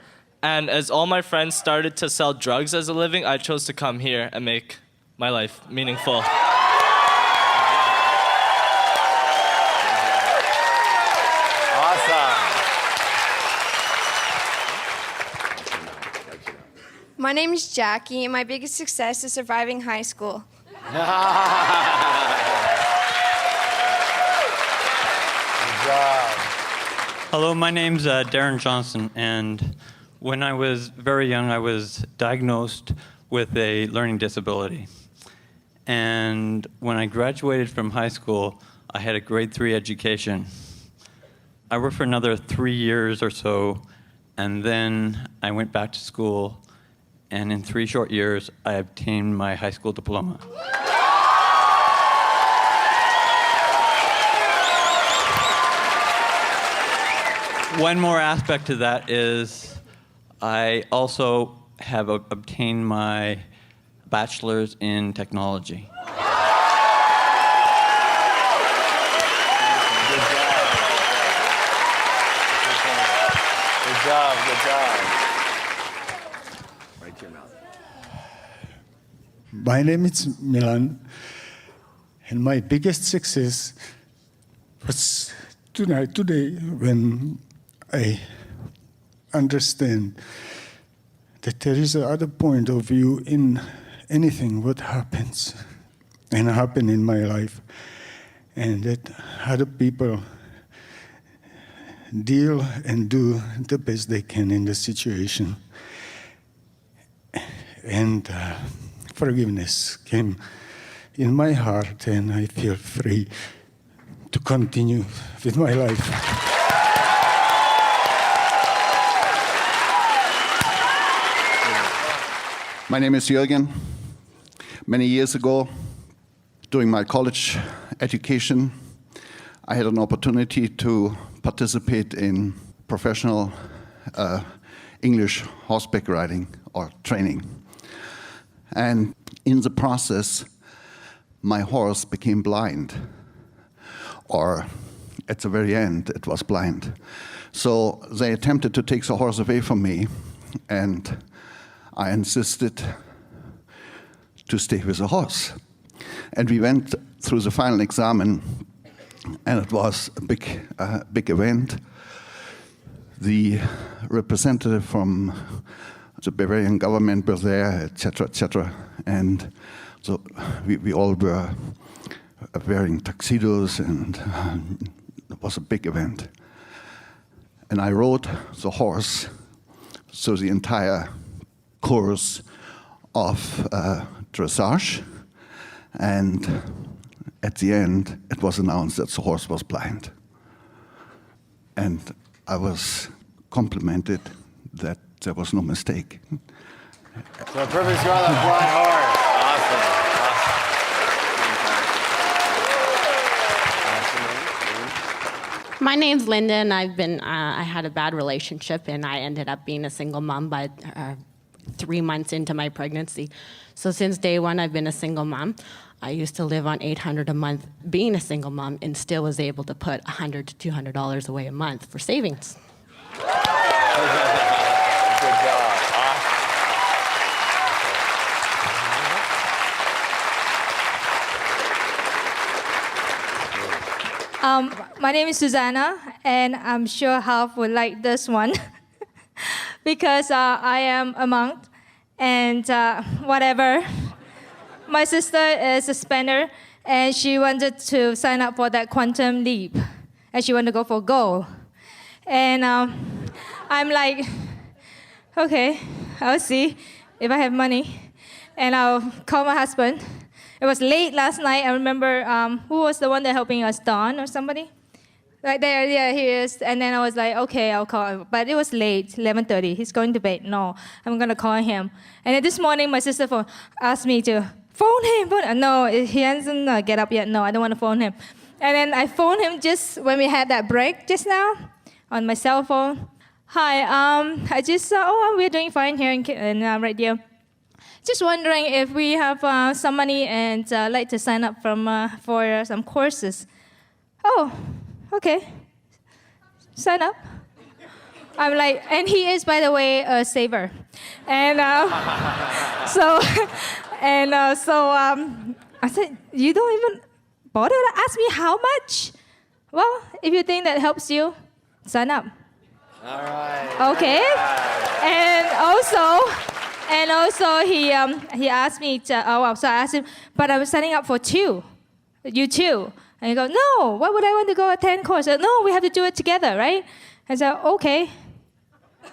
Speaker 19: and as all my friends started to sell drugs as a living, I chose to come here and make my life meaningful.
Speaker 20: My name is Jackie, and my biggest success is surviving high school.
Speaker 1: Good job.
Speaker 21: Hello, my name's Darren Johnson, and when I was very young, I was diagnosed with a learning disability. And when I graduated from high school, I had a grade 3 education. I worked for another 3 years or so, and then I went back to school, and in 3 short years, I obtained my high school diploma. One more aspect to that is I also have obtained my bachelor's in technology.
Speaker 1: Good job, good job. Right to your mouth.
Speaker 22: My name is Milan, and my biggest success was today when I understand that there is another point of view in anything what happens and happen in my life, and that other people deal and do the best they can in the situation. And forgiveness came in my heart, and I feel free to continue with my life.
Speaker 23: My name is Jürgen. Many years ago, during my college education, I had an opportunity to participate in professional English horseback riding or training. And in the process, my horse became blind. Or at the very end, it was blind. So they attempted to take the horse away from me, and I insisted to stay with the horse. And we went through the final exam, and it was a big event. The representative from the Bavarian government was there, etc., etc. And so we all were wearing tuxedos, and it was a big event. And I rode the horse through the entire course of dressage, and at the end, it was announced that the horse was blind. And I was complimented that there was no mistake.
Speaker 1: So a perfect score on that blind horse. Awesome.
Speaker 24: My name's Linda, and I had a bad relationship, and I ended up being a single mom by 3 months into my pregnancy. So since day one, I've been a single mom. I used to live on $800 a month being a single mom, and still was able to put $100 to $200 away a month for savings.
Speaker 1: Good job.
Speaker 25: My name is Susanna, and I'm sure Harv would like this one because I am a monk, and whatever. My sister is a spender, and she wanted to sign up for that quantum leap, and she wanted to go for gold. And I'm like, okay, I'll see if I have money, and I'll call my husband. It was late last night. I remember who was the one that helping us, Don or somebody? Right there, yeah, he is. And then I was like, okay, I'll call him. But it was late, 11:30. He's going to bed. No, I'm gonna call him. And then this morning, my sister asked me to phone him. No, he hasn't get up yet. No, I don't want to phone him. And then I phoned him just when we had that break just now on my cell phone. Hi, I just we're doing fine here in right here. Just wondering if we have some money and like to sign up for some courses. Oh, okay. Sign up. I'm like, and he is, by the way, a saver. And so I said, you don't even bother to ask me how much? Well, if you think that helps you, sign up.
Speaker 1: All right.
Speaker 25: Okay. And also he asked me to, so I asked him, but I was signing up for two. You too. And he goes, no, why would I want to go attend course? I said, no, we have to do it together, right? I said, okay.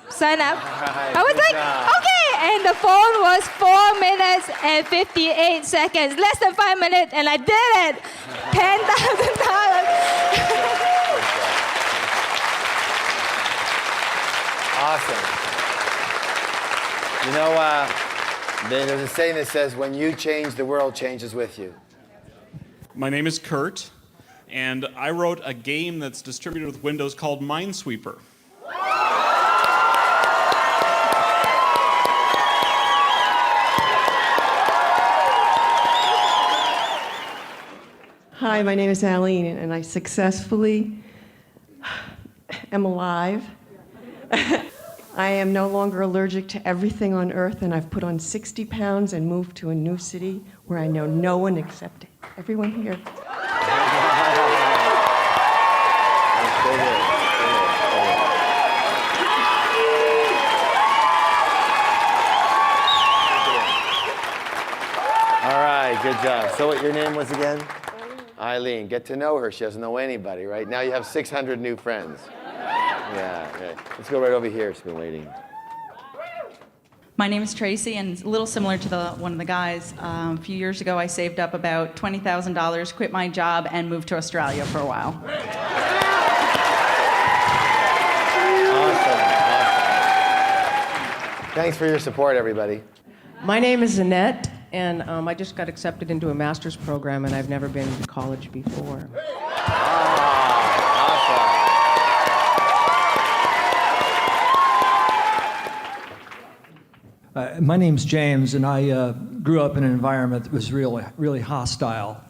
Speaker 25: Sign up.
Speaker 1: Right,
Speaker 25: I was like, okay. And the phone was 4 minutes and 58 seconds, less than 5 minutes, and I did it. $10,000.
Speaker 1: Awesome. You know, there's a saying that says, when you change, the world changes with you.
Speaker 3: My name is Kurt, and I wrote a game that's distributed with Windows called Minesweeper.
Speaker 5: Hi, my name is Aline, and I successfully am alive. I am no longer allergic to everything on earth, and I've put on 60 pounds and moved to a new city where I know no one except everyone here.
Speaker 1: All right, good job. So what your name was again? Eileen. Get to know her. She doesn't know anybody, right? Now you have 600 new friends. Yeah, okay. Let's go right over here. She's been waiting.
Speaker 6: My name is Tracy, and it's a little similar to one of the guys. A few years ago, I saved up about $20,000, quit my job, and moved to Australia for a while.
Speaker 1: Awesome. Thanks for your support, everybody.
Speaker 7: My name is Annette, and I just got accepted into a master's program, and I've never been to college before.
Speaker 8: My name's James, and I grew up in an environment that was really, really hostile.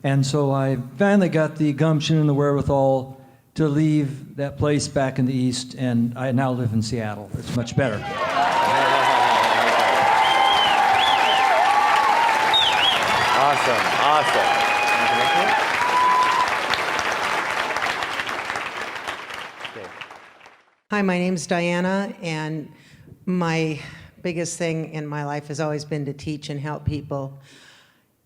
Speaker 8: And so I finally got the gumption and the wherewithal to leave that place back in the East, and I now live in Seattle. It's much better.
Speaker 1: Awesome.
Speaker 26: Hi, my name's Diana, and my biggest thing in my life has always been to teach and help people.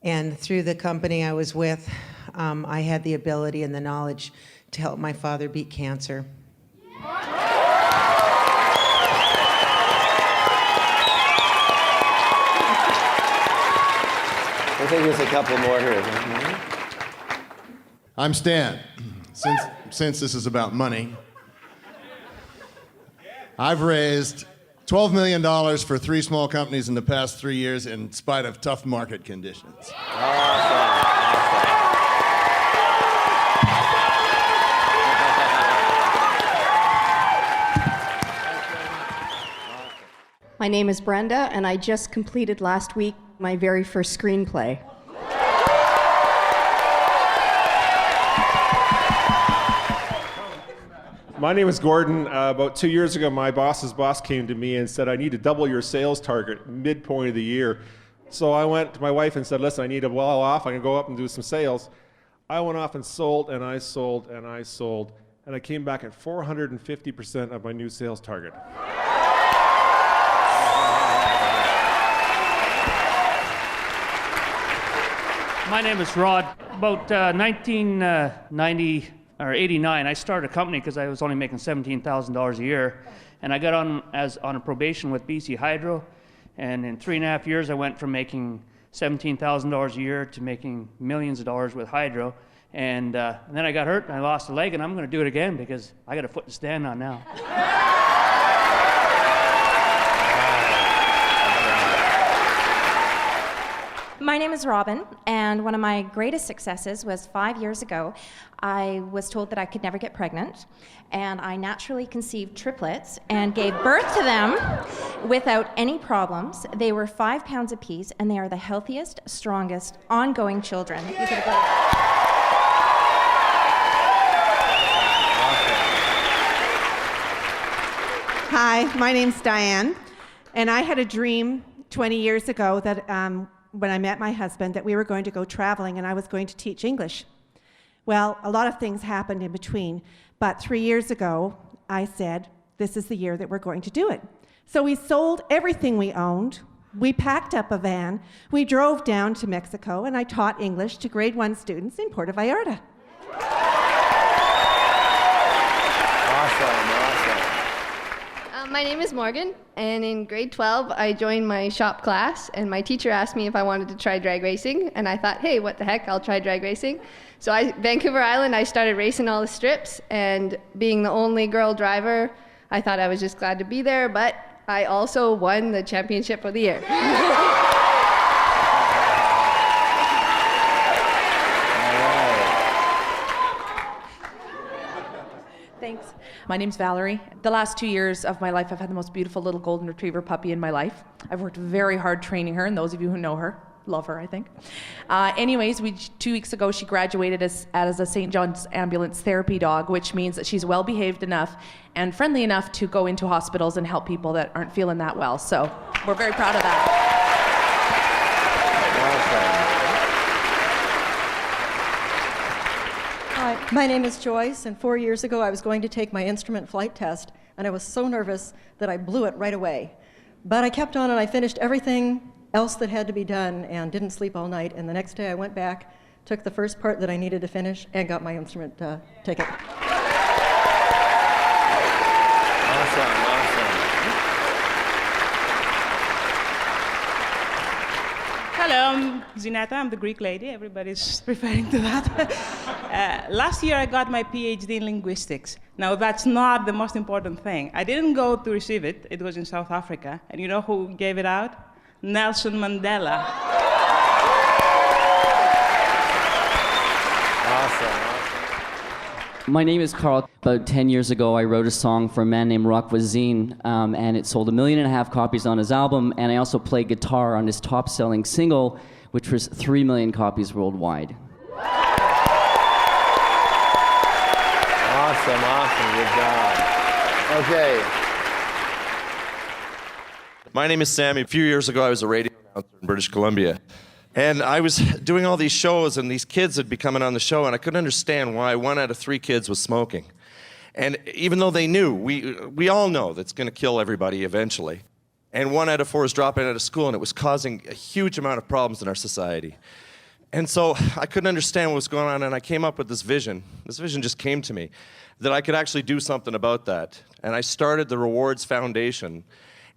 Speaker 26: And through the company I was with, I had the ability and the knowledge to help my father beat cancer.
Speaker 1: I think there's a couple more here.
Speaker 27: I'm Stan. Since this is about money, I've raised $12 million for 3 small companies in the past 3 years in spite of tough market conditions.
Speaker 28: My name is Brenda, and I just completed last week my very first screenplay.
Speaker 29: My name is Gordon. About 2 years ago, my boss's boss came to me and said, I need to double your sales target midpoint of the year. So I went to my wife and said, listen, I need a well off. I can go up and do some sales. I went off and sold, and I sold, and I sold, and I came back at 450% of my new sales target.
Speaker 30: My name is Rod. About 1990 or 89, I started a company because I was only making $17,000 a year, and I got on a probation with BC Hydro, and in 3.5 years I went from making $17,000 a year to making millions of dollars with Hydro, and then I got hurt and I lost a leg, and I'm going to do it again because I got a foot to stand on now.
Speaker 31: My name is Robin, and one of my greatest successes was 5 years ago. I was told that I could never get pregnant, and I naturally conceived triplets and gave birth to them without any problems. They were 5 pounds apiece, and they are the healthiest, strongest, ongoing children. You could have
Speaker 2: Hi, my name's Diane, and I had a dream 20 years ago that when I met my husband that we were going to go traveling and I was going to teach English. Well, a lot of things happened in between, but 3 years ago, I said, this is the year that we're going to do it. So we sold everything we owned, we packed up a van, we drove down to Mexico, and I taught English to grade 1 students in Puerto Vallarta.
Speaker 1: Awesome.
Speaker 4: My name is Morgan, and in grade 12, I joined my shop class, and my teacher asked me if I wanted to try drag racing, and I thought, hey, what the heck, I'll try drag racing. So Vancouver Island, I started racing all the strips, and being the only girl driver, I thought I was just glad to be there, but I also won the championship of the year.
Speaker 9: Thanks. My name's Valerie. The last 2 years of my life, I've had the most beautiful little golden retriever puppy in my life. I've worked very hard training her, and those of you who know her love her, I think. Anyways, 2 weeks ago, she graduated as a St. John's Ambulance therapy dog, which means that she's well-behaved enough and friendly enough to go into hospitals and help people that aren't feeling that well. So we're very proud of that.
Speaker 10: Hi, my name is Joyce, and 4 years ago I was going to take my instrument flight test, and I was so nervous that I blew it right away. But I kept on and I finished everything else that had to be done and didn't sleep all night, and the next day I went back, took the first part that I needed to finish, and got my instrument ticket.
Speaker 1: Awesome.
Speaker 11: Hello, I'm Zinata. I'm the Greek lady. Everybody's referring to that. Last year, I got my PhD in linguistics. Now, that's not the most important thing. I didn't go to receive it. It was in South Africa. And you know who gave it out? Nelson Mandela.
Speaker 1: Awesome.
Speaker 12: My name is Carl. About 10 years ago, I wrote a song for a man named Rock Voisine, and it sold 1.5 million copies on his album, and I also played guitar on his top-selling single, which was 3 million copies worldwide.
Speaker 1: Awesome. Good job. Okay.
Speaker 13: My name is Sammy. A few years ago, I was a radio announcer in British Columbia. And I was doing all these shows, and these kids would be coming on the show, and I couldn't understand why 1 out of 3 kids was smoking. And even though they knew, we all know that's going to kill everybody eventually. And 1 out of 4 is dropping out of school, and it was causing a huge amount of problems in our society. And so I couldn't understand what was going on, and I came up with this vision. This vision just came to me, that I could actually do something about that. And I started the Rewards Foundation.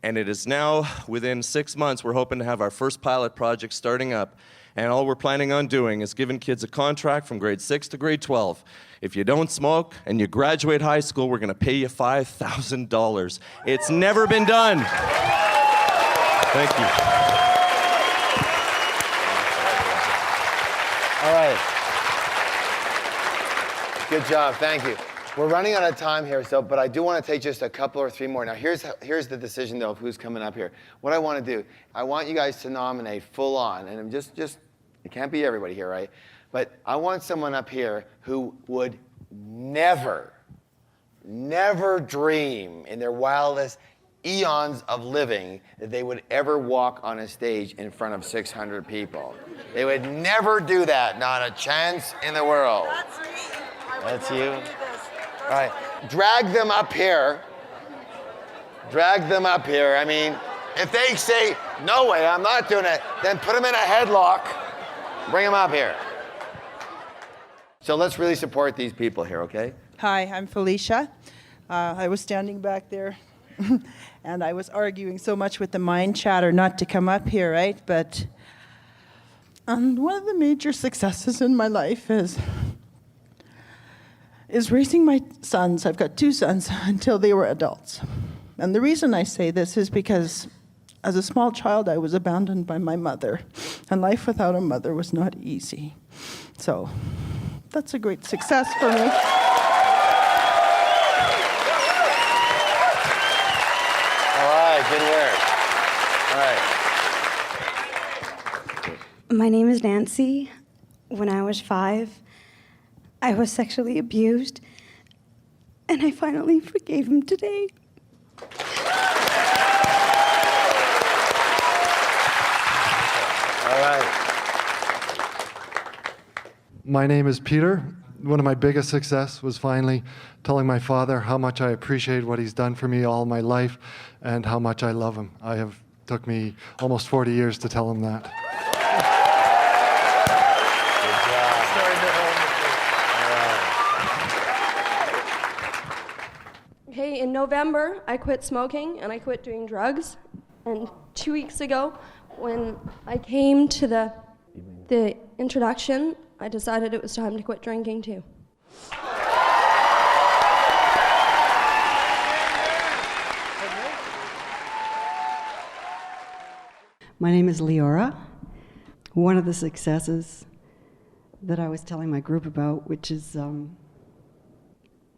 Speaker 13: And it is now, within 6 months, we're hoping to have our first pilot project starting up. And all we're planning on doing is giving kids a contract from grade 6 to grade 12. If you don't smoke and you graduate high school, we're going to pay you $5,000. It's never been done. Thank you.
Speaker 1: All right. Good job. Thank you. We're running out of time here, but I do want to take just a couple or 3 more. Now, here's the decision, though, of who's coming up here. What I want to do, I want you guys to nominate full on, and just it can't be everybody here, right? But I want someone up here who would never dream in their wildest eons of living that they would ever walk on a stage in front of 600 people. They would never do that, not a chance in the world.
Speaker 14: That's me.
Speaker 1: That's you? All right, drag them up here. Drag them up here. I mean, if they say, no way, I'm not doing it, then put them in a headlock. Bring them up here. So let's really support these people here, okay?
Speaker 15: Hi, I'm Felicia. I was standing back there, and I was arguing so much with the mind chatter not to come up here, right? But one of the major successes in my life is raising my sons. I've got 2 sons until they were adults. And the reason I say this is because as a small child, I was abandoned by my mother, and life without a mother was not easy. So that's a great success for me.
Speaker 1: All right, good work. All right.
Speaker 16: My name is Nancy. When I was 5, I was sexually abused, and I finally forgave him today.
Speaker 3: My name is Peter. One of my biggest success was finally telling my father how much I appreciate what he's done for me all my life and how much I love him. Took me almost 40 years to tell him that.
Speaker 14: Hey, in November, I quit smoking and I quit doing drugs. And 2 weeks ago, when I came to the introduction, I decided it was time to quit drinking too.
Speaker 17: My name is Leora. One of the successes that I was telling my group about, which is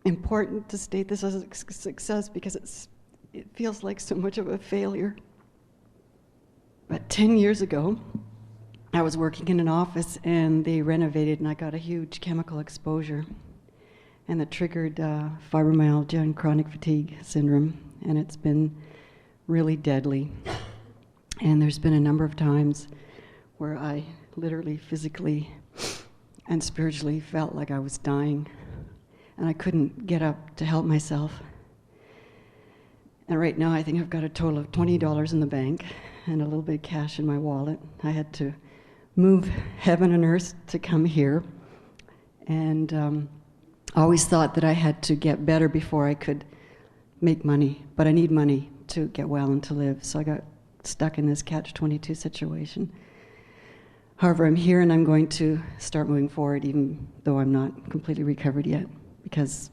Speaker 17: important to state this as a success because it feels like so much of a failure. But 10 years ago, I was working in an office and they renovated and I got a huge chemical exposure. And that triggered fibromyalgia and chronic fatigue syndrome. And it's been really deadly. And there's been a number of times where I literally, physically, and spiritually felt like I was dying. And I couldn't get up to help myself. And right now I think I've got a total of $20 in the bank and a little bit of cash in my wallet. I had to move heaven and earth to come here. And I always thought that I had to get better before I could make money. But I need money to get well and to live. So I got stuck in this catch-22 situation. However, I'm here and I'm going to start moving forward even though I'm not completely recovered yet because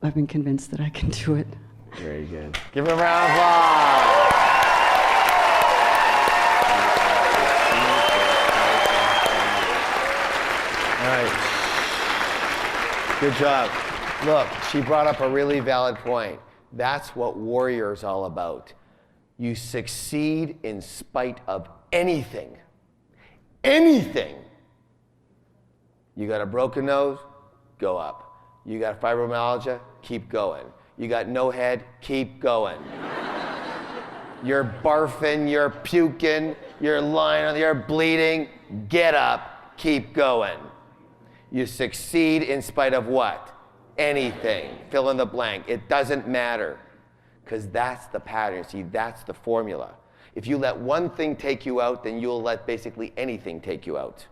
Speaker 17: I've been convinced that I can do it.
Speaker 1: Very good. Give him a round of applause. All right. Good job. Look, she brought up a really valid point. That's what warrior's all about. You succeed in spite of anything. Anything. You got a broken nose? Go up. You got fibromyalgia? Keep going. You got no head? Keep going. You're barfing, you're puking, you're lying, you're bleeding? Get up, keep going. You succeed in spite of what? Anything. Fill in the blank. It doesn't matter. Because that's the pattern. See, that's the formula. If you let one thing take you out, then you'll let basically anything take you out.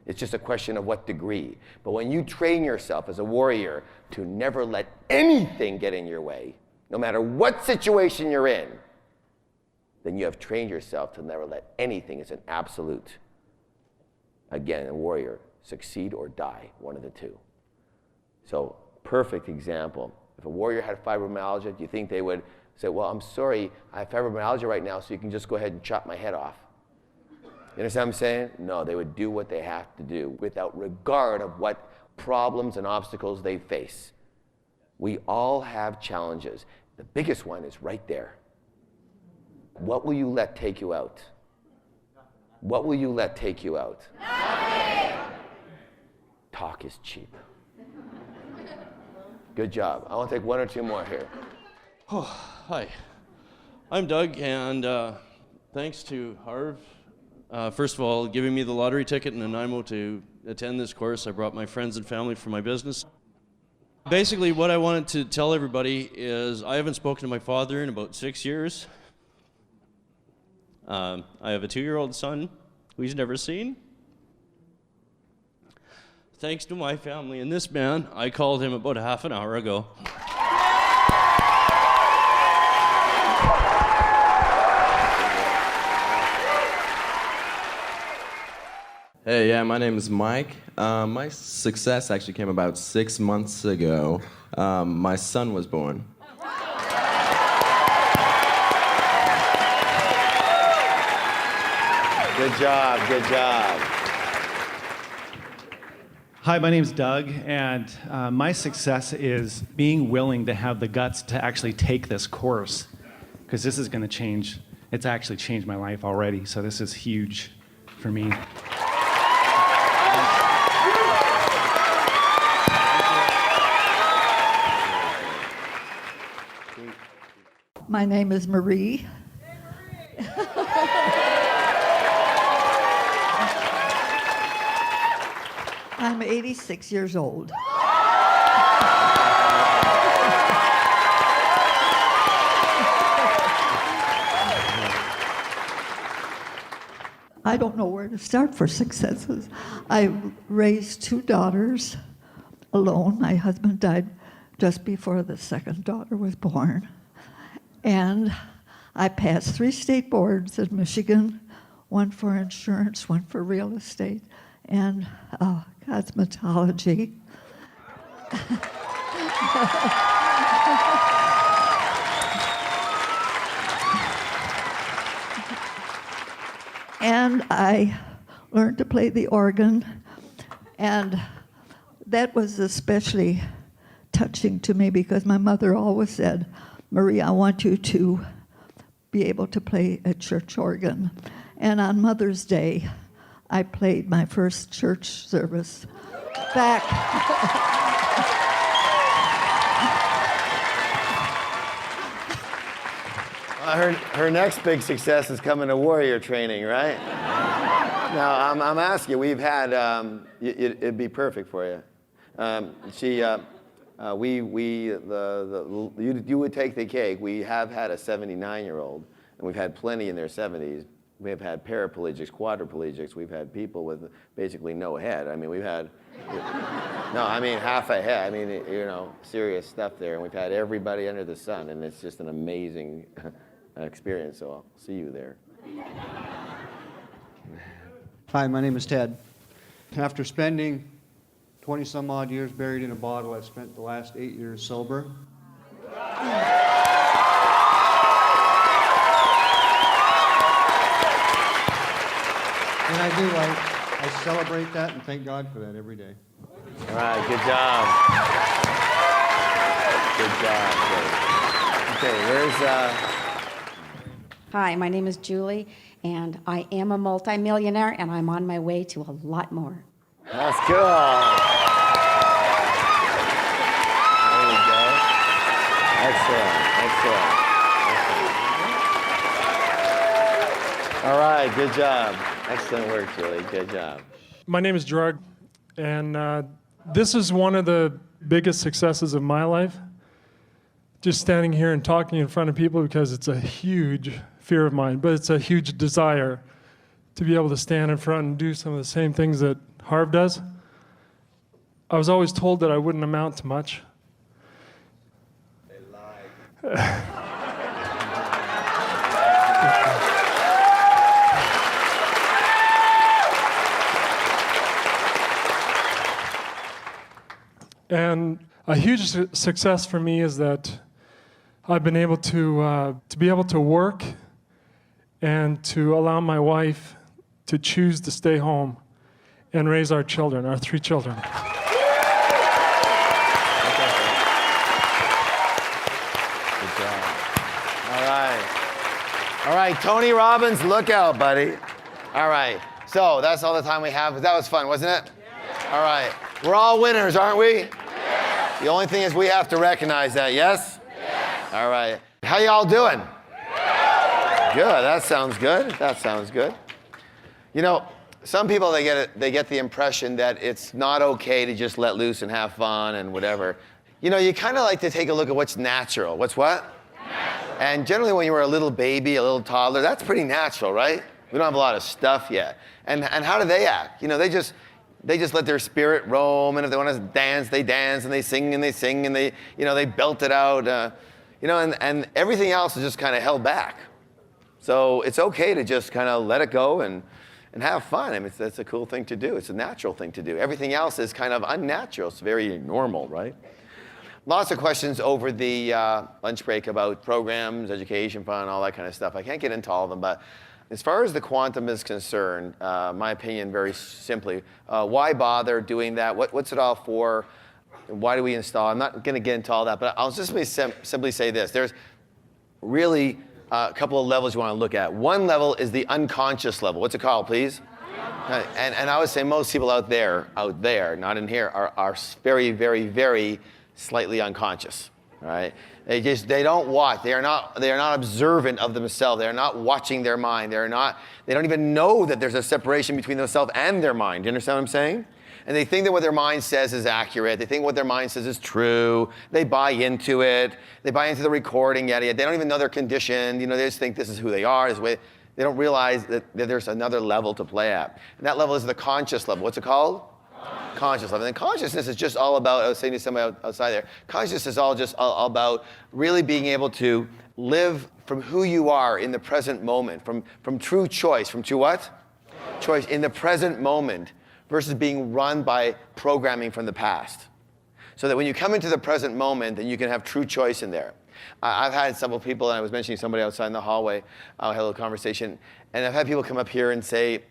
Speaker 1: It's just a question of what degree. But when you train yourself as a warrior to never let anything get in your way, no matter what situation you're in, then you have trained yourself to never let anything as an absolute. Again, a warrior, succeed or die, one of the two. So, perfect example. If a warrior had fibromyalgia, do you think they would say, well, I'm sorry, I have fibromyalgia right now, so you can just go ahead and chop my head off? You understand what I'm saying? No, they would do what they have to do without regard of what problems and obstacles they face. We all have challenges. The biggest one is right there. What will you let take you out? What will you let take you out? Nothing. Talk is cheap. Good job. I want to take one or two more here.
Speaker 18: Oh, hi. I'm Doug, and thanks to Harv, first of all, giving me the lottery ticket in Nanaimo to attend this course. I brought my friends and family for my business. Basically, what I wanted to tell everybody is I haven't spoken to my father in about 6 years. I have a 2-year-old son who he's never seen. Thanks to my family and this man, I called him about a half an hour ago.
Speaker 19: Hey, yeah, my name is Mike. My success actually came about 6 months ago. My son was born.
Speaker 1: Good job, good job.
Speaker 20: Hi, my name's Doug, and my success is being willing to have the guts to actually take this course, because this is going to change. It's actually changed my life already, so this is huge for me.
Speaker 21: My name is Marie. I'm 86 years old. I don't know where to start for successes. I raised 2 daughters alone. My husband died just before the second daughter was born. And I passed 3 state boards in Michigan, 1 for insurance, 1 for real estate, and cosmetology. And I learned to play the organ, and that was especially touching to me because my mother always said, Marie, I want you to be able to play a church organ. And on Mother's Day, I played my first church service back.
Speaker 1: Her next big success is coming to warrior training, right? Now, I'm asking you, we've had, it'd be perfect for you. You would take the cake. We have had a 79-year-old, and we've had plenty in their 70s. We've had paraplegics, quadriplegics. We've had people with basically no head. I mean, we've had, half a head. I mean, serious stuff there. And we've had everybody under the sun, and it's just an amazing experience. So I'll see you there.
Speaker 5: Hi, my name is Ted. After spending 20 some odd years buried in a bottle, I've spent the last 8 years sober. And I celebrate that and thank God for that every day.
Speaker 1: All right, good job. Good job. Okay, where's
Speaker 6: Hi, my name is Julie, and I am a multimillionaire, and I'm on my way to a lot more.
Speaker 1: That's cool. There we go. Excellent. All right, good job. Excellent work, Julie. Good job.
Speaker 7: My name is Gerard, and this is one of the biggest successes of my life. Just standing here and talking in front of people, because it's a huge fear of mine, but it's a huge desire to be able to stand in front and do some of the same things that Harv does. I was always told that I wouldn't amount to much.
Speaker 1: They lied.
Speaker 7: And a huge success for me is that I've been able to be able to work and to allow my wife to choose to stay home and raise our children, our 3 children.
Speaker 1: Good job. All right, Tony Robbins, look out, buddy. All right, so that's all the time we have. That was fun, wasn't it? Yeah. All right, we're all winners, aren't we? Yeah. The only thing is we have to recognize that, yes? Yes. All right, how y'all doing? Good, that sounds good. You know, some people, they get the impression that it's not okay to just let loose and have fun and whatever. You know, you kind of like to take a look at what's natural. What's what? Natural. And generally when you were a little baby, a little toddler, that's pretty natural, right? We don't have a lot of stuff yet. And how do they act? You know, they just let their spirit roam, and if they want to dance, they dance, and they sing, and they, they belt it out. And everything else is just kind of held back. So it's okay to just kind of let it go and have fun. I mean, that's a cool thing to do. It's a natural thing to do. Everything else is kind of unnatural. It's very normal, right? Lots of questions over the lunch break about programs, education fund, all that kind of stuff. I can't get into all of them, but as far as the quantum is concerned, my opinion, very simply, why bother doing that? What's it all for? Why do we install? I'm not going to get into all that, but I'll just simply say this. There's really a couple of levels you want to look at. One level is the unconscious level. What's it called, please? And I would say most people out there, not in here, are very, very, very slightly unconscious. right? They don't watch. They are not observant of themselves. They are not watching their mind. They don't even know that there's a separation between themselves and their mind. Do you understand what I'm saying? And they think that what their mind says is accurate. They think what their mind says is true. They buy into it. They buy into the recording, yada, yada. They don't even know they're conditioned. They just think this is who they are. This way. They don't realize that there's another level to play at. And that level is the conscious level. What's it called? Conscious level. And consciousness is just all about, I was saying to somebody outside there, consciousness is all about really being able to live from who you are in the present moment, from true choice, from true what? Choice in the present moment versus being run by programming from the past. So that when you come into the present moment, then you can have true choice in there. I've had several people, and I was mentioning somebody outside in the hallway, I had a little conversation, and I've had people come up here and say,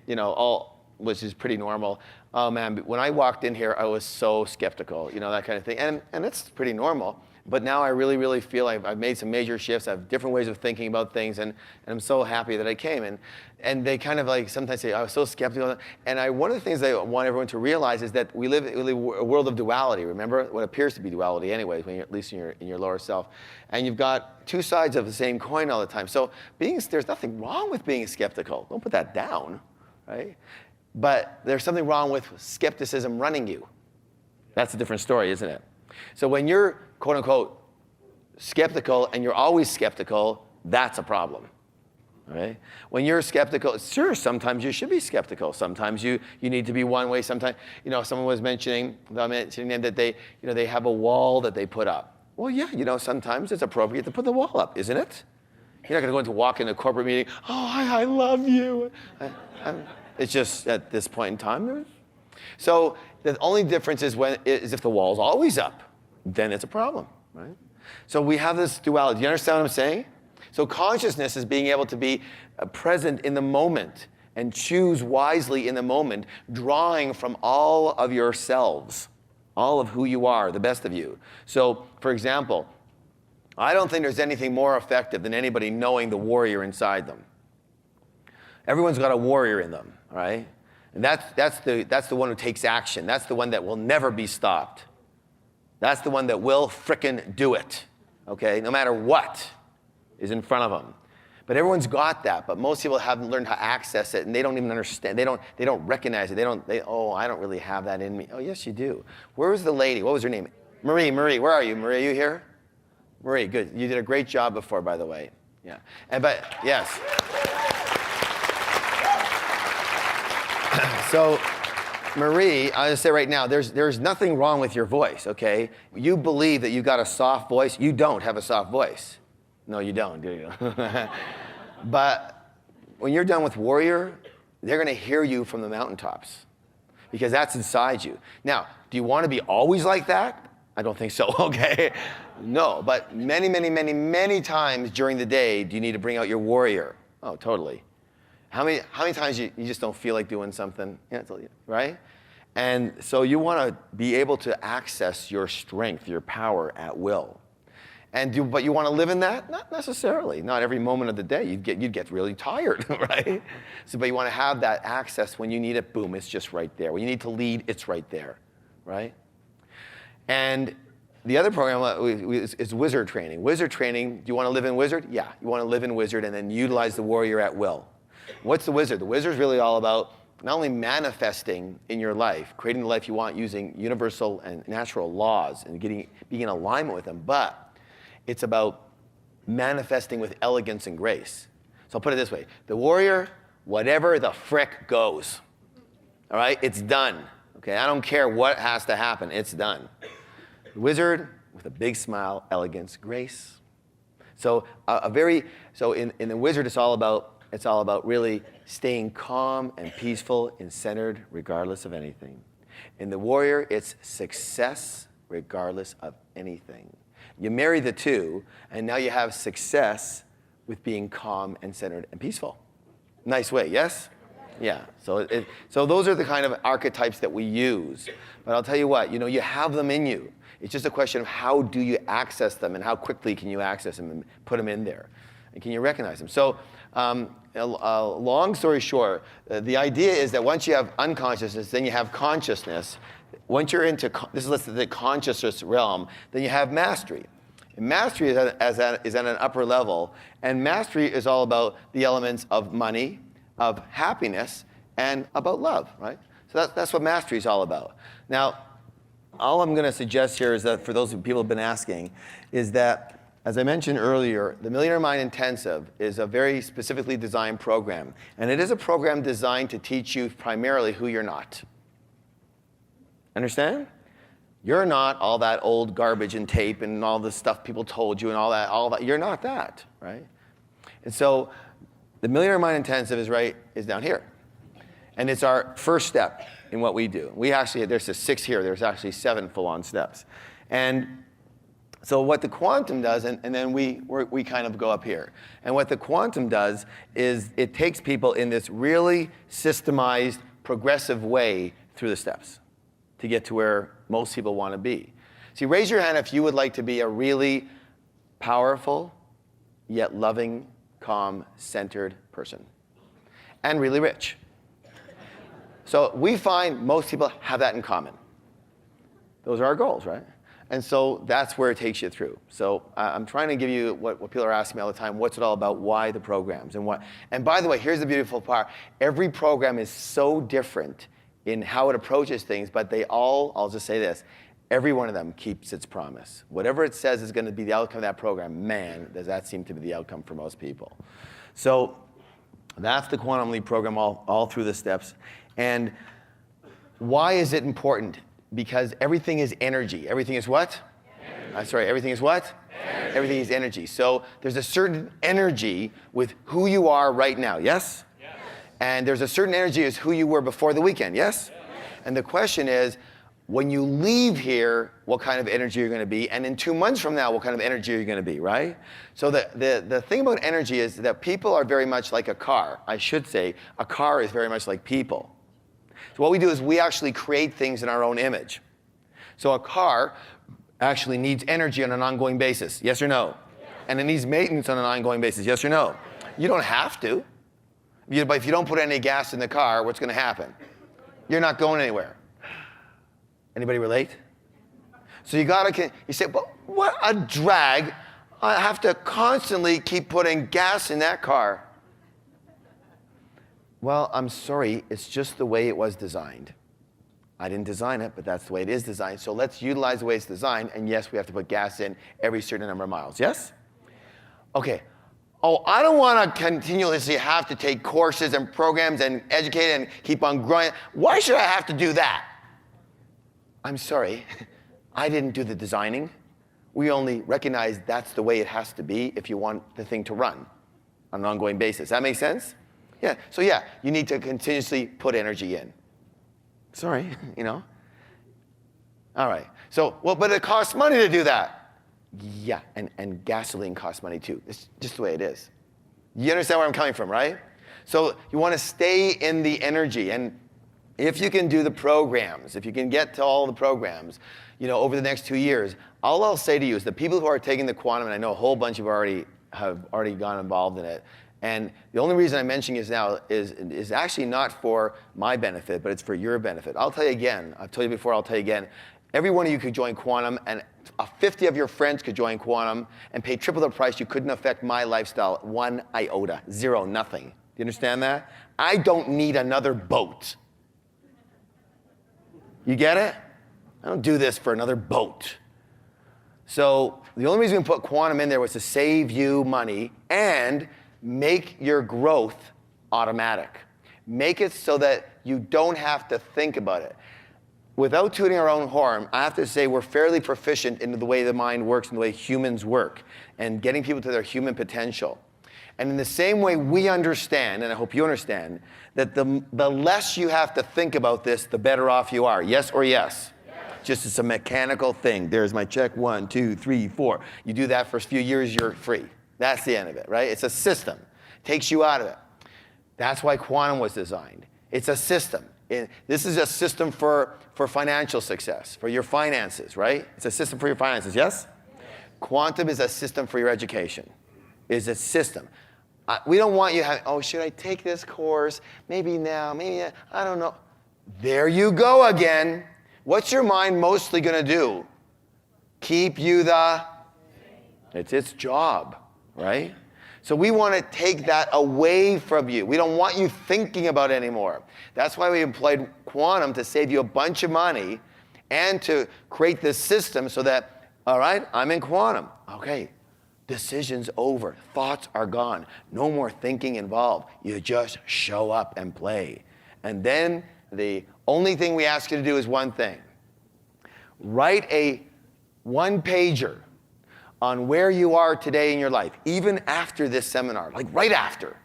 Speaker 1: which is pretty normal, oh man, when I walked in here, I was so skeptical, that kind of thing. And it's pretty normal. But now I really, really feel I've made some major shifts. I have different ways of thinking about things, and I'm so happy that I came. And they kind of sometimes say, I was so skeptical. And one of the things I want everyone to realize is that we live a world of duality. Remember what appears to be duality, anyways, when at least in your lower self. And you've got two sides of the same coin all the time. So there's nothing wrong with being skeptical. Don't put that down, right? But there's something wrong with skepticism running you. That's a different story, isn't it? So when you're, quote unquote, skeptical and you're always skeptical, that's a problem. Right? When you're skeptical, sure, sometimes you should be skeptical. Sometimes you need to be one way. Sometimes, someone was mentioning that they have a wall that they put up. Well, yeah, sometimes it's appropriate to put the wall up, isn't it? You're not going to walk into a corporate meeting, oh, I love you. It's just at this point in time. So the only difference is if the wall's always up, then it's a problem, right? So we have this duality. Do you understand what I'm saying? So consciousness is being able to be present in the moment and choose wisely in the moment, drawing from all of yourselves, all of who you are, the best of you. So, for example, I don't think there's anything more effective than anybody knowing the warrior inside them. Everyone's got a warrior in them, right? And that's the one who takes action. That's the one that will never be stopped. That's the one that will frickin' do it, okay? No matter what is in front of them. But everyone's got that, but most people haven't learned how to access it, and they don't even understand. They don't recognize it. I don't really have that in me. Oh, yes, you do. Where was the lady? What was her name? Marie, where are you? Marie, are you here? Marie, good. You did a great job before, by the way. Yeah. Yes. So, Marie, I just say right now, there's nothing wrong with your voice, okay? You believe that you got a soft voice. You don't have a soft voice. No, you don't, do you? But when you're done with Warrior, they're going to hear you from the mountaintops because that's inside you. Now, do you want to be always like that? I don't think so, okay? No, but many, many, many, many times during the day, do you need to bring out your Warrior? Oh, totally. How many times you just don't feel like doing something, right? And so you want to be able to access your strength, your power at will. But you want to live in that? Not necessarily. Not every moment of the day. You'd get really tired, right? But you want to have that access when you need it. Boom, it's just right there. When you need to lead, it's right there, right? And the other program is Wizard Training. Wizard Training. Do you want to live in Wizard? Yeah, you want to live in Wizard and then utilize the Warrior at will. What's the Wizard? The Wizard is really all about not only manifesting in your life, creating the life you want using universal and natural laws and being in alignment with them, but it's about manifesting with elegance and grace. So I'll put it this way. The Warrior, whatever the frick goes. All right? It's done. Okay? I don't care what has to happen. It's done. The Wizard, with a big smile, elegance, grace. So in the Wizard, it's all about really staying calm and peaceful and centered regardless of anything. In the Warrior, it's success regardless of anything. You marry the two, and now you have success with being calm and centered and peaceful. Nice way, yes? Yeah. So those are the kind of archetypes that we use. But I'll tell you what, you have them in you. It's just a question of how do you access them and how quickly can you access them and put them in there. And can you recognize them? So long story short, the idea is that once you have unconsciousness, then you have consciousness. Once you're into the consciousness realm, then you have mastery. And mastery is at an upper level. And mastery is all about the elements of money, of happiness, and about love, right? So that's what mastery is all about. Now, all I'm going to suggest here is that for those people who have been asking, is that, as I mentioned earlier, the Millionaire Mind Intensive is a very specifically designed program. And it is a program designed to teach you primarily who you're not. Understand? You're not all that old garbage and tape and all the stuff people told you and all that. You're not that, right? And so the Millionaire Mind Intensive is down here. And it's our first step in what we do. There's 6 here. There's actually 7 full-on steps. And so what the quantum does, and then we kind of go up here. And what the quantum does is it takes people in this really systemized, progressive way through the steps to get to where most people want to be. See, raise your hand if you would like to be a really powerful, yet loving, calm, centered person. And really rich. So we find most people have that in common. Those are our goals, right? And so that's where it takes you through. So I'm trying to give you what people are asking me all the time, what's it all about, why the programs, and what. And by the way, here's the beautiful part. Every program is so different in how it approaches things, but they all, I'll just say this, every one of them keeps its promise. Whatever it says is going to be the outcome of that program, man, does that seem to be the outcome for most people. So that's the Quantum Leap program all through the steps. And why is it important? Because everything is energy. Everything is what? Everything is what? Energy. Everything is energy. So there's a certain energy with who you are right now, yes? Yes. And there's a certain energy as who you were before the weekend, yes? Yes. And the question is, when you leave here, what kind of energy you're going to be, and in 2 months from now, what kind of energy you're going to be, right? So the thing about energy is that people are very much like a car. I should say, a car is very much like people. So what we do is we actually create things in our own image. So a car actually needs energy on an ongoing basis, yes or no? Yes. And it needs maintenance on an ongoing basis, yes or no? You don't have to. But if you don't put any gas in the car, what's going to happen? You're not going anywhere. Anybody relate? So you say, well, what a drag. I have to constantly keep putting gas in that car. Well, I'm sorry, it's just the way it was designed. I didn't design it, but that's the way it is designed. So let's utilize the way it's designed, and yes, we have to put gas in every certain number of miles, yes? Okay. Oh, I don't want to continuously have to take courses and programs and educate and keep on growing. Why should I have to do that? I'm sorry, I didn't do the designing. We only recognize that's the way it has to be if you want the thing to run on an ongoing basis. That makes sense? Yeah, so yeah, you need to continuously put energy in. Sorry, you know? All right, so, well, but it costs money to do that. Yeah, and gasoline costs money too. It's just the way it is. You understand where I'm coming from, right? So you want to stay in the energy, and if you can do the programs, if you can get to all the programs, over the next 2 years, all I'll say to you is the people who are taking the quantum, and I know a whole bunch have already gone involved in it, and the only reason I'm mentioning this now is actually not for my benefit, but it's for your benefit. I'll tell you again, I've told you before, I'll tell you again, every one of you could join quantum, and 50 of your friends could join quantum and pay triple the price. You couldn't affect my lifestyle 1 iota, 0, nothing. Do you understand that? I don't need another boat. You get it? I don't do this for another boat. So the only reason we put quantum in there was to save you money and make your growth automatic. Make it so that you don't have to think about it. Without tooting our own horn, I have to say we're fairly proficient in the way the mind works and the way humans work and getting people to their human potential. And in the same way we understand, and I hope you understand, that the less you have to think about this, the better off you are. Yes or yes? Yes. Just it's a mechanical thing. There's my check, 1, 2, 3, 4. You do that for a few years, you're free. That's the end of it, right? It's a system. Takes you out of it. That's why quantum was designed. It's a system. This is a system for financial success, for your finances, right? It's a system for your finances, yes? Quantum is a system for your education. It's a system. We don't want you having, oh, should I take this course? Maybe now, maybe I don't know. There you go again. What's your mind mostly going to do? Keep you the It's its job, right? So we want to take that away from you. We don't want you thinking about it anymore. That's why we employed quantum to save you a bunch of money and to create this system so that, all right, I'm in quantum. Okay, decisions over. Thoughts are gone. No more thinking involved. You just show up and play. And then the only thing we ask you to do is one thing. Write a one-pager on where you are today in your life, even after this seminar, like right after.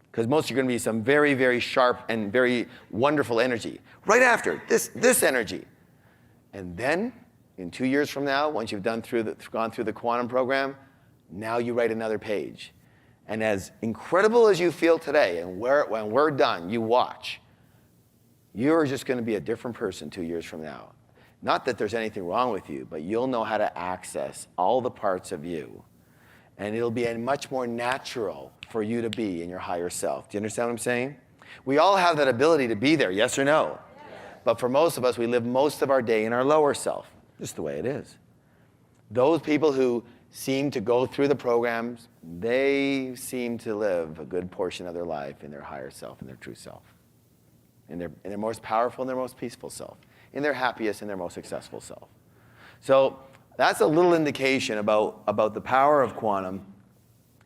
Speaker 1: Because most of you are going to be some very, very sharp and very wonderful energy. Right after, this energy. And then, in 2 years from now, once you've gone through the quantum program, now you write another page. And as incredible as you feel today, and when we're done, you watch. You're just going to be a different person 2 years from now. Not that there's anything wrong with you, but you'll know how to access all the parts of you. And it'll be much more natural for you to be in your higher self. Do you understand what I'm saying? We all have that ability to be there, yes or no? Yes. But for most of us, we live most of our day in our lower self. Just the way it is. Those people who seem to go through the programs, they seem to live a good portion of their life in their higher self, in their true self. In their most powerful and their most peaceful self. In their happiest and their most successful self. So that's a little indication about the power of quantum.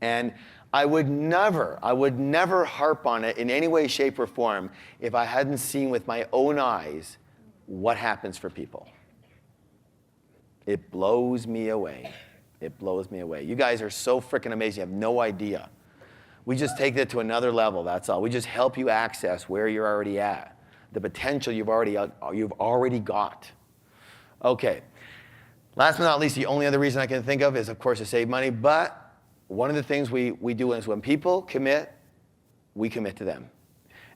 Speaker 1: And I would never harp on it in any way, shape, or form if I hadn't seen with my own eyes what happens for people. It blows me away. It blows me away. You guys are so freaking amazing. You have no idea. We just take it to another level, that's all. We just help you access where you're already at. The potential you've already got. Okay. Last but not least, the only other reason I can think of is, of course, to save money. But one of the things we do is when people commit, we commit to them.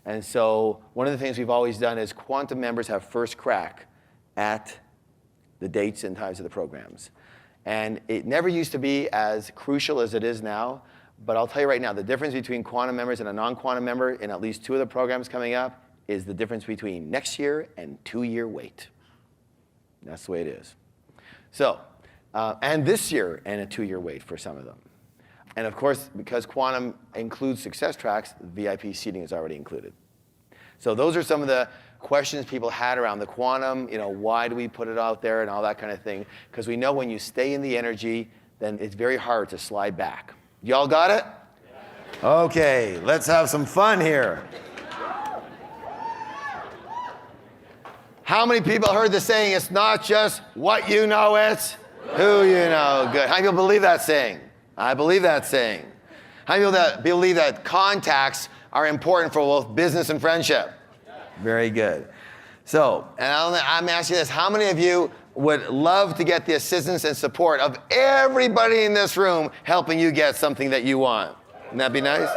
Speaker 1: And so one of the things we've always done is quantum members have first crack at the dates and times of the programs. And it never used to be as crucial as it is now. But I'll tell you right now, the difference between quantum members and a non-quantum member in at least 2 of the programs coming up is the difference between next year and 2-year wait. That's the way it is. So, and this year and a 2-year wait for some of them. And of course, because quantum includes success tracks, VIP seating is already included. So those are some of the questions people had around the quantum, why do we put it out there and all that kind of thing. Because we know when you stay in the energy, then it's very hard to slide back. Y'all got it? Okay, let's have some fun here. How many people heard the saying, it's not just what you know, it's who you know? Good. How many people believe that saying? I believe that saying. How many people believe that contacts are important for both business and friendship? Very good. So, and I'm asking this, how many of you would love to get the assistance and support of everybody in this room helping you get something that you want? Wouldn't that be nice?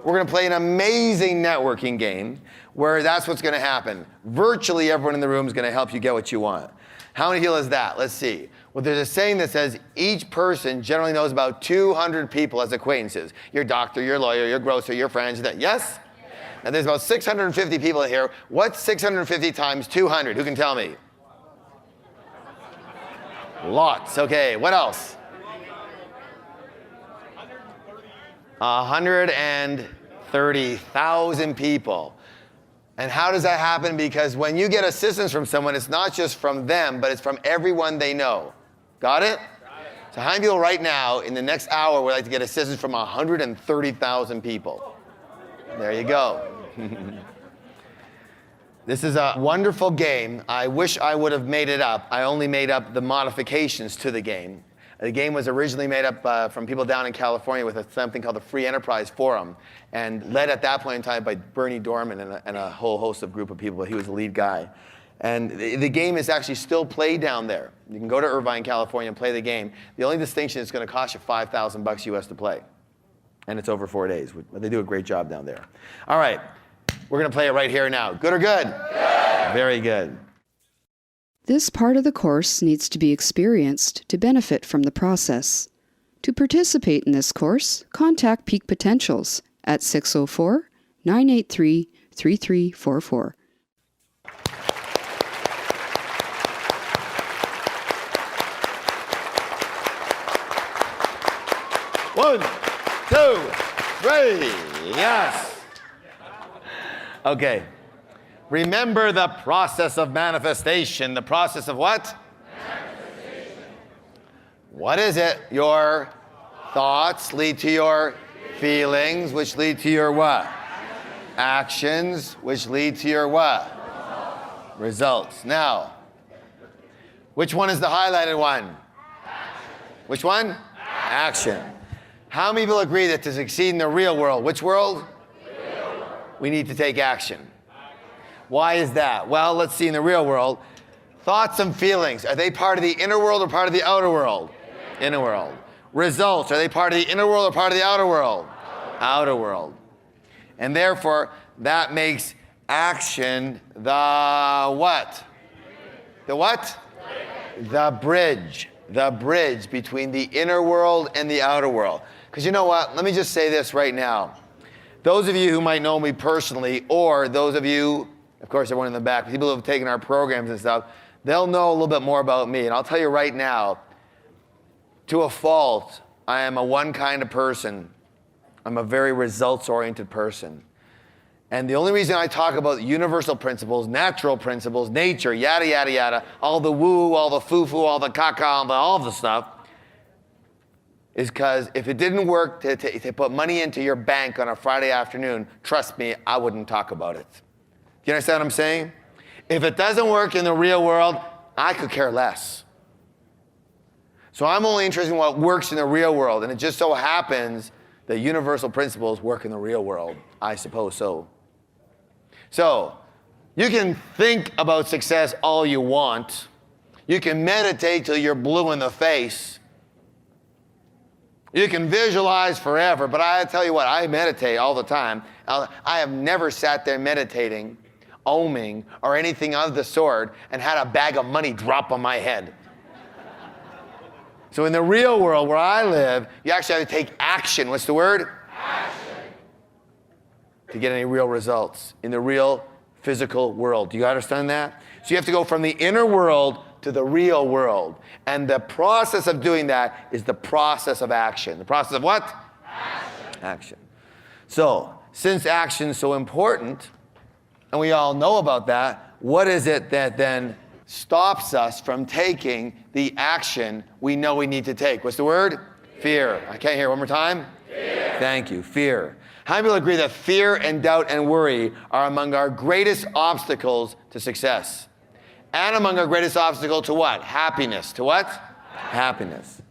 Speaker 1: We're going to play an amazing networking game where that's what's going to happen. Virtually everyone in the room is going to help you get what you want. How many people is that? Let's see. Well, there's a saying that says each person generally knows about 200 people as acquaintances. Your doctor, your lawyer, your grocer, your friends. Yes? And there's about 650 people here. What's 650 times 200? Who can tell me? Lots. Okay, what else? 130,000 people. And how does that happen? Because when you get assistance from someone, it's not just from them, but it's from everyone they know. Got it? So how many people right now, in the next hour, would like to get assistance from 130,000 people? There you go. This is a wonderful game. I wish I would have made it up. I only made up the modifications to the game. The game was originally made up from people down in California with something called the Free Enterprise Forum, and led at that point in time by Bernie Dorman and a whole host of group of people, but he was the lead guy. And the game is actually still played down there. You can go to Irvine, California and play the game. The only distinction is it's going to cost you $5,000 US to play. And it's over 4 days. But they do a great job down there. All right. We're going to play it right here now. Good or good? Good. Very good.
Speaker 8: This part of the course needs to be experienced to benefit from the process. To participate in this course, contact Peak Potentials at 604-983-3344.
Speaker 1: 2, 3. Yes. Okay. Remember the process of manifestation. The process of what? Manifestation. What is it? Your thoughts lead to your feelings, which lead to your what? Actions, which lead to your what? Results. Now, which one is the highlighted one? Which one? Action. How many people agree that to succeed in the real world, which world? We need to take action. Why is that? Well, let's see in the real world. Thoughts and feelings, are they part of the inner world or part of the outer world? Inner world. Results, are they part of the inner world or part of the outer world? Outer world. And therefore, that makes action the what? The what? The bridge. The bridge between the inner world and the outer world. Because you know what? Let me just say this right now. Those of you who might know me personally, or those of you, of course, everyone in the back, people who have taken our programs and stuff, they'll know a little bit more about me. And I'll tell you right now, to a fault, I am a one kind of person. I'm a very results-oriented person. And the only reason I talk about universal principles, natural principles, nature, yada, yada, yada, all the woo, all the foo-foo, all the caca, all the stuff, is because if it didn't work to put money into your bank on a Friday afternoon, trust me, I wouldn't talk about it. Do you understand what I'm saying? If it doesn't work in the real world, I could care less. So I'm only interested in what works in the real world, and it just so happens that universal principles work in the real world. I suppose so. So, you can think about success all you want. You can meditate till you're blue in the face. You can visualize forever, but I tell you what, I meditate all the time. I have never sat there meditating, oming, or anything of the sort and had a bag of money drop on my head. So in the real world where I live, you actually have to take action. What's the word? Action. To get any real results in the real physical world. Do you understand that? So you have to go from the inner world to the real world. And the process of doing that is the process of action. The process of what? Action. So, since action is so important, and we all know about that, what is it that then stops us from taking the action we know we need to take? What's the word? Fear. I can't hear. One more time. Fear. Thank you. Fear. How many people agree that fear and doubt and worry are among our greatest obstacles to success? And among our greatest obstacle to what? Happiness. To what? Happiness.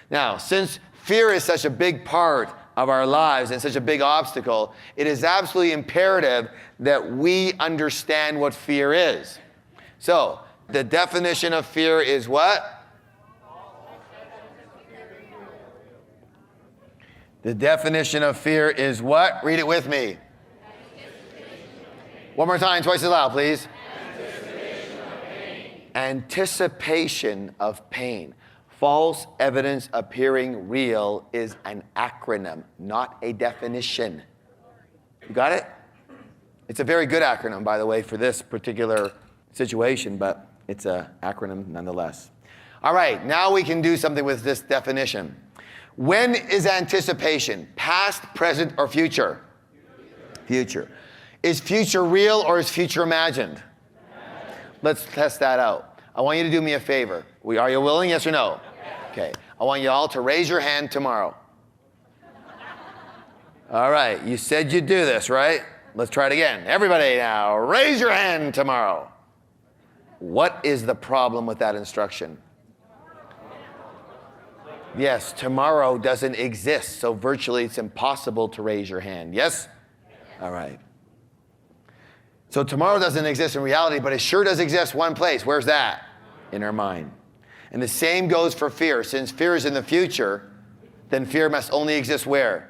Speaker 1: Now, since fear is such a big part of our lives and such a big obstacle, it is absolutely imperative that we understand what fear is. So, the definition of fear is what? The definition of fear is what? Read it with me. One more time, twice as loud, please. Anticipation of pain. False evidence appearing real is an acronym, not a definition. You got it? It's a very good acronym, by the way, for this particular situation, but it's an acronym nonetheless. All right, now we can do something with this definition. When is anticipation? Past, present, or future? Future. Is future real or is future imagined? Let's test that out. I want you to do me a favor. Are you willing, yes or no? Okay. I want you all to raise your hand tomorrow. All right. You said you'd do this, right? Let's try it again. Everybody now, raise your hand tomorrow. What is the problem with that instruction? Yes, tomorrow doesn't exist, so virtually it's impossible to raise your hand. Yes? All right. So tomorrow doesn't exist in reality, but it sure does exist one place. Where's that? In our mind. And the same goes for fear. Since fear is in the future, then fear must only exist where?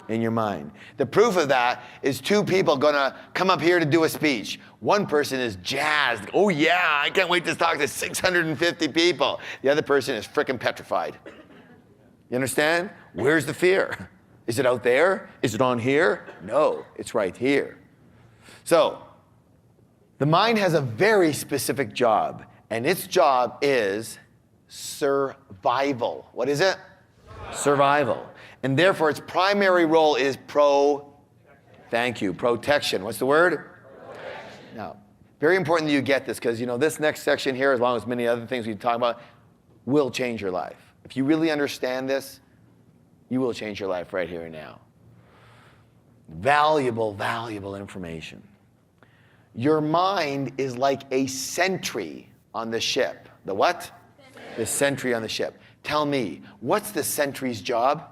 Speaker 1: In your mind. The proof of that is two people going to come up here to do a speech. One person is jazzed. Oh yeah, I can't wait to talk to 650 people. The other person is frickin' petrified. You understand? Where's the fear? Is it out there? Is it on here? No, it's right here. So, the mind has a very specific job, and its job is survival. What is it? Survival. And therefore, its primary role is protection. What's the word? Protection. Now, very important that you get this, because this next section here, as long as many other things we talk about, will change your life. If you really understand this, you will change your life right here and now. Valuable, valuable information. Your mind is like a sentry on the ship. The what? The sentry on the ship. Tell me, what's the sentry's job?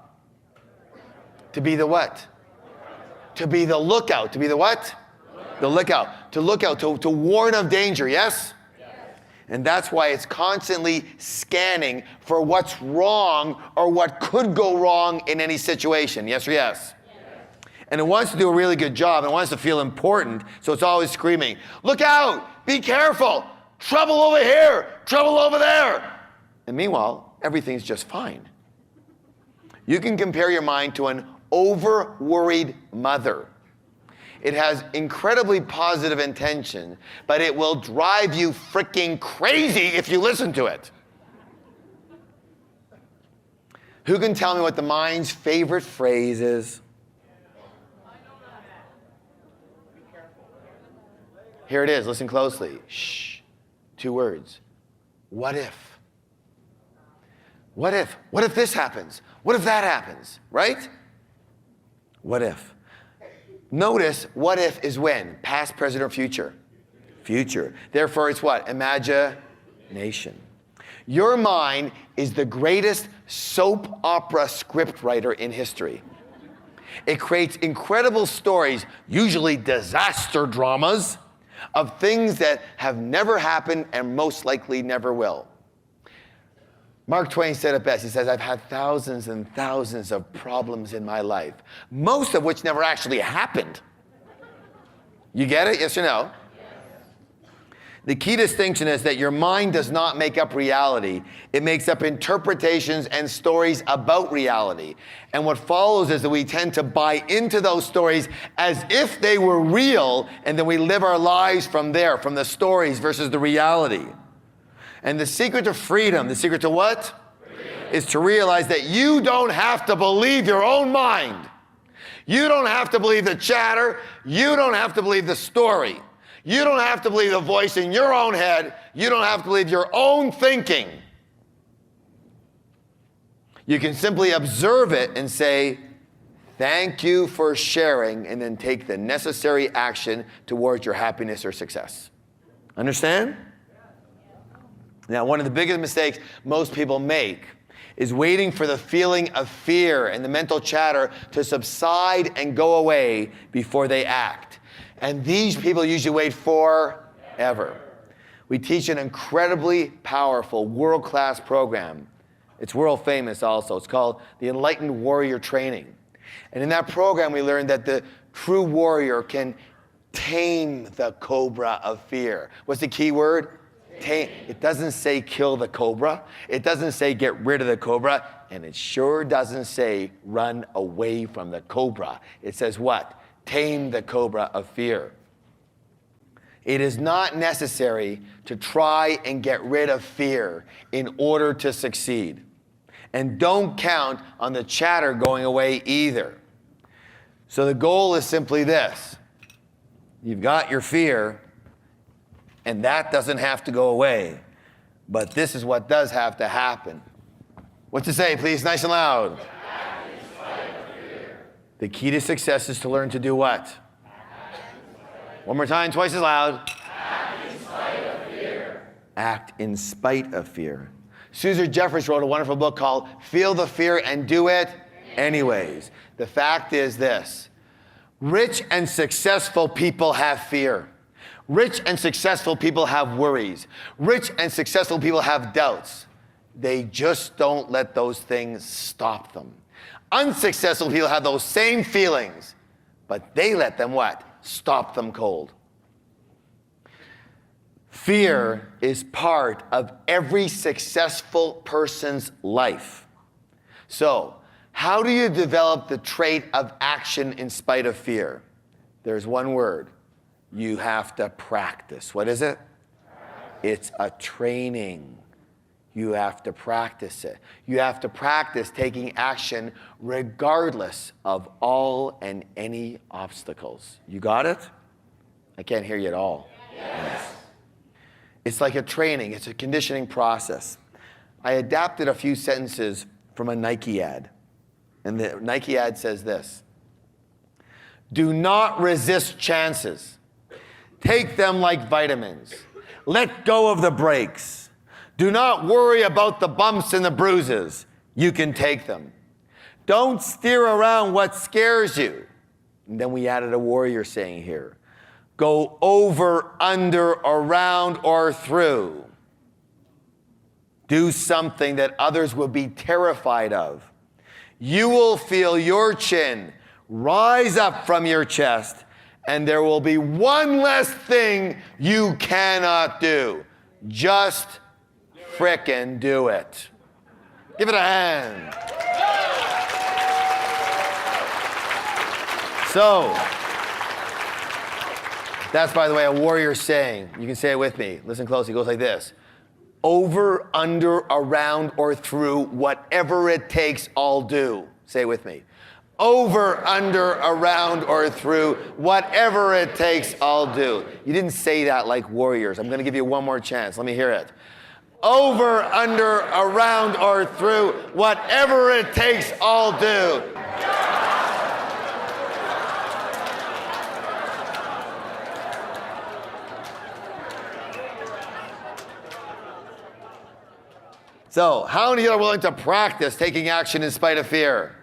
Speaker 1: To be the what? To be the lookout. To be the what? The lookout. To look out, to warn of danger, yes? And that's why it's constantly scanning for what's wrong or what could go wrong in any situation. Yes or yes? And it wants to do a really good job. It wants to feel important, so it's always screaming, look out, be careful, trouble over here, trouble over there. And meanwhile, everything's just fine. You can compare your mind to an over-worried mother. It has incredibly positive intention, but it will drive you freaking crazy if you listen to it. Who can tell me what the mind's favorite phrase is? Here it is. Listen closely. Shh. 2 words. What if? What if? What if this happens? What if that happens? Right? What if? Notice, what if is when? Past, present, or future? Future. Therefore, it's what? Imagination. Your mind is the greatest soap opera script writer in history. It creates incredible stories, usually disaster dramas, of things that have never happened and most likely never will. Mark Twain said it best. He says, I've had thousands and thousands of problems in my life, most of which never actually happened. You get it? Yes or no? The key distinction is that your mind does not make up reality. It makes up interpretations and stories about reality. And what follows is that we tend to buy into those stories as if they were real, and then we live our lives from there, from the stories versus the reality. And the secret to freedom, the secret to what? Freedom. Is to realize that you don't have to believe your own mind. You don't have to believe the chatter. You don't have to believe the story. You don't have to believe the voice in your own head. You don't have to believe your own thinking. You can simply observe it and say, thank you for sharing, and then take the necessary action towards your happiness or success. Understand? Now, one of the biggest mistakes most people make is waiting for the feeling of fear and the mental chatter to subside and go away before they act. And these people usually wait forever. We teach an incredibly powerful, world-class program. It's world famous also. It's called the Enlightened Warrior Training. And in that program, we learned that the true warrior can tame the cobra of fear. What's the key word? Tame. It doesn't say kill the cobra. It doesn't say get rid of the cobra. And it sure doesn't say run away from the cobra. It says what? Tame the cobra of fear. It is not necessary to try and get rid of fear in order to succeed. And don't count on the chatter going away either. So the goal is simply this. You've got your fear, and that doesn't have to go away. But this is what does have to happen. What's it say, please? Nice and loud. The key to success is to learn to do what? One more time, twice as loud. Act in spite of fear. Act in spite of fear. Susan Jeffers wrote a wonderful book called Feel the Fear and Do It Anyways. The fact is this. Rich and successful people have fear. Rich and successful people have worries. Rich and successful people have doubts. They just don't let those things stop them. Unsuccessful people have those same feelings, but they let them what? Stop them cold. Fear is part of every successful person's life. So, how do you develop the trait of action in spite of fear? There's one word. You have to practice. What is it? It's a training. You have to practice it. You have to practice taking action regardless of all and any obstacles. You got it? I can't hear you at all. Yes. It's like a training. It's a conditioning process. I adapted a few sentences from a Nike ad. And the Nike ad says this: do not resist chances. Take them like vitamins. Let go of the brakes. Do not worry about the bumps and the bruises. You can take them. Don't steer around what scares you. And then we added a warrior saying here: go over, under, around, or through. Do something that others would be terrified of. You will feel your chin rise up from your chest, and there will be one less thing you cannot do. Just frickin' do it. Give it a hand. So, that's, by the way, a warrior saying. You can say it with me. Listen closely. It goes like this: over, under, around, or through, whatever it takes, I'll do. Say it with me. Over, under, around, or through, whatever it takes, I'll do. You didn't say that like warriors. I'm going to give you one more chance. Let me hear it. Over, under, around, or through, whatever it takes, I'll do. So, how many of you are willing to practice taking action in spite of fear?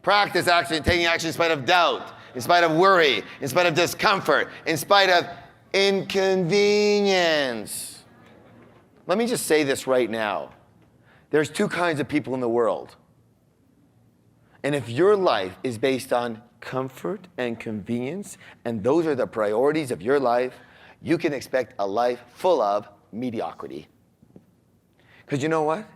Speaker 1: Practice action, taking action in spite of doubt, in spite of worry, in spite of discomfort, in spite of inconvenience. Let me just say this right now. There's two kinds of people in the world. And if your life is based on comfort and convenience, and those are the priorities of your life, you can expect a life full of mediocrity. Because you know what?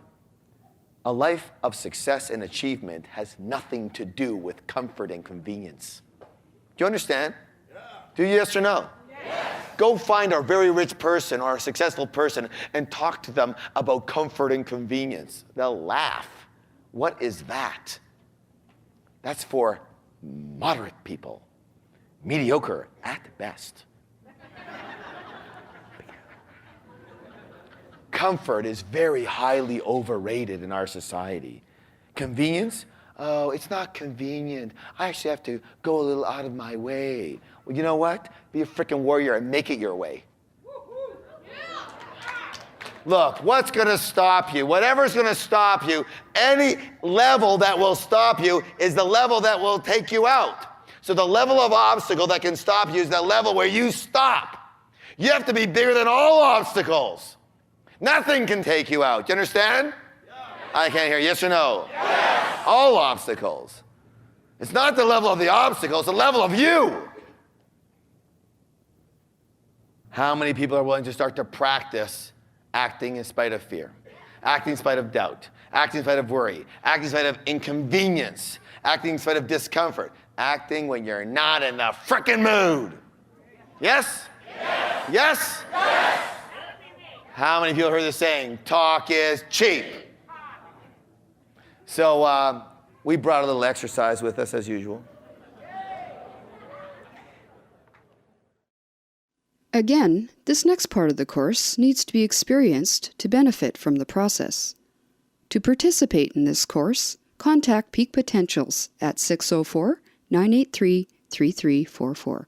Speaker 1: A life of success and achievement has nothing to do with comfort and convenience. Do you understand? Yeah. Do you, yes or no? Yes. Go find a very rich person or a successful person and talk to them about comfort and convenience. They'll laugh. What is that? That's for moderate people. Mediocre at best. Comfort is very highly overrated in our society. Convenience? Oh, it's not convenient. I actually have to go a little out of my way. Well, you know what? Be a freaking warrior and make it your way. Look, what's going to stop you? Whatever's going to stop you, any level that will stop you is the level that will take you out. So the level of obstacle that can stop you is the level where you stop. You have to be bigger than all obstacles. Nothing can take you out. Do you understand? Yeah. I can't hear. Yes or no? Yes. All obstacles. It's not the level of the obstacle, it's the level of you. How many people are willing to start to practice acting in spite of fear? Acting in spite of doubt. Acting in spite of worry. Acting in spite of inconvenience. Acting in spite of discomfort. Acting when you're not in the frickin' mood. Yes? Yes? Yes? Yes. How many people heard the saying, talk is cheap? So we brought a little exercise with us as usual.
Speaker 8: Again, this next part of the course needs to be experienced to benefit from the process. To participate in this course, contact Peak Potentials at 604-983-3344.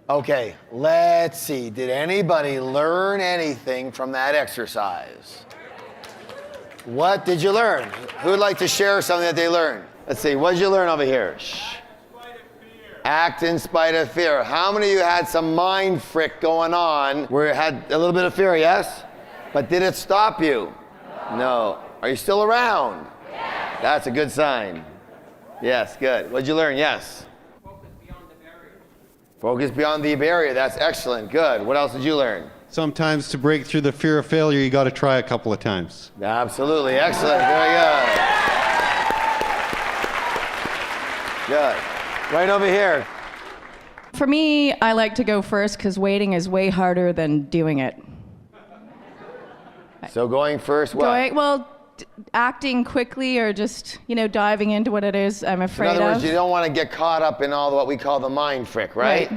Speaker 1: Okay, let's see. Did anybody learn anything from that exercise? What did you learn? Who would like to share something that they learned? Let's see, what did you learn over here? Shh. Act in spite of fear. How many of you had some mind frick going on where you had a little bit of fear, yes? But did it stop you? No. Are you still around? Yes. That's a good sign. Yes, good. What did you learn? Yes. Focus beyond the barrier. That's excellent. Good. What else did you learn?
Speaker 2: Sometimes to break through the fear of failure, you got to try a couple of times.
Speaker 1: Absolutely. Excellent. Very good. Good. Right over here.
Speaker 22: For me, I like to go first because waiting is way harder than doing it.
Speaker 1: So going first, what?
Speaker 22: Acting quickly or just, diving into what it is I'm afraid of.
Speaker 1: In other words, you don't want to get caught up in all what we call the mind frick, right?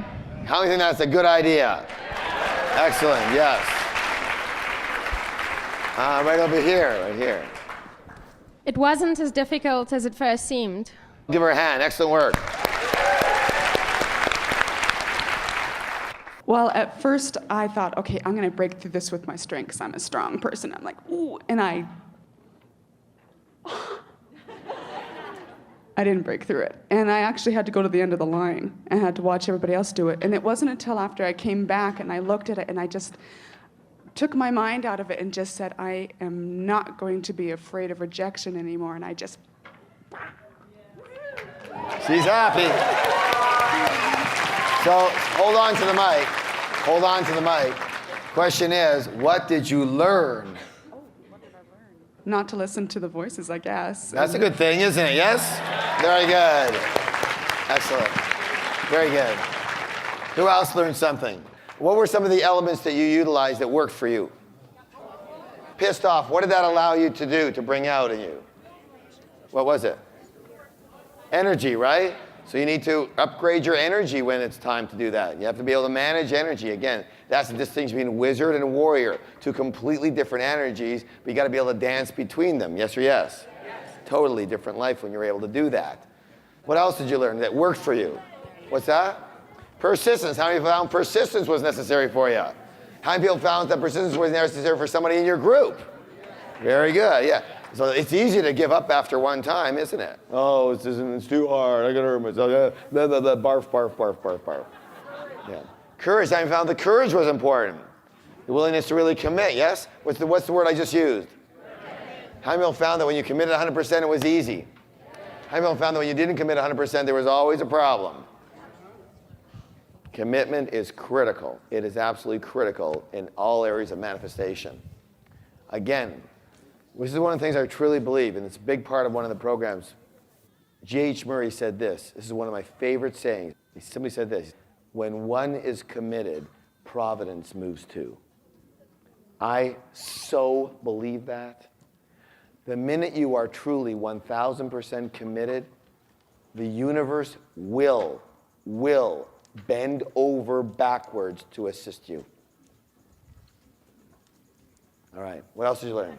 Speaker 1: How many think that's a good idea? Excellent, yes. Right over here, right here.
Speaker 4: It wasn't as difficult as it first seemed.
Speaker 1: Give her a hand, excellent work.
Speaker 9: Well, at first I thought, okay, I'm going to break through this with my strength because I'm a strong person. I'm like, ooh, and I didn't break through it. And I actually had to go to the end of the line and had to watch everybody else do it. And it wasn't until after I came back and I looked at it and I just took my mind out of it and just said, I am not going to be afraid of rejection anymore. And I just...
Speaker 1: She's happy. So hold on to the mic. Hold on to the mic. Question is, what did you learn?
Speaker 9: Not to listen to the voices, I guess.
Speaker 1: That's a good thing, isn't it? Yes? Very good. Excellent. Very good. Who else learned something? What were some of the elements that you utilized that worked for you? Pissed off. What did that allow you to do, to bring out in you? What was it? Energy, right? So you need to upgrade your energy when it's time to do that. You have to be able to manage energy. Again, that's the distinction between a wizard and a warrior. Two completely different energies, but you got to be able to dance between them. Yes or yes? Yes. Totally different life when you're able to do that. What else did you learn that worked for you? What's that? Persistence. How many found persistence was necessary for you? How many people found that persistence was necessary for somebody in your group? Very good, yeah. So it's easy to give up after one time, isn't it? Oh, it's too hard. I gotta hurt myself. Blah, blah, blah, barf, barf, barf, barf, barf. Yeah. Courage. I found that courage was important. The willingness to really commit. Yes. What's the word I just used? How many people found that when you committed 100%, it was easy? How many people found that when you didn't commit 100%, there was always a problem? Commitment is critical. It is absolutely critical in all areas of manifestation. Again, this is one of the things I truly believe, and it's a big part of one of the programs. G.H. Murray said this. This is one of my favorite sayings. Somebody said this. When one is committed, providence moves too. I so believe that. The minute you are truly 1,000% committed, the universe will bend over backwards to assist you. All right, what else did you learn?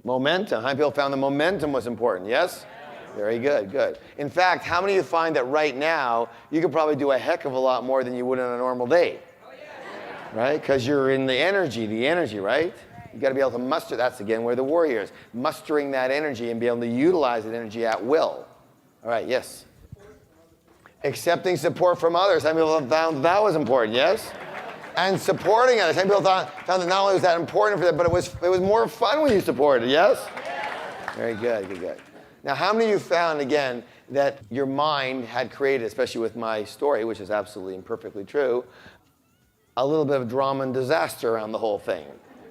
Speaker 1: Momentum. How many people found the momentum was important? Yes? Very good, good. In fact, how many of you find that right now, you could probably do a heck of a lot more than you would on a normal day? Right? Because you're in the energy, right? You got to be able to muster. That's again where the warrior is. Mustering that energy and be able to utilize that energy at will. All right, yes? Accepting support from others. How many people found that was important? Yes? And supporting others. Some people found that not only was that important for them, but it was more fun when you supported. Yes? Very good, good, good. Now, how many of you found, again, that your mind had created, especially with my story, which is absolutely and perfectly true, a little bit of drama and disaster around the whole thing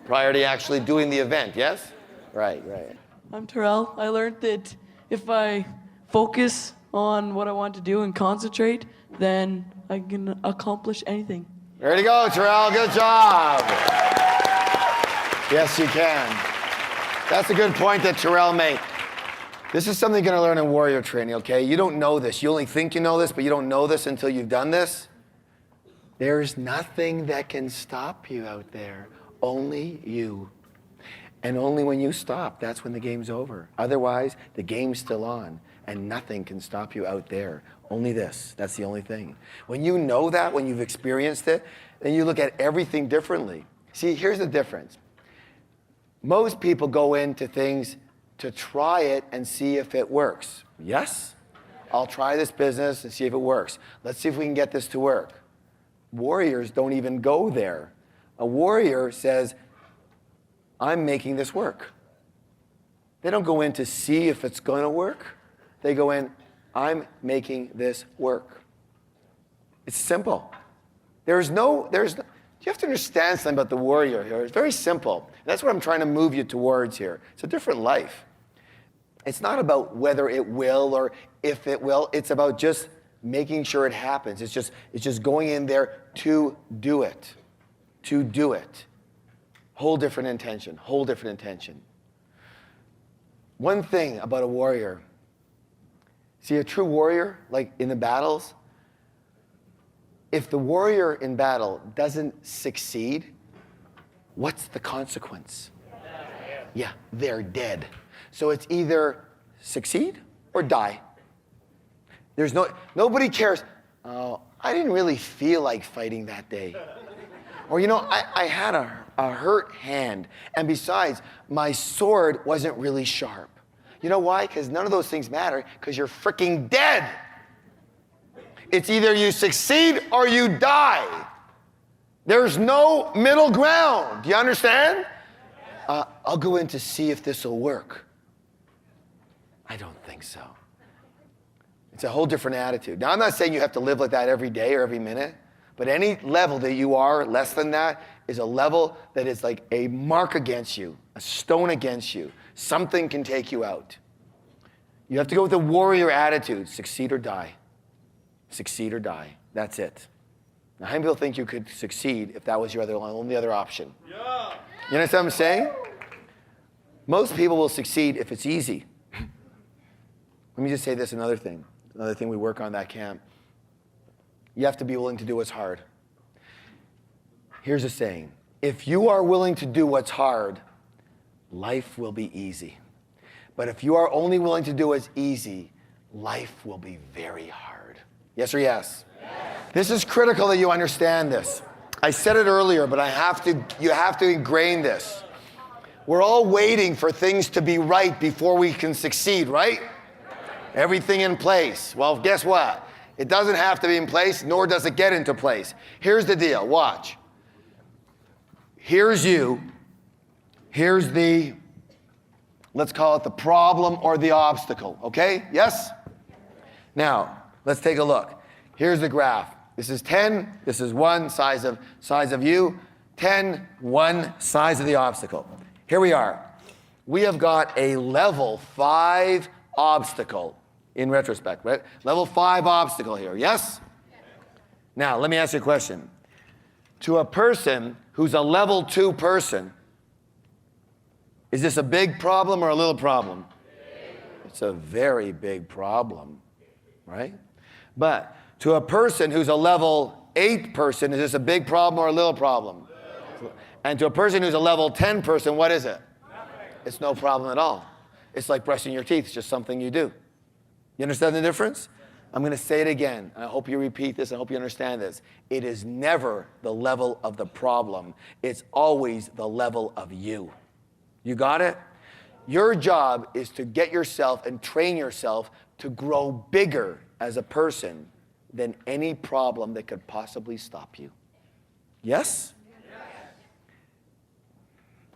Speaker 1: prior to actually doing the event? Yes? Right, right.
Speaker 23: I'm Terrell. I learned that if I focus on what I want to do and concentrate, then I can accomplish anything.
Speaker 1: There you go, Terrell. Good job. Yes, you can. That's a good point that Terrell made. This is something you're going to learn in warrior training, okay? You don't know this. You only think you know this, but you don't know this until you've done this. There's nothing that can stop you out there. Only you. And only when you stop, that's when the game's over. Otherwise, the game's still on, and nothing can stop you out there. Only this. That's the only thing. When you know that, when you've experienced it, then you look at everything differently. See, here's the difference. Most people go into things to try it and see if it works. Yes? I'll try this business and see if it works. Let's see if we can get this to work. Warriors don't even go there. A warrior says, I'm making this work. They don't go in to see if it's going to work. They go in, I'm making this work. It's simple. You have to understand something about the warrior here. It's very simple. And that's what I'm trying to move you towards here. It's a different life. It's not about whether it will or if it will. It's about just making sure it happens. It's just going in there to do it. To do it. Whole different intention, whole different intention. One thing about a warrior, see a true warrior, like in the battles, if the warrior in battle doesn't succeed, what's the consequence? Yeah, they're dead. So it's either succeed or die. Nobody cares. Oh, I didn't really feel like fighting that day. Or, I had a hurt hand. And besides, my sword wasn't really sharp. You know why? Because none of those things matter, because you're freaking dead. It's either you succeed or you die. There's no middle ground. Do you understand? I'll go in to see if this will work. I don't think so. It's a whole different attitude. Now, I'm not saying you have to live like that every day or every minute, but any level that you are less than that is a level that is like a mark against you, a stone against you. Something can take you out. You have to go with a warrior attitude, succeed or die. Succeed or die. That's it. Now, how many people think you could succeed if that was your only other option? Yeah. You understand what I'm saying? Most people will succeed if it's easy. Let me just say this, another thing we work on that camp. You have to be willing to do what's hard. Here's a saying. If you are willing to do what's hard, life will be easy. But if you are only willing to do what's easy, life will be very hard. Yes or yes? Yes. This is critical that you understand this. I said it earlier, but you have to ingrain this. We're all waiting for things to be right before we can succeed, right? Everything in place. Well, guess what? It doesn't have to be in place, nor does it get into place. Here's the deal. Watch. Here's you. Here's the, let's call it the problem or the obstacle. Okay? Yes? Now, let's take a look. Here's the graph. This is 10. This is 1, size of you. 10, 1, size of the obstacle. Here we are. We have got a level 5 obstacle. In retrospect, right? Level 5 obstacle here, yes? Now, let me ask you a question. To a person who's a level 2 person, is this a big problem or a little problem? It's a very big problem, right? But to a person who's a level 8 person, is this a big problem or a little problem? And to a person who's a level 10 person, what is it? It's no problem at all. It's like brushing your teeth, it's just something you do. You understand the difference? I'm going to say it again. I hope you repeat this. I hope you understand this. It is never the level of the problem. It's always the level of you. You got it? Your job is to get yourself and train yourself to grow bigger as a person than any problem that could possibly stop you. Yes?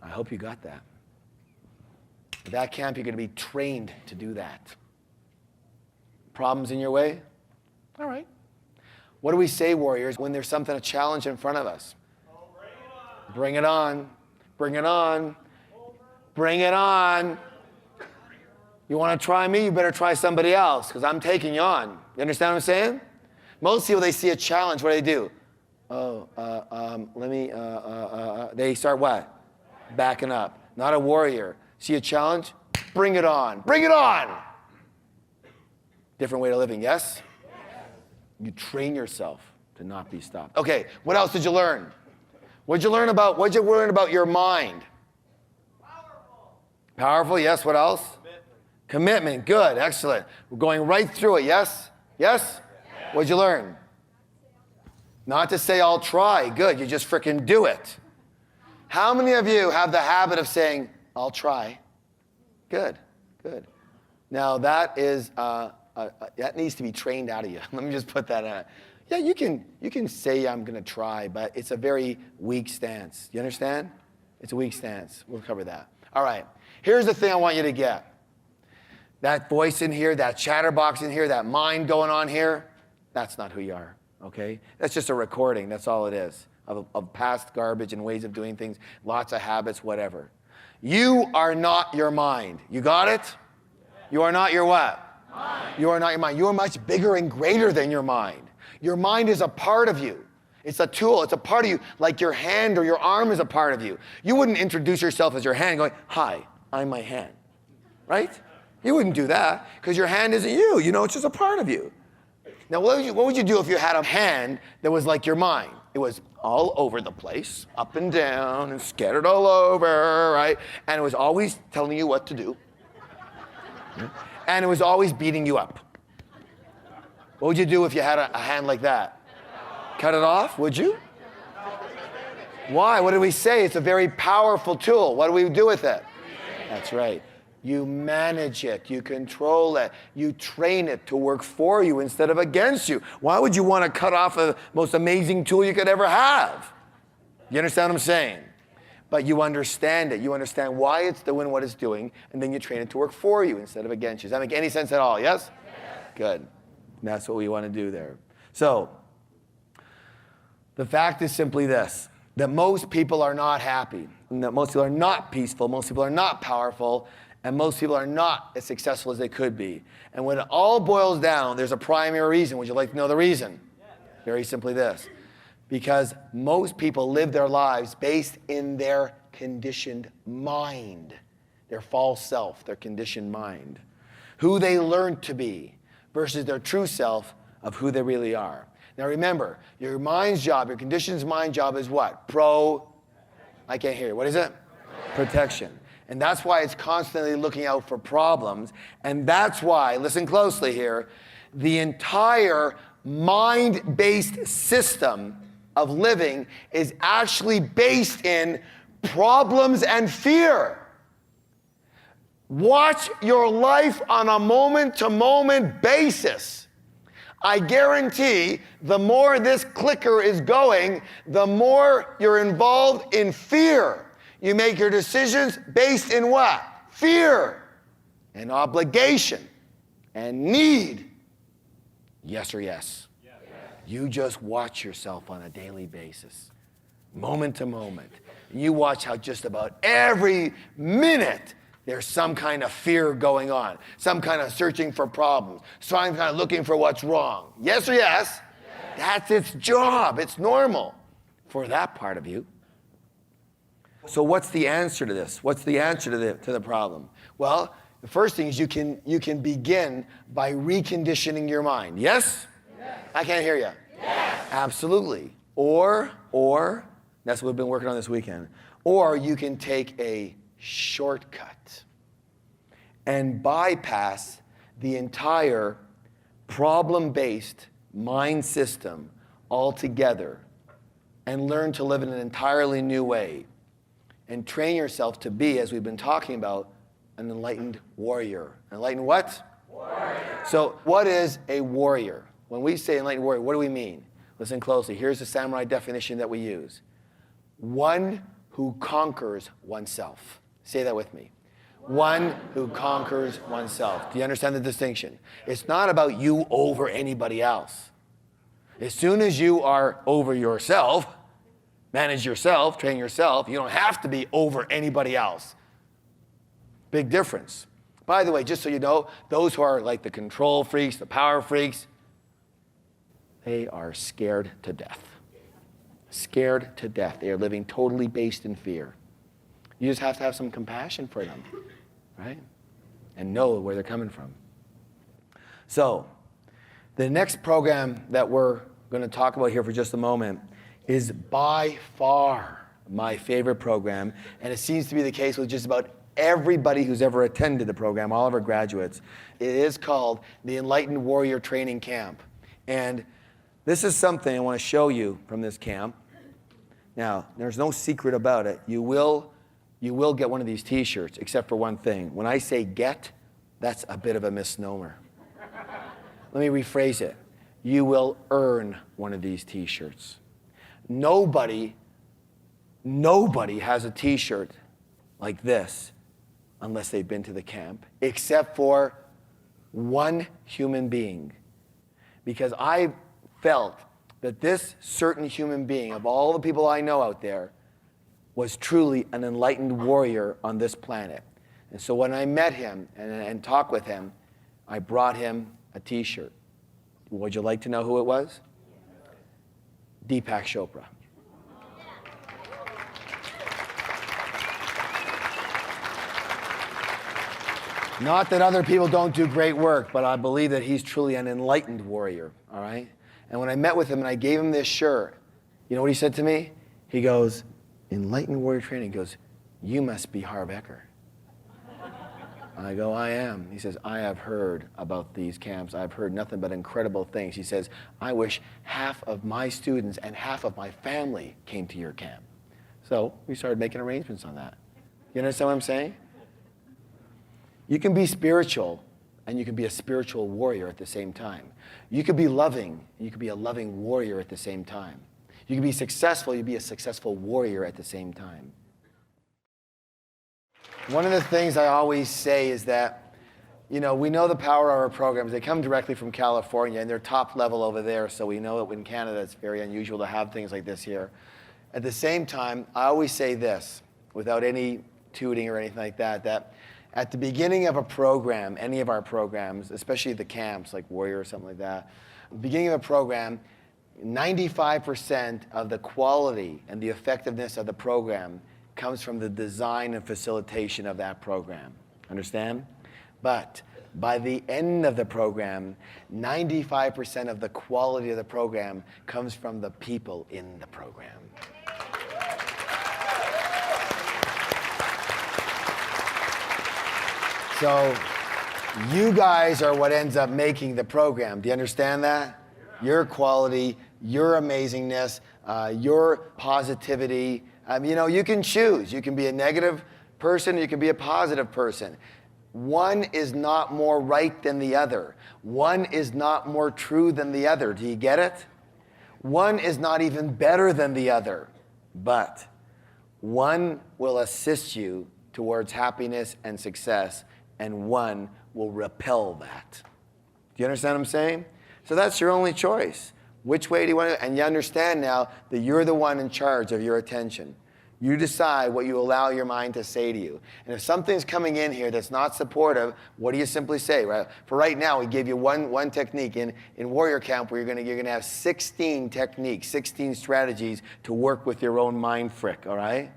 Speaker 1: I hope you got that. At that camp, you're going to be trained to do that. Problems in your way? All right. What do we say, warriors, when there's a challenge in front of us? Bring it on. Bring it on. Bring it on. You want to try me? You better try somebody else, because I'm taking you on. You understand what I'm saying? Most people, they see a challenge. What do? They start what? Backing up. Not a warrior. See a challenge? Bring it on. Bring it on. Different way of living, yes? You train yourself to not be stopped. Okay, what else did you learn? What'd you learn about your mind? Powerful, yes, what else? Commitment, good, excellent. We're going right through it, yes? Yes? What'd you learn? Not to say I'll try, good, you just frickin' do it. How many of you have the habit of saying, I'll try? Good, good. Now that is, that needs to be trained out of you. Let me just put that out. Yeah, you can say I'm gonna try, but it's a very weak stance. You understand? It's a weak stance. We'll cover that. All right, here's the thing I want you to get. That voice in here, that chatterbox in here, that mind going on here, that's not who you are, okay? That's just a recording, that's all it is, of past garbage and ways of doing things, lots of habits, whatever. You are not your mind. You got it? You are not your what? Mind. You are not your mind. You are much bigger and greater than your mind. Your mind is a part of you. It's a tool. It's a part of you, like your hand or your arm is a part of you. You wouldn't introduce yourself as your hand going, hi, I'm my hand, right? You wouldn't do that because your hand isn't you. You know, it's just a part of you. Now, what would you do if you had a hand that was like your mind? It was all over the place, up and down and scattered all over, right? And it was always telling you what to do. And it was always beating you up. What would you do if you had a hand like that? Cut it off, would you? Why? What did we say? It's a very powerful tool. What do we do with it? That's right. You manage it, you control it, you train it to work for you instead of against you. Why would you want to cut off the most amazing tool you could ever have? You understand what I'm saying? But you understand it. You understand why it's doing what it's doing, and then you train it to work for you instead of against you. Does that make any sense at all? Yes? Good. And that's what we want to do there. So, the fact is simply this, that most people are not happy, and that most people are not peaceful, most people are not powerful, and most people are not as successful as they could be. And when it all boils down, there's a primary reason. Would you like to know the reason? Very simply this. Because most people live their lives based in their conditioned mind, their false self, their conditioned mind, who they learned to be versus their true self of who they really are. Now remember, your mind's job, your conditioned mind job is what? I can't hear you. What is it? Protection. And that's why it's constantly looking out for problems. And that's why, listen closely here, the entire mind-based system of living is actually based in problems and fear. Watch your life on a moment-to-moment basis. I guarantee the more this clicker is going, the more you're involved in fear. You make your decisions based in what? Fear and obligation and need. Yes or yes? Yes. You just watch yourself on a daily basis, moment to moment. You watch how just about every minute there's some kind of fear going on, some kind of searching for problems, some kind of looking for what's wrong. Yes or yes? Yes. That's its job. It's normal for that part of you. So what's the answer to this? What's the answer to the problem? Well, the first thing is you can begin by reconditioning your mind. Yes? Yes. I can't hear you. Yes. Absolutely. Or, that's what we've been working on this weekend. Or you can take a shortcut and bypass the entire problem-based mind system altogether and learn to live in an entirely new way. And train yourself to be, as we've been talking about, an enlightened warrior. Enlightened what? Warrior. So what is a warrior? When we say enlightened warrior, what do we mean? Listen closely. Here's the samurai definition that we use. One who conquers oneself. Say that with me. One who conquers oneself. Do you understand the distinction? It's not about you over anybody else. As soon as you are over yourself, manage yourself, train yourself, you don't have to be over anybody else. Big difference. By the way, just so you know, those who are like the control freaks, the power freaks, they are scared to death. Scared to death. They are living totally based in fear. You just have to have some compassion for them, right? And know where they're coming from. So, the next program that we're going to talk about here for just a moment is by far my favorite program, and it seems to be the case with just about everybody who's ever attended the program, all of our graduates. It is called the Enlightened Warrior Training Camp. And this is something I want to show you from this camp. Now, there's no secret about it. You will get one of these t-shirts, except for one thing. When I say get, that's a bit of a misnomer. Let me rephrase it. You will earn one of these t-shirts. Nobody has a t-shirt like this unless they've been to the camp, except for one human being. Because I felt that this certain human being, of all the people I know out there, was truly an enlightened warrior on this planet. And so when I met him and talked with him, I brought him a t-shirt. Would you like to know who it was? Deepak Chopra. Not that other people don't do great work, but I believe that he's truly an enlightened warrior, all right? And when I met with him and I gave him this shirt, you know what he said to me? He goes, enlightened warrior training. He goes, you must be Harv Eker. I go, I am. He says, I have heard about these camps. I've heard nothing but incredible things. He says, I wish half of my students and half of my family came to your camp. So we started making arrangements on that. You understand what I'm saying? You can be spiritual and you can be a spiritual warrior at the same time. You could be loving and you could be a loving warrior at the same time. You can be successful, you can be a successful warrior at the same time. One of the things I always say is that, you know, we know the power of our programs. They come directly from California and they're top level over there, so we know that in Canada it's very unusual to have things like this here. At the same time, I always say this, without any tooting or anything like that, that at the beginning of a program, any of our programs, especially the camps like Warrior or something like that, the beginning of a program, 95% of the quality and the effectiveness of the program comes from the design and facilitation of that program. Understand? But by the end of the program, 95% of the quality of the program comes from the people in the program. So you guys are what ends up making the program. Do you understand that? Your quality, your amazingness, your positivity. You know, you can choose. You can be a negative person, you can be a positive person. One is not more right than the other. One is not more true than the other. Do you get it? One is not even better than the other. But one will assist you towards happiness and success, and one will repel that. Do you understand what I'm saying? So that's your only choice. Which way do you want to? And you understand now that you're the one in charge of your attention. You decide what you allow your mind to say to you. And if something's coming in here that's not supportive, what do you simply say? Right? For right now, we gave you one technique. In Warrior Camp, where you're gonna have 16 techniques, 16 strategies to work with your own mind frick, all right?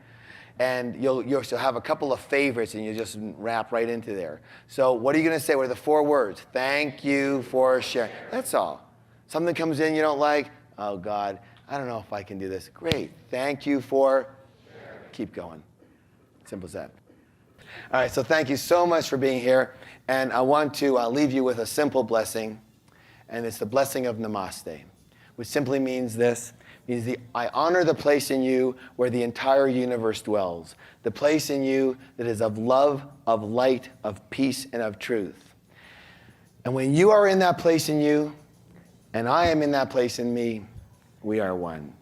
Speaker 1: And you'll have a couple of favorites and you just wrap right into there. So what are you gonna say? What are the 4 words? Thank you for sharing. That's all. Something comes in you don't like, oh God, I don't know if I can do this. Great, thank you for sharing. Keep going. Simple as that. All right, so thank you so much for being here. And I want to leave you with a simple blessing. And it's the blessing of Namaste, which simply means this. I honor the place in you where the entire universe dwells, the place in you that is of love, of light, of peace, and of truth. And when you are in that place in you, and I am in that place in me, we are one.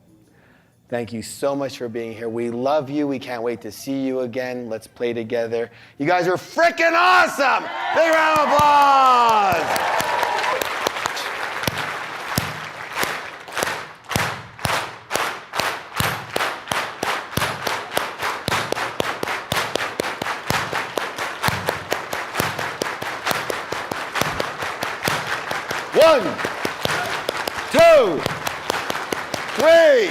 Speaker 1: Thank you so much for being here. We love you. We can't wait to see you again. Let's play together. You guys are freaking awesome! Big round of applause! One, 2, 3.